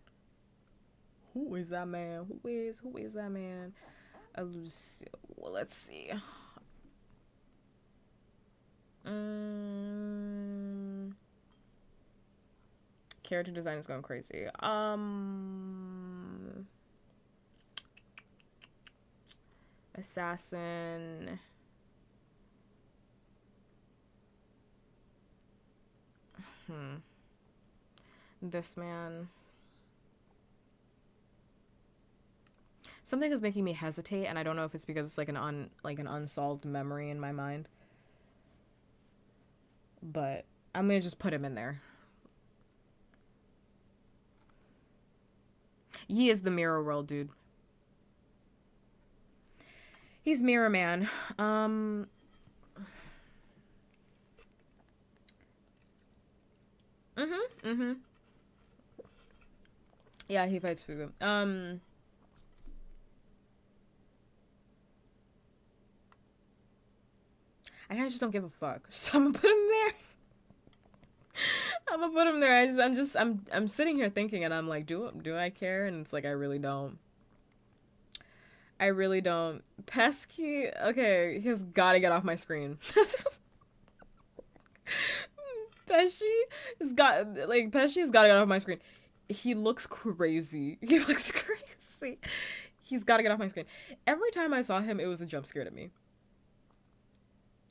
Who is that man? Who is that man? Well, let's see. Character design is going crazy. Assassin. This man. Something is making me hesitate, and I don't know if it's because it's like an unsolved memory in my mind. But I'm gonna just put him in there. He is the Mirror World dude. He's Mirror Man. Yeah, he fights Fugu. I kinda just don't give a fuck. So I'm gonna put him there. I'm gonna put him there. I'm sitting here thinking, and I'm like, do I care? And it's like, I really don't. Pesky, okay, he's gotta get off my screen. Pesci's gotta get off my screen. he looks crazy. He looks crazy. He's got to get off my screen. Every time I saw him, it was a jump scare to me.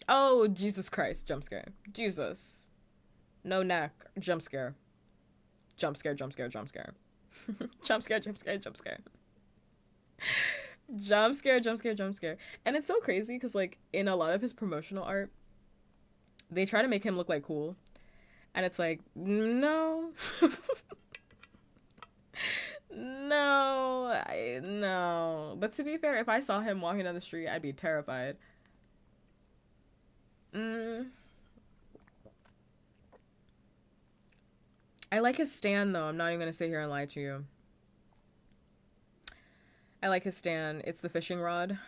Oh, Jesus Christ, jump scare. Jesus. No neck, jump scare. Jump scare, jump scare, jump scare. Jump scare, jump scare, jump scare. Jump scare, jump scare, jump scare. And it's so crazy because, like, in a lot of his promotional art, they try to make him look, like, cool. And it's like, no. No. But to be fair, if I saw him walking down the street, I'd be terrified. I like his stand, though. I'm not even going to sit here and lie to you. I like his stand. It's the fishing rod.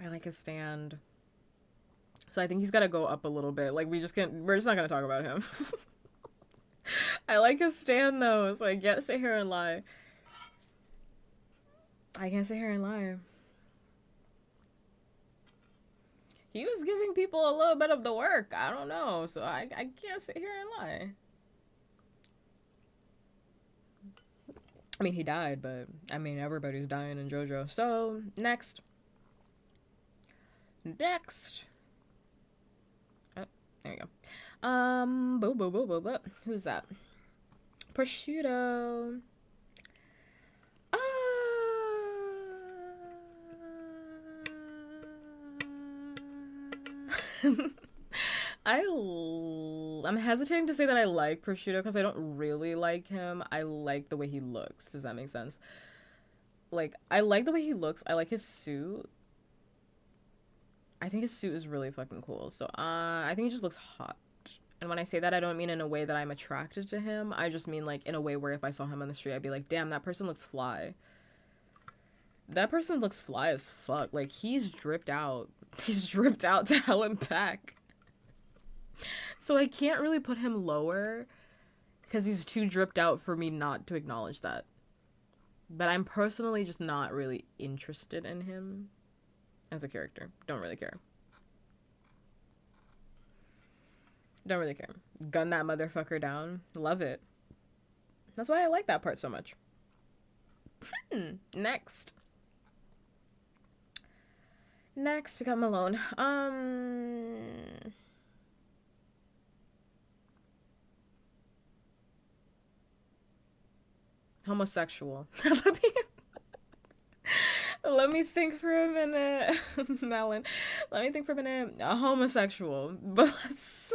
I like his stand. So I think he's got to go up a little bit. Like, we're just not going to talk about him. I like his stand, though, so I can't sit here and lie. He was giving people a little bit of the work. I don't know, so I can't sit here and lie. I mean, he died, but I mean, everybody's dying in JoJo. So, next. Oh, there you go. Who's that? Prosciutto. I'm hesitating to say that I like Prosciutto because I don't really like him. I like the way he looks. Does that make sense? Like, I like the way he looks. I like his suit. I think his suit is really fucking cool. So, I think he just looks hot. And when I say that, I don't mean in a way that I'm attracted to him. I just mean, like, in a way where if I saw him on the street, I'd be like, damn, that person looks fly. That person looks fly as fuck. Like, he's dripped out. He's dripped out to hell and back. So I can't really put him lower because he's too dripped out for me not to acknowledge that. But I'm personally just not really interested in him as a character. Don't really care. Gun that motherfucker down. Love it. That's why I like that part so much. Next, we got Malone. Homosexual. Let me think for a minute. Malin. Let me think for a minute. Homosexual. But let's...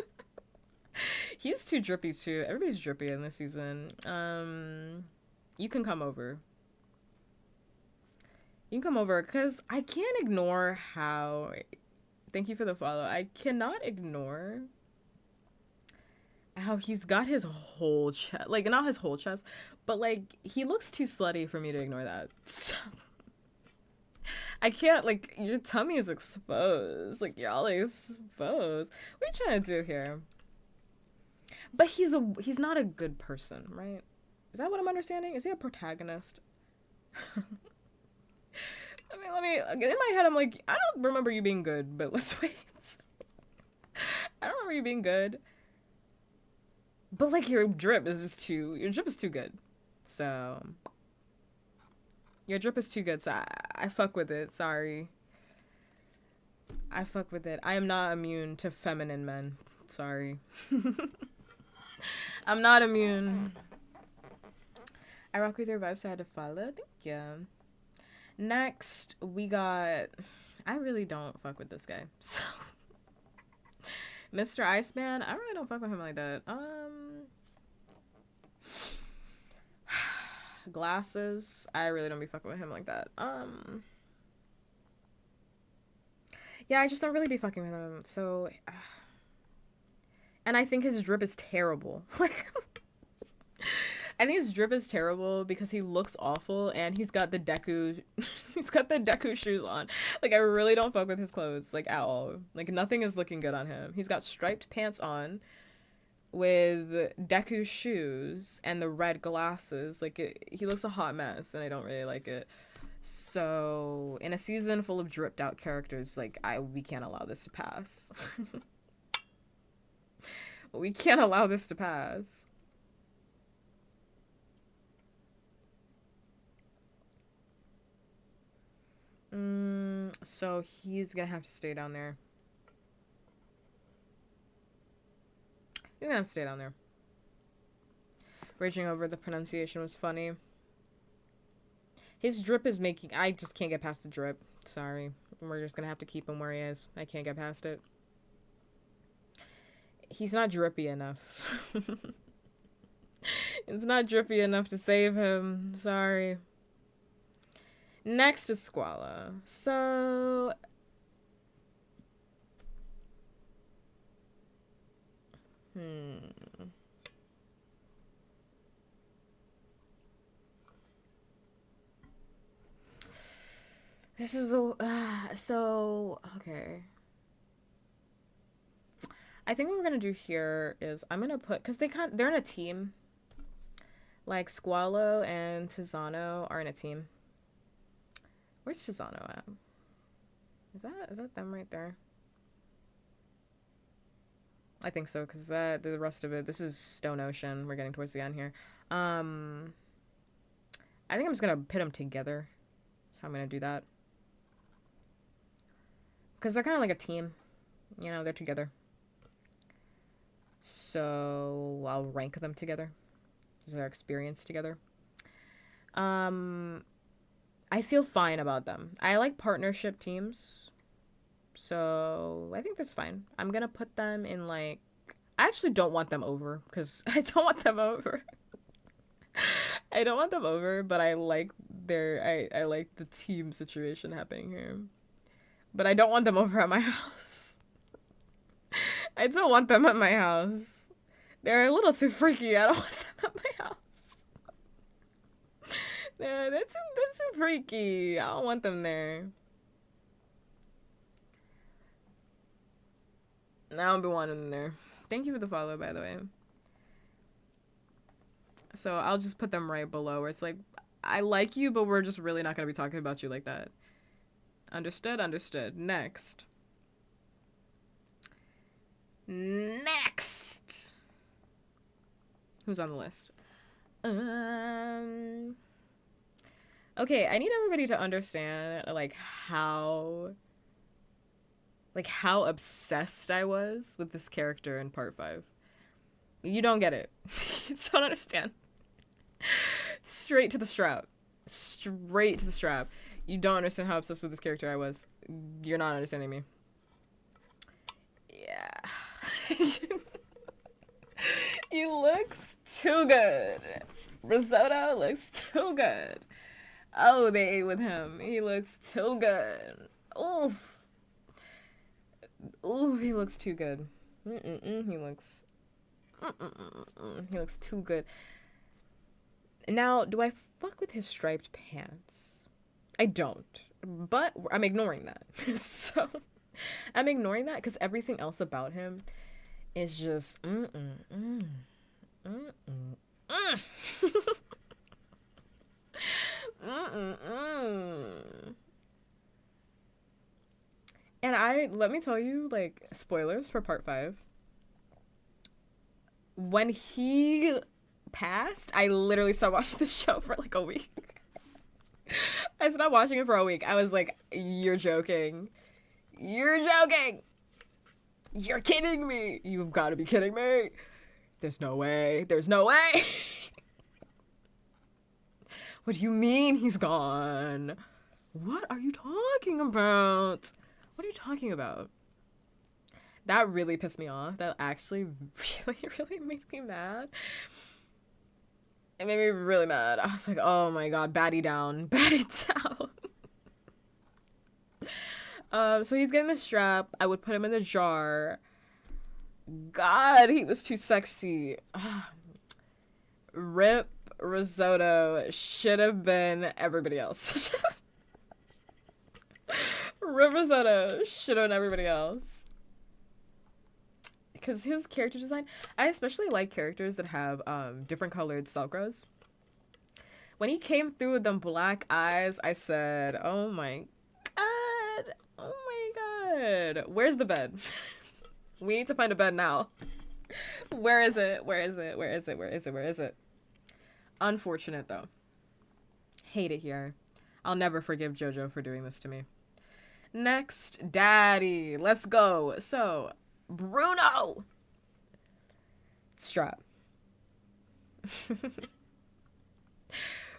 He's too drippy too. Everybody's drippy in this season. You can come over. Because I can't ignore how... Thank you for the follow. I cannot ignore how he's got his whole chest. Like, not his whole chest, but, like, he looks too slutty for me to ignore that. So, I can't, like, your tummy is exposed. Like, you're all exposed. What are you trying to do here? But he's not a good person, right? Is that what I'm understanding? Is he a protagonist? Let me, in my head, I'm like, I don't remember you being good, but let's wait. I don't remember you being good. But, like, your drip is too good. So, your drip is too good, so I fuck with it, sorry. I fuck with it. I am not immune to feminine men. Sorry. I'm not immune. I rock with your vibes, so I had to follow. Thank you. Next, we got... I really don't fuck with this guy. So, Mr. Iceman, I really don't fuck with him like that. Glasses, I really don't be fucking with him like that. Yeah, I just don't really be fucking with him. So, and I think his drip is terrible. Like, I think his drip is terrible because he looks awful and he's got the Deku shoes on. Like, I really don't fuck with his clothes, like, at all. Like, nothing is looking good on him. He's got striped pants on with Deku shoes and the red glasses. Like, he looks a hot mess and I don't really like it. So, in a season full of dripped out characters, like, we can't allow this to pass. We can't allow this to pass. So he's gonna have to stay down there. He's gonna have to stay down there. Raging over the pronunciation was funny. His drip is making... I just can't get past the drip. Sorry. We're just gonna have to keep him where he is. I can't get past it. He's not drippy enough. It's not drippy enough to save him. Sorry. Next is Squalla. So... This is the... so... Okay. I think what we're gonna do here is I'm gonna put... Because they're in a team. Like, Squallow and Tizano are in a team. Where's Tizano at? Is that them right there? I think so, because the rest of it... This is Stone Ocean. We're getting towards the end here. I think I'm just gonna pit them together. So I'm gonna do that. Because they're kind of like a team. You know, they're together. So I'll rank them together. Because they're experienced together. I feel fine about them. I like partnership teams. So I think that's fine. I'm going to put them in like... I actually don't want them over. Because I don't want them over. I don't want them over. But I like I like the team situation happening here. But I don't want them over at my house. I don't want them at my house. They're a little too freaky. I don't want them at my house. They're too freaky. I don't want them there. I don't be wanting them there. Thank you for the follow, by the way. So I'll just put them right below where it's like, I like you, but we're just really not going to be talking about you like that. Understood? Understood. Next. Who's on the list? Okay, I need everybody to understand, like, how obsessed I was with this character in part 5. You don't get it. You don't understand. Straight to the strap. Straight to the strap. You don't understand how obsessed with this character I was. You're not understanding me. Yeah. He looks too good. Risotto looks too good. Oh, they ate with him. He looks too good. Oof. Ooh, he looks too good. He looks too good. Now, do I fuck with his striped pants? I don't, but I'm ignoring that. So, I'm ignoring that because everything else about him is just And let me tell you, like, spoilers for part 5. When he passed, I literally stopped watching the show for like a week. I stopped watching it for a week. I was like, you're joking. You're joking. You're kidding me. You've got to be kidding me. There's no way. There's no way. What do you mean he's gone? What are you talking about? What are you talking about? That really pissed me off. That actually really made me mad. It made me really mad. I was like, oh my god, baddie down. Baddie down. So he's getting the strap. I would put him in the jar. God, he was too sexy. Rip Risotto should have been everybody else. Rip Risotto should have been everybody else. Because his character design, I especially like characters that have different colored Selkras. When he came through with them black eyes, I said, oh my god, oh my god. Where's the bed? We need to find a bed now. Where is it? Where is it? Where is it? Where is it? Where is it? Unfortunate though. Hate it here. I'll never forgive JoJo for doing this to me. Next, Daddy. Let's go. So, Bruno. Strap.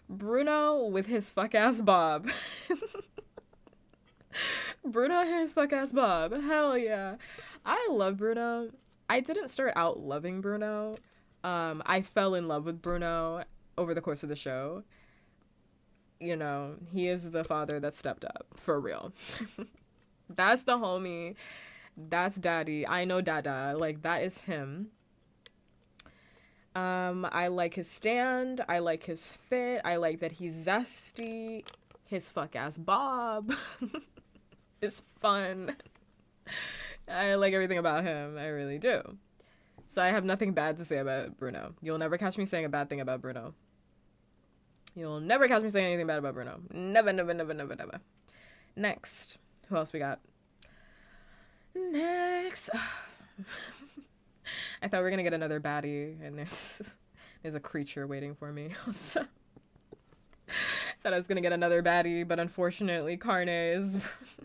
Bruno with his fuck ass bob. Bruno and his fuck ass bob. Hell yeah. I love Bruno. I didn't start out loving Bruno. I fell in love with Bruno over the course of the show. You know, he is the father that stepped up, for real. That's the homie. That's Daddy. I know Dada. Like, that is him. I like his stand. I like his fit. I like that he's zesty. His fuck ass bob is fun. I like everything about him. I really do. So I have nothing bad to say about Bruno. You'll never catch me saying a bad thing about Bruno. You'll never catch me saying anything bad about Bruno. Never, never, never, never, never. Next. Who else we got? Next. I thought we were gonna get another baddie, and there's a creature waiting for me. So, thought I was gonna get another baddie, but unfortunately, Carne is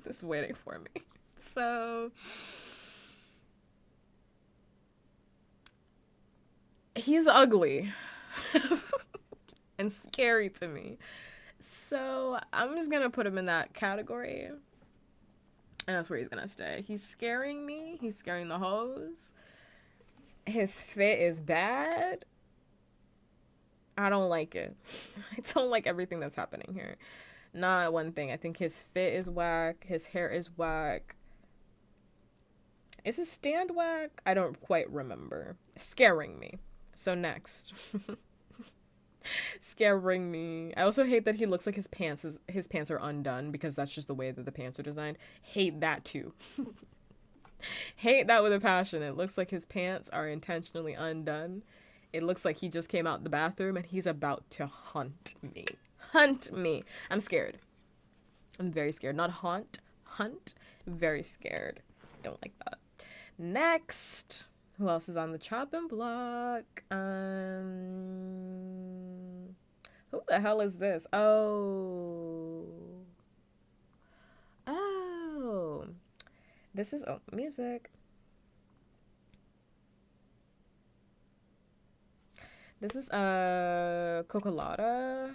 just waiting for me. So, he's ugly and scary to me. So, I'm just gonna put him in that category. And that's where he's gonna stay. He's scaring me. He's scaring the hoes. His fit is bad. I don't like it. I don't like everything that's happening here. Not one thing. I think his fit is whack. His hair is whack. Is his stand whack? I don't quite remember. Scaring me. So next. Scaring me. I also hate that he looks like his pants are undone, because that's just the way that the pants are designed. Hate that too. Hate that with a passion. It looks like his pants are intentionally undone. It looks like he just came out the bathroom and he's about to hunt me. Hunt me. I'm scared. I'm very scared. Not haunt. Hunt. Very scared. Don't like that. Next. Who else is on the chopping block? Who the hell is this? Oh. This is music. This is Cocolata.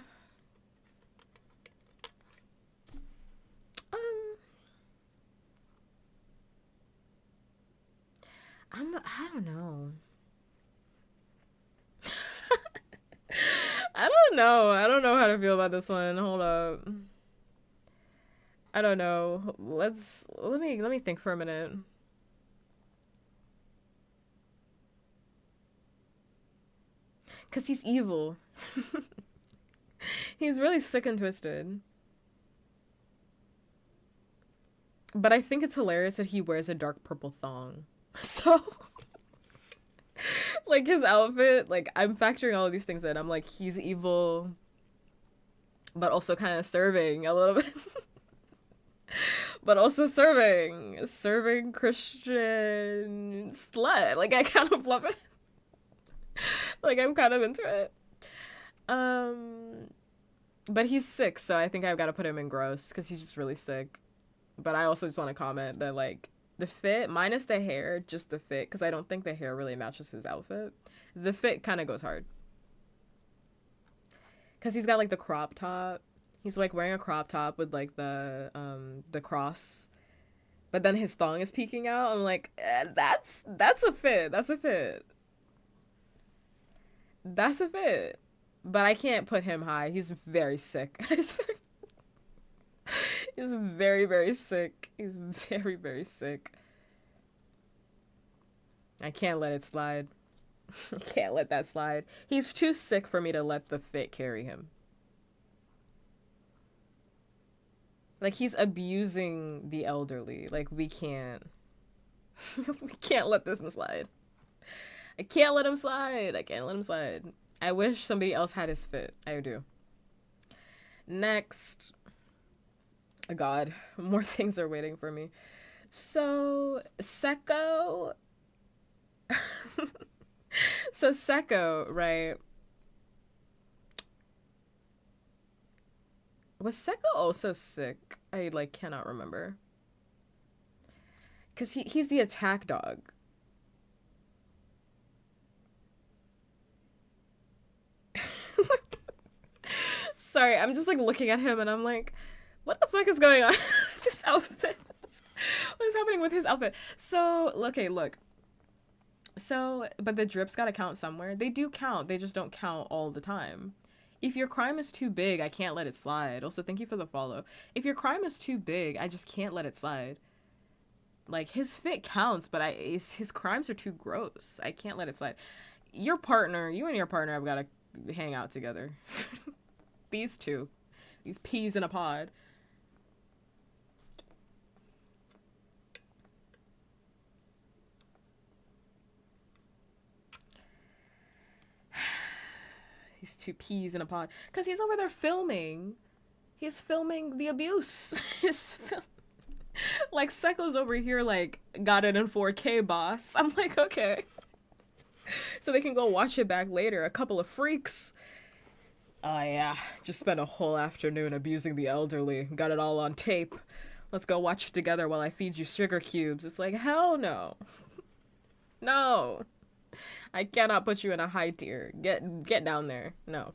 I don't know. I don't know. I don't know how to feel about this one. Hold up. I don't know. Let me think for a minute. Cause he's evil. He's really sick and twisted. But I think it's hilarious that he wears a dark purple thong. So, like, his outfit, like, I'm factoring all of these things in. I'm like, he's evil, but also kind of serving a little bit. But also serving Christian slut. Like, I kind of love it. Like, I'm kind of into it. But he's sick, so I think I've got to put him in gross, because he's just really sick. But I also just want to comment that, like, the fit, minus the hair, just the fit, because I don't think the hair really matches his outfit. The fit kind of goes hard. Because he's got, like, the crop top. He's, like, wearing a crop top with, like, the cross. But then his thong is peeking out. I'm like, that's a fit. That's a fit. That's a fit. But I can't put him high. He's very sick. He's very, very sick. He's very, very sick. I can't let it slide. I can't let that slide. He's too sick for me to let the fit carry him. Like, he's abusing the elderly. Like, we can't. We can't let this one slide. I can't let him slide. I can't let him slide. I wish somebody else had his fit. I do. Next. Oh God, more things are waiting for me. So, Seko. So Seko, right? Was Seko also sick? I like cannot remember. Cause he's the attack dog. Sorry, I'm just like looking at him and I'm like, what the fuck is going on with this outfit? What is happening with his outfit? So, okay, look. So, but the drips gotta count somewhere. They do count, they just don't count all the time. If your crime is too big, I can't let it slide. Also, thank you for the follow. If your crime is too big, I just can't let it slide. Like, his fit counts, but his crimes are too gross. I can't let it slide. Your partner, you and your partner have gotta hang out together. These two. These peas in a pod. These two peas in a pod. Because he's over there filming. He's filming the abuse. Like, Seko's over here, like, got it in 4K, boss. I'm like, okay. So they can go watch it back later. A couple of freaks. Oh, yeah. Just spent a whole afternoon abusing the elderly. Got it all on tape. Let's go watch it together while I feed you sugar cubes. It's like, hell no. No. I cannot put you in a high tier. Get down there. No.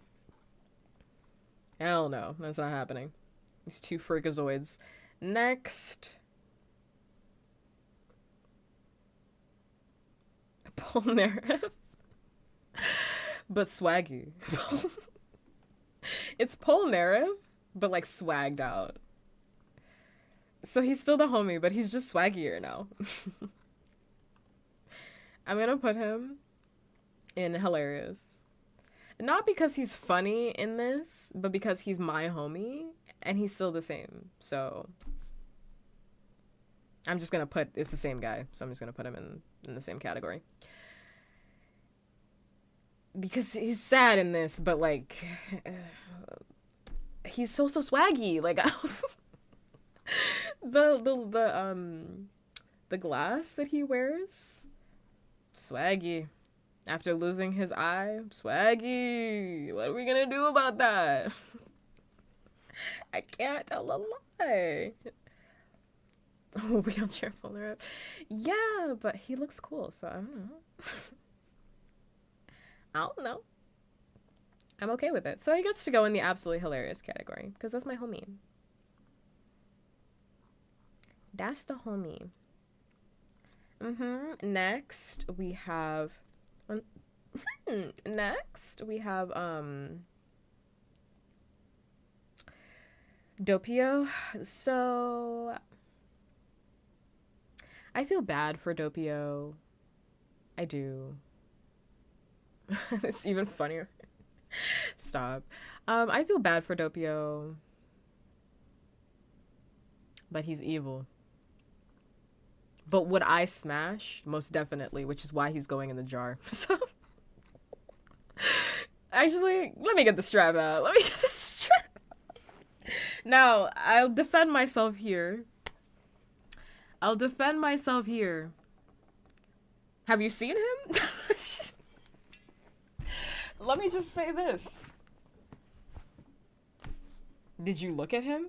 Hell no. That's not happening. These two freakazoids. Next. Polnareff. But swaggy. It's Polnareff, but like swagged out. So he's still the homie, but he's just swaggier now. I'm gonna put him in hilarious. Not because he's funny in this, but because he's my homie, and he's still the same. So I'm just gonna put, it's the same guy, so I'm just gonna put him in the same category. Because he's sad in this, but like, he's so swaggy. Like, the glass that he wears, swaggy. After losing his eye, swaggy. What are we gonna do about that? I can't tell a lie. Oh, wheelchair folder up. Yeah, but he looks cool, so I don't know. I don't know. I'm okay with it. So he gets to go in the absolutely hilarious category, because that's my homie. That's the homie. Next, we have... Doppio. So... I feel bad for Doppio. I do. It's even funnier. Stop. I feel bad for Doppio. But he's evil. But would I smash? Most definitely, which is why he's going in the jar. So, actually, let me get the strap out. Let me get the strap out. Now, I'll defend myself here. Have you seen him? Let me just say this. Did you look at him?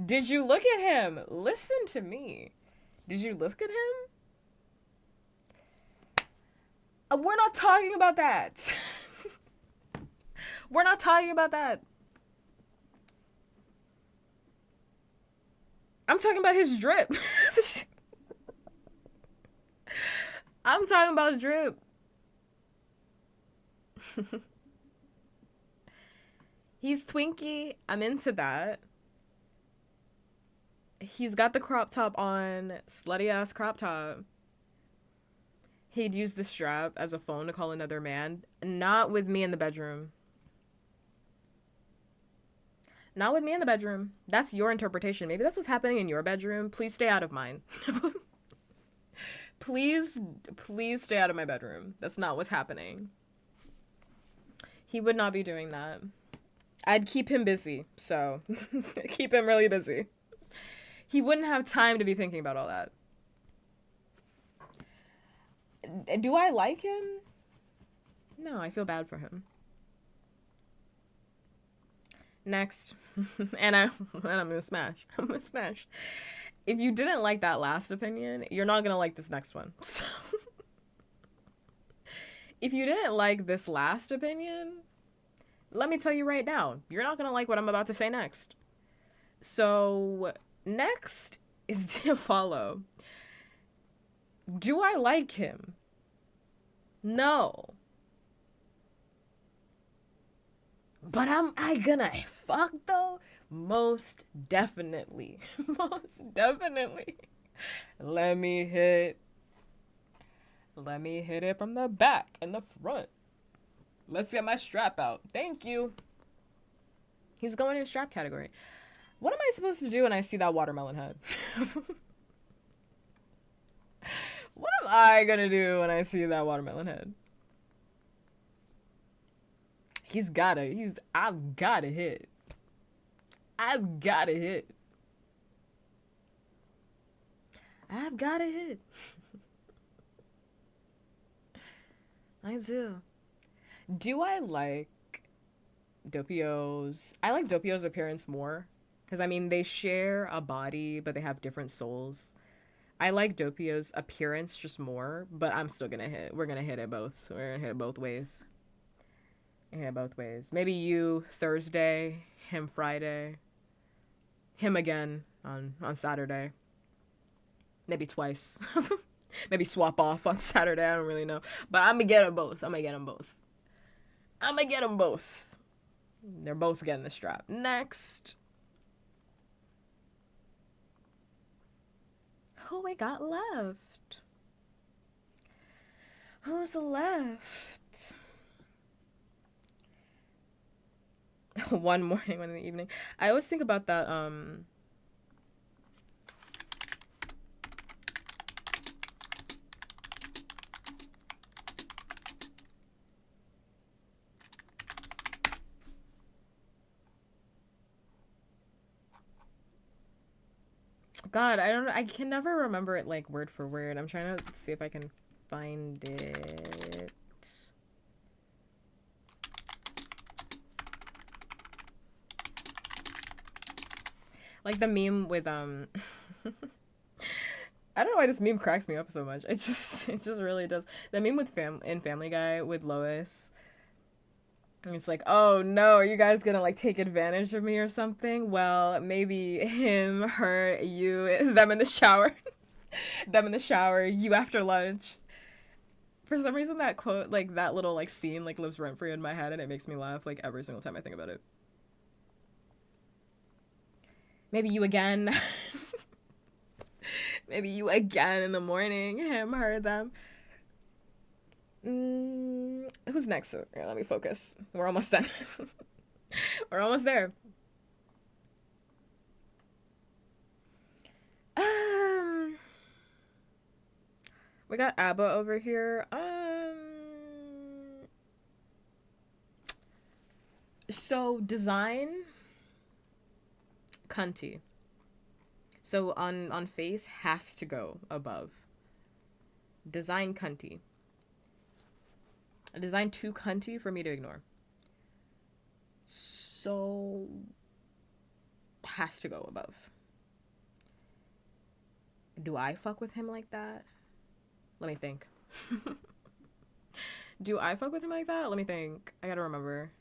Did you look at him? Listen to me. Did you look at him? We're not talking about that. We're not talking about that. I'm talking about his drip. I'm talking about his drip. He's twinky. I'm into that. He's got the crop top on. Slutty ass crop top. He'd use the strap as a phone to call another man. Not with me in the bedroom. Not with me in the bedroom. That's your interpretation. Maybe that's what's happening in your bedroom. Please stay out of mine. Please stay out of my bedroom. That's not what's happening. He would not be doing that. I'd keep him busy, so keep him really busy. He wouldn't have time to be thinking about all that. Do I like him? No, I feel bad for him. Next. and I'm gonna smash. I'm gonna smash. If you didn't like that last opinion, you're not gonna like this next one. So if you didn't like this last opinion, let me tell you right now, you're not gonna like what I'm about to say next. So next is to follow. Do I like him? No. But am I gonna fuck though? Most definitely. Most definitely. Let me hit it from the back and the front. Let's get my strap out. Thank you. He's going in strap category. What am I supposed to do when I see that watermelon head? What am I gonna do when I see that watermelon head? I've gotta hit. I've gotta hit. I've gotta hit. I do. Do I like Doppio's? I like Doppio's appearance more. Because, I mean, they share a body, but they have different souls. I like Doppio's appearance just more, but I'm still gonna hit. We're gonna hit it both. We're gonna hit it both ways. Maybe you Thursday, him Friday, him again on Saturday. Maybe twice. Maybe swap off on Saturday. I don't really know. But I'm gonna get them both. They're both getting the strap. Next. Who we got left? Who's left? One morning, one in the evening. I always think about that, God, I can never remember it like word for word. I'm trying to see if I can find it. Like the meme with I don't know why this meme cracks me up so much. It just really does. The meme with Family Guy with Lois. And it's like, oh no, are you guys gonna like take advantage of me or something? Well, maybe him, her, you, them in the shower. Them in the shower, you after lunch. For some reason that quote, like that little like scene like lives rent free in my head and it makes me laugh like every single time I think about it. Maybe you again. Maybe you again in the morning, him, her, them. Who's next? Here, let me focus. We're almost done. We're almost there. We got ABBA over here. So design, cunty. So on face has to go above. Design cunty. A design too cunty for me to ignore. So has to go above. Do I fuck with him like that? Let me think. Do I fuck with him like that? Let me think. I gotta remember.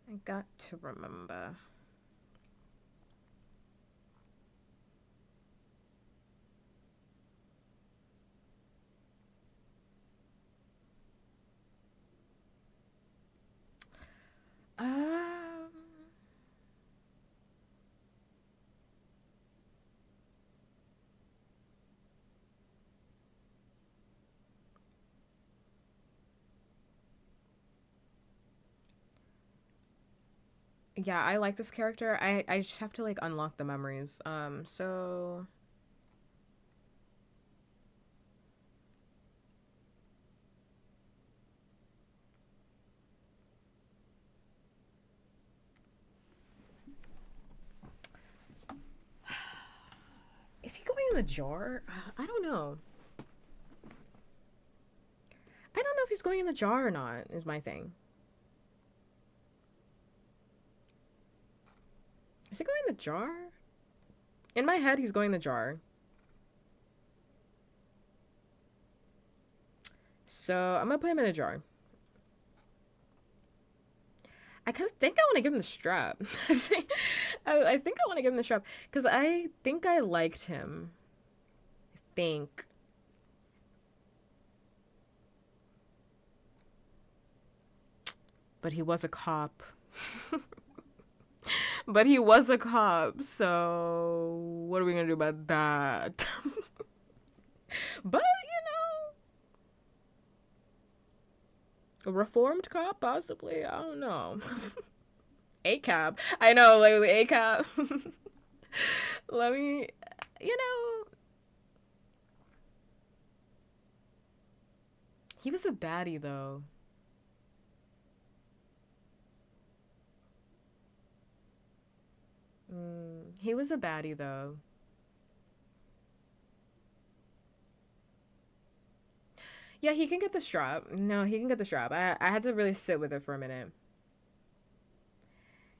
I got to remember. Yeah, I like this character. I just have to like unlock the memories. So in the jar? I don't know. I don't know if he's going in the jar or not, is my thing. Is he going in the jar? In my head, he's going in the jar. So I'm gonna put him in a jar. I kind of think I want to give him the strap. I think I want to give him the strap because I think I liked him. I think. But he was a cop. But he was a cop, so what are we gonna do about that? But, a reformed cop, possibly? I don't know. A-cab. I know, like, A-cab. Let me, he was a baddie, though. He was a baddie, though. Yeah, he can get the strap. No, he can get the strap. I had to really sit with it for a minute.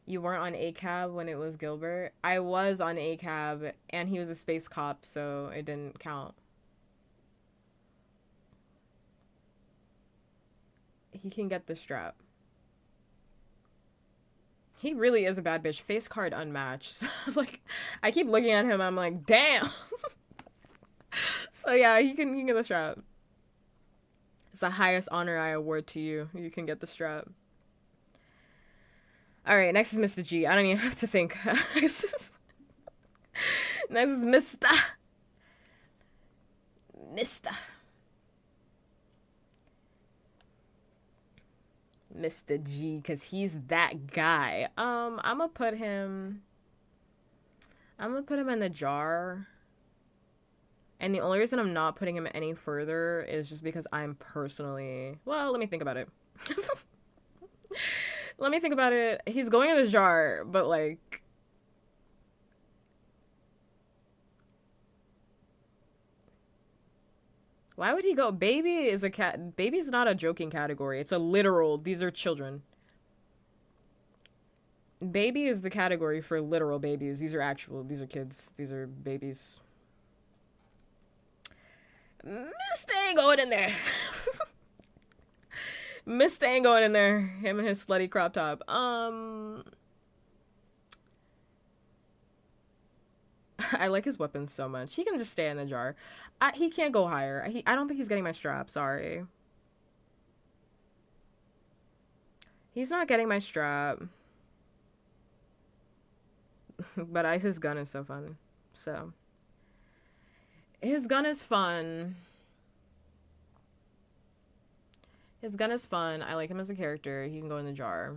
You weren't on A-cab when it was Gilbert? I was on A-cab, and he was a space cop, so it didn't count. He can get the strap. He really is a bad bitch. Face card unmatched. So, like, I keep looking at him, I'm like, damn! So yeah, he can get the strap. It's the highest honor I award to you. You can get the strap. Alright, next is Mr. G. I don't even have to think. Next is Mr. G, because he's that guy. I'm gonna put him in the jar. And the only reason I'm not putting him any further is just because I'm personally... Well, let me think about it. Let me think about it. He's going in the jar, but like... Why would he go? Baby is a cat. Baby's not a joking category. It's a literal. These are children. Baby is the category for literal babies. These are actual. These are kids. These are babies. Mr. ain't going in there. Mr. ain't going in there. Him and his slutty crop top. I like his weapons so much. He can just stay in the jar. He can't go higher. I don't think he's getting my strap. Sorry. He's not getting my strap. But his gun is so fun. So. His gun is fun. His gun is fun. I like him as a character. He can go in the jar.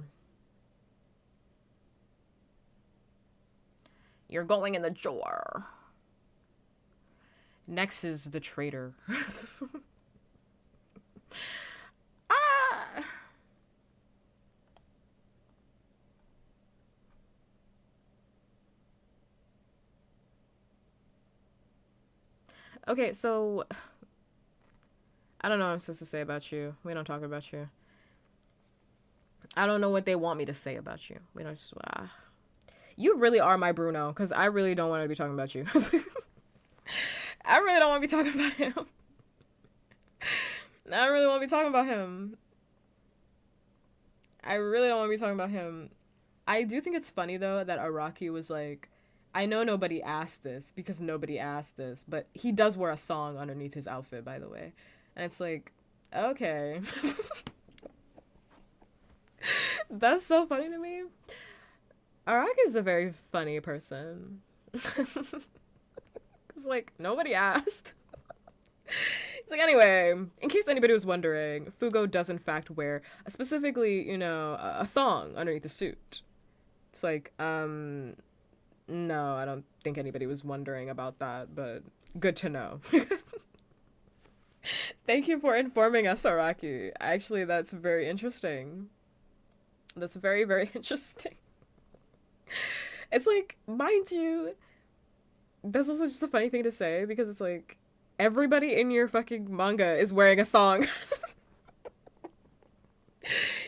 You're going in the jar. Next is the traitor. Ah! Okay, so I don't know what I'm supposed to say about you. We don't talk about you. I don't know what they want me to say about you. We don't just... You really are my Bruno, because I really don't want to be talking about you. I really don't want to be talking about him. I really want to be talking about him. I really don't want to be talking about him. I do think it's funny, though, that Araki was like, I know nobody asked this, because nobody asked this, but he does wear a thong underneath his outfit, by the way. And it's like, okay. That's so funny to me. Araki is a very funny person. It's like, nobody asked. It's like, anyway, in case anybody was wondering, Fugo does in fact wear, specifically, a thong underneath the suit. It's like, no, I don't think anybody was wondering about that, but good to know. Thank you for informing us, Araki. Actually, that's very interesting. That's very, very interesting. It's like, mind you, that's also just a funny thing to say because it's like everybody in your fucking manga is wearing a thong.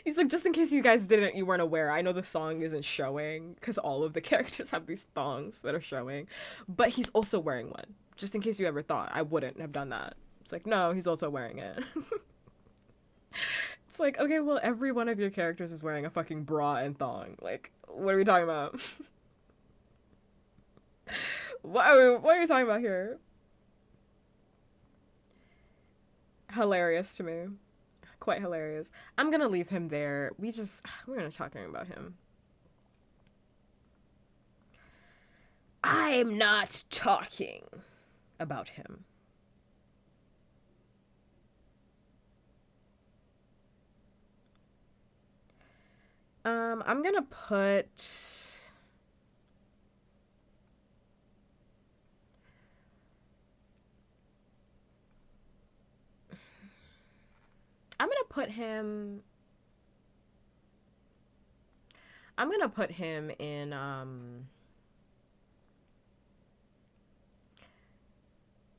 He's like, just in case you guys you weren't aware, I know the thong isn't showing because all of the characters have these thongs that are showing, but he's also wearing one. Just in case you ever thought I wouldn't have done that. It's like, no, he's also wearing it. It's like, okay, well, every one of your characters is wearing a fucking bra and thong. Like, what are we talking about? What are you talking about here? Hilarious to me. Quite hilarious. I'm gonna leave him there. We're gonna talking about him. I'm not talking about him. I'm gonna put I'm gonna put him I'm gonna put him in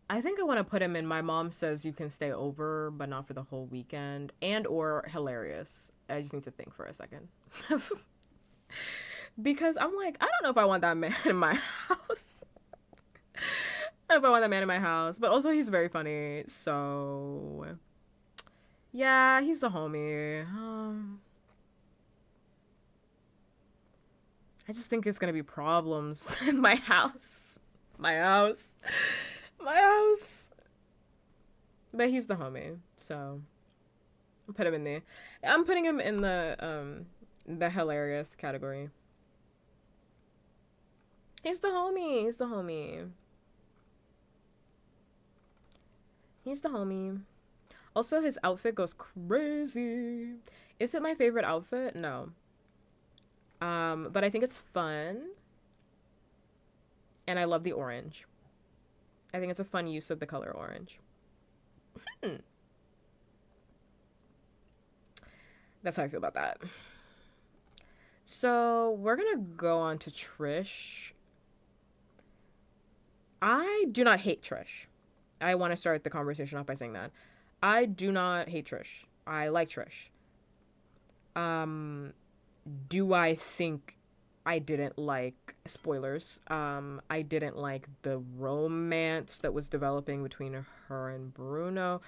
I think I want to put him in My Mom Says You Can Stay Over but Not for the Whole Weekend and or Hilarious. I just need to think for a second. Because I'm like, I don't know if I want that man in my house. I don't know if I want that man in my house, but also he's very funny, so yeah, he's the homie. I just think it's gonna be problems in my house. My house. My house. But he's the homie, so I'll put him in there. I'm putting him in the hilarious category. He's the homie. He's the homie. He's the homie. Also, his outfit goes crazy. Is it my favorite outfit? No. But I think it's fun. And I love the orange. I think it's a fun use of the color orange. That's how I feel about that. So we're gonna go on to Trish. I do not hate Trish. I want to start the conversation off by saying that. I do not hate Trish. I like Trish. Do I think I didn't like spoilers? I didn't like the romance that was developing between her and Bruno.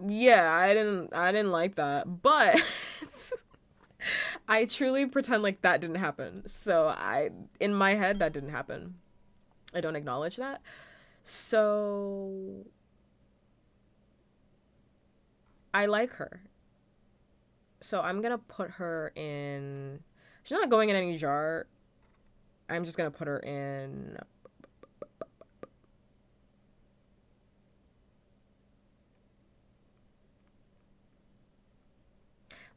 Yeah, I didn't like that. But I truly pretend like that didn't happen. So in my head that didn't happen. I don't acknowledge that. So I like her. So I'm gonna put her in. She's not going in any jar. I'm just gonna put her in.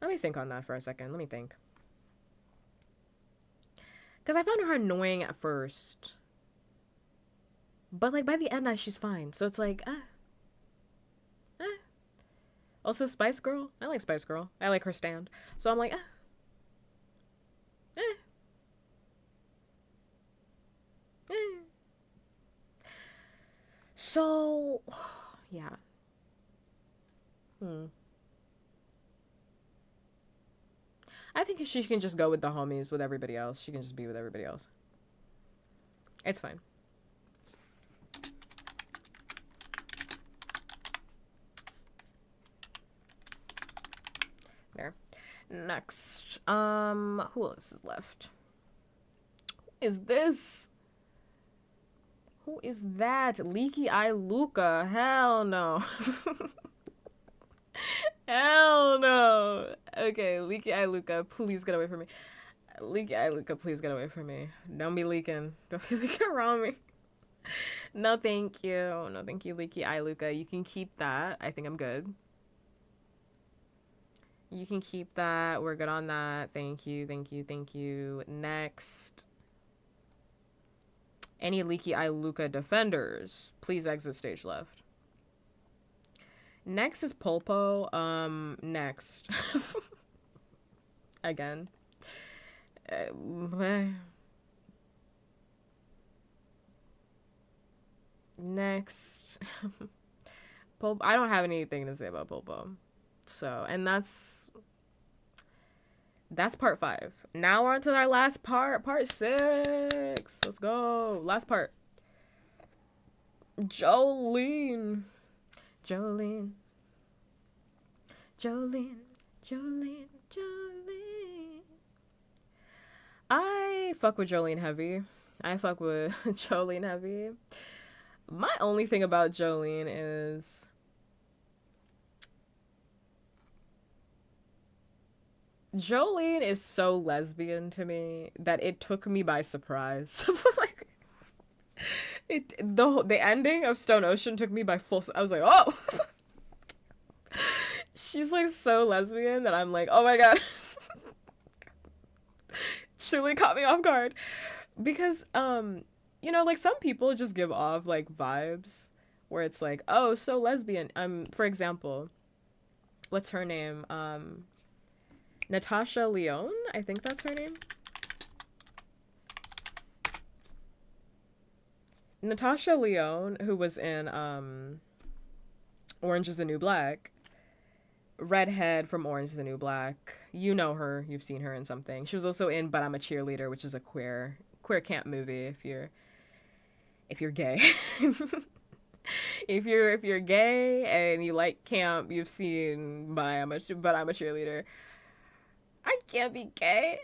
Let me think on that for a second. Let me think. Because I found her annoying at first. But, like, by the end, she's fine. So it's like, Also, Spice Girl. I like Spice Girl. I like her stand. So I'm like, So, yeah. I think she can just go with the homies with everybody else. She can just be with everybody else. It's fine. There. Next. Who else is left? Who is this? Who is that? Leaky Eye Luca. Hell no. Hell no. Okay, Leaky Eye Luca, please get away from me. Leaky Eye Luca, please get away from me. Don't be leaking. Don't be leaking around me. No, thank you. No, thank you, Leaky Eye Luca. You can keep that. I think I'm good. You can keep that. We're good on that. Thank you, thank you, thank you. Next. Any Leaky Eye Luca defenders, please exit stage left. Next is Pulpo. Next. Again. Next. I don't have anything to say about Pulpo. So, and that's part 5. Now we're on to our last part, part 6. Let's go. Last part. Jolene. Jolene. Jolene. Jolene. Jolene. I fuck with Jolene heavy. I fuck with Jolene heavy. My only thing about Jolene is Jolene is so lesbian to me that it took me by surprise. Like, the ending of Stone Ocean took me by I was like, oh, she's like so lesbian that I'm like, oh my god. She really caught me off guard because you know, like some people just give off like vibes where it's like, oh, so lesbian. For example, what's her name? Natasha Lyonne, I think that's her name. Natasha Lyonne, who was in Orange is the New Black, redhead from Orange is the New Black. You know her, you've seen her in something. She was also in But I'm a Cheerleader, which is a queer camp movie if you're gay. if you're gay and you like camp, you've seen But I'm a Cheerleader. I can't be gay.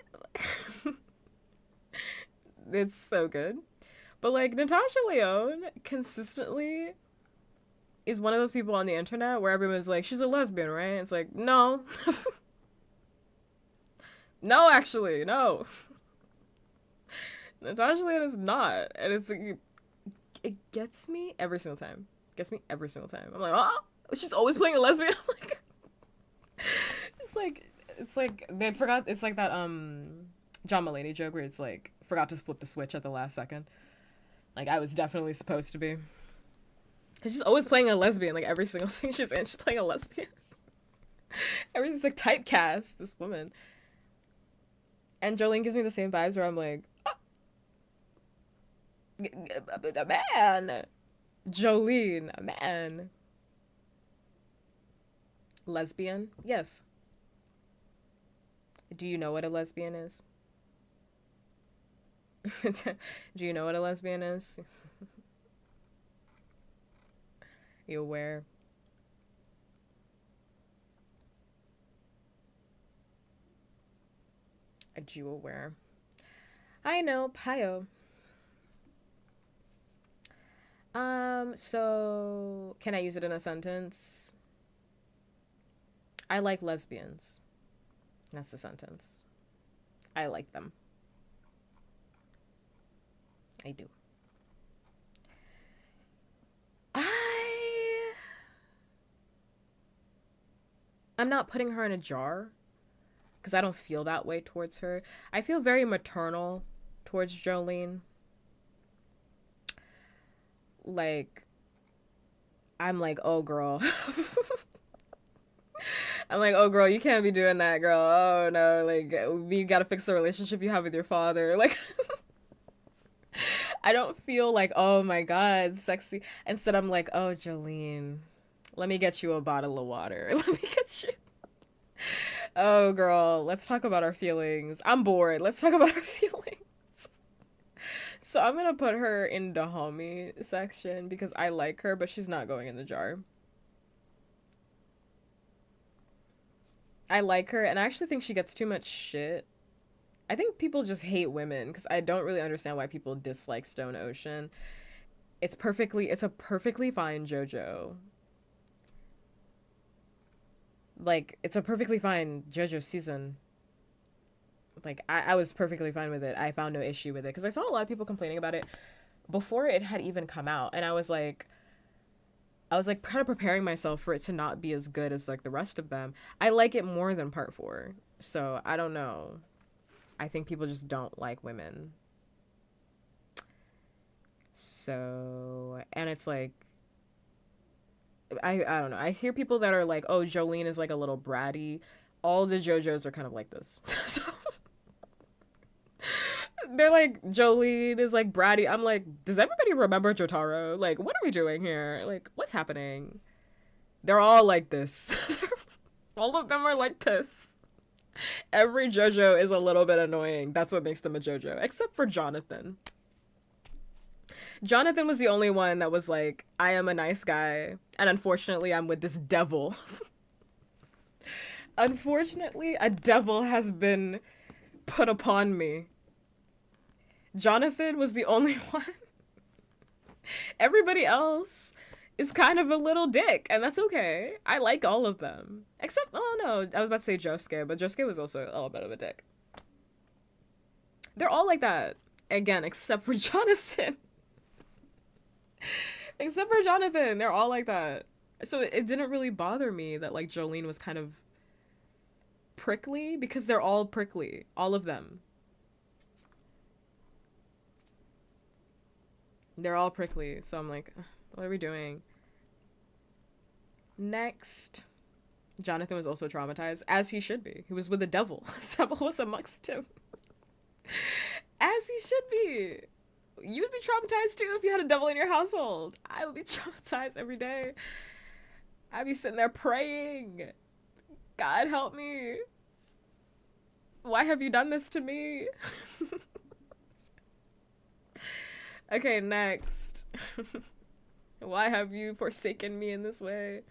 It's so good. But like Natasha Lyonne consistently is one of those people on the internet where everyone's like, she's a lesbian, right? It's like, no. No, actually, no. Natasha Lyonne is not. And it's like, it gets me every single time. I'm like, oh, she's always playing a lesbian. I'm like, it's like they forgot. It's like that John Mulaney joke where it's like forgot to flip the switch at the last second. Like I was definitely supposed to be. Cause she's always playing a lesbian. Like every single thing she's in, she's playing a lesbian. Everything's like typecast. This woman. And Jolene gives me the same vibes where I'm like, oh, a man. Jolene, a man. Lesbian? Yes. Do you know what a lesbian is? Do you know what a lesbian is? You aware? Are you aware? I know, Pio. So can I use it in a sentence? I like lesbians. That's the sentence. I like them. I do. I'm not putting her in a jar because I don't feel that way towards her. I feel very maternal towards Jolene. Like, I'm like, oh girl. I'm like, oh girl, you can't be doing that, girl. Oh no, like, you gotta fix the relationship you have with your father. Like, I don't feel like, oh my god, sexy. Instead, I'm like, oh Jolene, let me get you a bottle of water. Let me get you. Oh girl, let's talk about our feelings. I'm bored. Let's talk about our feelings. So I'm gonna put her in the homie section because I like her, but she's not going in the jar. I like her, and I actually think she gets too much shit. I think people just hate women because I don't really understand why people dislike Stone Ocean. It's a perfectly fine JoJo. Like, it's a perfectly fine JoJo season. Like, I was perfectly fine with it. I found no issue with it because I saw a lot of people complaining about it before it had even come out, and I was like kind of preparing myself for it to not be as good as like the rest of them. I like it more than part 4, so I don't know. I think people just don't like women. So, and it's like, I don't know. I hear people that are like, oh, Jolene is like a little bratty. All the JoJos are kind of like this. So, They're like, Jolene is like bratty. I'm like, does everybody remember Jotaro? Like, what are we doing here? Like, what's happening? They're all like this. All of them are like this. Every JoJo is a little bit annoying. That's what makes them a JoJo. Except for Jonathan. Jonathan was the only one that was like, I am a nice guy. And unfortunately, I'm with this devil. Unfortunately, a devil has been put upon me. Jonathan was the only one. Everybody else is kind of a little dick, and that's okay. I like all of them. Except, oh no, I was about to say Josuke, but Josuke was also a little bit of a dick. They're all like that. Again, except for Jonathan. Except for Jonathan, they're all like that. So it didn't really bother me that like Jolene was kind of prickly, because they're all prickly. All of them. They're all prickly, so I'm like, what are we doing? Next, Jonathan was also traumatized, as he should be. He was with the devil. The devil was amongst him. As he should be. You would be traumatized too if you had a devil in your household. I would be traumatized every day. I'd be sitting there praying. God help me. Why have you done this to me? Okay, next. Why have you forsaken me in this way?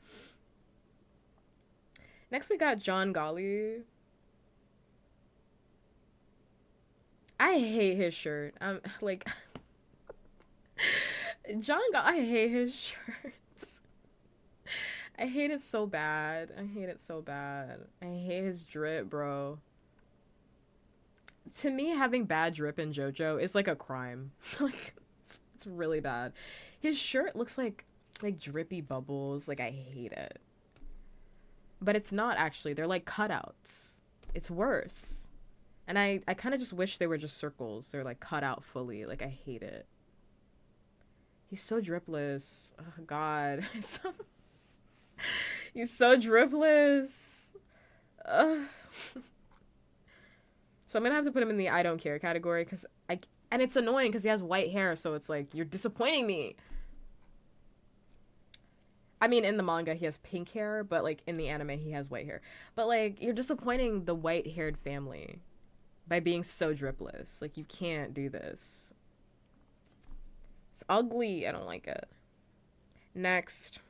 Next we got John Golly. I hate his shirt. I'm like I hate his shirts. I hate it so bad. I hate it so bad. I hate his drip, bro. To me, having bad drip in JoJo is like a crime. Like, it's really bad. His shirt looks like drippy bubbles. Like, I hate it. But it's not actually. They're like cutouts. It's worse. And I kind of just wish they were just circles. They're like cut out fully. Like, I hate it. He's so dripless. Oh, God. He's so dripless. Ugh. So I'm gonna have to put him in the I don't care category, and it's annoying because he has white hair, so it's like, you're disappointing me. I mean, in the manga he has pink hair, but like in the anime he has white hair. But like, you're disappointing the white-haired family by being so dripless. Like, you can't do this. It's ugly. I don't like it. Next.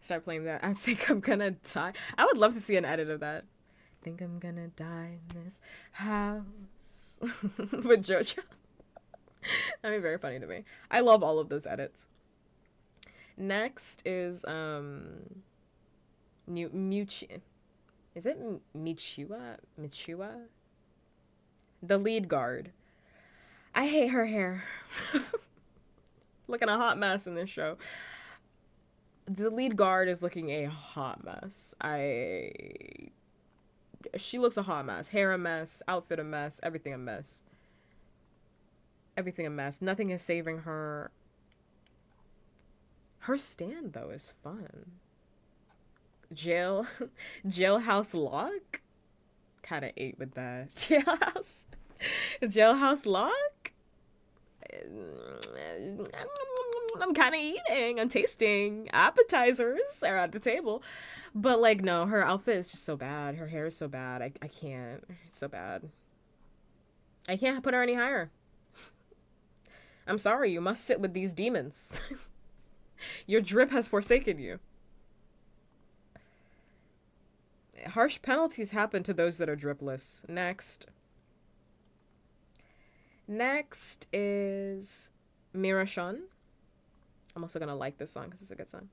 Start playing that. I think I'm gonna die. I would love to see an edit of that. I think I'm gonna die in this house with JoJo. That'd be very funny to me. I love all of those edits. Next is is it Michiwa? Michiwa? The lead guard. I hate her hair. Looking a hot mess in this show. The lead guard is looking a hot mess. She looks a hot mess. Hair a mess, outfit a mess, everything a mess. Everything a mess. Nothing is saving her. Her stand, though, is fun. Jailhouse lock? Kinda ate with that. Jailhouse lock? I'm kind of eating. I'm tasting. Appetizers are at the table. But, like, no, her outfit is just so bad. Her hair is so bad. I can't. It's so bad. I can't put her any higher. I'm sorry. You must sit with these demons. Your drip has forsaken you. Harsh penalties happen to those that are dripless. Next. Next is Mirashon. I'm also gonna like this song because it's a good song.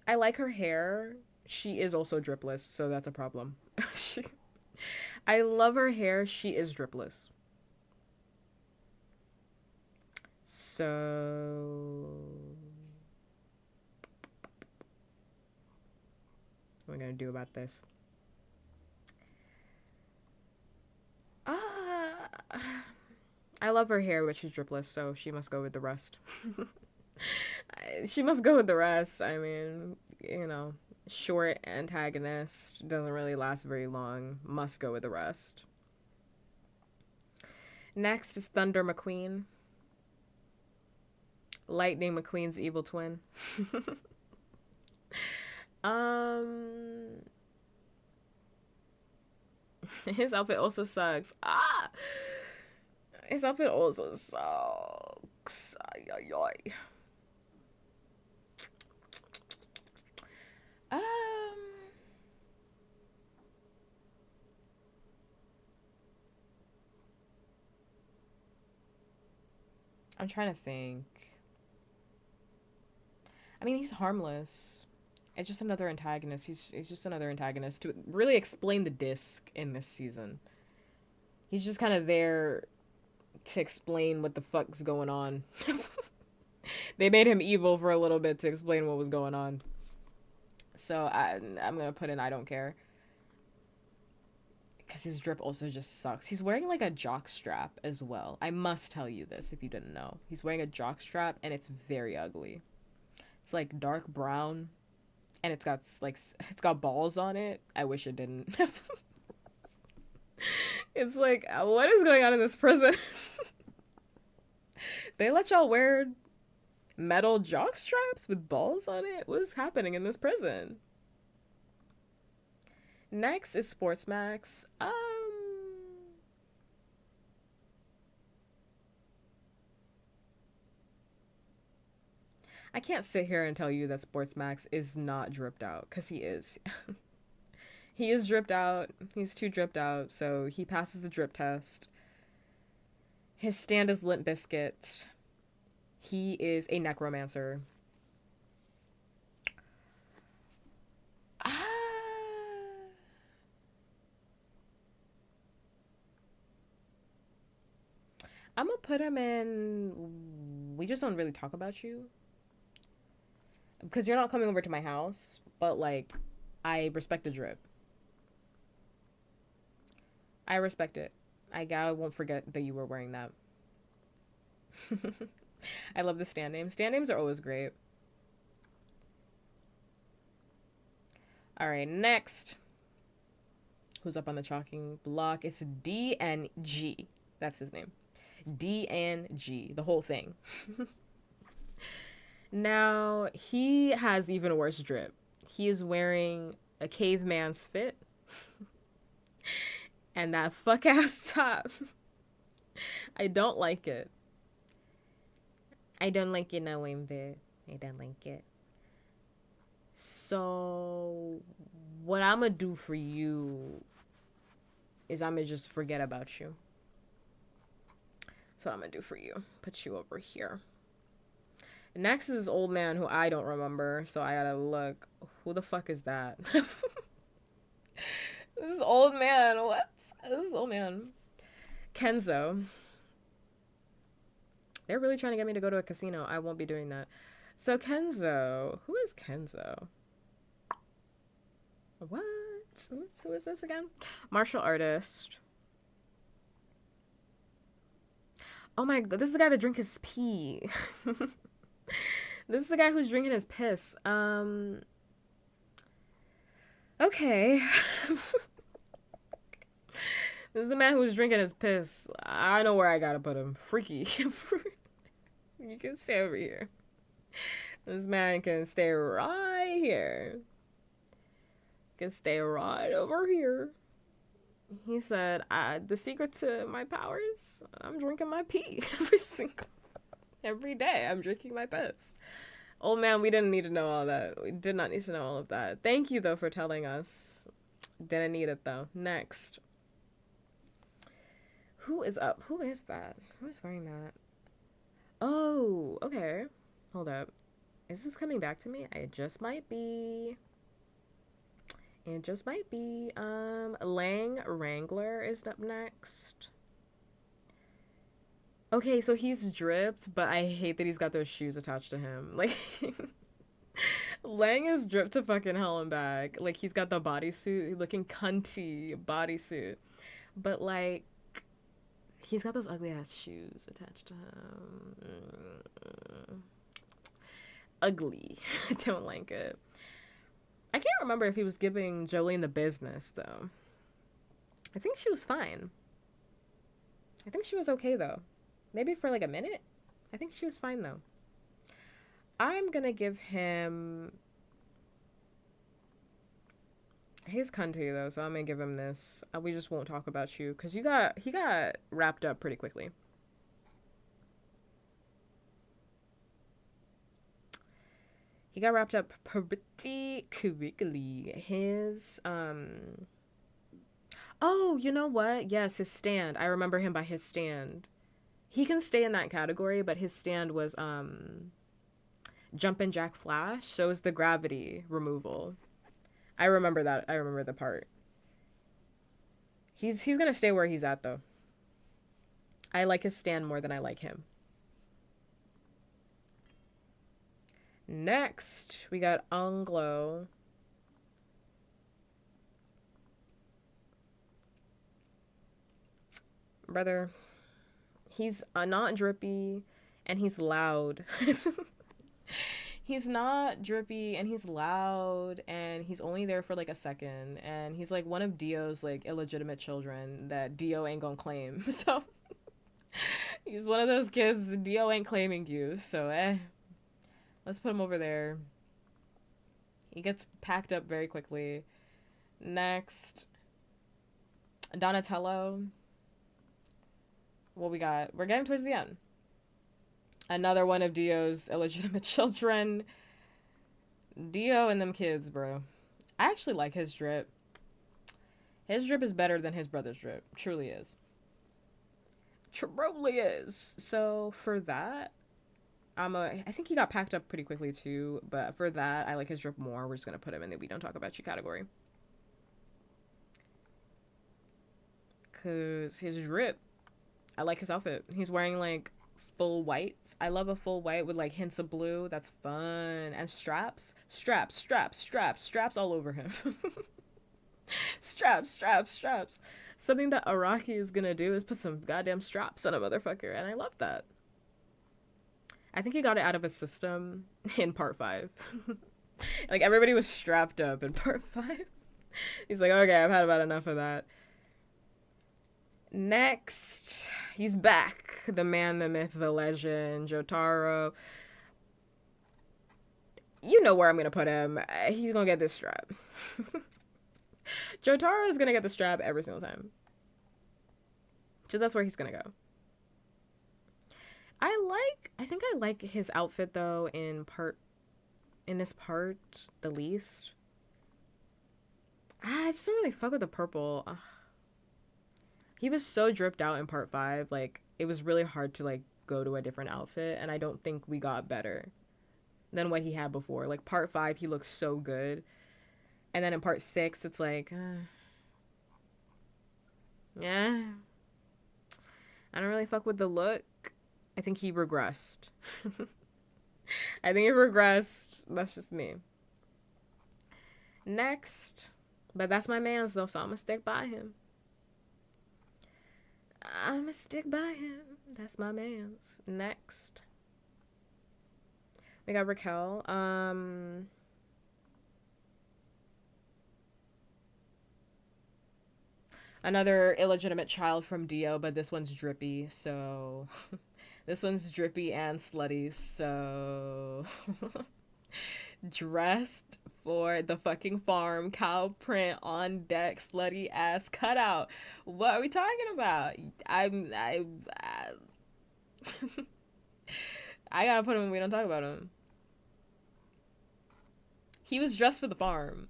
I like her hair. She is also dripless, so that's a problem. I love her hair. She is dripless. So what am I gonna do about this? I love her hair, but she's dripless, so she must go with the rest. She must go with the rest. I mean, you know, short antagonist, doesn't really last very long, must go with the rest. Next is Thunder McQueen. Lightning McQueen's evil twin. His outfit also sucks. Ah! His outfit also sucks. Ay, ay, ay. I'm trying to think. I mean, he's harmless. It's just another antagonist. He's just another antagonist to really explain the disc in this season. He's just kind of there to explain what the fuck's going on. They made him evil for a little bit to explain what was going on. So I'm gonna put in I don't care. Because his drip also just sucks. He's wearing like a jock strap as well. I must tell you this if you didn't know. He's wearing a jock strap and it's very ugly. It's like dark brown and it's got balls on it. I wish it didn't. It's like, what is going on in this prison? They let y'all wear metal jock straps with balls on it? What is happening in this prison? Next is Sports Max. I can't sit here and tell you that Sports Max is not dripped out, because he is. He is dripped out. He's too dripped out, so he passes the drip test. His stand is Limp Bizkit. He is a necromancer. I'm gonna put him in. We just don't really talk about you. Because you're not coming over to my house, but like, I respect the drip. I respect it. I won't forget that you were wearing that. I love the stand names. Stand names are always great. Alright, next. Who's up on the chalking block? It's DNG. That's his name. DNG. The whole thing. Now, he has even worse drip. He is wearing a caveman's fit. And that fuck-ass top. I don't like it. I don't like it now, Wimby. I don't like it. So, what I'm gonna do for you is I'm gonna just forget about you. That's what I'm gonna do for you. Put you over here. Next is this old man who I don't remember, so I gotta look. Who the fuck is that? This old man. What? This old man. Kenzo. They're really trying to get me to go to a casino. I won't be doing that. So Kenzo. Who is Kenzo? What? Who is this again? Martial artist. Oh my god. This is the guy that drinks his pee. This is the guy who's drinking his piss. Okay. This is the man who's drinking his piss. I know where I gotta put him. Freaky. You can stay over here. This man can stay right here. Can stay right over here. He said, the secret to my powers, I'm drinking my pee every day. I'm drinking my piss. Old man, we didn't need to know all that. We did not need to know all of that. Thank you, though, for telling us. Didn't need it, though. Next. Who is up? Who is that? Who's wearing that? Oh, okay. Hold up. Is this coming back to me? It just might be. It just might be. Lang Wrangler is up next. Okay, so he's dripped, but I hate that he's got those shoes attached to him. Like, Lang is dripped to fucking hell and back. Like, he's got the bodysuit, looking cunty bodysuit. But, like, He's got those ugly ass shoes attached to him. Ugly. I don't like it. I can't remember if he was giving Jolene the business, though. I think she was fine. I think she was okay, though. Maybe for like a minute? I think she was fine, though. I'm gonna give him... He's cunty, though, so I'm gonna give him this. We just won't talk about you, because he got wrapped up pretty quickly. He got wrapped up pretty quickly. His, Oh, you know what? Yes, his stand. I remember him by his stand. He can stay in that category, but his stand was, Jumpin' Jack Flash. So it was the gravity removal. I remember that. I remember the part. He's gonna stay where he's at, though. I like his stand more than I like him. Next, we got Anglo. Brother, he's not drippy, and he's loud. He's not drippy, and he's loud, and he's only there for like a second, and he's like one of Dio's like illegitimate children that Dio ain't gonna claim. So he's one of those kids Dio ain't claiming you, so let's put him over there. He gets packed up very quickly. Next, Donatello. What we got? We're getting towards the end. Another one of Dio's illegitimate children. Dio and them kids, bro. I actually like his drip. His drip is better than his brother's drip. Truly is. Truly is. So for that, I think he got packed up pretty quickly too, but for that, I like his drip more. We're just gonna put him in the we don't talk about you category. Cause his drip, I like his outfit. He's wearing like full whites. I love a full white with like hints of blue. That's fun. And straps all over him. straps. Something that Araki is gonna do is put some goddamn straps on a motherfucker, and I love that. I think he got it out of his system in part 5. Like, everybody was strapped up in part 5. He's like, okay, I've had about enough of that. Next, he's back. The man, the myth, the legend, Jotaro. You know where I'm gonna put him. He's gonna get this strap. Jotaro is gonna get the strap every single time. So that's where he's gonna go. I think I like his outfit though in this part the least. I just don't really fuck with the purple. Ugh. He was so dripped out in part 5, like it was really hard to like go to a different outfit, and I don't think we got better than what he had before. Like part 5 he looks so good, and then in part 6 it's like yeah, I don't really fuck with the look. I think he regressed. I think he regressed. That's just me. Next. But that's my man's though, so I'm gonna stick by him. That's my man's. Next. We got Raquel. Another illegitimate child from Dio, but this one's drippy, so... This one's drippy and slutty, so... Dressed for the fucking farm, cow print on deck, slutty ass cutout. What are we talking about? I gotta put him in we don't talk about him. He was dressed for the farm.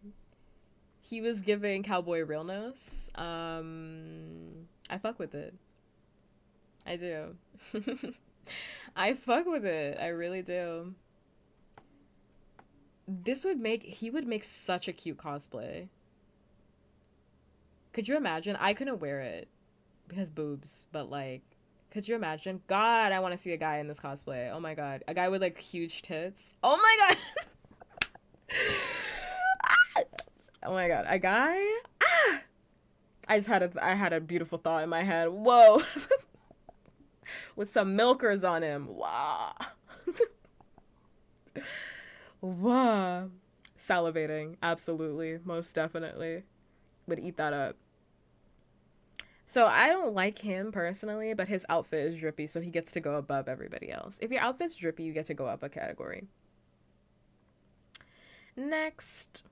He was giving cowboy realness. I fuck with it. I do. I fuck with it. I really do. He would make such a cute cosplay. Could you imagine? I couldn't wear it because boobs, but like, could you imagine? God, I want to see a guy in this cosplay. Oh my god. A guy with like huge tits. Oh my god. Oh my god. A guy? I had a beautiful thought in my head. Whoa. with some milkers on him. Wow. Wow. Salivating. Absolutely. Most definitely. Would eat that up. So I don't like him personally, but his outfit is drippy, so he gets to go above everybody else. If your outfit's drippy, you get to go up a category. Next.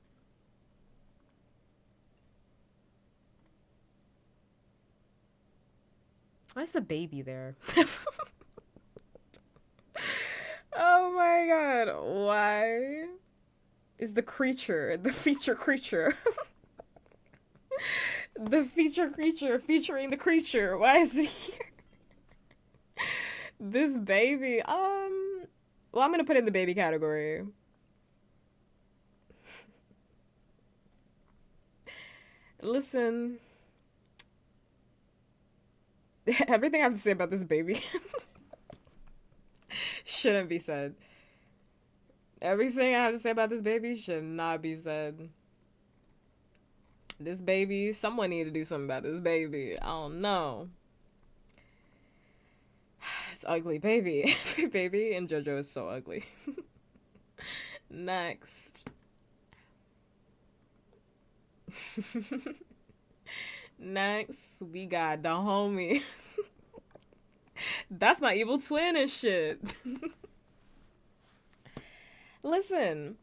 Why's the baby there? Oh my god. Why is the creature, the feature creature? The feature creature featuring the creature. Why is it here? This baby. Well, I'm gonna put it in the baby category. Listen. Everything I have to say about this baby shouldn't be said. Everything I have to say about this baby should not be said. This baby, someone need to do something about this baby. I don't know. It's ugly, baby. Every baby in JoJo is so ugly. Next. Next, we got the homie. That's my evil twin and shit. Listen,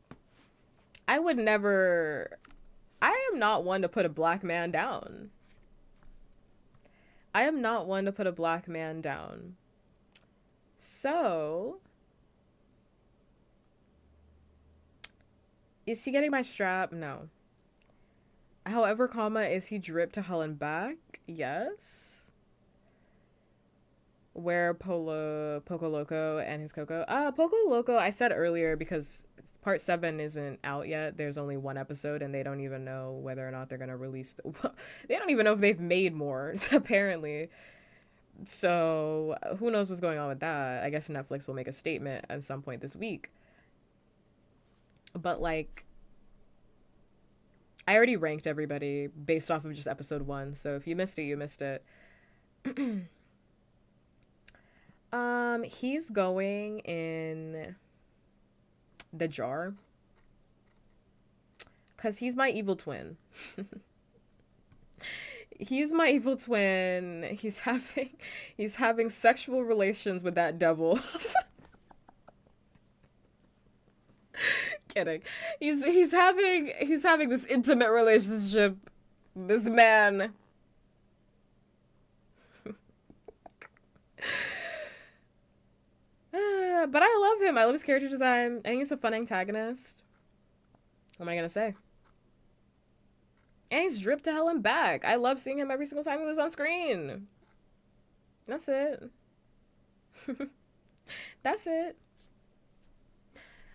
I would never... I am not one to put a black man down. I am not one to put a black man down. So... Is he getting my strap? No. However, is he dripped to hell and back? Yes. Where Poco Loco and his Coco. Poco Loco, I said earlier because part 7 isn't out yet. There's only one episode and they don't even know whether or not they're going to release... They don't even know if they've made more, apparently. So, who knows what's going on with that. I guess Netflix will make a statement at some point this week. But, like... I already ranked everybody based off of just episode 1, so if you missed it, you missed it. He's going in the jar. 'Cause he's my evil twin. He's my evil twin. He's having sexual relations with that devil. Kidding. He's having this intimate relationship. This man. But I love him. I love his character design. I think he's a fun antagonist. What am I gonna say? And he's dripped to hell and back. I love seeing him every single time he was on screen. That's it. That's it.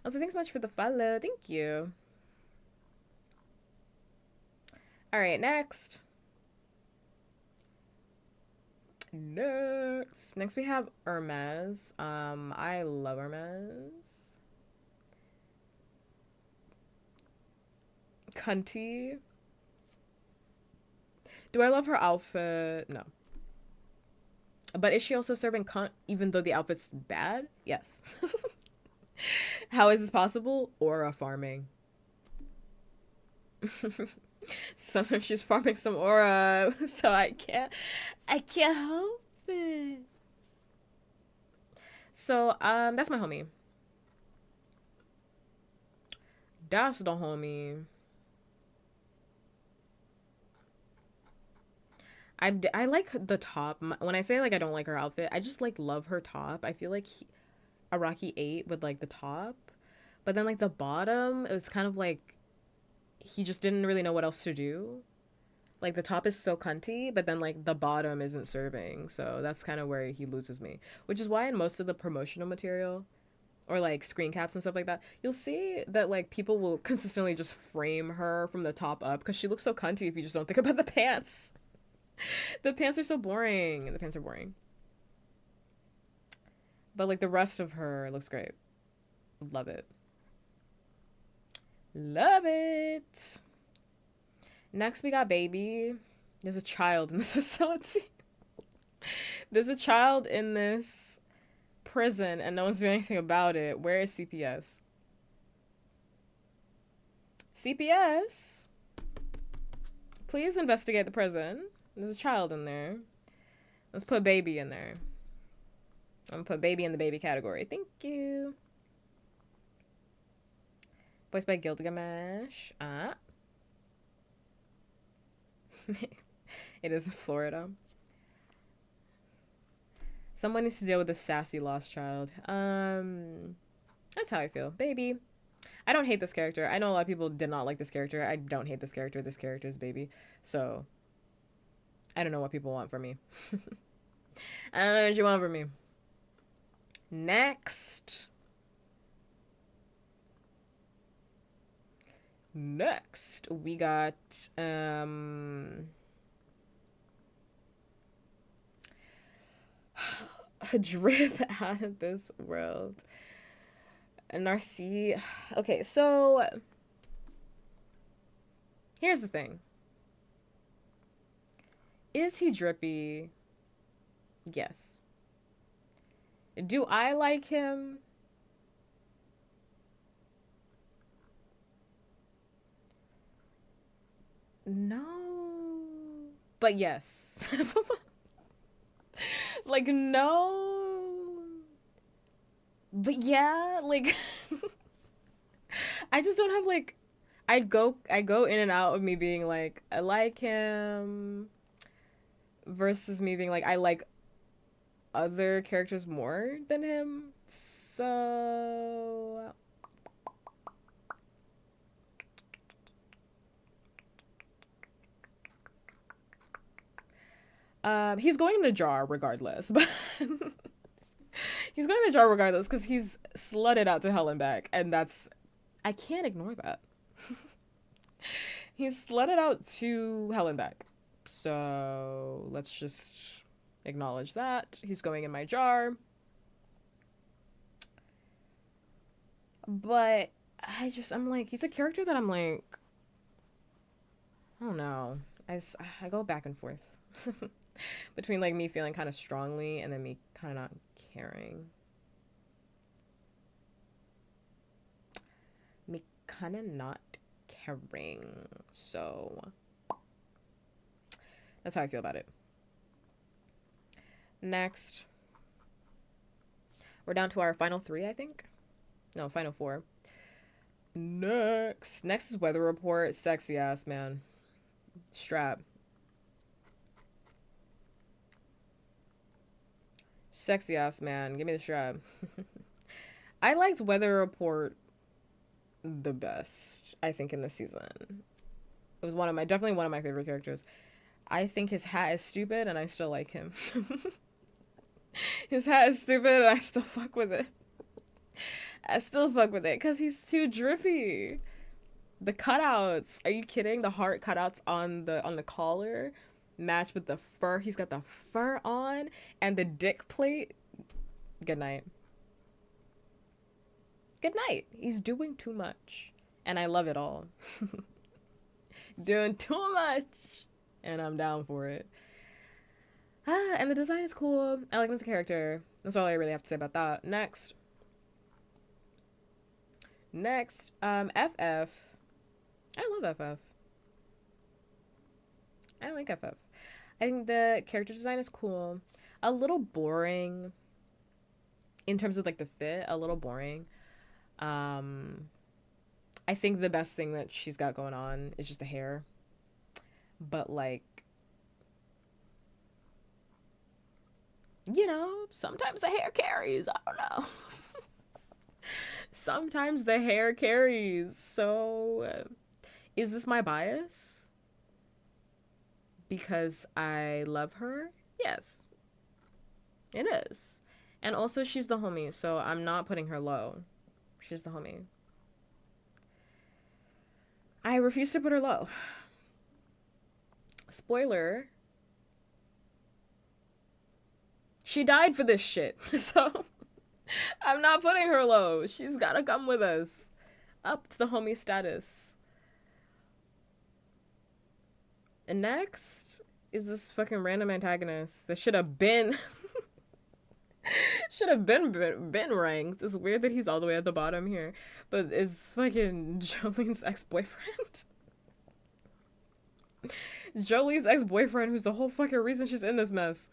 Also, thanks so much for the follow. Thank you. Alright, next. Next we have Hermes. I love Hermes. Cunty. Do I love her outfit? No. But is she also serving cunt even though the outfit's bad? Yes. How is this possible? Aura farming. Sometimes she's farming some aura, so I can't help it. So, that's my homie. That's the homie. I like the top. When I say, like, I don't like her outfit, I just, like, love her top. I feel like Araki ate with, like, the top. But then, like, the bottom, it was kind of, like, he just didn't really know what else to do. Like, the top is so cunty, but then, like, the bottom isn't serving. So that's kind of where he loses me. Which is why in most of the promotional material, or, like, screen caps and stuff like that, you'll see that, like, people will consistently just frame her from the top up because she looks so cunty if you just don't think about the pants. The pants are so boring. The pants are boring. But, like, the rest of her looks great. Love it. Love it. Next, we got Baby. There's a child in this facility. There's a child in this prison and no one's doing anything about it. Where is CPS? CPS? Please investigate the prison. There's a child in there. Let's put baby in there. I'm gonna put baby in the baby category. Thank you. Voiced by Gilgamesh. It is Florida. Someone needs to deal with this sassy lost child. That's how I feel. Baby. I don't hate this character. I know a lot of people did not like this character. I don't hate this character. This character is baby. So, I don't know what people want from me. I don't know what you want from me. Next, we got, a drip out of this world. Narcy. Okay, so here's the thing. Is he drippy? Yes. Do I like him? No. But yes. Like, no. But yeah, like I just don't have like I go in and out of me being like I like him versus me being like I like other characters more than him. So he's going in the jar regardless, but he's going in the jar regardless because he's slutted out to hell and back, and that's I can't ignore that. He's slutted out to hell and back, so let's just acknowledge that he's going in my jar. But I'm like, he's a character that I'm like, I don't know. I go back and forth between like me feeling kind of strongly and then me kind of not caring. Me kind of not caring. So that's how I feel about it. Next, we're down to our final 3, I think. No, final 4. Next is weather report. Sexy ass man. Strap. Sexy ass man. Give me the strap. I liked weather report the best, I think, in this season. It was definitely one of my favorite characters. I think his hat is stupid and I still like him. His hat is stupid and I still fuck with it. I still fuck with it because he's too drippy. The cutouts. Are you kidding? The heart cutouts on the collar match with the fur. He's got the fur on and the dick plate. Good night. Good night. He's doing too much. And I love it all. Doing too much. And I'm down for it. And the design is cool. I like him as a character. That's all I really have to say about that. Next, FF. I love FF. I like FF. I think the character design is cool. A little boring in terms of like the fit. A little boring. I think the best thing that she's got going on is just the hair. But like, you know, sometimes the hair carries. I don't know. Sometimes the hair carries. So, is this my bias? Because I love her? Yes. It is. And also, she's the homie, so I'm not putting her low. She's the homie. I refuse to put her low. Spoiler. She died for this shit. So I'm not putting her low. She's gotta come with us. Up to the homie status. And next, is this fucking random antagonist that should have been been ranked. It's weird that he's all the way at the bottom here, but is fucking Jolene's ex-boyfriend. Jolie's ex-boyfriend, who's the whole fucking reason she's in this mess.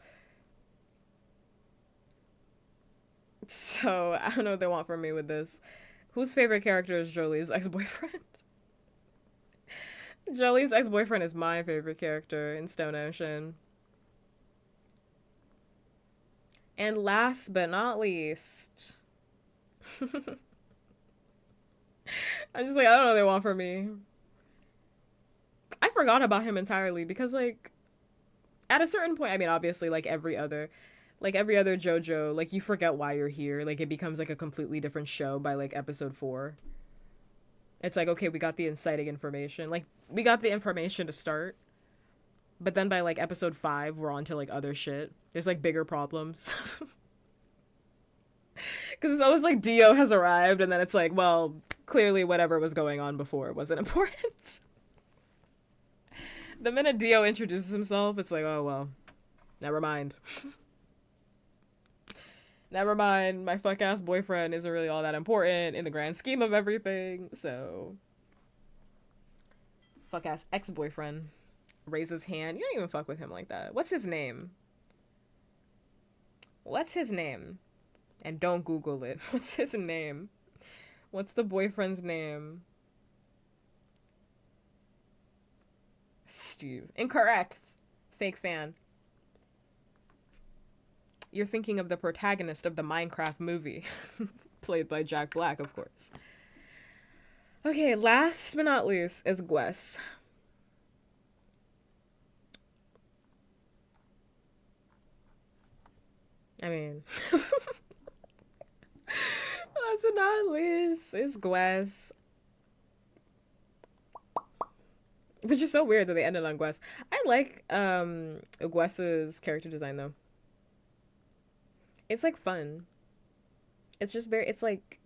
So I don't know what they want from me with this. Whose favorite character is Jolie's ex-boyfriend? Jolie's ex-boyfriend is my favorite character in Stone Ocean. And last but not least, I'm just like, I don't know what they want from me. I forgot about him entirely because, like, at a certain point, I mean, obviously, like every other JoJo, like, you forget why you're here. Like, it becomes like a completely different show by like episode 4. It's like, okay, we got the inciting information. Like, we got the information to start. But then by like episode 5, we're on to like other shit. There's like bigger problems. Because it's always like Dio has arrived, and then it's like, well, clearly whatever was going on before wasn't important. The minute Dio introduces himself, it's like, oh, well, never mind. Never mind, my fuck-ass boyfriend isn't really all that important in the grand scheme of everything, so... Fuck-ass ex-boyfriend raises hand. You don't even fuck with him like that. What's his name? What's his name? And don't Google it. What's his name? What's the boyfriend's name? Steve. Incorrect. Fake fan. You're thinking of the protagonist of the Minecraft movie. Played by Jack Black, of course. Okay, last but not least is Gwess. I mean... last but not least is Gwess. Which is so weird that they ended on Gwess. I like Gwess's character design, though. It's, like, fun. It's just very... It's, like...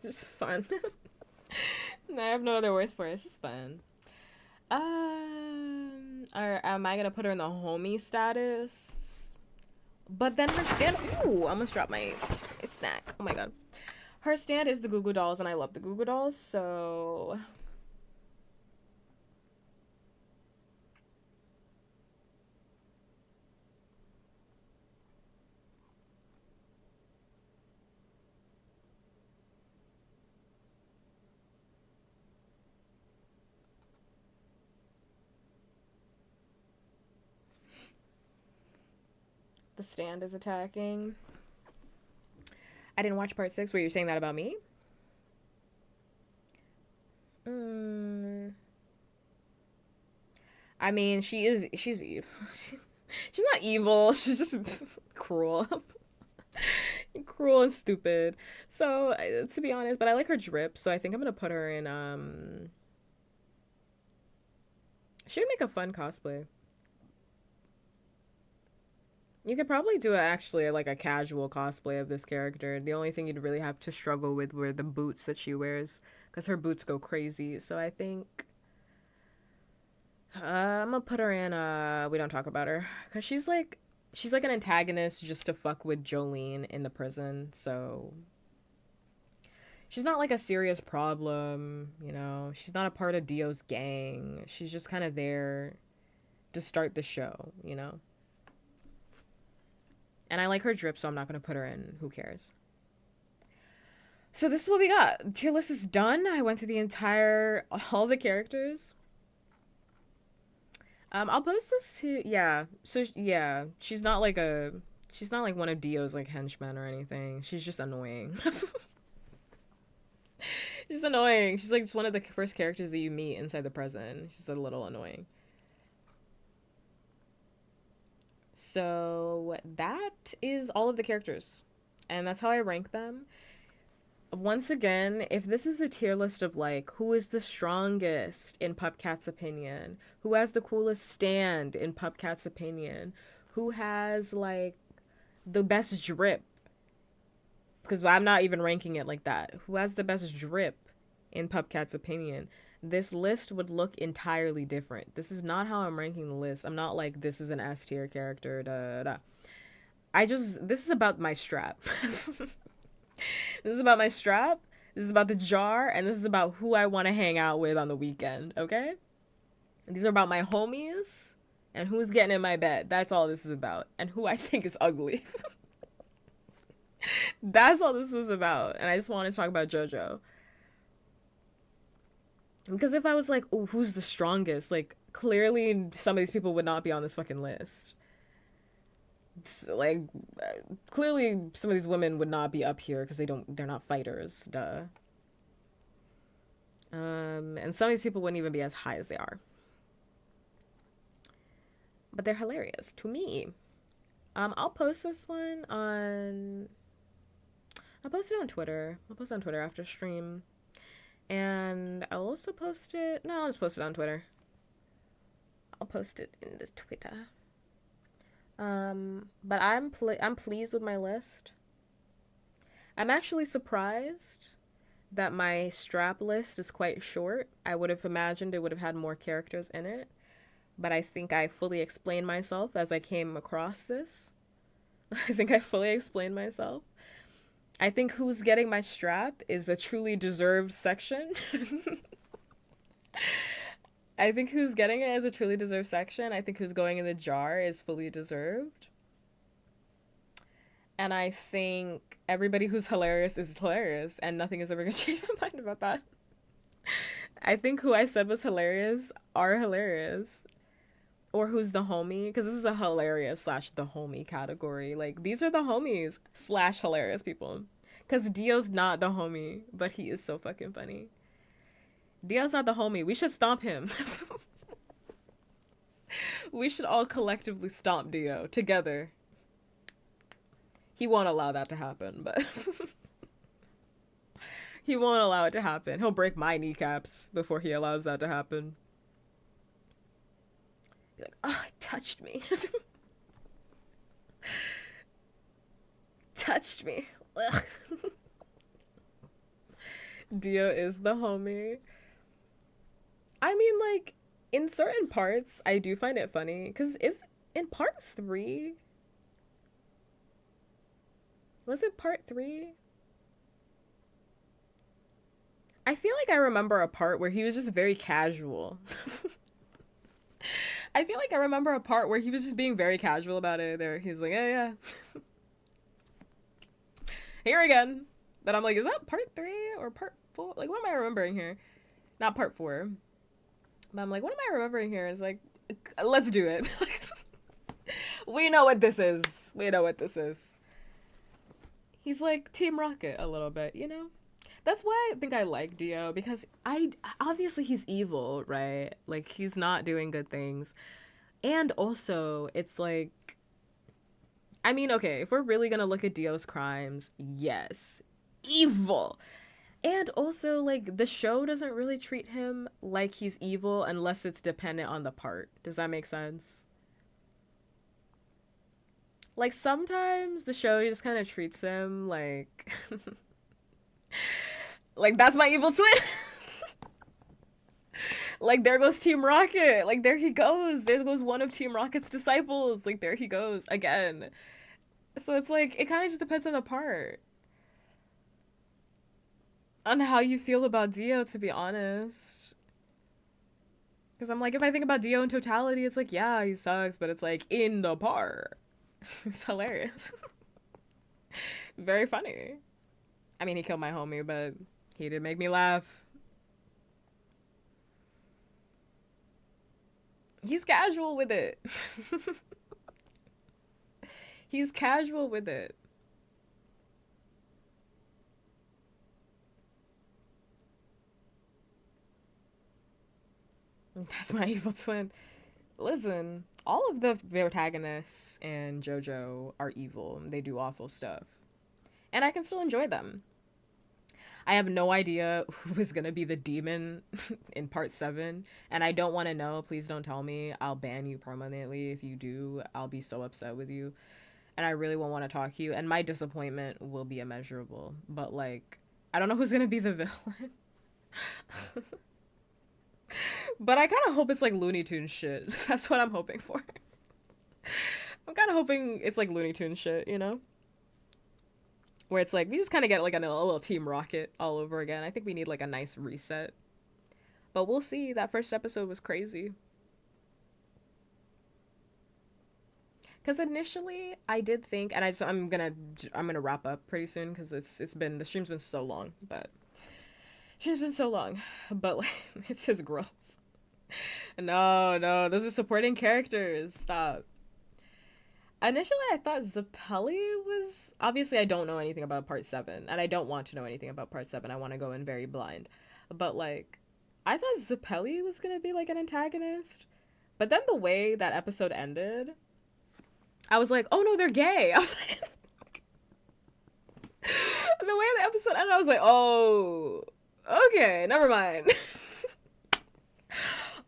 just fun. I have no other words for it. It's just fun. Or am I gonna put her in the homie status? But then her stand... Ooh, I almost dropped my snack. Oh, my God. Her stand is the Goo Goo Dolls, and I love the Goo Goo Dolls, so... The stand is attacking. I didn't watch part 6. Were you saying that about me? I mean, she's evil. She's not evil. She's just cruel. Cruel and stupid. So, to be honest, but I like her drip, so I think I'm gonna put her in, she would make a fun cosplay. You could probably do actually like a casual cosplay of this character. The only thing you'd really have to struggle with were the boots that she wears, because her boots go crazy. So I think I'm gonna put her in we don't talk about her, because she's like an antagonist just to fuck with Jolene in the prison. So she's not like a serious problem, you know. She's not a part of Dio's gang. She's just kind of there to start the show, you know. And I like her drip, so I'm not going to put her in. Who cares? So this is what we got. Tier list is done. I went through all the characters. I'll post this to, yeah. So, yeah. She's not like one of Dio's, like, henchmen or anything. She's just annoying. She's annoying. She's, like, just one of the first characters that you meet inside the prison. She's a little annoying. So that is all of the characters, and that's how I rank them. Once again, if this is a tier list of like who is the strongest in puppkats' opinion, who has the coolest stand in puppkats' opinion, who has like the best drip, because I'm not even ranking it like that, who has the best drip in puppkats' opinion, this list would look entirely different. This is not how I'm ranking the list. I'm not like, this is an S tier character, da da. This is about my strap. This is about my strap. This is about the jar, and this is about who I want to hang out with on the weekend, okay? These are about my homies and who's getting in my bed. That's all this is about. And who I think is ugly. That's all this was about. And I just want to talk about JoJo. Because if I was like, oh, who's the strongest? Like, clearly some of these people would not be on this fucking list. Like, clearly some of these women would not be up here because they're not fighters. Duh. And some of these people wouldn't even be as high as they are. But they're hilarious to me. I'll post this one on... I'll post it on Twitter. I'll post it on Twitter after stream. And I'll also post it... No, I'll just post it on Twitter. I'll post it in the Twitter. But I'm pleased with my list. I'm actually surprised that my strap list is quite short. I would have imagined it would have had more characters in it. But I think I fully explained myself as I came across this. I think I fully explained myself. I think who's getting my strap is a truly deserved section. I think who's getting it is a truly deserved section. I think who's going in the jar is fully deserved. And I think everybody who's hilarious is hilarious, and nothing is ever going to change my mind about that. I think who I said was hilarious are hilarious. Or who's the homie, because this is a hilarious / the homie category. Like, these are the homies / hilarious people. Because Dio's not the homie, but he is so fucking funny. Dio's not the homie. We should stomp him. We should all collectively stomp Dio together. He won't allow that to happen, but... He won't allow it to happen. He'll break my kneecaps before he allows that to happen. Be like, oh, it touched me. Touched me. Ugh. Dio is the homie. I mean, like, in certain parts, I do find it funny. Because in part 3... Was it part 3? I feel like I remember a part where he was just very casual. I feel like I remember a part where he was just being very casual about it. There, he's like, yeah. Here again. But I'm like, is that part 3 or part 4? Like, what am I remembering here? Not part 4. But I'm like, what am I remembering here? It's like, let's do it. We know what this is. We know what this is. He's like Team Rocket a little bit, you know? That's why I think I like Dio, because obviously he's evil, right? Like, he's not doing good things. And also, it's like, I mean, okay, if we're really gonna look at Dio's crimes, yes, evil. And also, like, the show doesn't really treat him like he's evil unless it's dependent on the part. Does that make sense? Like, sometimes the show just kind of treats him like... Like, that's my evil twin. Like, there goes Team Rocket. Like, there he goes. There goes one of Team Rocket's disciples. Like, there he goes again. So it's like, it kind of just depends on the part. On how you feel about Dio, to be honest. Because I'm like, if I think about Dio in totality, it's like, yeah, he sucks, but it's like, in the part. It's hilarious. Very funny. I mean, he killed my homie, but he did make me laugh. He's casual with it. He's casual with it. That's my evil twin. Listen, all of the protagonists in JoJo are evil. They do awful stuff. And I can still enjoy them. I have no idea who is going to be the demon in part 7. And I don't want to know. Please don't tell me. I'll ban you permanently. If you do, I'll be so upset with you. And I really won't want to talk to you. And my disappointment will be immeasurable. But, like, I don't know who's going to be the villain. But I kind of hope it's like Looney Tunes shit. That's what I'm hoping for. I'm kind of hoping it's like Looney Tunes shit, you know? Where it's like, we just kind of get like a little Team Rocket all over again. I think we need like a nice reset. But we'll see. That first episode was crazy. Because initially I did think, and I'm gonna wrap up pretty soon because the stream's been so long, but she's been so long, but like it's just gross. No, those are supporting characters. Stop. Initially, I thought Zappelli was, obviously I don't know anything about Part 7, and I don't want to know anything about Part 7. I want to go in very blind, but like I thought Zappelli was gonna be like an antagonist, but then the way that episode ended, I was like, oh no, they're gay. I was like, the way the episode ended, I was like, oh, okay, never mind.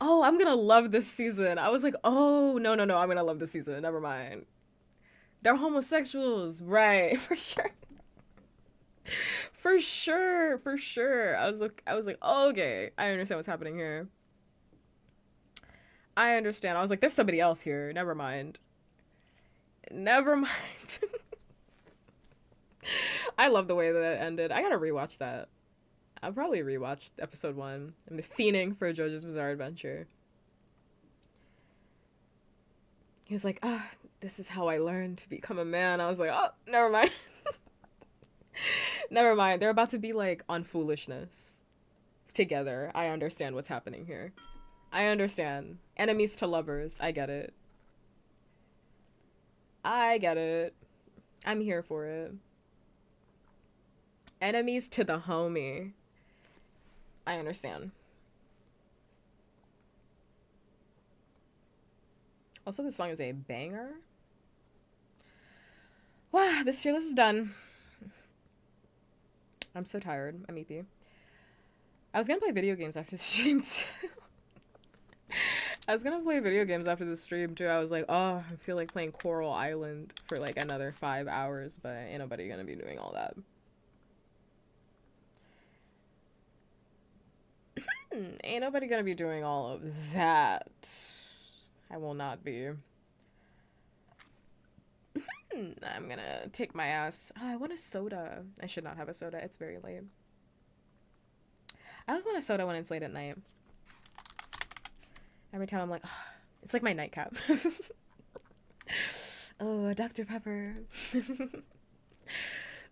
Oh, I'm gonna love this season. I was like, oh, no, I'm gonna love this season. Never mind. They're homosexuals, right? For sure. For sure. I was like, oh, okay, I understand what's happening here. I understand. I was like, there's somebody else here. Never mind. Never mind. I love the way that it ended. I gotta rewatch that. I'll probably rewatch episode 1. I'm fiending for JoJo's Bizarre Adventure. He was like, this is how I learned to become a man. I was like, oh, never mind. Never mind. They're about to be like on foolishness together. I understand what's happening here. I understand. Enemies to lovers. I get it. I'm here for it. Enemies to the homie. I understand. Also, this song is a banger. Wow, this tier list is done. I'm so tired. I'm EP. I was gonna play video games after the stream too. I was gonna play video games after the stream too. I was like, oh, I feel like playing Coral Island for like another 5 hours, but ain't nobody gonna be doing all that. Ain't nobody gonna be doing all of that. I will not be. I'm gonna take my ass. Oh, I want a soda. I should not have a soda. It's very late. I always want a soda when it's late at night. Every time I'm like, oh, it's like my nightcap. Oh, a Dr. Pepper.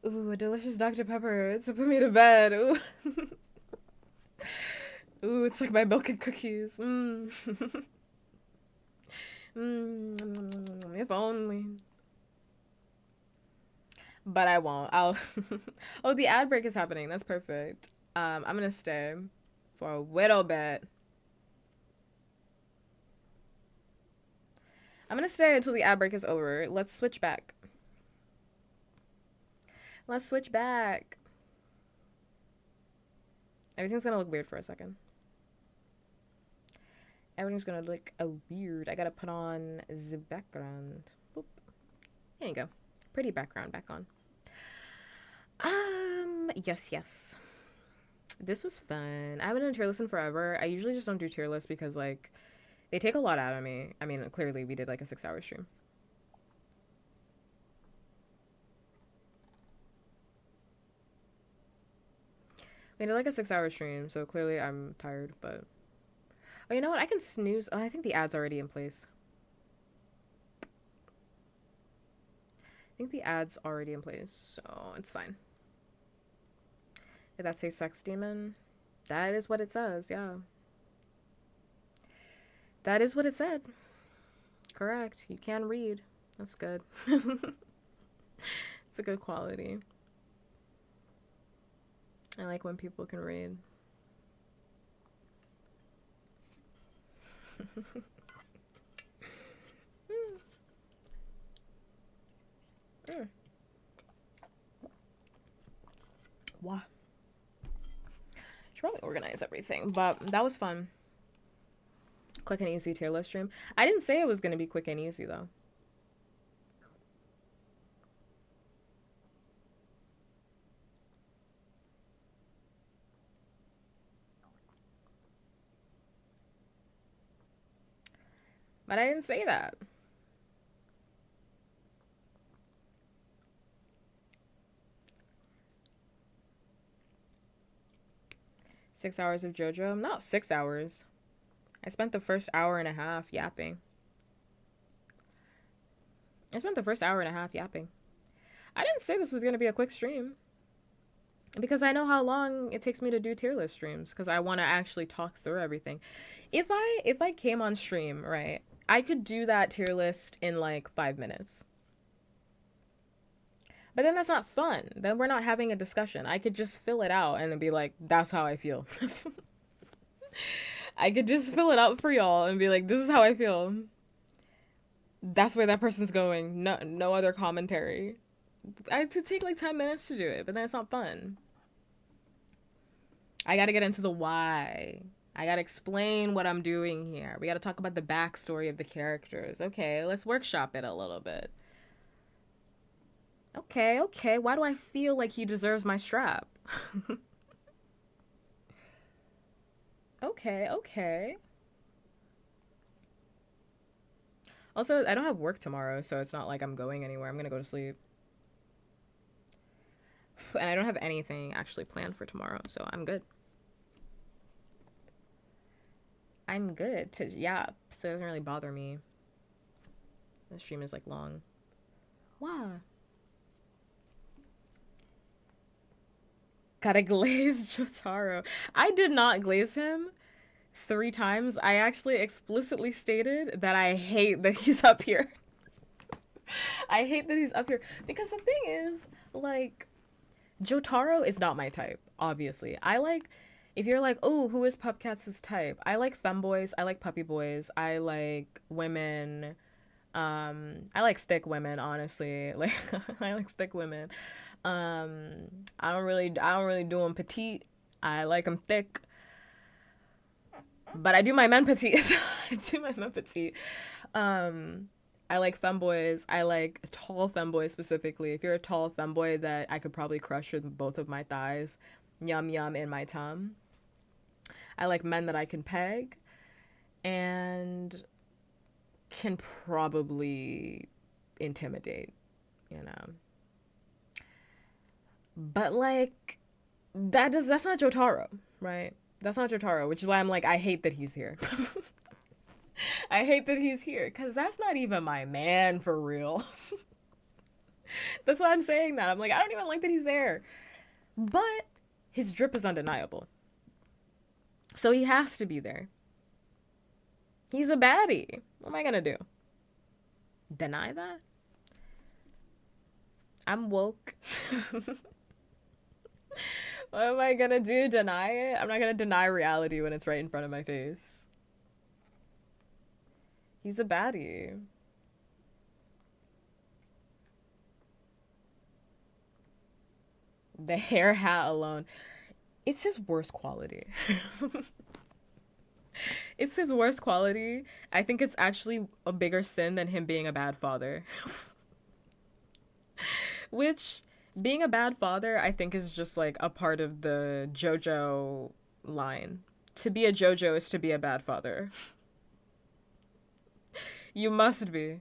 Ooh, a delicious Dr. Pepper to put me to bed. Ooh. Ooh, it's like my milk and cookies. If only. But I won't. I'll. Oh, the ad break is happening. That's perfect. I'm gonna stay for a little bit. I'm gonna stay until the ad break is over. Let's switch back. Let's switch back. Everything's gonna look weird for a second. Everything's gonna look weird. I gotta put on the background. Boop. There you go. Pretty background back on. Yes. This was fun. I haven't done tier list in forever. I usually just don't do tier lists because, like, they take a lot out of me. I mean, clearly we did, like, a 6-hour stream. We did, like, a 6-hour stream, so clearly I'm tired, but... Oh, you know what? I can snooze. Oh, I think the ad's already in place. I think the ad's already in place, so it's fine. Did that say sex demon? That is what it says, yeah. That is what it said. Correct. You can read. That's good. It's a good quality. I like when people can read. Wow. Should probably organize everything, but that was fun. Quick and easy tier list stream. I didn't say it was going to be quick and easy, though. But I didn't say that. $6 of JoJo? No, 6 hours. I spent the first hour and a half yapping. I didn't say this was going to be a quick stream. Because I know how long it takes me to do tier list streams. Because I want to actually talk through everything. If I came on stream, right, I could do that tier list in like 5 minutes. But then that's not fun. Then we're not having a discussion. I could just fill it out and then be like, that's how I feel. I could just fill it out for y'all and be like, this is how I feel. That's where that person's going. No other commentary. I had to take like 10 minutes to do it, but then it's not fun. I gotta get into the why. I gotta explain what I'm doing here. We gotta talk about the backstory of the characters. Okay, let's workshop it a little bit. Okay, why do I feel like he deserves my strap? Okay. Also, I don't have work tomorrow, so it's not like I'm going anywhere. I'm gonna go to sleep. And I don't have anything actually planned for tomorrow, so I'm good. I'm good to yap, so it doesn't really bother me. The stream is like long. Wow. Gotta glaze Jotaro. I did not glaze him 3 times. I actually explicitly stated that I hate that he's up here. I hate that he's up here. Because the thing is, like, Jotaro is not my type, obviously. I like, if you're like, oh, who is puppkats' type? I like femboys. I like puppy boys. I like women. I like thick women, honestly. Like, I like thick women. I don't really do them petite. I like them thick. But I do my men petite. I like femboys. I like tall femboys specifically. If you're a tall femboy that I could probably crush with both of my thighs, yum yum in my tum. I like men that I can peg and can probably intimidate, you know. But like that's not Jotaro, right? That's not Jotaro, which is why I'm like, I hate that he's here. I hate that he's here, because that's not even my man for real. That's why I'm saying that. I'm like, I don't even like that he's there. But his drip is undeniable. So he has to be there. He's a baddie. What am I gonna do? Deny that? I'm woke. What am I gonna do? Deny it? I'm not gonna deny reality when it's right in front of my face. He's a baddie. The hair hat alone. It's his worst quality. It's his worst quality. I think it's actually a bigger sin than him being a bad father. Which, being a bad father, I think is just like a part of the JoJo line. To be a JoJo is to be a bad father. You must be.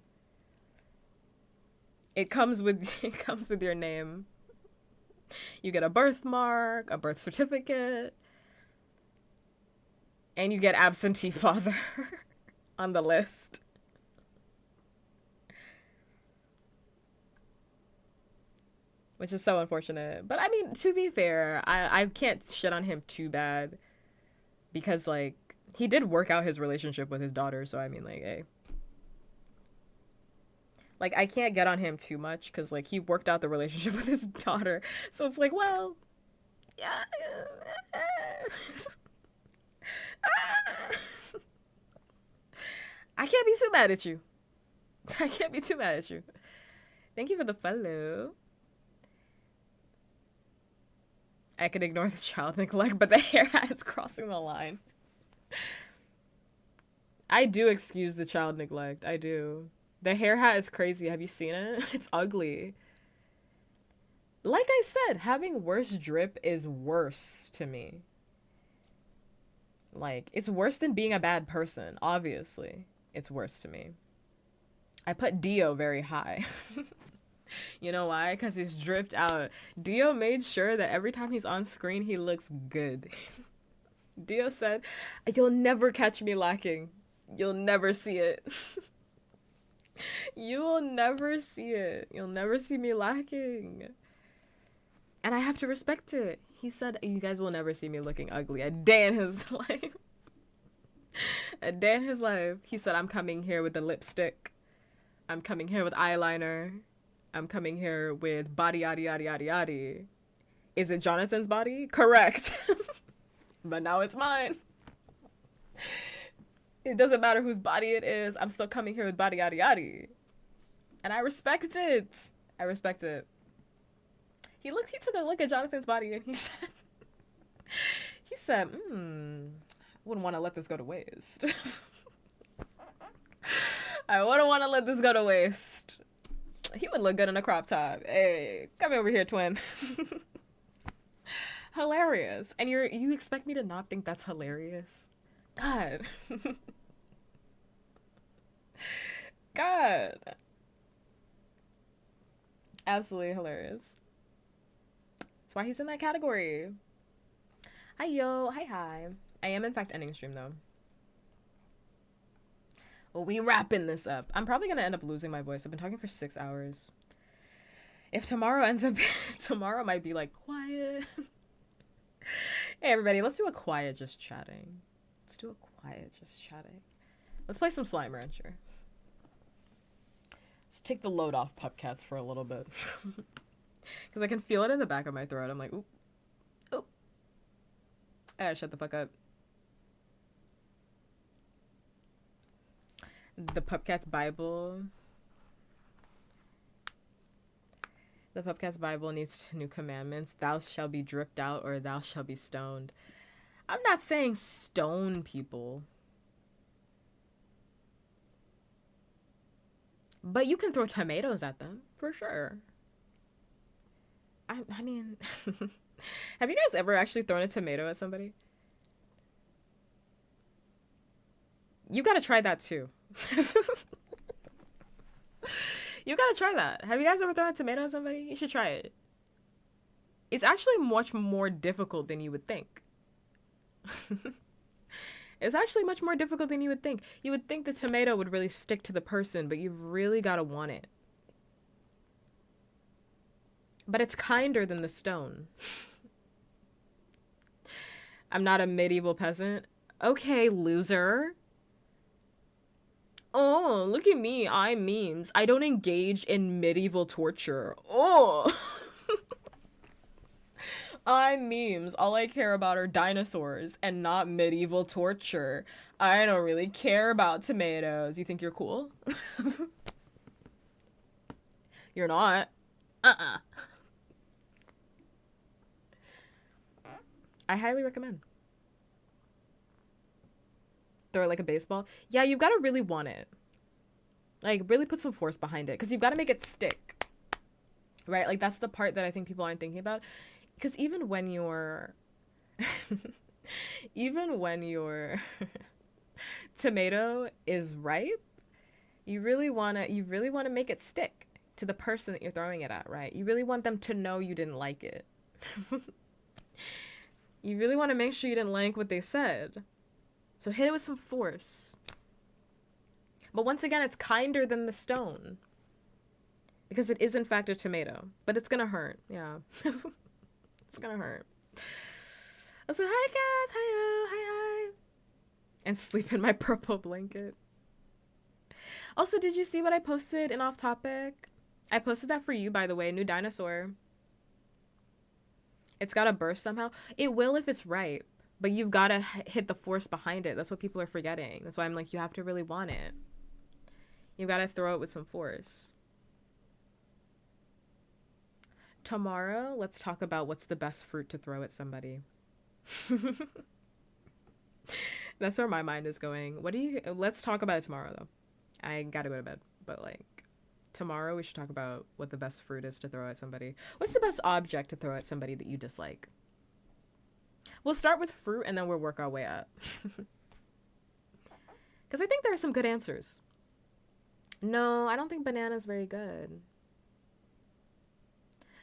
It comes with your name. You get a birthmark, a birth certificate, and you get absentee father on the list. Which is so unfortunate. But I mean, to be fair, I can't shit on him too bad. Because, like, he did work out his relationship with his daughter, so I mean, like, hey. Like, I can't get on him too much, because, like, he worked out the relationship with his daughter. So it's like, well, yeah. I can't be too mad at you. I can't be too mad at you. Thank you for the follow. I could ignore the child neglect, but the hair hat is crossing the line. I do excuse the child neglect. I do. The hair hat is crazy. Have you seen it? It's ugly. Like I said, having worse drip is worse to me. Like, it's worse than being a bad person, obviously. it's worse to me. I put Dio very high. You know why? Because he's dripped out. Dio made sure that every time he's on screen, he looks good. Dio said, "You'll never catch me lacking. You'll never see it." You will never see it. You'll never see me lacking. And I have to respect it. He said, "You guys will never see me looking ugly a day in his life." A day in his life. He said, "I'm coming here with the lipstick. I'm coming here with eyeliner. I'm coming here with body, yaddy, yaddy, yaddy, yaddy." Is it Jonathan's body? Correct. But now it's mine. It doesn't matter whose body it is. I'm still coming here with body, yaddy, yaddy. And I respect it. I respect it. He took a look at Jonathan's body and he said, wouldn't want to let this go to waste. I wouldn't want to let this go to waste. He would look good in a crop top. Hey, come over here, twin. Hilarious. And you expect me to not think that's hilarious? God. God. Absolutely hilarious. That's why he's in that category. Hi, yo. Hi. I am, in fact, ending stream, though. Well, we wrapping this up. I'm probably going to end up losing my voice. I've been talking for 6 hours. If tomorrow ends up... tomorrow might be, like, quiet. Hey, everybody. Let's do a quiet just chatting. Let's play some Slime Rancher. Let's take the load off puppkats for a little bit. Because I can feel it in the back of my throat. I'm like, oop. I gotta shut the fuck up. The Puppkats Bible. The Puppkats Bible needs new commandments. Thou shalt be dripped out or thou shalt be stoned. I'm not saying stone people. But you can throw tomatoes at them, for sure. I mean, have you guys ever actually thrown a tomato at somebody? You gotta try that too. You gotta try that. Have you guys ever thrown a tomato at somebody? You should try it. It's actually much more difficult than you would think. It's actually much more difficult than you would think. You would think the tomato would really stick to the person, but you've really gotta want it. But it's kinder than the stone. I'm not a medieval peasant. Okay, loser. Oh, look at me. I'm memes. I don't engage in medieval torture. Oh. I'm memes. All I care about are dinosaurs and not medieval torture. I don't really care about tomatoes. You think you're cool? You're not. I highly recommend. Throw it like a baseball. Yeah, you've got to really want it. Like, really put some force behind it. Because you've got to make it stick. Right? Like, that's the part that I think people aren't thinking about. Because even when your tomato is ripe, you really wanna make it stick to the person that you're throwing it at, right? You really want them to know you didn't like it. You really want to make sure you didn't like what they said. So hit it with some force. But once again, it's kinder than the stone. Because it is in fact a tomato. But it's gonna hurt, yeah. It's gonna hurt. I was like, hi cat, hi. And sleep in my purple blanket. Also, did you see what I posted in Off Topic? I posted that for you, by the way, new dinosaur. It's gotta burst somehow. It will if it's ripe, but you've gotta hit the force behind it. That's what people are forgetting. That's why I'm like, you have to really want it. You gotta throw it with some force. Tomorrow, let's talk about what's the best fruit to throw at somebody. That's where my mind is going. Let's talk about it tomorrow, though. I gotta go to bed, but like, tomorrow we should talk about what the best fruit is to throw at somebody. What's the best object to throw at somebody that you dislike? We'll start with fruit and then we'll work our way up. Because I think there are some good answers. No, I don't think banana's very good.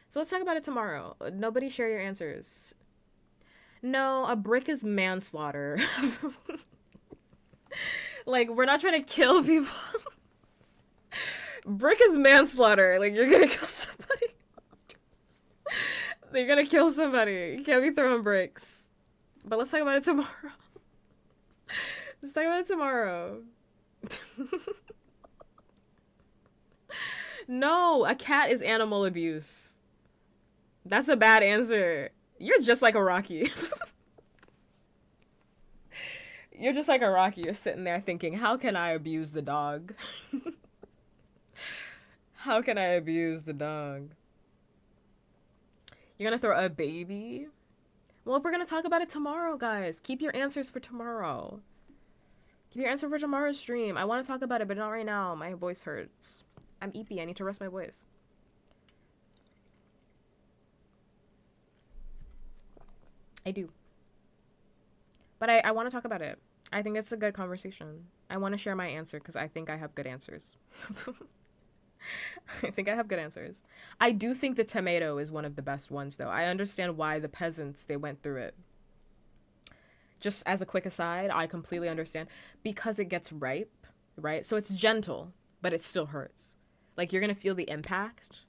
So let's talk about it tomorrow. Nobody share your answers. No, a brick is manslaughter. Like, we're not trying to kill people. Brick is manslaughter. Like, you're gonna kill somebody. You're gonna kill somebody. You can't be throwing bricks. But let's talk about it tomorrow. Let's talk about it tomorrow. No, a cat is animal abuse. That's a bad answer. You're just like a Rocky. You're just like a Rocky. You're sitting there thinking, how can I abuse the dog? How can I abuse the dog? You're gonna throw a baby? Well, we're gonna talk about it tomorrow, guys. Keep your answers for tomorrow. Keep your answer for tomorrow's stream. I want to talk about it, but not right now. My voice hurts. I'm eepy. I need to rest my voice. I do. But I want to talk about it. I think it's a good conversation. I want to share my answer because I think I have good answers. I think I have good answers. I do think the tomato is one of the best ones, though. I understand why the peasants, they went through it. Just as a quick aside, I completely understand. Because it gets ripe, right? So it's gentle, but it still hurts. Like, you're going to feel the impact,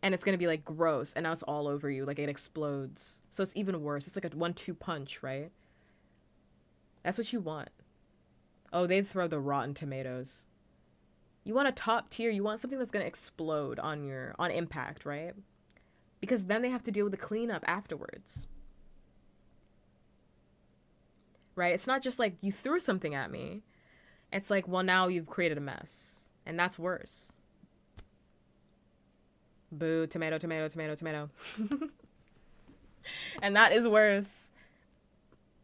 and it's going to be, like, gross, and now it's all over you. Like, it explodes. So it's even worse. It's like a 1-2 punch, right? That's what you want. Oh, they'd throw the rotten tomatoes. You want a top tier. You want something that's going to explode on impact, right? Because then they have to deal with the cleanup afterwards. Right? It's not just like you threw something at me. It's like, well, now you've created a mess. And that's worse. Boo, tomato, tomato, tomato, tomato. And that is worse.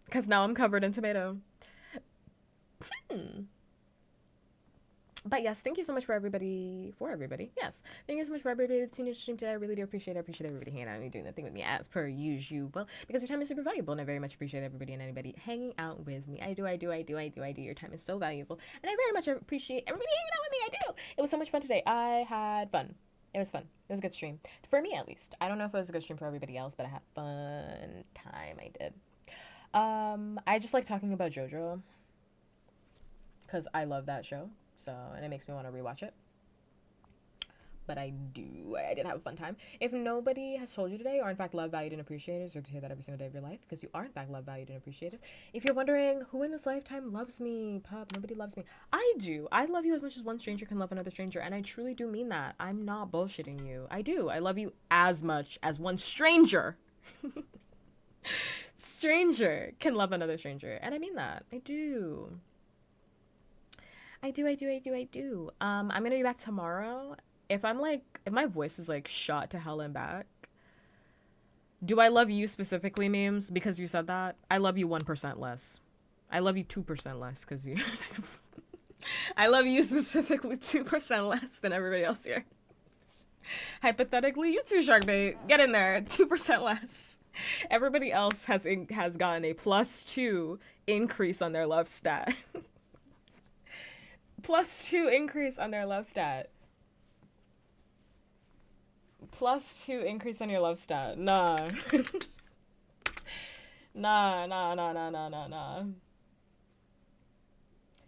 Because now I'm covered in tomato. But yes, thank you so much for everybody. Yes. Thank you so much for everybody that's tuned in to stream today. I really do appreciate it. I appreciate everybody hanging out and doing that thing with me as per usual. Because your time is super valuable, and I very much appreciate everybody and anybody hanging out with me. I do. Your time is so valuable. And I very much appreciate everybody hanging out with me. I do. It was so much fun today. I had fun. It was fun. It was a good stream. For me, at least. I don't know if it was a good stream for everybody else, but I had fun time. I did. I just like talking about JoJo. Because I love that show. So, and it makes me want to rewatch it. But I did have a fun time. If nobody has told you today, or in fact loved, valued, and appreciated, deserve to hear that every single day of your life, because you are in fact loved, valued, and appreciated. If you're wondering, who in this lifetime loves me, pup? Nobody loves me. I do. I love you as much as one stranger can love another stranger, and I truly do mean that. I'm not bullshitting you. I do. I love you as much as one stranger. Stranger can love another stranger, and I mean that. I do. I do. I'm gonna be back tomorrow. If my voice is like shot to hell and back, do I love you specifically, memes? Because you said that? I love you 1% less. I love you 2% less because you. I love you specifically 2% less than everybody else here. Hypothetically, you too, Sharkbait. Get in there. 2% less. Everybody else has gotten a +2 increase on their love stat. +2 increase on their love stat. +2 increase on your love stat. Nah. Nah.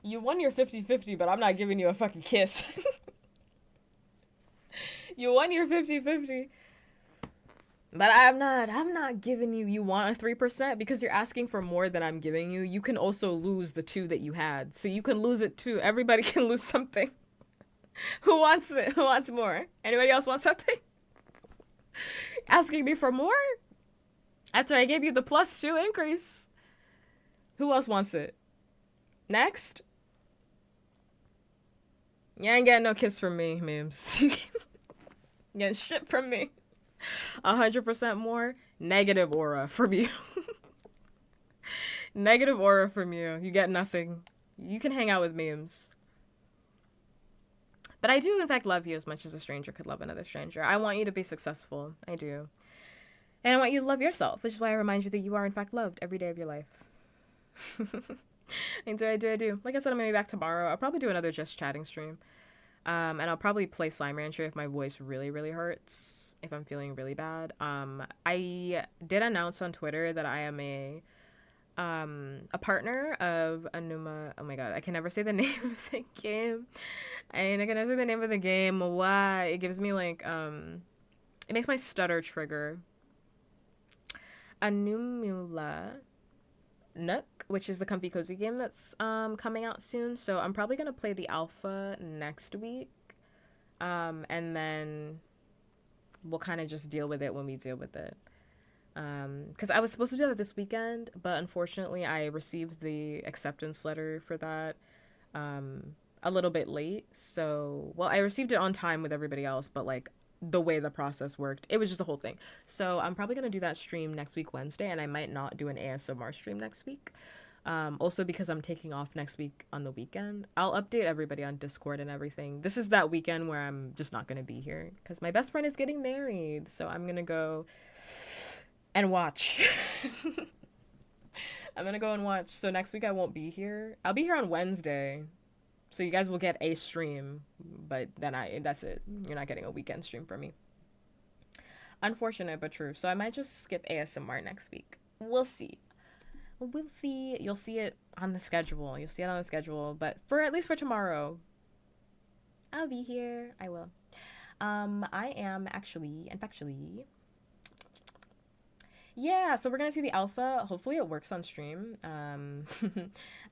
You won your 50-50, but I'm not giving you a fucking kiss. You won your 50-50. But I'm not giving you. You want a 3% because you're asking for more than I'm giving you. You can also lose the 2 that you had. So you can lose it too. Everybody can lose something. Who wants it? Who wants more? Anybody else want something? Asking me for more? After I gave you the +2 increase. Who else wants it? Next? You ain't getting no kiss from me, memes. You getting shit from me. 100% more negative aura from you. Negative aura from you. You get nothing. You can hang out with memes. But I do, in fact, love you as much as a stranger could love another stranger. I want you to be successful. I do. And I want you to love yourself, which is why I remind you that you are, in fact, loved every day of your life. I do. Like I said, I'm gonna be back tomorrow. I'll probably do another just chatting stream. And I'll probably play Slime Rancher if my voice really, really hurts, if I'm feeling really bad. I did announce on Twitter that I am a partner of Anuma. Oh my god, I can never say the name of the game. And I can never say the name of the game. Why? It gives me like, it makes my stutter trigger. Anumula Nook, which is the comfy cozy game that's coming out soon. So I'm probably gonna play the alpha next week, and then we'll kind of just deal with it when we deal with it. Because I was supposed to do that this weekend, but unfortunately I received the acceptance letter for that a little bit late. So, well, I received it on time with everybody else, but like the way the process worked, it was just a whole thing. So I'm probably gonna do that stream next week Wednesday, and I might not do an ASMR stream next week, also because I'm taking off next week on the weekend. I'll update everybody on Discord and everything. This is that weekend where I'm just not gonna be here because my best friend is getting married, so I'm gonna go and watch. I'm gonna go and watch. So next week I won't be here. I'll be here on Wednesday, so you guys will get a stream, but then that's it. You're not getting a weekend stream from me. Unfortunate, but true. So I might just skip ASMR next week. We'll see. We'll see. You'll see it on the schedule. You'll see it on the schedule. But for at least for tomorrow, I'll be here. I will. I am actually, and factually, yeah, so we're gonna see the alpha. Hopefully it works on stream.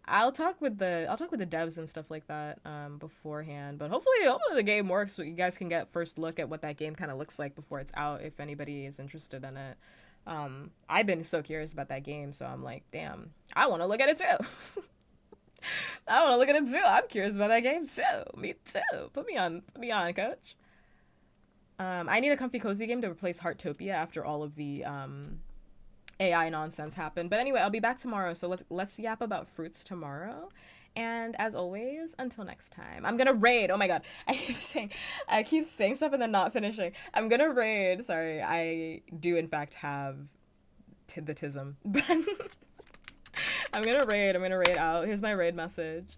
I'll talk with the devs and stuff like that beforehand. But hopefully the game works so you guys can get first look at what that game kind of looks like before it's out if anybody is interested in it. I've been so curious about that game, so I'm like, damn, I want to look at it too. I want to look at it too. I'm curious about that game too. Me too. Put me on, coach. I need a comfy cozy game to replace Heartopia after all of the AI nonsense happened. But anyway, I'll be back tomorrow, so let's yap about fruits tomorrow. And as always, until next time, I'm gonna raid. Oh my god, I keep saying stuff and then not finishing. I'm gonna raid. Sorry, I do in fact have the tism. But I'm gonna raid out. Here's my raid message.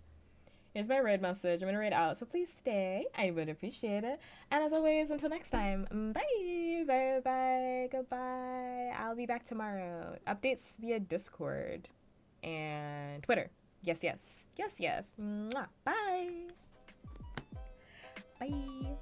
I'm gonna raid out, so please stay. I would appreciate it. And as always, until next time, bye, goodbye. I'll be back tomorrow. Updates via Discord and Twitter. Yes. Mwah. Bye. Bye.